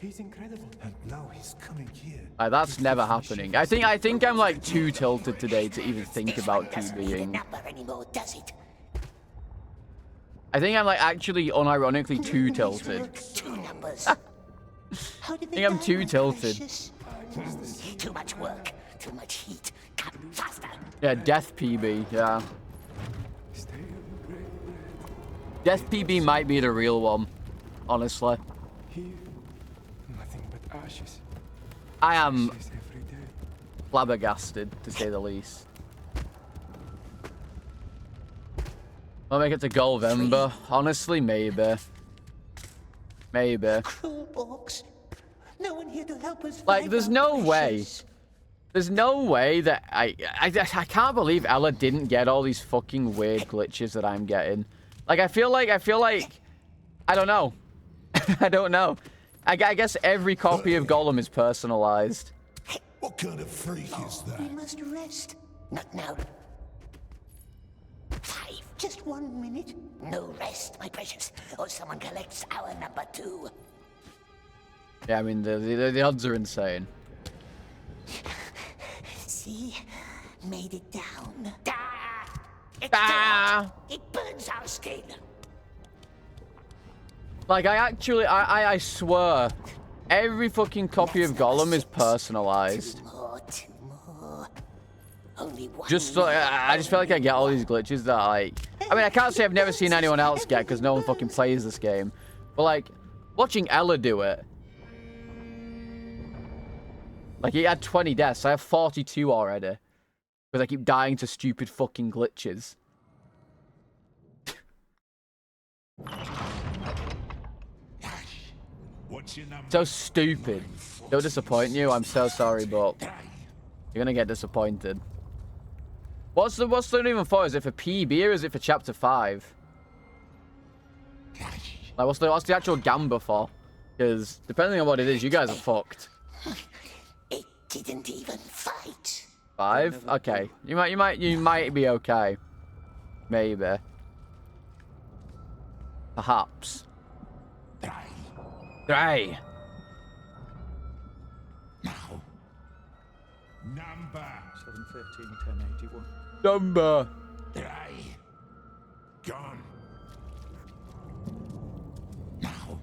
He's incredible. And now he's coming here. That's never happening. I think I'm like too tilted today to even think about PBing. Number anymore, does it? I think I'm like actually unironically too tilted. Two numbers. I think I'm too tilted. Too much work. Too much heat. Come faster. Yeah, death PB, yeah. Death PB might be the real one, honestly. Here, nothing but ashes. I am Ashes every day. flabbergasted, to say the least. I'll make it to Golvember. Honestly, maybe. Maybe. Cruel orcs. No one here to help us. Like, there's no way. There's no way that I can't believe Ella didn't get all these fucking weird glitches that I'm getting. Like, I feel like, I don't know. I don't know. I guess every copy of Gollum is personalized. What kind of freak is that? We must rest. Not now. 5. Just 1 minute. No rest, my precious, or someone collects our number 2. Yeah, I mean, the odds are insane. See? Made it down. It's Ah! dirt. It burns our skin. Like, I swear, every fucking copy of Gollum is personalized. Two more. Only one. Just, I just feel like I get all these glitches that, like... I mean, I can't say I've never seen anyone else get, because no one fucking plays this game. But, like, watching Ella do it... Like, he had 20 deaths. I have 42 already. Because I keep dying to stupid fucking glitches. So stupid. Don't disappoint you. I'm so sorry, but you're gonna get disappointed. What's the even for? Is it for PB or is it for chapter 5? Like, what's the actual gamba for? Because depending on what it is, you guys are fucked. It didn't even fight. 5? Okay. You might be okay. Maybe. Perhaps. Try. Now. Number. 713, 1081. Number. Three. Gone. Now.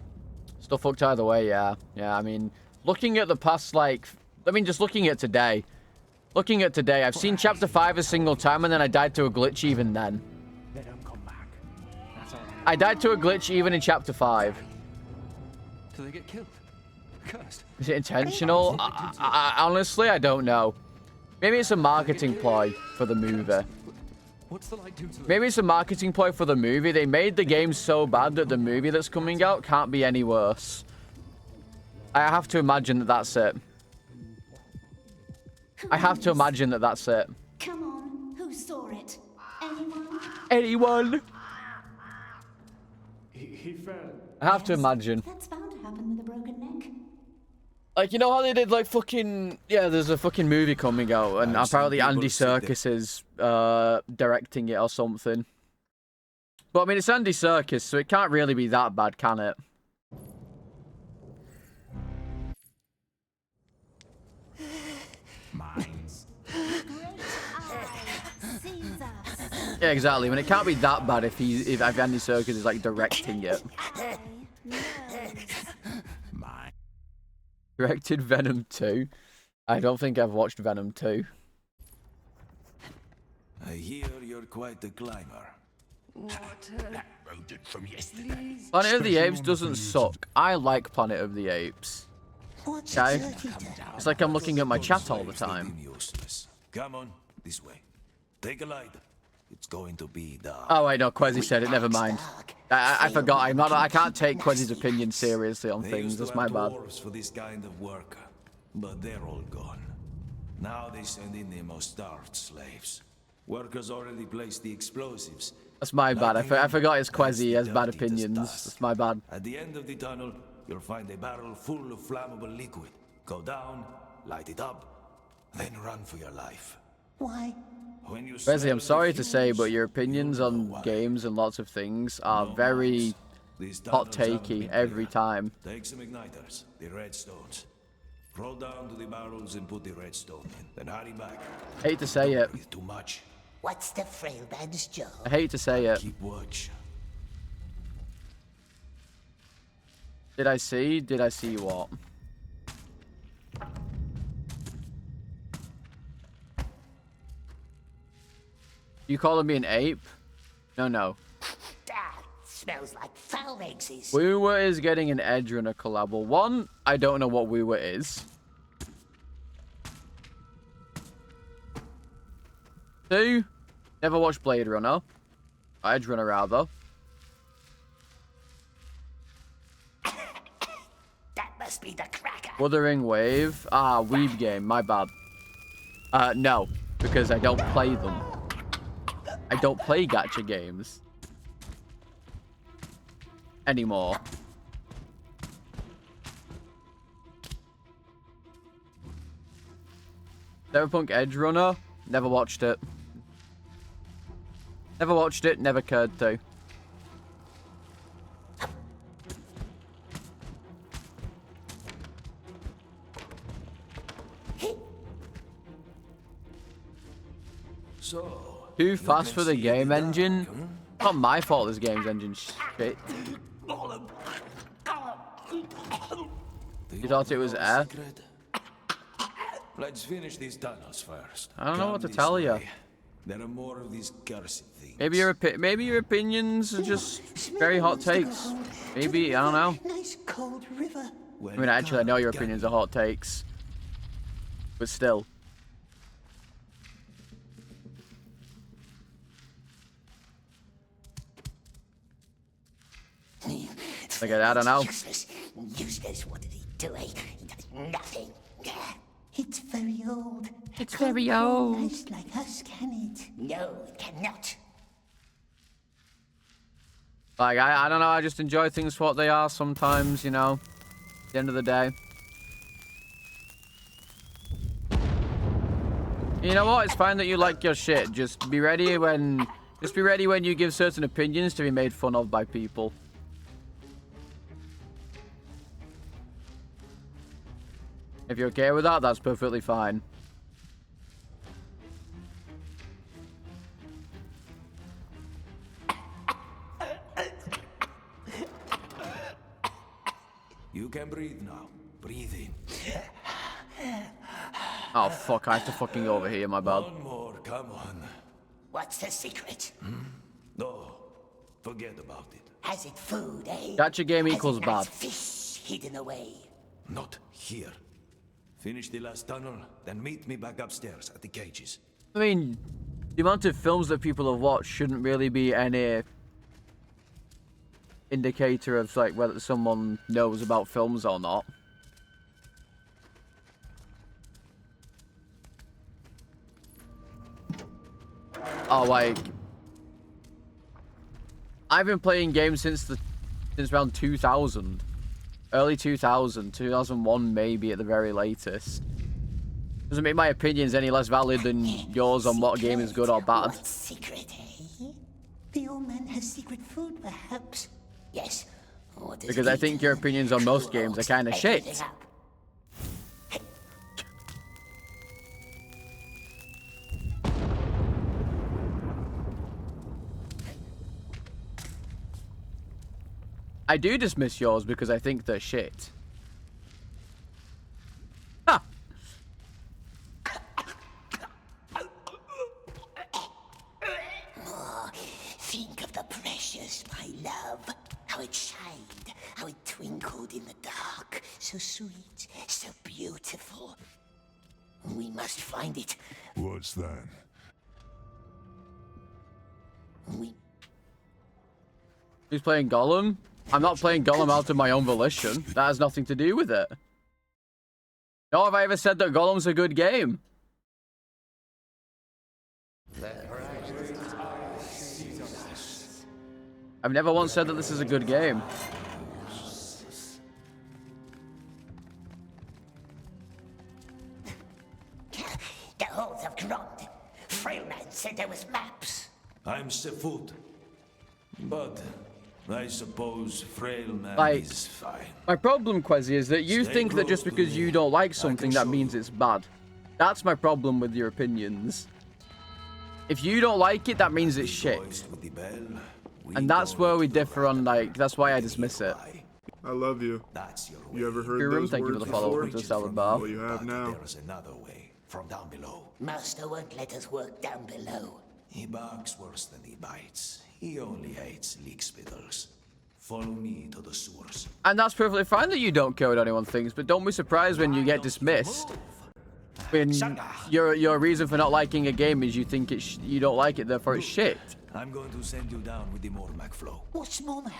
Still fucked either way, yeah. Yeah, I mean, looking at the past, like... I mean, just looking at today. Looking at today, I've seen Chapter 5 a single time, and then I died to a glitch even then. They don't come back. That's all. I died to a glitch even in Chapter 5. Do they get killed? Cursed. Is it intentional? Honestly, I don't know. Maybe it's a marketing ploy for the movie. What's the light do to them? Maybe it's a marketing ploy for the movie. They made the game so bad that the movie that's coming out can't be any worse. I have to imagine that that's it. I have to imagine that that's it. Come on, who saw it? Anyone? Anyone? He fell. I have to imagine. That's bound to happen with a broken neck. Like, you know how they did, like, fucking... Yeah, there's a fucking movie coming out, and apparently Andy Serkis is directing it or something. But, I mean, it's Andy Serkis, so it can't really be that bad, can it? Mines. Yeah, exactly. I mean, it can't be that bad if Andy Serkis is, like, directing it. Directed Venom 2. I don't think I've watched Venom 2. I hear you're quite a climber. That rodent from yesterday. Planet of the Apes doesn't suck. I like Planet of the Apes. Okay? It's like I'm looking at my chat all the time. Come on, this way. Take a light. It's going to be dark. Oh wait, no, Quezzy said it. Never mind. I forgot. I can't take Quezzy's opinion seriously on things. That's my bad. For this kind of work, but they're all gone. Now they send in the most starved slaves. Workers already placed the explosives. That's my bad. I forgot it's Quezzy. He has bad opinions. That's my bad. At the end of the tunnel, you'll find a barrel full of flammable liquid. Go down, light it up, then run for your life. Why? Quezzy, I'm sorry to say, but your opinions on games and lots of things are very hot takey every time. Take some igniters, the redstones. Crawl down to the barrels and put the redstone in. Then hurry back. Hate to say it. Too much. What's the frail man's job? I hate to say it. Keep watch. Did I see? Did I see what? You calling me an ape? No. That smells like foul eggs. Woowa is getting an Edge Runner collab. Well, one, I don't know what Woowa is. Two, never watched Blade Runner. Edge Runner, rather. That must be the cracker. Wuthering Wave. Ah, Weeb game. My bad. No, because I don't play them. I don't play gacha games anymore. Cyberpunk Edge Runner? Never watched it. Never watched it, never cared to. So, Too fast for the game engine? Not my fault this game's engine shit. You thought it was air? Let's finish these tunnels first. I don't know what to tell you. There are more of these cursed things. Maybe your opinions are just very hot takes. Maybe, I don't know. Nice cold river. I mean, actually, I know your opinions are hot takes. But still. Like, I don't know. Useless. What did he do? He does nothing. It's very old. It's very old. Nice like us, can it? No, it cannot. Like, I don't know. I just enjoy things for what they are sometimes, you know. At the end of the day. You know what? It's fine that you like your shit. Just be ready when Just be ready when you give certain opinions to be made fun of by people. If you're okay with that, that's perfectly fine. You can breathe now. Breathe in. Oh, fuck. I have to fucking go over here, my bad. One more, come on. What's the secret? No, forget about it. Has it food, eh? Gacha game Has equals it nice bad. fish hidden away? Not here. Finish the last tunnel, then meet me back upstairs at the cages. I mean, the amount of films that people have watched shouldn't really be any indicator of like whether someone knows about films or not. Oh, like I've been playing games since around 2000, early 2000, 2001 maybe at the very latest. Doesn't make my opinions any less valid than yours on what a game is good or bad. What secret, eh? The old man has secret food, perhaps? Yes. Because I think your opinions on most games are kind of shit. I do dismiss yours because I think they're shit. Ha! Oh, think of the precious, my love. How it shined, how it twinkled in the dark. So sweet, so beautiful. We must find it. What's that? Who's playing Gollum? I'm not playing Gollum out of my own volition. That has nothing to do with it. Nor have I ever said that Gollum's a good game. I've never once said that this is a good game. The holes have groaned. Frailman said there was maps. I'm Sefut. But I suppose Frailman Like, is fine. my problem, Quezzy, is that you think that just because you don't like something, that means it's bad. That's my problem with your opinions. If you don't like it, that means it's shit. And that's where we differ on, like, that's why I dismiss it. I love you. You ever heard Room, those thank you for words the follow before? up to the salad bar. Well, you have now. There's another way, from down below. Master won't let us work down below. He barks worse than he bites. He only hates leak spittles. Follow me to the sewers. And that's perfectly fine that you don't care what anyone thinks, but don't be surprised when you get dismissed. When your reason for not liking a game is you think you don't like it, therefore it's shit. I'm going to send you down with the Mormac flow. What's Mormac?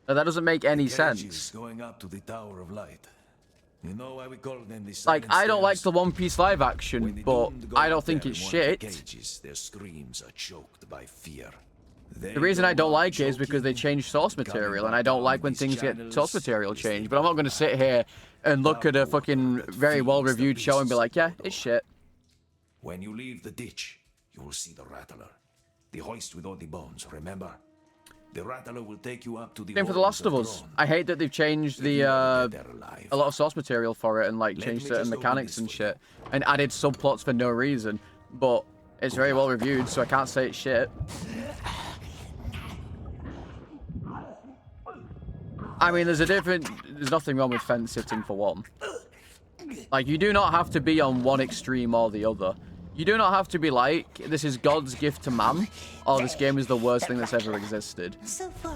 Now, that doesn't make any Cages sense. going up to the Tower of Light. You know why we call them the Like, silent I don't like stairs? the One Piece live action, but I don't think it's shit. Cages, their screams are choked by fear. The reason I don't like it is because they change source material, and I don't like when things get source material changed. But I'm not going to sit here and look at a fucking very well-reviewed show and be like, yeah, it's shit. When you leave the ditch, you will see the Rattler. The hoist with all the bones, remember? The Rattler will take you up to the Same for The Last of Us. I hate that they've changed the a lot of source material for it and like changed certain mechanics and shit and added subplots for no reason. But it's very well reviewed, so I can't say it's shit. I mean, there's nothing wrong with fence sitting for one. Like, you do not have to be on one extreme or the other. You do not have to be like, this is God's gift to man, or this game is the worst thing that's ever existed.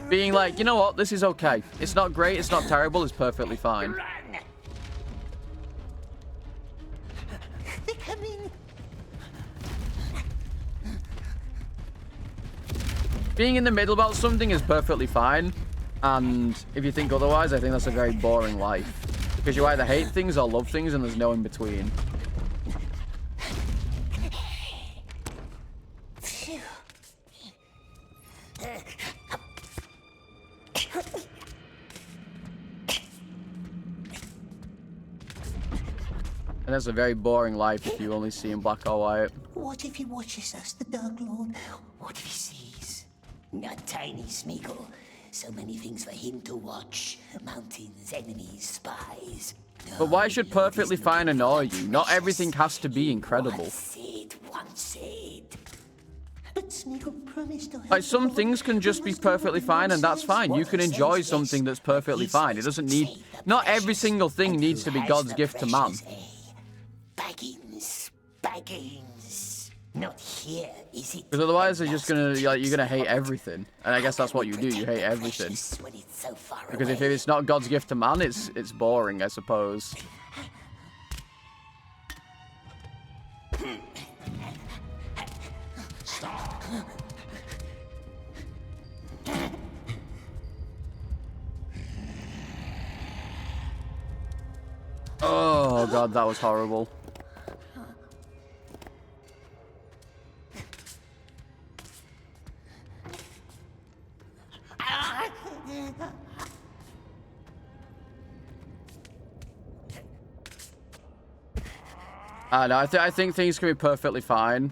Being like, you know what, this is okay. It's not great, it's not terrible, it's perfectly fine. They're coming. Being in the middle about something is perfectly fine, and if you think otherwise, I think that's a very boring life. Because you either hate things or love things, and there's no in between. And that's a very boring life if you only see in black or white. What What if he watches us, the Dark Lord? What if he sees? Not tiny Smeagol. So many things for him to watch. Mountains, enemies, spies. But why should perfectly fine annoy you? Not everything has to be incredible. Once it. But Smeagol promised to help. Like, some things can just be perfectly fine, and that's fine. You can enjoy something that's perfectly fine. It doesn't need... Not every single thing needs to be God's gift to man. Baggins. Not here, is it? Because otherwise, they're just gonna, like, you're gonna hate everything. And I guess that's what you do. You hate everything. Because if it's not God's gift to man, it's boring, I suppose. Oh god, that was horrible. No, I think things can be perfectly fine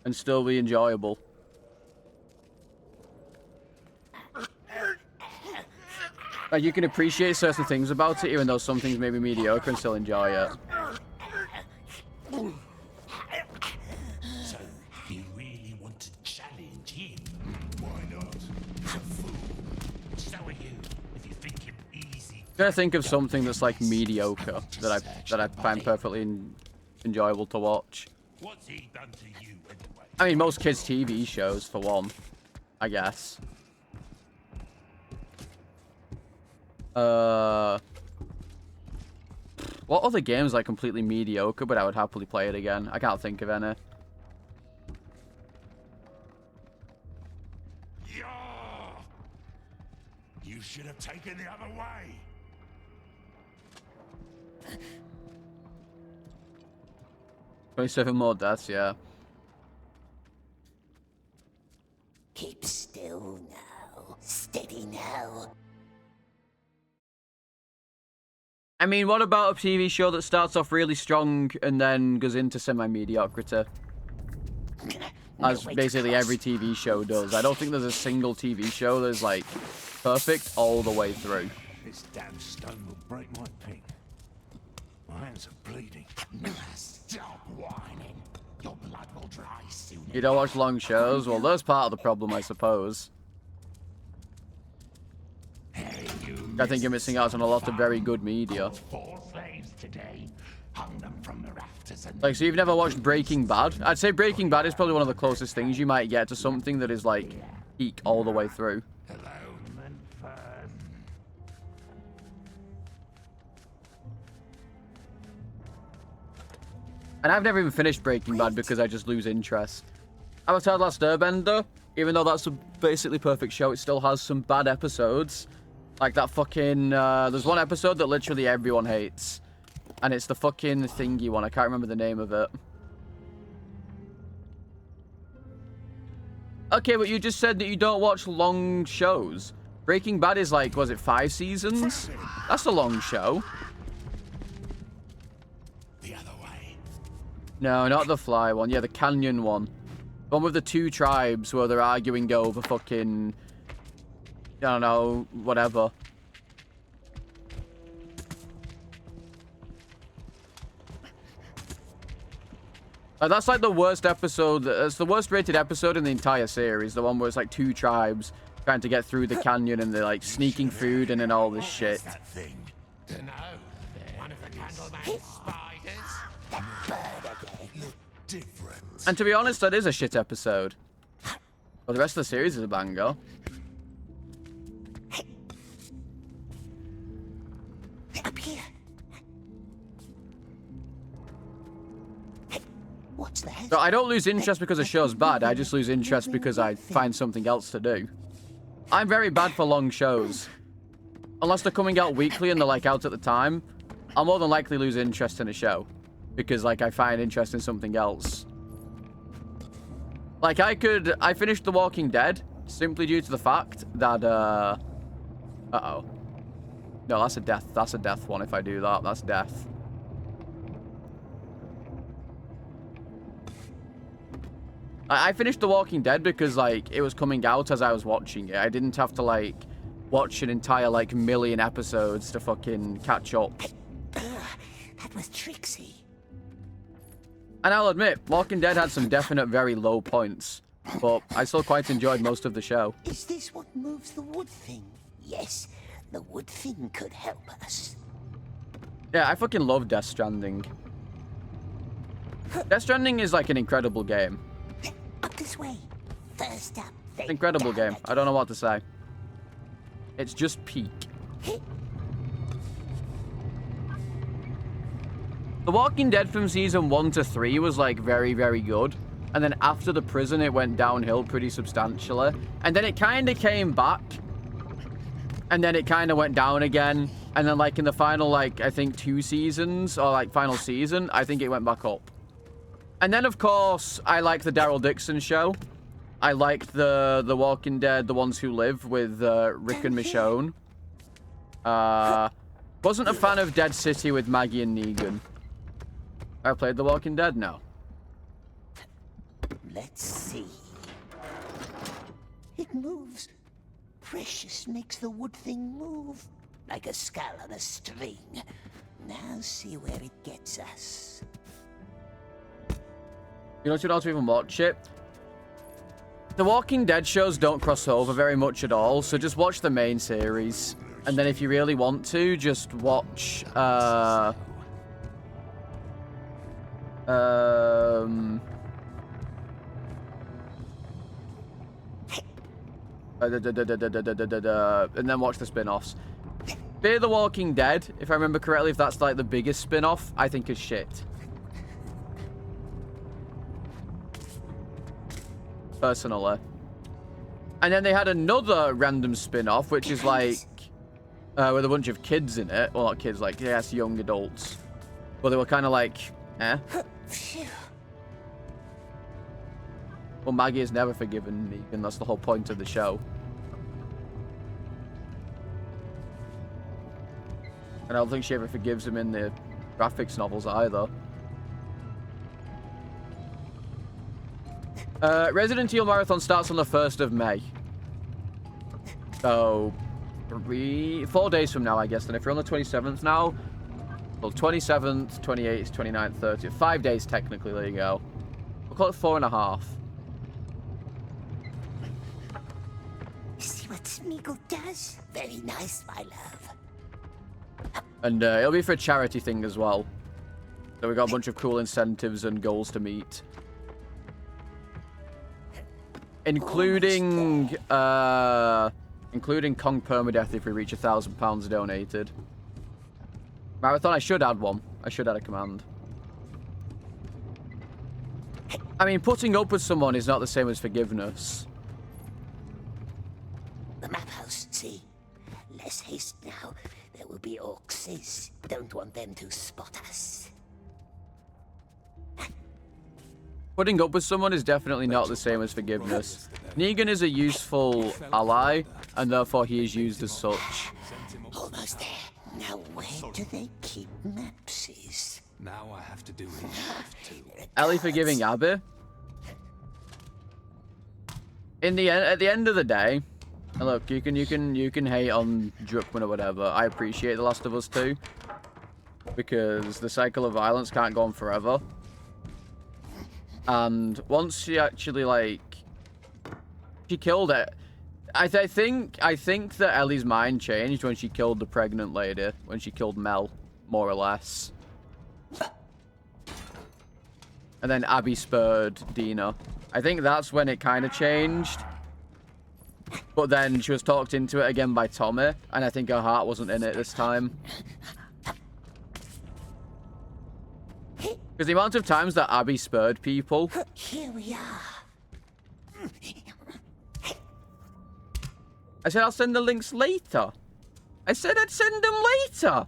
and still be enjoyable. Like, you can appreciate certain things about it, even though some things may be mediocre, and still enjoy it. So, you really want to challenge him? Why not? He's a fool. So are you, if you think him easy. I'm trying to think of something that's like mediocre that I find perfectly enjoyable to watch. What's he done to you anyway? I mean, most kids' TV shows, for one, I guess. What other games like completely mediocre, but I would happily play it again? I can't think of any. You should have taken the other way. 27 more deaths, yeah. Keep still now. Steady now. I mean, what about a TV show that starts off really strong and then goes into semi-mediocrity? As basically every TV show does. I don't think there's a single TV show that's, like, perfect all the way through. This damn stone will break my ping. My hands are bleeding. Stop whining. Your blood will dry soon. You don't watch long shows? Well, that's part of the problem, I suppose. I think you're missing out on a lot of very good media. 4 slaves today. Hung them from the rafters and Like, so you've never watched Breaking Bad? I'd say Breaking Bad is probably one of the closest things you might get to something that is, like, peak all the way through. And I've never even finished Breaking Bad because I just lose interest. Avatar: The Last Airbender, even though that's a basically perfect show, it still has some bad episodes. Like that fucking, there's one episode that literally everyone hates. And it's the fucking thingy one. I can't remember the name of it. Okay, but you just said that you don't watch long shows. Breaking Bad is like, was it 5 seasons? That's a long show. the other way. No, not the Fly one. Yeah, the Canyon one. The one with the 2 tribes where they're arguing over fucking... I don't know, whatever. That's like the worst episode. It's the worst rated episode in the entire series. The one where it's like 2 tribes trying to get through the canyon and they're like sneaking food in and all this shit. Dunno. One of the Candleman spiders. Different. And to be honest, that is a shit episode. But the rest of the series is a banger. Up here. What's that? So I don't lose interest because the show's bad. I just lose interest because I find something else to do. I'm very bad for long shows. Unless they're coming out weekly and they're like out at the time, I'll more than likely lose interest in a show. Because like I find interest in something else. Like I finished The Walking Dead simply due to the fact that, uh-oh. No, that's a death one if I do that. That's death. I finished The Walking Dead because, like, it was coming out as I was watching it. I didn't have to, like, watch an entire, like, million episodes to fucking catch up. That was Trixie. And I'll admit, Walking Dead had some definite very low points, but I still quite enjoyed most of the show. Is this what moves the wood thing? Yes, the wood thing could help us. Yeah, I fucking love Death Stranding. Death Stranding is like an incredible game. Up this way. First up. Incredible game. I don't know what to say. It's just peak. The Walking Dead from season 1 to 3 was like very, very good. And then after the prison, it went downhill pretty substantially. And then it kind of came back. And then it kind of went down again. And then like in the final, like, I think 2 seasons, or like final season, I think it went back up. And then, of course, I like the Daryl Dixon show. I liked the Walking Dead, The Ones Who Live with Rick and Michonne. Wasn't a fan of Dead City with Maggie and Negan. I played The Walking Dead now. Let's see. It moves. Precious makes the wood thing move. Like a skull on a string. Now see where it gets us. You don't know to even watch it. The Walking Dead shows don't cross over very much at all, so just watch the main series. And then if you really want to, just watch, and then watch the spin-offs. Fear the Walking Dead, if I remember correctly, if that's like the biggest spin-off, I think is shit. Personally. And then they had another random spin-off, which is like with a bunch of kids in it. Well, not kids, like, yes, young adults. But they were kind of like, eh. Well, Maggie has never forgiven Negan. That's the whole point of the show. And I don't think she ever forgives him in the graphics novels either. Resident Evil Marathon starts on the 1st of May. So, 4 days from now, I guess. And if you're on the 27th now, well, 27th, 28th, 29th, 30th. 5 days, technically. There you go. We'll call it 4.5. See what Smeagol does? Very nice, my love. And it'll be for a charity thing as well. So we got a bunch of cool incentives and goals to meet. Including Kong Permadeath if we reach £1,000 donated. Marathon, I should add one. I should add a command. I mean, putting up with someone is not the same as forgiveness. The map house, see? Less haste now. There will be orcs. Don't want them to spot us. Putting up with someone is definitely not the same as forgiveness. Negan is a useful ally, and therefore he is used as such. Almost there. Now where do they keep mapsies? Now I have to do enough to. Ellie forgiving Abby. In the end, at the end of the day, and look, you can hate on Druckmann or whatever. I appreciate The Last of Us 2 because the cycle of violence can't go on forever. And once she actually, like, she killed it. I think that Ellie's mind changed when she killed the pregnant lady, when she killed Mel, more or less. And then Abby spurred Dina. I think that's when it kind of changed. But then she was talked into it again by Tommy, and I think her heart wasn't in it this time. Because the amount of times that Abby spurred people. Here we are. I said I'll send the links later. I said I'd send them later.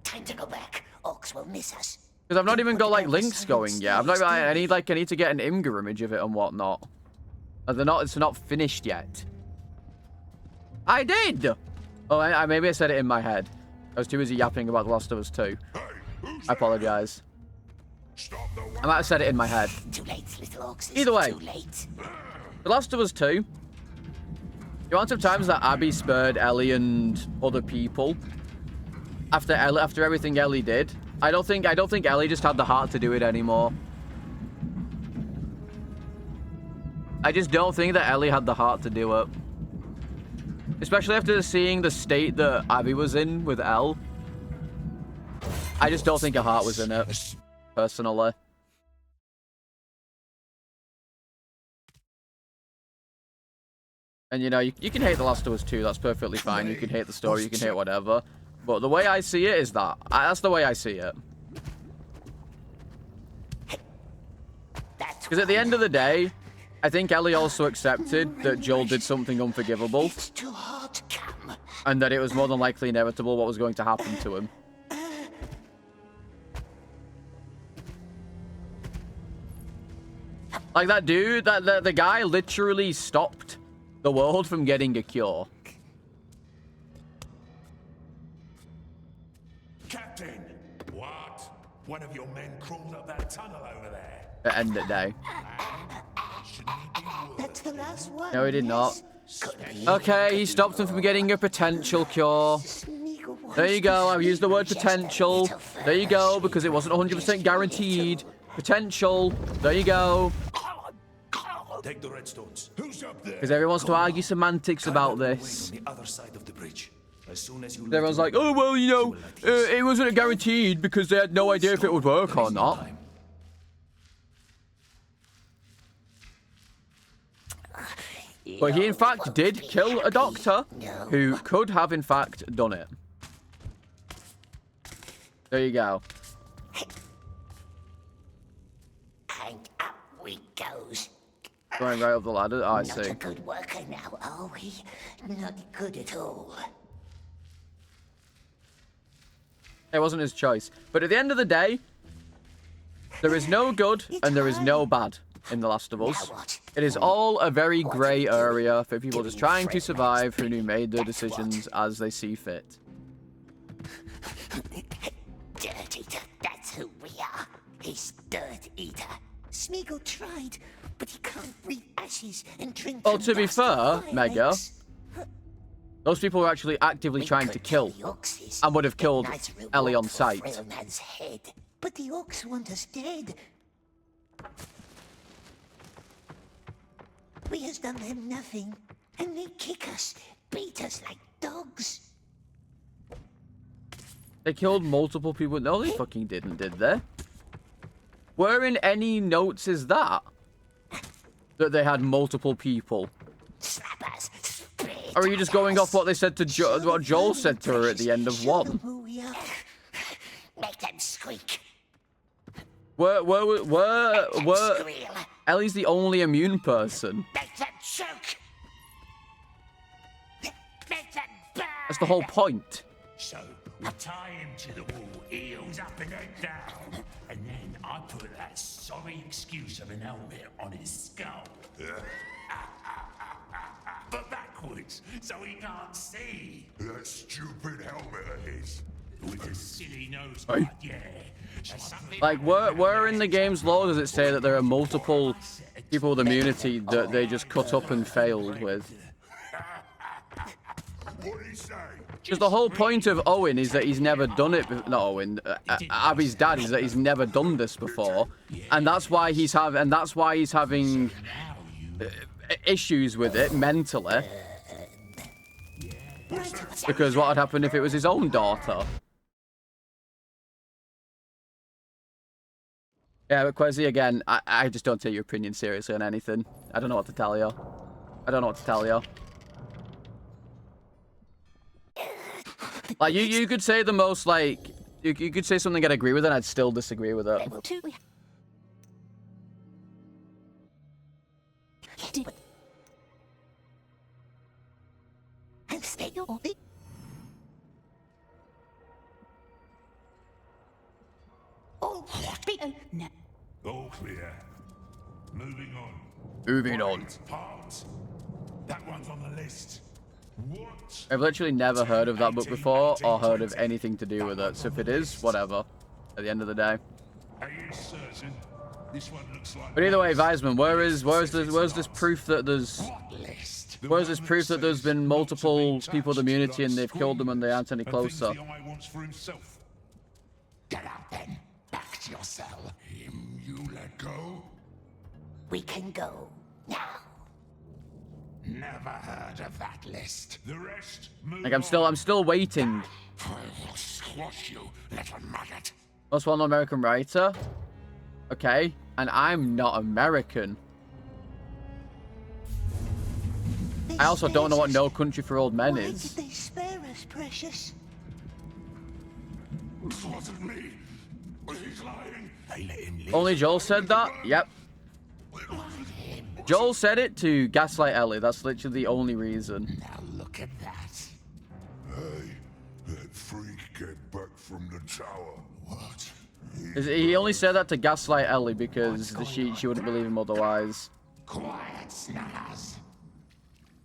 Time to go back. Orcs will miss us. Because I've not even got like links going yet. I've not. I need to get an Imgur image of it and whatnot. And it's not finished yet. I did. Oh, maybe I said it in my head. I was too busy yapping about The Last of Us 2. I apologize. I might have said it in my head. Too late, little orcs. Either way, Too late. The Last of Us 2. The amount of times that Abby spared Ellie and other people after everything Ellie did, I don't think Ellie just had the heart to do it anymore. I just don't think that Ellie had the heart to do it. Especially after seeing the state that Abby was in with Elle. I just don't think her heart was in it, personally. And you know, you can hate The Last of Us 2, that's perfectly fine. You can hate the story, you can hate whatever. But the way I see it is that. That's the way I see it. Because at the end of the day, I think Ellie also accepted that Joel did something unforgivable. It's too hard to come. And that it was more than likely inevitable what was going to happen to him. Like that dude, the guy literally stopped the world from getting a cure. Captain! What? One of your men crawled up that tunnel over there. At the end of the day. That's the last one. No, he did not. Okay, he stopped him from getting a potential cure. There you go, I've used the word potential. There you go, because it wasn't 100% guaranteed. Potential. There you go. Take the redstones. Who's up there? Because everyone wants to argue semantics about this. On the other side of the bridge. As soon as you Everyone's like, oh, well, you know, it wasn't guaranteed because they had no idea if it would work or not. But he, in fact, did kill a doctor who could have, in fact, done it. There you go. And up we goes. Going right up the ladder. Oh, I see. Not a good worker now, are we? Not good at all. It wasn't his choice. But at the end of the day, there is no good and there is no bad in The Last of Us. It is all a very grey area for people just trying to survive who made their decisions as they see fit. Dirt Eater, that's who we are. He's Dirt Eater. Smeagol tried, but he can't breathe ashes and drink. Well, to be fair, Mega, those people were actually actively trying to kill and would have killed Ellie on sight. Man's head. But the orcs want us dead. We has done them nothing, and they kick us, beat us like dogs. They killed multiple people. No, they fucking didn't, did they? Where in any notes is that? That they had multiple people? Slap us, or are you just going off what they said to what Joel said to her at the end of 1? Make them squeak. Where Ellie's the only immune person. Make them choke. Make them burn. That's the whole point. So we tie him to the wall, heels up and head down, and then I put that sorry excuse of an helmet on his skull. But backwards, so he can't see. That stupid helmet of his. With a silly nose guard, yeah. Like, where in the game's lore does it say that there are multiple people with immunity that they just cut up and failed with? Because the whole point of Owen is that he's never done it. Not Owen, Abby's dad is that he's never done this before, and that's why he's having issues with it mentally. Because what would happen if it was his own daughter? Yeah, but Quezzy, again, I just don't take your opinion seriously on anything. I don't know what to tell you. I don't know what to tell you. Like, you could say the most, like... You could say something I'd agree with and I'd still disagree with it. All clear. Moving on. Moving on. Part. That one's on the list. What? I've literally never heard of that book before or heard of anything to do with it. So if it is, whatever. At the end of the day. Are you certain? This one looks like. But either way, Weisman, where's this proof that where's this proof that there's been multiple people in the community and they've killed them and they aren't any closer? Get out then. Back to your cell. Him you let go? We can go now. Never heard of that list. The rest move Like I'm still waiting. I'll squash you, little maggot. Most well-known American writer. Okay, and I'm not American. I also don't know what No Country for Old Men is. Why did they spare us, precious? It wasn't me. He's lying. They let him live. Only Joel said that? Yep. Joel said it to gaslight Ellie. That's literally the only reason. Now look at that. Hey, that freak get back from the tower. What? He only said that to gaslight Ellie because she wouldn't believe him otherwise. Quiet, Snaggers.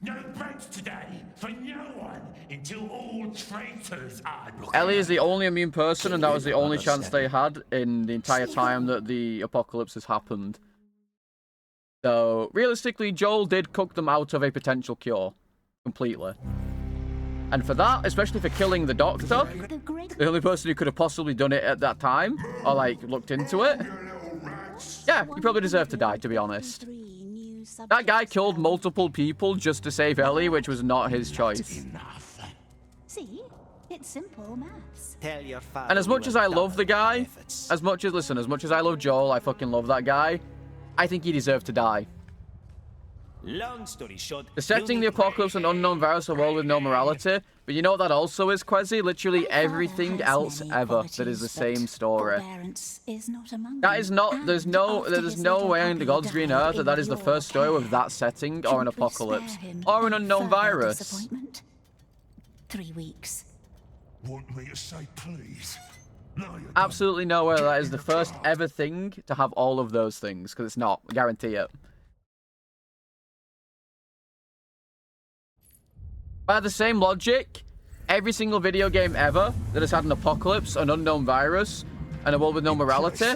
No breaks today for no one until all traitors are. Ellie is the only immune person, and that was the only chance they had in the entire time that the apocalypse has happened. So, realistically, Joel did cook them out of a potential cure. Completely. And for that, especially for killing the doctor, the only person who could have possibly done it at that time, or like, looked into it, yeah, he probably deserved to die, to be honest. That guy killed multiple people just to save Ellie, which was not his choice. See? It's simple maths. Tell your father. And as much as I love the guy, as much as I love Joel, I fucking love that guy, I think he deserved to die. Long story short, Dissecting the apocalypse and unknown virus, a world with no morality. But you know what that also is, Quezzy? Literally everything else ever that is the same story. That is not, there's no way in the God's green earth that is the first story with that setting, or an apocalypse, or an unknown virus. 3 weeks. Want me to say please? No, you Absolutely nowhere that is the first ever thing to have all of those things, because it's not. I guarantee it. By the same logic, every single video game ever that has had an apocalypse, an unknown virus, and a world with no morality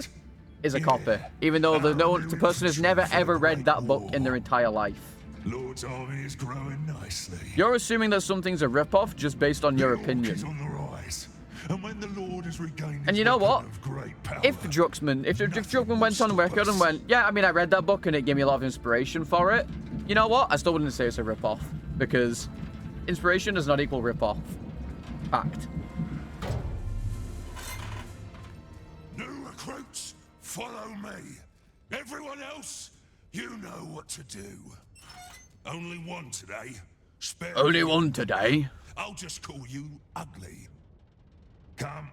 is a copy. Even though the person has never ever read that book in their entire life. Lord's army is growing nicely. You're assuming that something's a ripoff just based on your opinion. On the rise. And when the Lord has regained And you know what? power, If Druckmann went on record and went, yeah, I mean, I read that book and it gave me a lot of inspiration for it, you know what? I still wouldn't say it's a ripoff, because inspiration does not equal ripoff. Fact. New recruits, follow me. Everyone else, you know what to do. Only one today. Spare Only me. one today. I'll just call you ugly. Come.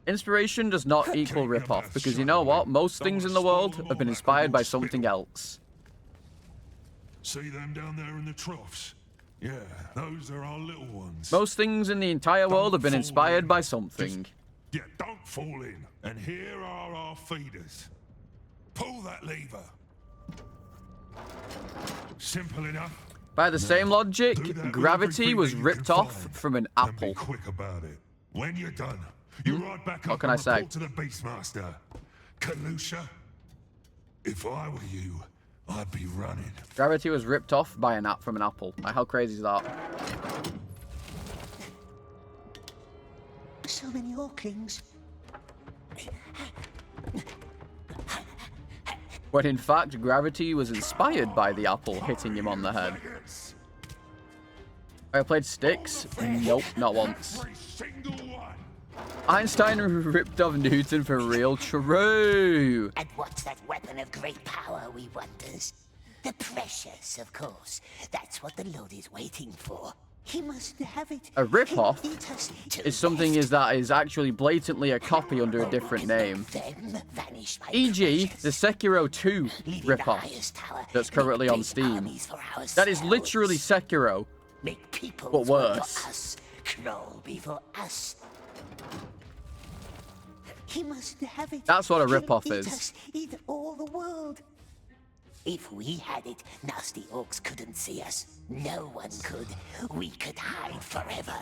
Inspiration does not equal ripoff, because you know what? Most things in the world have been inspired by something else. See them down there in the troughs? Yeah, those are our little ones. Most things in the entire world have been inspired by something. Yeah, don't fall in. And here are our feeders. Pull that lever. Simple enough. By the same logic, gravity was ripped off from an apple. Be quick about it. When you're done, you ride back up What can I and say? report to the Beastmaster. Kalusha, if I were you, I'd be running. Gravity was ripped off by from an apple. Like, how crazy is that? So many Orklings. When in fact, gravity was inspired by the apple hitting him on the head. I played Styx? Nope, not once. Einstein ripped off Newton for real? True! And what's that weapon of great power, we wonders? The precious, of course. That's what the Lord is waiting for. He must have it. A rip-off is something that is actually blatantly a copy under a different name. E.g., the Sekiro 2 rip-off that's currently on Steam. That is literally Sekiro, but worse. Crawl before us. He must have it. That's what a He'll rip-off eat is. us, eat all the world. If we had it, nasty orcs couldn't see us. No one could. We could hide forever.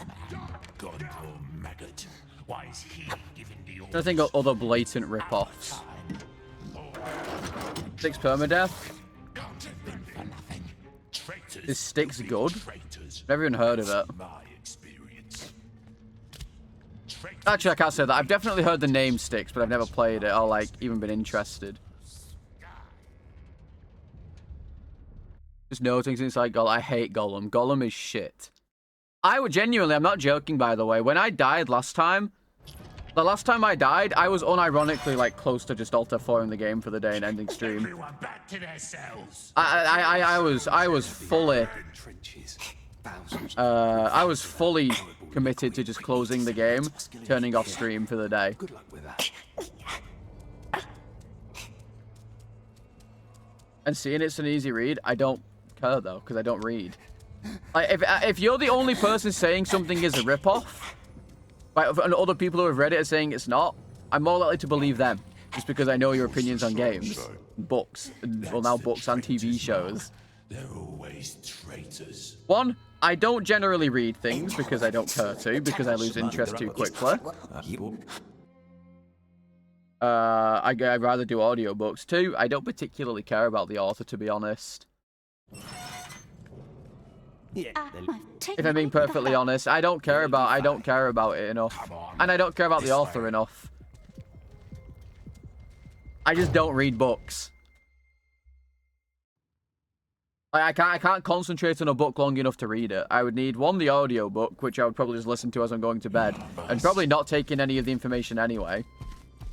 God, poor maggot. Why is he giving the I think got other blatant rip-offs. Sticks permadeath. Is Sticks good? Never even heard of it. Actually, I can't say that. I've definitely heard the name Sticks, but I've never played it or like even been interested. Just noting since I hate Gollum. Gollum is shit. I would genuinely, I'm not joking by the way. When I died last time, the last time I died, I was unironically like close to just Alt F4ing the game for the day and ending stream. Everyone back to their cells. I was fully I was fully committed to just closing the game, turning off stream for the day. Good luck with that. And seeing it's an easy read, I don't care though, because I don't read. Like, if you're the only person saying something is a ripoff, like, and other people who have read it are saying it's not, I'm more likely to believe them, just because I know your opinions on games, books, and, well now books and TV shows. They're always traitors. One, I don't generally read things because I don't care to, because I lose interest too quickly. I'd rather do audiobooks. Two, I don't particularly care about the author, to be honest. If I'm being perfectly honest, I don't care about it enough. And I don't care about the author enough. I just don't read books. I can't concentrate on a book long enough to read it. I would need, one, the audiobook, which I would probably just listen to as I'm going to bed, and probably not take in any of the information anyway.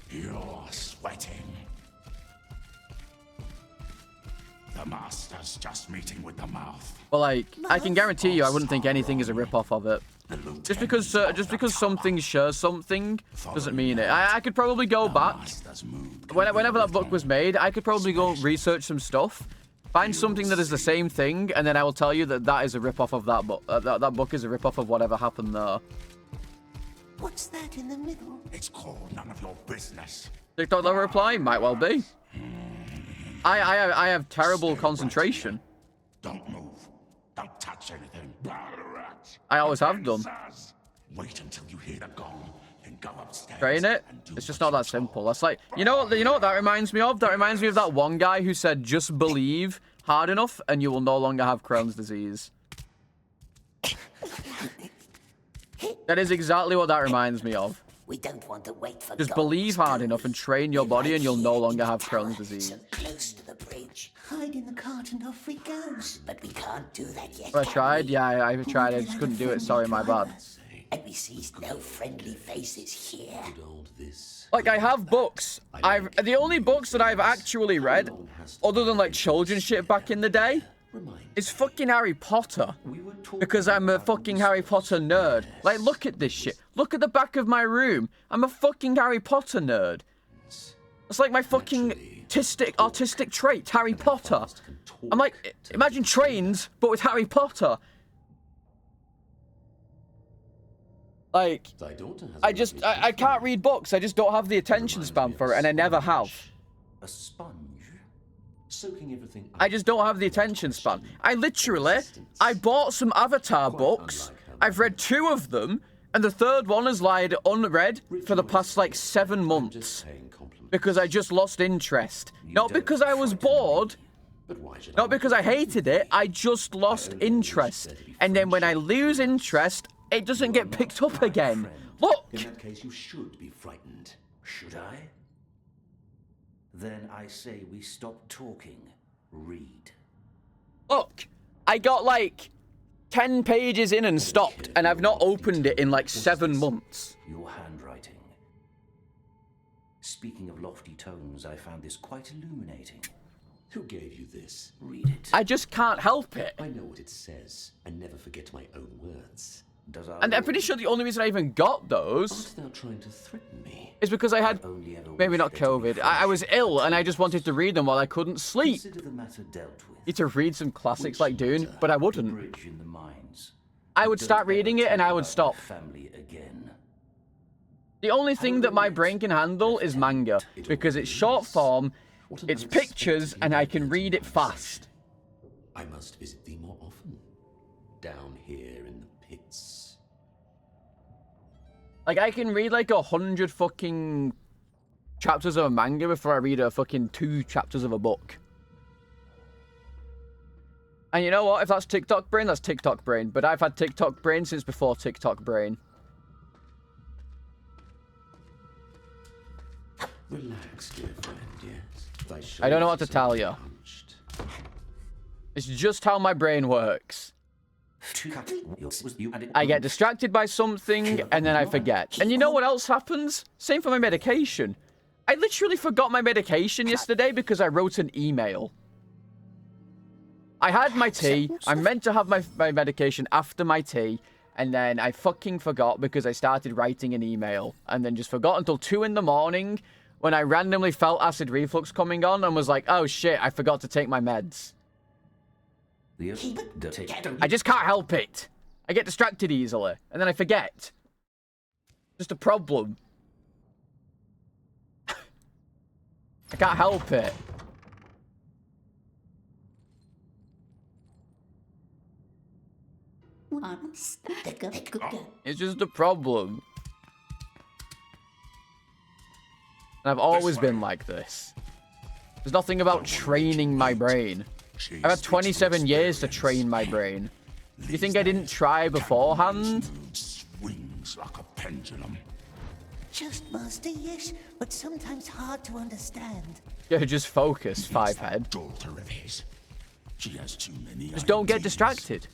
You're sweating. The master's just meeting with the mouth. Well, like, I can guarantee you I wouldn't think anything is a rip-off of it. Just because something shares something doesn't mean it. I could probably go back. Whenever that book was made, I could probably go research some stuff, find something that is the same thing, and then I will tell you that that is a rip-off of that book. That book is a rip-off of whatever happened there. What's that in the middle? It's called none of your business. TikTok level reply? Might well be. I have terrible concentration. Don't move. Don't touch anything. I always have done. Wait until you hear the gong, then go upstairs. Train it? It's just not that simple. That's like, you know what that reminds me of? That reminds me of that one guy who said, just believe hard enough and you will no longer have Crohn's disease. That is exactly what that reminds me of. We don't want to wait for just believe hard enough and train your body and you'll no longer have Crohn's disease. So close to the bridge. Hide in the cart and off we goes. But we can't do that yet. I tried? Yeah, I tried. I just couldn't do it. Sorry, my bad. And we see no friendly faces here. Like, I have books. The only books that I've actually read, other than like children's shit back in the day, is fucking Harry Potter. Because I'm a fucking Harry Potter nerd. Like, look at this shit. Look at the back of my room. I'm a fucking Harry Potter nerd. It's like my fucking artistic trait, Harry Potter. I'm like, imagine trains, but with Harry Potter. Like, I can't read books. I just don't have the attention span for it, and I never have. A sponge. Soaking everything up. I just don't have the attention span. I bought some Avatar books. I've read 2 of them, and the third one has lied unread for the past like 7 months. Because I just lost interest. Not because I was bored. Not because I hated it. I just lost interest. And then when I lose interest, it doesn't get picked up again. Look! In that case, you should be frightened. Should I? Then I say we stop talking. Read. Look, I got like 10 pages in and stopped, and I've not opened it in like 7 months. Your handwriting. Speaking of lofty tones, I found this quite illuminating. Who gave you this? Read it. I just can't help it. I know what it says. I never forget my own words. And I'm pretty sure the only reason I even got those trying to threaten me is because I had, maybe not COVID, I was ill and I just wanted to read them while I couldn't sleep. The matter dealt with. Need to read some classics like Dune, but I wouldn't. I would start reading it and I would stop. Family again. The only thing that my brain can handle is manga, because it's short form, It's pictures, and I can read it fast. I must visit thee more often. Down here in the pits. Like, I can read like 100 fucking chapters of a manga before I read a fucking 2 chapters of a book. And you know what? If that's TikTok brain, that's TikTok brain. But I've had TikTok brain since before TikTok brain. Relax, dear friend, yes. I don't know what to tell you. It's just how my brain works. I get distracted by something, and then I forget. And you know what else happens? Same for my medication. I literally forgot my medication yesterday because I wrote an email. I had my tea. I meant to have my medication after my tea. And then I fucking forgot because I started writing an email. And then just forgot until 2 in the morning when I randomly felt acid reflux coming on and was like, oh shit, I forgot to take my meds. I just can't help it. I get distracted easily. And then I forget. Just a problem. I can't help it. It's just a problem. And I've always been like this. There's nothing about training my brain. I've had 27 years to train my brain. Do you think I didn't try beforehand? Swings like a pendulum. Just master, yes, but sometimes hard to understand. Yeah, just focus, Fivehead. Daughter of his. She has too many Just don't get ideas. distracted.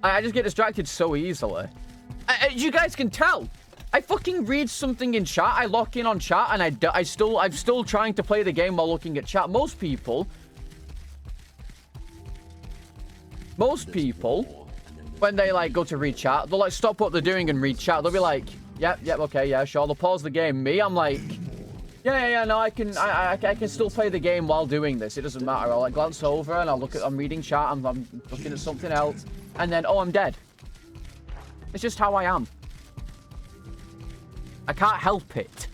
I just get distracted so easily. As you guys can tell, I fucking read something in chat, I lock in on chat, and I'm still trying to play the game while looking at chat. Most people, when they like go to read chat, they'll like stop what they're doing and read chat. They'll be like, yep, okay, yeah, sure. They'll pause the game. Me, I'm like, yeah, no, I can still play the game while doing this. It doesn't matter. I'll like glance over and I'm reading chat. I'm looking at something else, and then I'm dead. It's just how I am. I can't help it.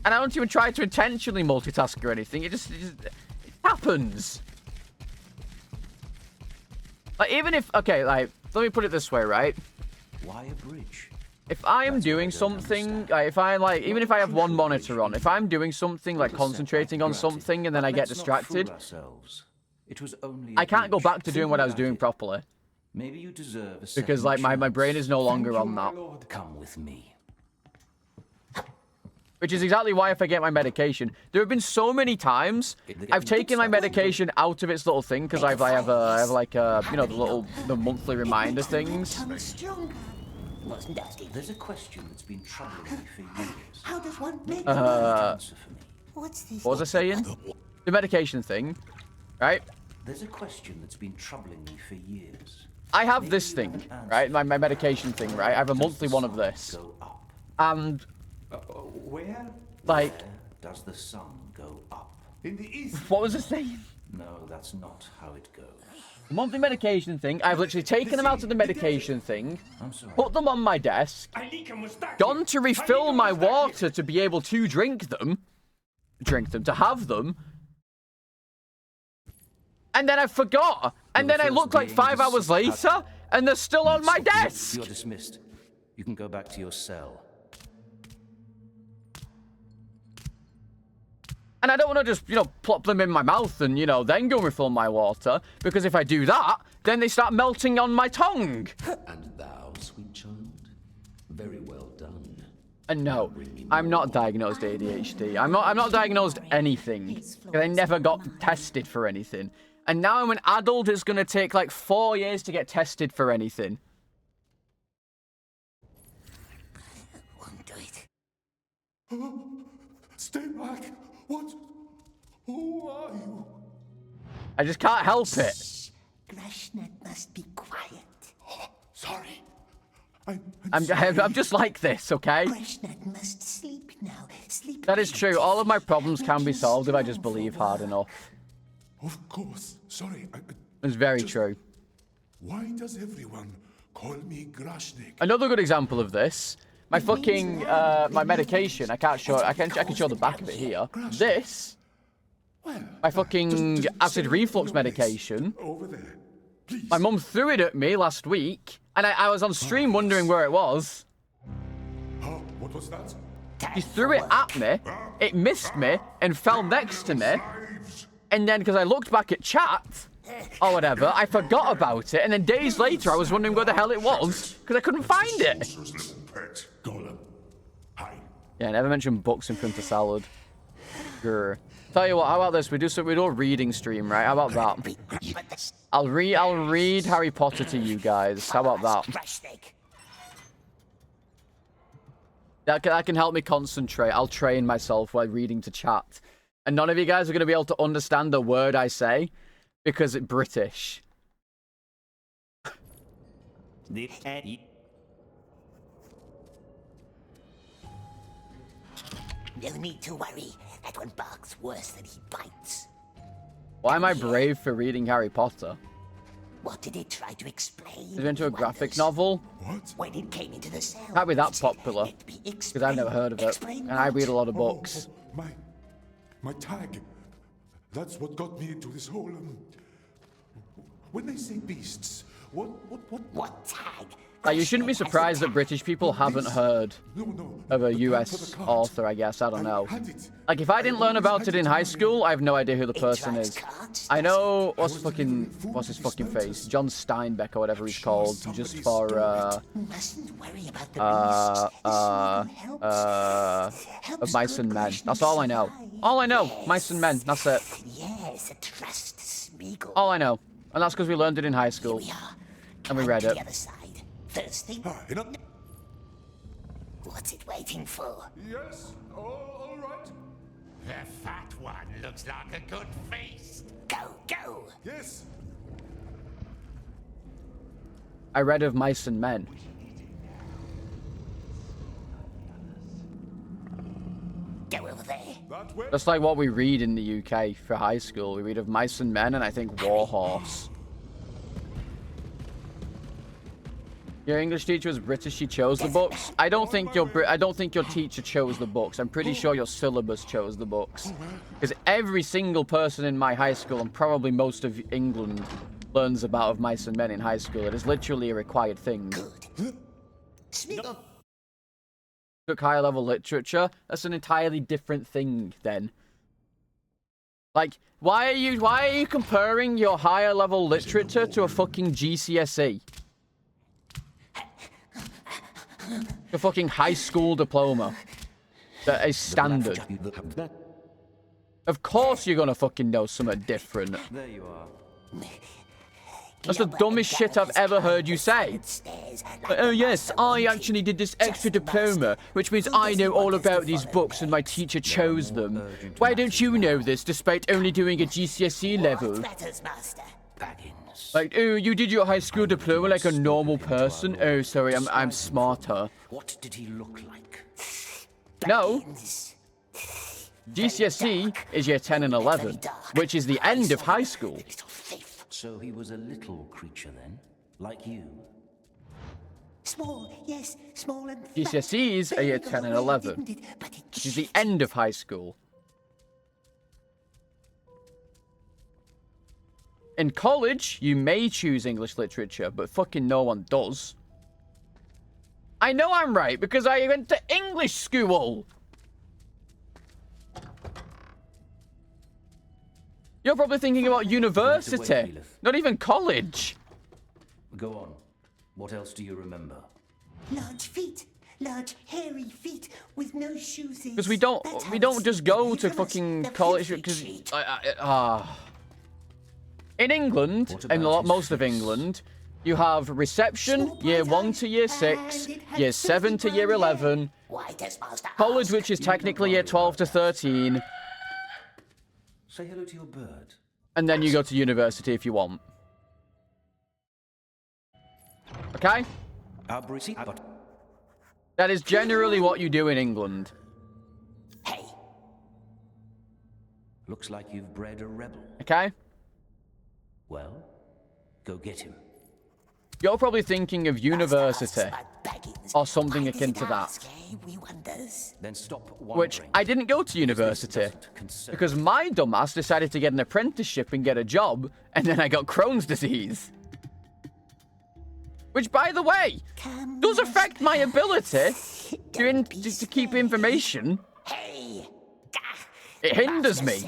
And I don't even try to intentionally multitask or anything. It just happens. Like, even if... Okay, like, let me put it this way, right? Why a bridge? If I am doing something, like, if I, like, even if I have one monitor on, if I'm doing something, like, concentrating on something, and then I get distracted, I can't go back to doing what I was doing properly. Maybe you deserve a because, like, my brain is no longer on that. Come with me. Which is exactly why I forget my medication. There have been so many times I've taken my medication out of its little thing because I have like you know, the monthly reminder things. There's a question that's been troubling me for years. How does one make What's this? What was I saying? The medication thing, right? There's a question that's been troubling me for years. I have this thing, right? My medication thing, right? I have a monthly one of this, and where? Like, where does the sun go up? In the east. What was I saying? No, that's not how it goes. The monthly medication thing. I've literally taken them out of the medication thing, put them on my desk, gone to refill my water to be able to drink them, to have them, and then I forgot. And then I look like 5 hours later, and they're still on my desk. You're dismissed. You can go back to your cell. And I don't want to just, you know, plop them in my mouth and, you know, then go refill my water. Because if I do that, then they start melting on my tongue. And thou, sweet child, very well done. And no, I'm not diagnosed ADHD. I'm not diagnosed anything. Because I never got tested for anything. And now I'm an adult, it's going to take like 4 years to get tested for anything. Won't do it. Stay back. What? Who are you? I just can't help it. Grashnet must be quiet. Oh, sorry. I'm just like this, okay? Grashnet must sleep now. Sleep. That is true. All of my problems can be solved if I just believe hard enough. Of course. Sorry. It's very true. Why does everyone call me Grashnik? Another good example of this. My fucking my medication. I can show the back of it here. This. My fucking acid reflux medication. Over there. My mum threw it at me last week, and I was on stream wondering where it was. What was that? She threw it at me, it missed me, and fell next to me. And then, because I looked back at chat, or whatever, I forgot about it, and then days later I was wondering where the hell it was, because I couldn't find it. Yeah, never mention books in front of salad. Grr. Tell you what, how about this? We do a reading stream, right? How about that? I'll read Harry Potter to you guys. How about that? That can help me concentrate. I'll train myself while reading to chat. And none of you guys are going to be able to understand the word I say because it's British. No need to worry. That one barks worse than he bites. Why am I brave for reading Harry Potter? What did it try to explain? Is it into a graphic novel? What? When it came into the cell. Can't be that popular. Because I've never heard of it. And I read a lot of books. My tag. That's what got me into this whole, when they say beasts, what tag? Like, you shouldn't be surprised that British people haven't heard of a US author, I guess. I don't know. Like, if I didn't learn about it in high school, I have no idea who the person is. I know, what's his fucking face? John Steinbeck or whatever he's called, just for, of Mice and Men. That's all I know. All I know, Mice and Men, that's it. Yes, trust Smeagol. All I know. And that's because we learned it in high school. And we read it. First thing. What's it waiting for? Yes, all right. The fat one looks like a good feast. Go. Yes. I read of Mice and Men. Go over there. That's like what we read in the UK for high school. We read of Mice and Men and I think Warhorse. Your English teacher was British. She chose the books. I don't think your teacher chose the books. I'm pretty sure your syllabus chose the books. Because every single person in my high school and probably most of England learns about of Mice and Men in high school. It is literally a required thing. Took higher level literature. That's an entirely different thing then. Like, why are you comparing your higher level literature to a fucking GCSE? A fucking high school diploma that is standard. Of course you're gonna fucking know something different. There you are. That's the dumbest shit I've ever heard you say. Like, oh yes, I actually did this extra diploma, which means I know all about these books and my teacher chose them. Why don't you know this despite only doing a GCSE level? Like, oh, you did your high school diploma like a normal person? Oh, sorry, I'm smarter. What did he look like? No. GCSE is year 10 and 11, which is the end of high school. So he was a little creature then, like you. Small, yes, small and GCSEs are year 10 and 11, which is the end of high school. In college, you may choose English literature, but fucking no one does. I know I'm right, because I went to English school! You're probably thinking about university, not even college. Go on. What else do you remember? Large feet. Large, hairy feet with no shoes. Because we don't just go to fucking college, because... In England, and most of England, you have reception, year 1 to year 6, year 7 to year 11, college, which is technically year 12 to 13, Say hello to your bird. and then you go to university if you want. Okay? That is generally what you do in England. Looks like you've bred a rebel. Okay? Well, go get him. You're probably thinking of university or something akin to that. Then stop Which wondering. I didn't go to university because my dumbass decided to get an apprenticeship and get a job, and then I got Crohn's disease. Which, by the way, does affect my ability to keep information. It hinders me.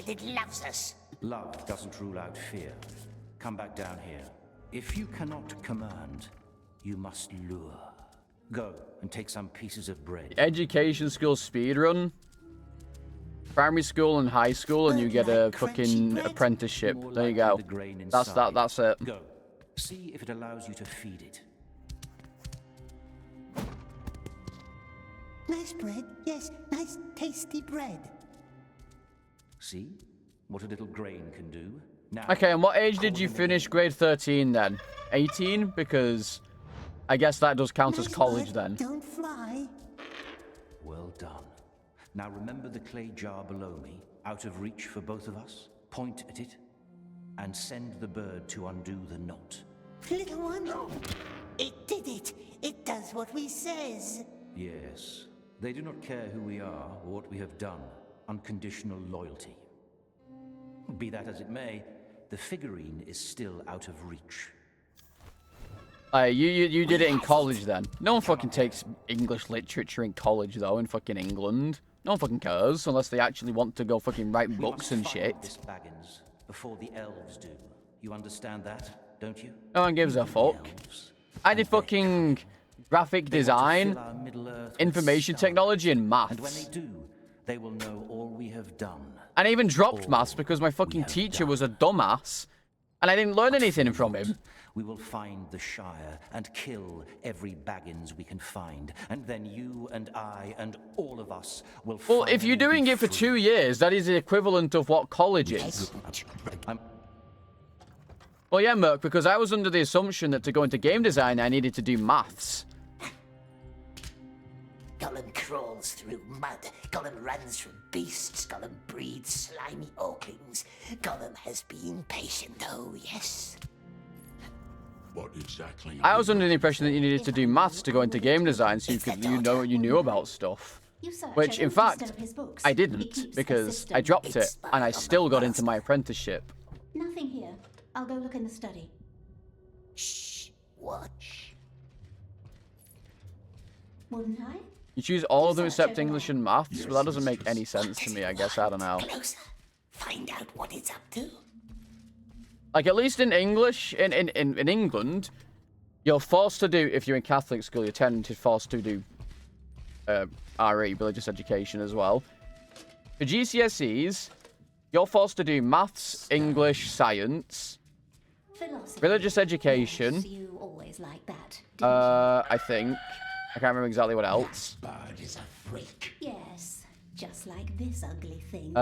Love doesn't rule out fear. Come back down here. If you cannot command, you must lure. Go and take some pieces of bread. Education school speedrun. Primary school and high school, and you get a fucking apprenticeship. There you go. That's it. Go. See if it allows you to feed it. Nice bread. Yes, nice tasty bread. See what a little grain can do. Now, Okay, and what age did you finish grade 13 then? 18? Because I guess that does count as college then. Don't fly. well done. Now remember the clay jar below me, out of reach for both of us? Point at it, and send the bird to undo the knot. Little one, it did it. It does what we says. Yes. They do not care who we are or what we have done. Unconditional loyalty. Be that as it may, the figurine is still out of reach. You did it in college then. No one fucking takes English literature in college though, in fucking England. No one fucking cares unless they actually want to go fucking write books and shit. This Baggins before the elves do. You understand that, don't you? No one gives a fuck. I did fucking graphic design, information technology, and maths. And when they do, they will know all we have done. And I even dropped maths because my fucking teacher was a dumbass, and I didn't learn anything from him. We will find the Shire and kill every Baggins we can find, and then you and I and all of us will. Well, if you're doing it for 2 years, that is the equivalent of what college is. Well, yeah, Merc, because I was under the assumption that to go into game design, I needed to do maths. Gollum crawls through mud. Gollum runs from beasts. Gollum breeds slimy orklings. Gollum has been patient, oh yes. What exactly? I was under the impression that you needed to do maths to go into game design, so you knew about stuff. Which, in fact, I didn't, because I dropped it, and I still got into my apprenticeship. Nothing here. I'll go look in the study. Shh. Watch. Wouldn't I? You choose all of them except English and maths? Well, that doesn't make any sense to me, I guess. I don't know. Closer. Find out what it's up to. Like, at least in English, in England, you're forced to do, if you're in Catholic school, you're technically forced to do RE, religious education, as well. For GCSEs, you're forced to do maths, English, science, religious education. Yes, you always like that. I think. I can't remember exactly what else. Bird is a freak. Yes, just like this ugly thing.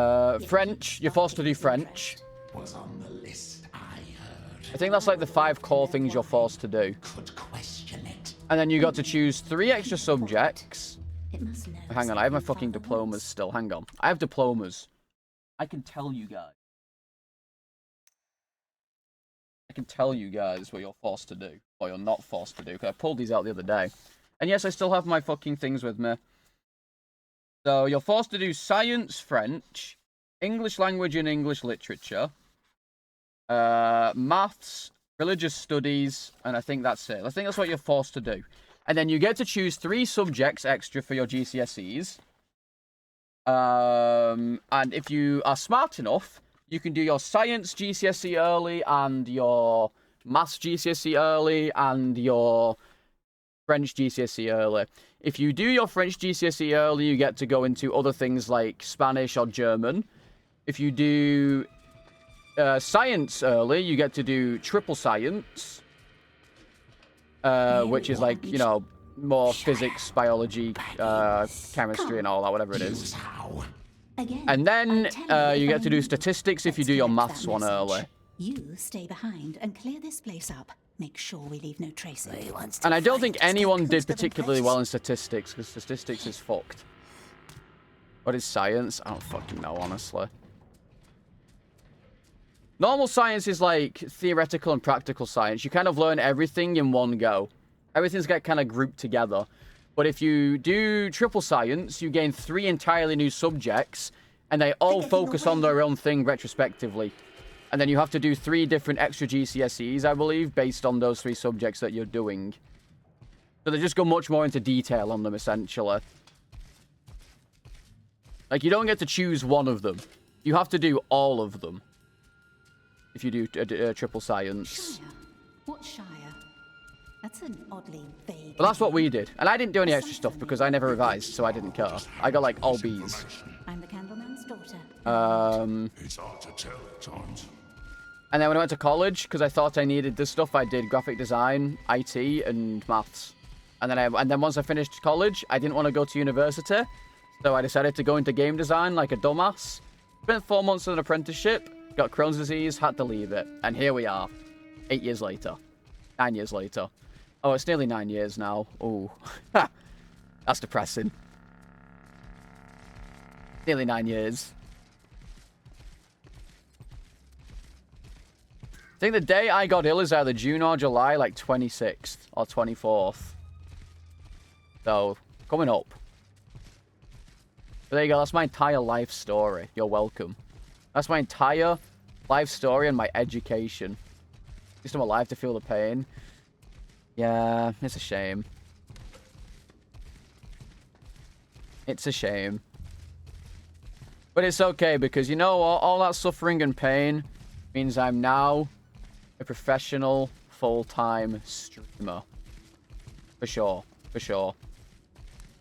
French. You're forced to do French. Was on the list, I heard. I think that's like the 5 core things you're forced to do. Could question it. And then you got to choose 3 extra subjects. It must know. Hang on, I have my fucking diplomas still. Hang on. I have diplomas. I can tell you guys. I can tell you guys what you're forced to do. Or you're not forced to do. Because I pulled these out the other day. And yes, I still have my fucking things with me. So, you're forced to do science, French, English language and English literature, maths, religious studies, and I think that's it. I think that's what you're forced to do. And then you get to choose 3 subjects extra for your GCSEs. And if you are smart enough, you can do your science GCSE early and your maths GCSE early and your French GCSE early. If you do your French GCSE early, you get to go into other things like Spanish or German. If you do science early, you get to do triple science, which is like, you know, more physics, biology, chemistry and all that, whatever it is. And then you get to do statistics if you do your maths one early. You stay behind and clear this place up. Make sure we leave no traces. And I don't think anyone did particularly well in statistics, because statistics is fucked. What is science? I don't fucking know, honestly. Normal science is like theoretical and practical science. You kind of learn everything in one go. Everything's got kind of grouped together. But if you do triple science, you gain 3 entirely new subjects, and they all focus on their own thing retrospectively. And then you have to do 3 different extra GCSEs, I believe, based on those 3 subjects that you're doing. So they just go much more into detail on them, essentially. Like, you don't get to choose one of them. You have to do all of them. If you do triple science. Shire? What Shire? That's an oddly vague... Well, that's what we did. And I didn't do any extra stuff because I never revised, so I didn't care. I got, like, all Bs. I'm the Candleman's daughter. It's hard to tell at times. And then when I went to college, because I thought I needed this stuff, I did graphic design, IT, and maths. And then once I finished college, I didn't want to go to university, so I decided to go into game design like a dumbass. Spent 4 months as an apprenticeship, got Crohn's disease, had to leave it, and here we are, 8 years later, 9 years later. Oh, it's nearly 9 years now. Ooh, that's depressing. Nearly 9 years. I think the day I got ill is either June or July, like 26th or 24th. So, coming up. But there you go, that's my entire life story. You're welcome. That's my entire life story and my education. At least I'm alive to feel the pain. Yeah, it's a shame. It's a shame. But it's okay, because you know what? All that suffering and pain means I'm now a professional, full-time streamer. For sure. For sure.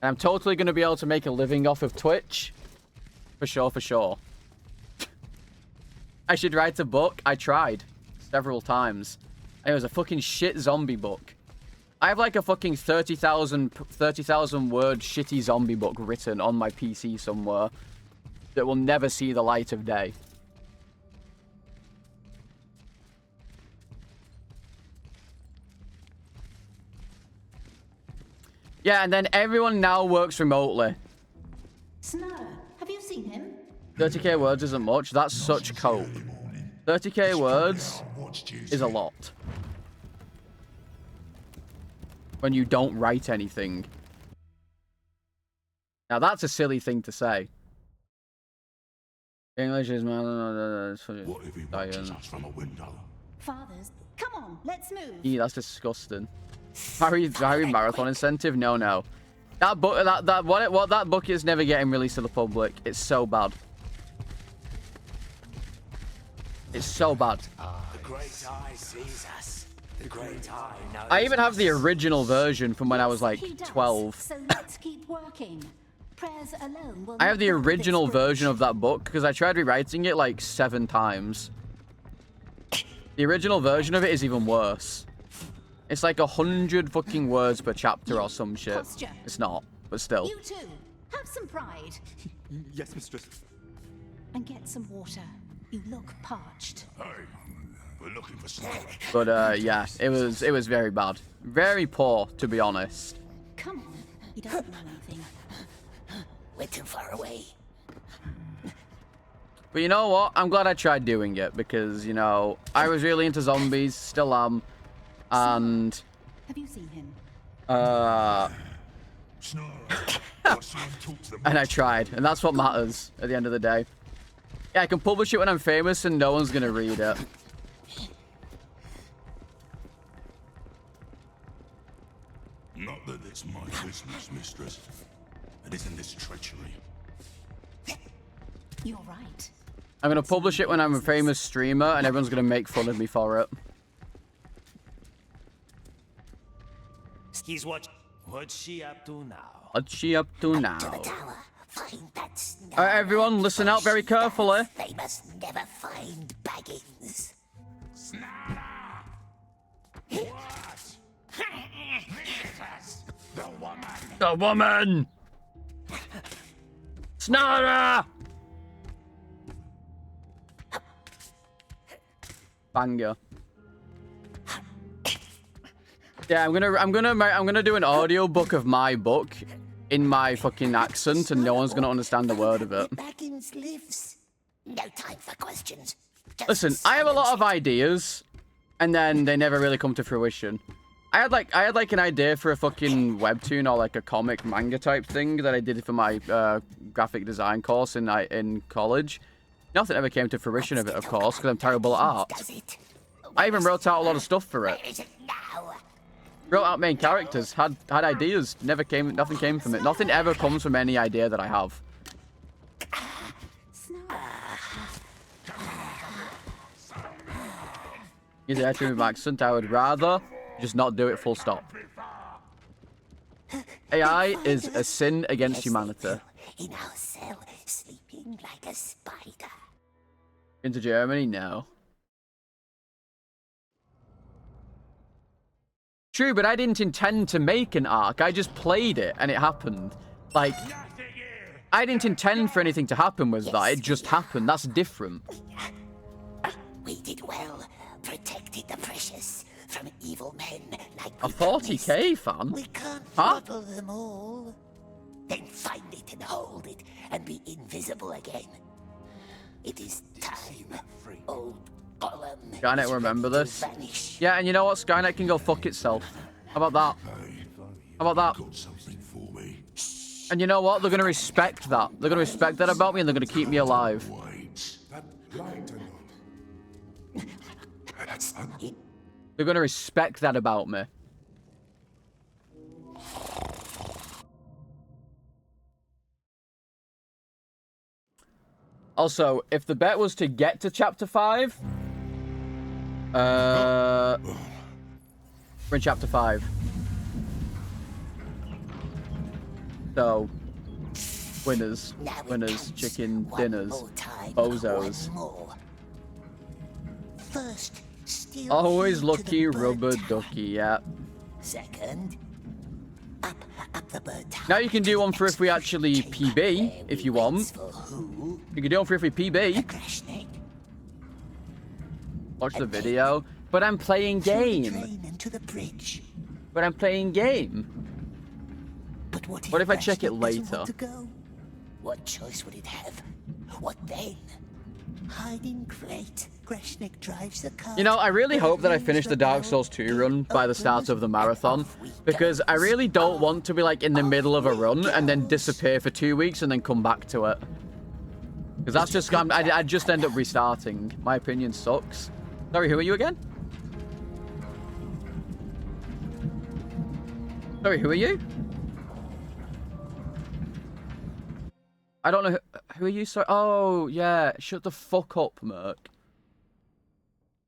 And I'm totally going to be able to make a living off of Twitch. For sure, for sure. I should write a book. I tried. Several times. And it was a fucking shit zombie book. I have like a fucking 30,000 word shitty zombie book written on my PC somewhere. That will never see the light of day. Yeah, and then everyone now works remotely. Snur, have you seen him? 30k words isn't much. That's such cope. 30k words is a lot. When you don't write anything. Now that's a silly thing to say. English is What if he watches us from a window? Fathers, come on, let's move. Yeah, that's disgusting. Harry marathon incentive? No. That book, that book is never getting released to the public. It's so bad. It's so bad. The great eye sees us. The great eye knows. I even have the original version from when I was like 12. So let's keep working. Prayers alone will I have the original version of that book because I tried rewriting it like 7 times. The original version of it is even worse. It's like 100 fucking words per chapter or some shit. Posture. It's not, but still. You too. Have some pride. Yes, mistress. And get some water. You look parched. Hey, we're looking for snow. But yeah, it was very bad. Very poor, to be honest. Come on. He doesn't know anything. We're too far away. But you know what? I'm glad I tried doing it because, you know, I was really into zombies, still am. And have you seen him? And I tried, and that's what matters at the end of the day. Yeah, I can publish it when I'm famous and no one's gonna read it. Not that it's my business, mistress. It isn't this treachery. You're right. I'm gonna publish it when I'm a famous streamer and everyone's gonna make fun of me for it. He's what's she up to now? What's she up to now? To the tower. Find that snow. Alright, everyone, listen out very carefully. They must never find Baggins. What? Mistress, the woman. The woman! Snara! Banger. Yeah, I'm gonna do an audio book of my book in my fucking accent, and no one's gonna understand a word of it. Baggins lives. No time for questions. Listen, I have a lot of ideas, and then they never really come to fruition. I had like an idea for a fucking webtoon or like a comic manga type thing that I did for my graphic design course in college. Nothing ever came to fruition of it, of course, because I'm terrible at art. I even wrote out a lot of stuff for it. Wrote out main characters, had ideas, nothing came from it. Nothing ever comes from any idea that I have. Either I trim my accent, I would rather just not do it full stop. AI is a sin against humanity. In our cell, sleeping like a spider. Into Germany? No. True, but I didn't intend to make an arc. I just played it, and it happened. Like, I didn't intend for anything to happen with that. It just happened. That's different. We did well. Protected the precious from evil men like A 40k fan? We can't Huh? throttle them all. Then find it and hold it and be invisible again. It is time, old Gollum. Skynet will remember this. Yeah, and you know what? Skynet can go fuck itself. How about that? How about that? And you know what? They're going to respect that. They're going to respect that about me, and they're going to keep me alive. They're going to respect that about me. Also, if the bet was to get to chapter 5, we're in chapter 5. So, winners, chicken dinners, bozos. First, steal Always heed to lucky, the bird rubber tower. ducky, yeah. Second, up the bird tower. Now you can do one for if we actually PB, if you want. You can do one for if we PB. Watch the video. But I'm playing game. To the bridge. But I'm playing game. But What if I check it later? What choice would it have? What then? Hiding great. Greshnik drives the car. You know, I really hope that I finish the Dark Souls 2 run by the start of the marathon, because I really don't want to be like in the middle of a run and then disappear for 2 weeks and then come back to it. Because that's just, I'd just end up restarting. My opinion sucks. Sorry, who are you again? Sorry, who are you? I don't know who are you? Sorry. Oh, yeah. Shut the fuck up, Merc.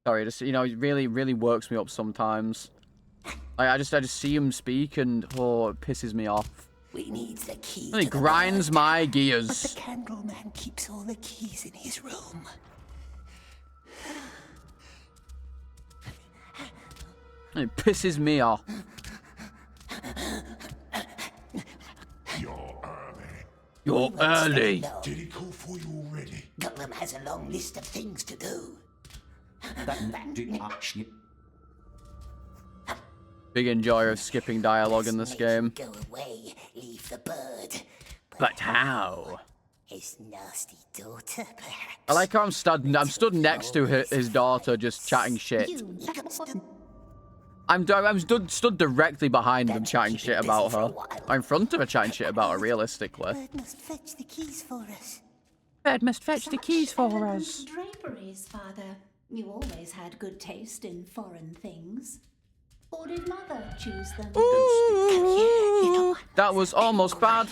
Sorry, just, you know, it really works me up sometimes. I just see him speak and, oh, it pisses me off. We need the key. And it grinds my gears. But the Candleman keeps all the keys in his room. It pisses me off. You're early. Did he call for you already? Gollum has a long list of things to do. That didn't actually. Big enjoyer of skipping dialogue in this game. Go away, leave the bird. But how? His nasty daughter, perhaps. I like how I'm stood next to his daughter, just chatting shit. I'm stood directly behind them, chatting shit about her. I'm in front of her, chatting shit about her. Realistically. Bird must fetch the keys for us. Bird must fetch the keys for us. Draperies, Father. You always had good taste in foreign things. Or did Mother choose them? Ooh, that was almost bad.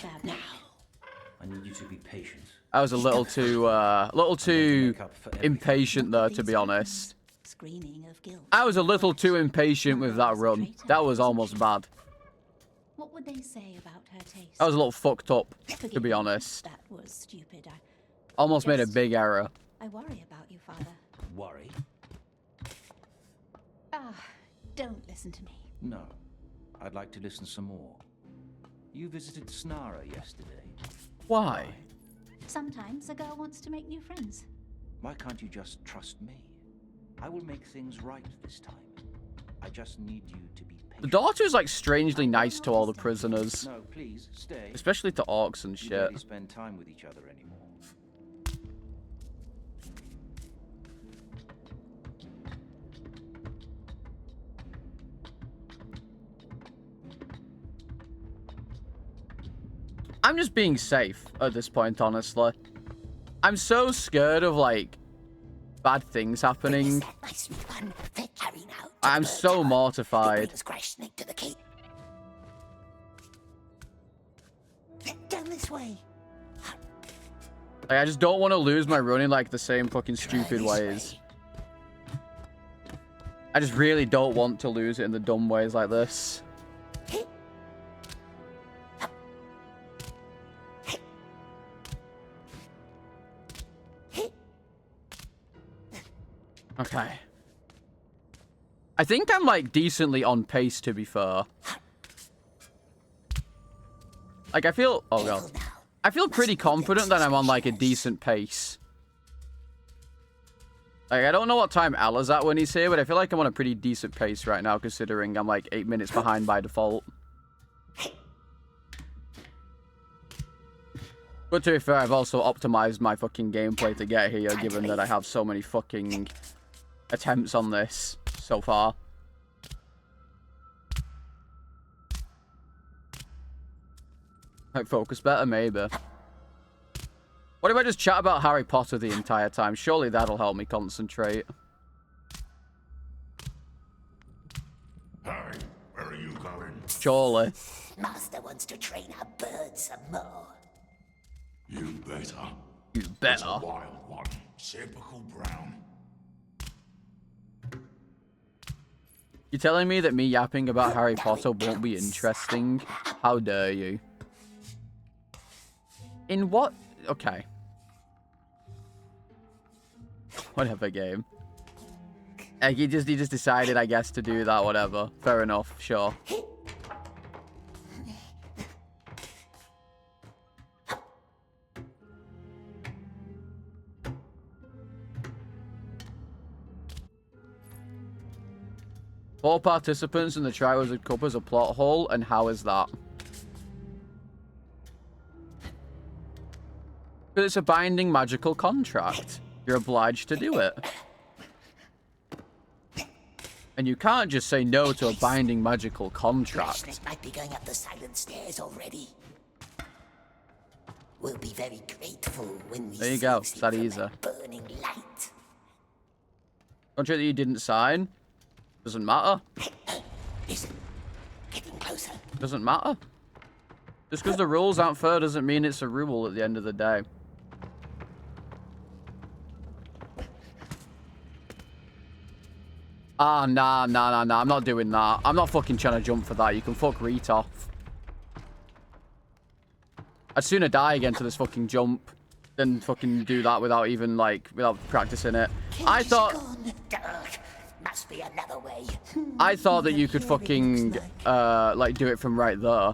I need you to be patient. I was a little too impatient there, to be honest. I was a little too impatient with that run. That was almost bad. What would they say about her taste? I was a little fucked up, to be honest. That was stupid. Almost made a big error. I worry about you, Father. Worry? Don't listen to me. No. I'd like to listen some more. You visited Snara yesterday. Why? Sometimes a girl wants to make new friends. Why can't you just trust me? I will make things right this time. I just need you to be patient. The daughter is like strangely nice to all the prisoners. No, please, stay. Especially to orcs and You shit. barely spend time with each other anymore. I'm just being safe at this point, honestly. I'm so scared of, like, bad things happening. I'm so mortified. Down this way. Like, I just don't want to lose my running like the same fucking stupid ways. I just really don't want to lose it in the dumb ways like this. Okay. I think I'm, like, decently on pace, to be fair. Like, I feel... Oh, God. I feel pretty confident that I'm on, like, a decent pace. Like, I don't know what time Ella's at when he's here, but I feel like I'm on a pretty decent pace right now, considering I'm, like, 8 minutes behind by default. But to be fair, I've also optimized my fucking gameplay to get here, given that I have so many fucking attempts on this so far. Like, focus better, maybe. What if I just chat about Harry Potter the entire time? Surely that'll help me concentrate. Harry, where are you going? Surely. Master wants to train our birds some more. You better. You better. It's a wild one. Typical brown. You're telling me that me yapping about Harry Potter won't be interesting? How dare you? In what? Okay. Whatever, game. Like, he just decided, I guess, to do that, whatever. Fair enough, sure. Four participants in the Triwizard Cup as a plot hole, and how is that? But it's a binding magical contract. You're obliged to do it. And you can't just say no to a binding magical contract. Might be going up the silent stairs already. We'll be very grateful when we There you go. It's that easy. burning light. Contract that you didn't sign? Doesn't matter. Listen, getting closer. Doesn't matter. Just because the rules aren't fair doesn't mean it's a rule at the end of the day. Ah, nah. I'm not doing that. I'm not fucking trying to jump for that. You can fuck Reet off. I'd sooner die again to this fucking jump than fucking do that without even, like, without practicing it. I thought... Must be another way. I thought that you could fucking, like, do it from right there.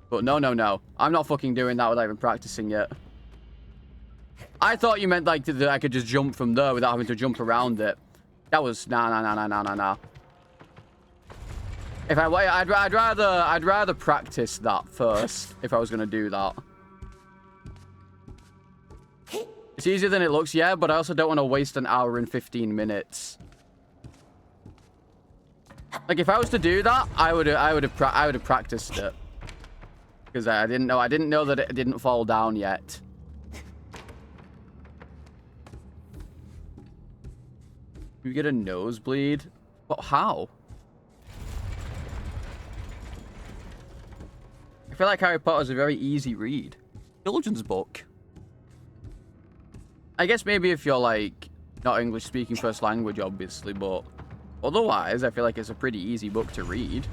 But no. I'm not fucking doing that without even practicing it. I thought you meant, like, that I could just jump from there without having to jump around it. That was... Nah. If I'd rather practice that first if I was going to do that. It's easier than it looks, yeah, but I also don't want to waste an hour and 15 minutes. Like, if I was to do that, I would have practiced it. Because I didn't know that it didn't fall down yet. You get a nosebleed? But how? I feel like Harry Potter's a very easy read. Children's book. I guess maybe if you're, like, not English speaking first language, obviously, but otherwise, I feel like it's a pretty easy book to read.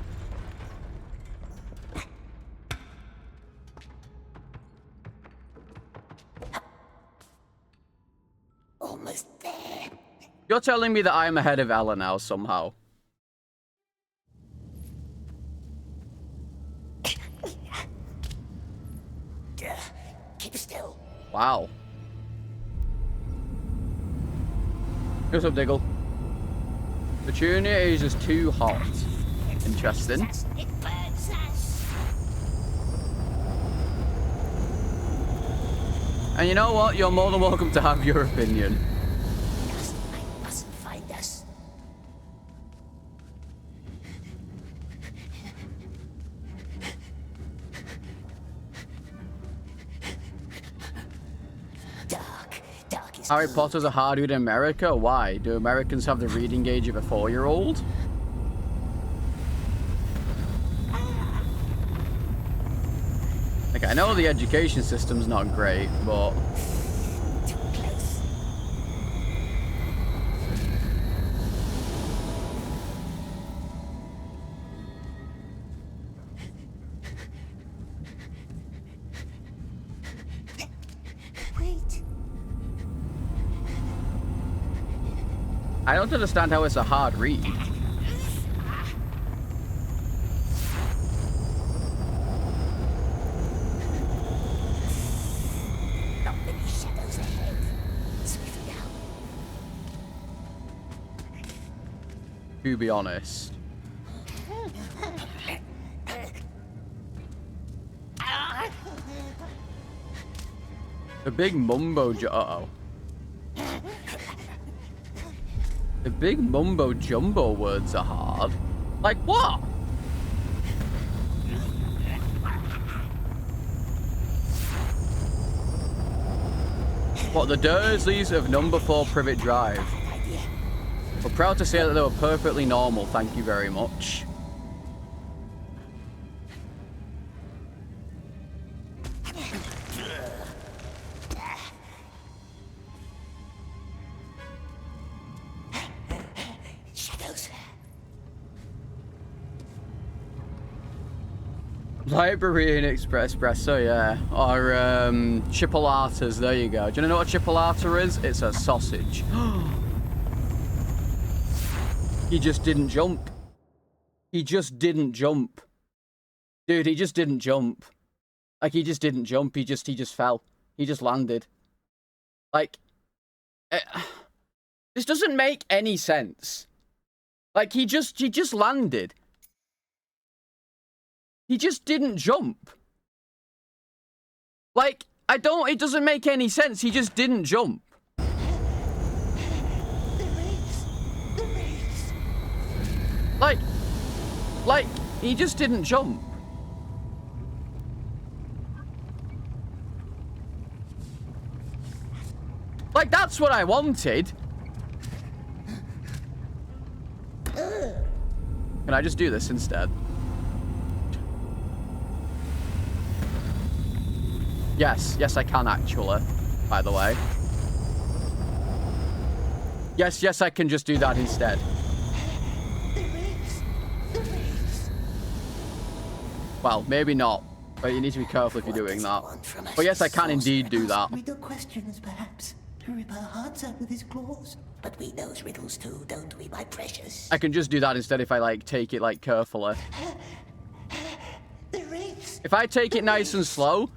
Almost there. You're telling me that I am ahead of Ella now, somehow. Keep still. Wow. What's up, Diggle? Petunia is just too hot. Interesting. It burns us. And you know what? You're more than welcome to have your opinion. Mustn't find us. is Harry good. Potter's a hard read in America? Why? Do Americans have the reading age of a 4-year-old? Like, I know the education system's not great, but... Too close. Wait. I don't understand how it's a hard read. Not many shadows ahead. Swiftly now. To be honest. The big uh-oh. The big mumbo jumbo words are hard. Like what? What, the Dursleys of number 4 Privet Drive? We're proud to say that they were perfectly normal, thank you very much. Shadows. Library and espresso, yeah. Or chipolatas, there you go. Do you know what a chipolata is? It's a sausage. He just didn't jump. He just didn't jump. Dude, he just didn't jump. Like, he just didn't jump. He just fell. He just landed. Like, this doesn't make any sense. Like, he just landed. He just didn't jump. Like, it doesn't make any sense. He just didn't jump. Like, he just didn't jump. Like, that's what I wanted. Can I just do this instead? Yes, I can actually, by the way. Yes, I can just do that instead. Well, maybe not, but you need to be careful if you're doing that. But yes, I can indeed do that. Riddle questions, perhaps. To rip our hearts out with his claws. But we knows riddles too, don't we, my precious? I can just do that instead if I, like, take it, like, carefully. If I take it nice and slow...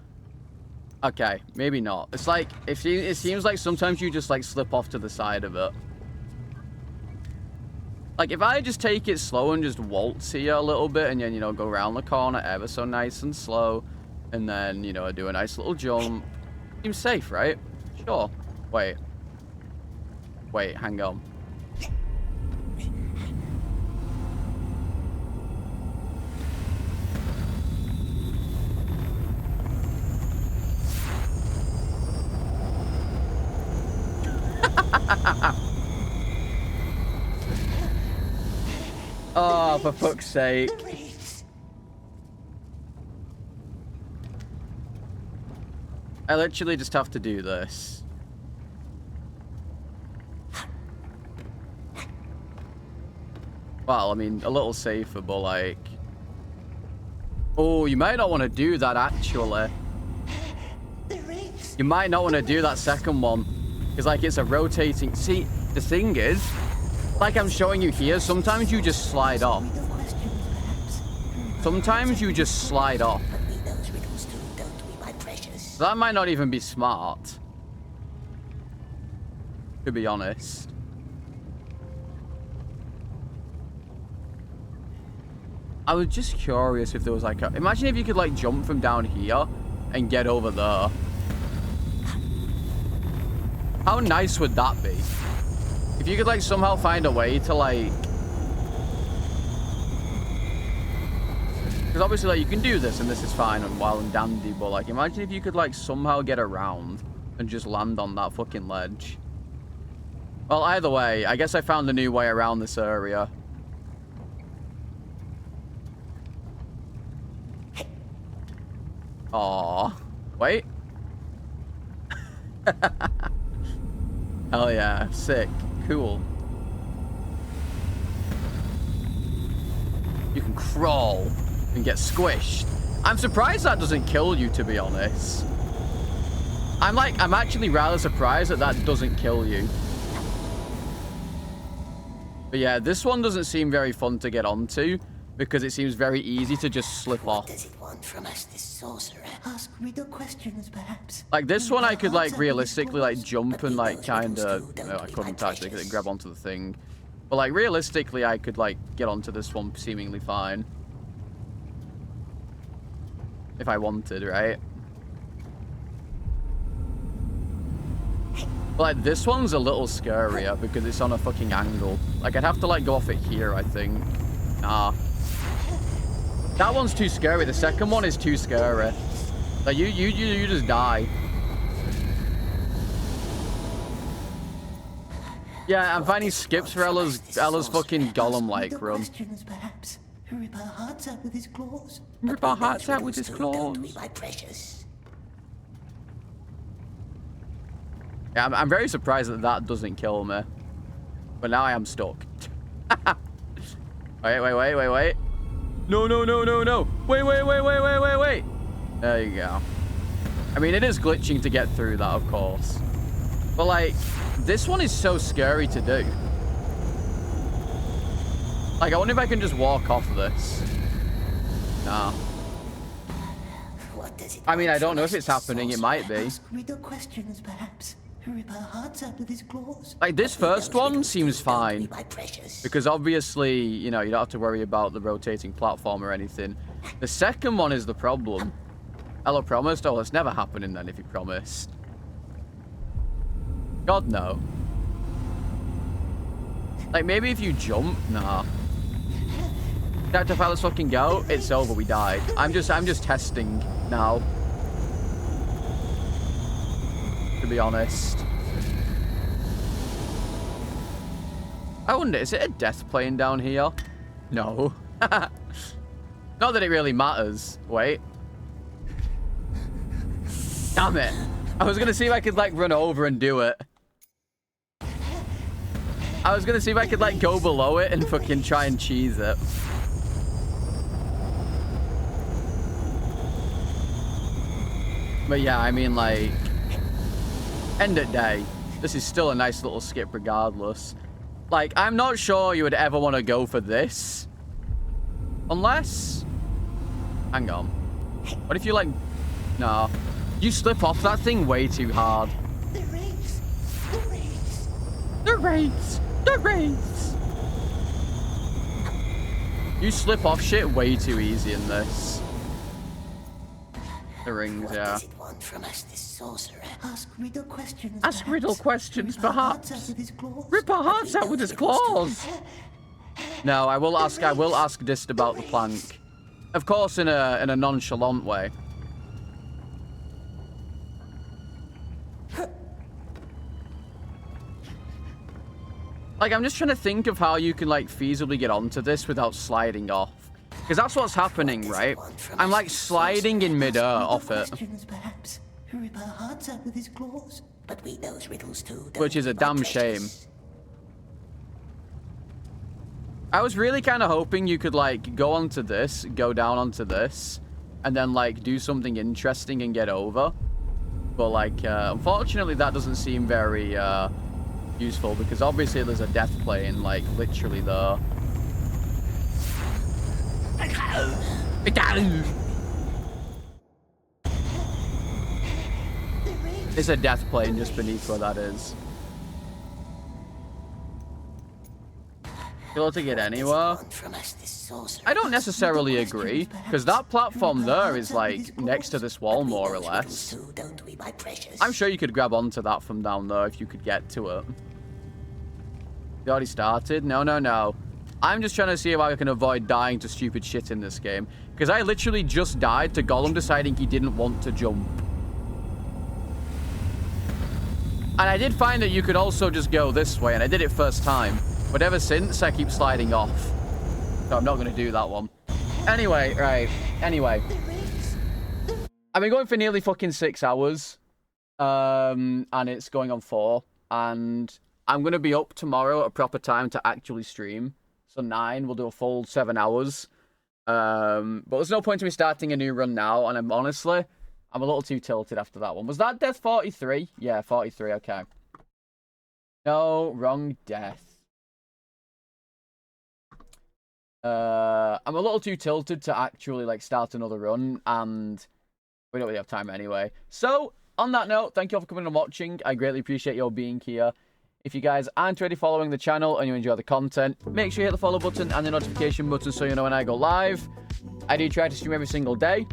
Okay, maybe not. It's like, it seems like sometimes you just, like, slip off to the side of it. Like, if I just take it slow and just waltz here a little bit and then, you know, go around the corner ever so nice and slow, and then, you know, do a nice little jump. Seems safe, right? Sure. Wait, hang on. Oh, for fuck's sake. I literally just have to do this. Well, I mean, a little safer, but like... Oh, you might not want to do that, actually. You might not want to do that second one. Because, like, it's a rotating... See, the thing is, like I'm showing you here, sometimes you just slide off. Sometimes you just slide off. That might not even be smart. To be honest. I was just curious if there was like a... Imagine if you could like jump from down here and get over there. How nice would that be? If you could like somehow find a way to like... Because obviously like you can do this and this is fine and well and dandy, but like imagine if you could like somehow get around and just land on that fucking ledge. Well, either way, I guess I found a new way around this area. Aww. Wait. Hell yeah. Sick. Cool. You can crawl and get squished. I'm surprised that doesn't kill you, to be honest. I'm actually rather surprised that that doesn't kill you. But yeah, this one doesn't seem very fun to get onto because it seems very easy to just slip off. What does it want from us, this sorcerer? Ask riddle questions, perhaps. Like this one, I could like realistically like jump and like kind of. No, I couldn't actually because it grab onto the thing. But like realistically, I could like get onto this one seemingly fine. If I wanted, right? But like this one's a little scarier because it's on a fucking angle. Like I'd have to like go off it here, I think. Nah. That one's too scary. The second one is too scary. Like you just die. Yeah, I'm finding skips for Ella's fucking Gollum-like run. Perhaps. Rip our hearts out with his claws. Rip our hearts out with his claws. My precious. Yeah, I'm very surprised that that doesn't kill me. But now I am stuck. Wait. No. Wait. There you go. I mean, it is glitching to get through that, of course. But, like, this one is so scary to do. Like, I wonder if I can just walk off this. Nah. What does it I mean, I don't know if it's happening. It might be. Ask riddle questions, perhaps. Rip our hearts out with his claws. Like, this first one seems fine. My precious. Because obviously, you know, you don't have to worry about the rotating platform or anything. The second one is the problem. Ella promised? Oh, it's never happening then if he promised. God, no. Like, maybe if you jump? Nah. Dr. Fire, let's fucking go. It's over, we died. I'm just testing now. To be honest. I wonder, is it a death plane down here? No. Not that it really matters. Wait. Damn it. I was gonna see if I could like run over and do it. I was gonna see if I could like go below it and fucking try and cheese it. But yeah, I mean like, end of day. This is still a nice little skip regardless. Like, I'm not sure you would ever want to go for this. Unless... Hang on. What if you like... Nah. You slip off that thing way too hard. The race. You slip off shit way too easy in this. The rings, yeah. What does it want from us, this sorcerer? Ask riddle questions. Ask riddle questions, perhaps. Rip our hearts out with his claws. No, I will ask Dist about the plank. Of course, in a nonchalant way. Like, I'm just trying to think of how you can, like, feasibly get onto this without sliding off. Because that's what's happening, right? I'm, like, sliding in mid-air off it. Rip our hearts out with his claws. But we knows riddles too. Which is a damn shame. I was really kind of hoping you could, like, go onto this, go down onto this, and then, like, do something interesting and get over. But, like, unfortunately, that doesn't seem very, useful, because obviously there's a death plane, like, literally there. There's a death plane just beneath where that is. You're able to get anywhere? I don't necessarily agree, because that platform there is, like, next to this wall, more or less. I'm sure you could grab onto that from down there if you could get to it. You already started? No. I'm just trying to see if I can avoid dying to stupid shit in this game, because I literally just died to Gollum deciding he didn't want to jump. And I did find that you could also just go this way, and I did it first time. But ever since, I keep sliding off. So I'm not going to do that one. Anyway, right. Anyway. I've been going for nearly fucking 6 hours. And it's going on 4. And I'm going to be up tomorrow at a proper time to actually stream. So 9, we'll do a full 7 hours. But there's no point to me starting a new run now. And I'm a little too tilted after that one. Was that death 43? Yeah, 43, okay. No, wrong death. I'm a little too tilted to actually, like, start another run, and we don't really have time anyway. So, on that note, thank you all for coming and watching. I greatly appreciate you all being here. If you guys aren't already following the channel and you enjoy the content, make sure you hit the follow button and the notification button so you know when I go live. I do try to stream every single day.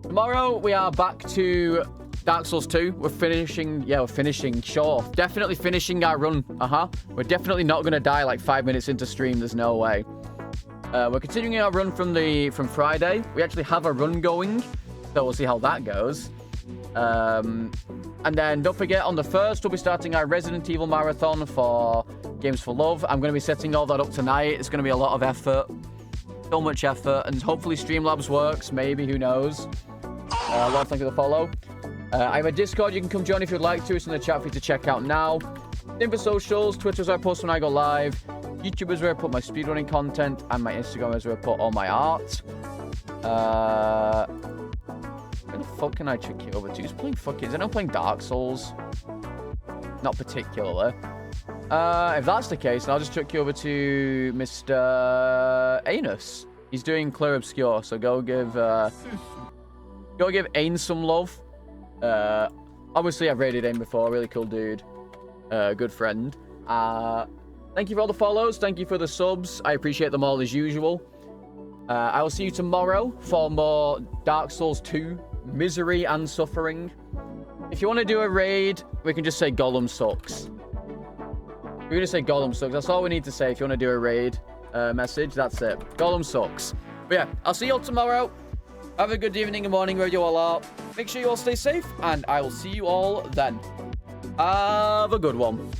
Tomorrow, we are back to Dark Souls 2. We're finishing, sure. Definitely finishing our run, We're definitely not going to die like 5 minutes into stream, there's no way. We're continuing our run from Friday. We actually have a run going, so we'll see how that goes. And then don't forget, on the 1st, we'll be starting our Resident Evil marathon for Games for Love. I'm going to be setting all that up tonight. It's going to be a lot of effort. So much effort, and hopefully Streamlabs works, maybe, who knows. A lot of thank you for the follow. I have a Discord you can come join if you'd like to. It's in the chat for you to check out now. Same for socials. Twitter's where I post when I go live. YouTube is where I put my speedrunning content. And my Instagram is where I put all my art. Where the fuck can I check you over to? Who's playing fucking... Is anyone playing Dark Souls? Not particularly. If that's the case, then I'll just chuck you over to Mr. Anus. He's doing Clear Obscure, so go give Ain some love. Obviously, I've raided Ain before. Really cool dude. Good friend. Thank you for all the follows. Thank you for the subs. I appreciate them all as usual. I will see you tomorrow for more Dark Souls 2 Misery and Suffering. If you want to do a raid, we can just say Gollum sucks. We're going to say Gollum sucks. That's all we need to say if you want to do a raid message. That's it. Gollum sucks. But yeah, I'll see you all tomorrow. Have a good evening and morning where you all are. Make sure you all stay safe, and I will see you all then. Have a good one.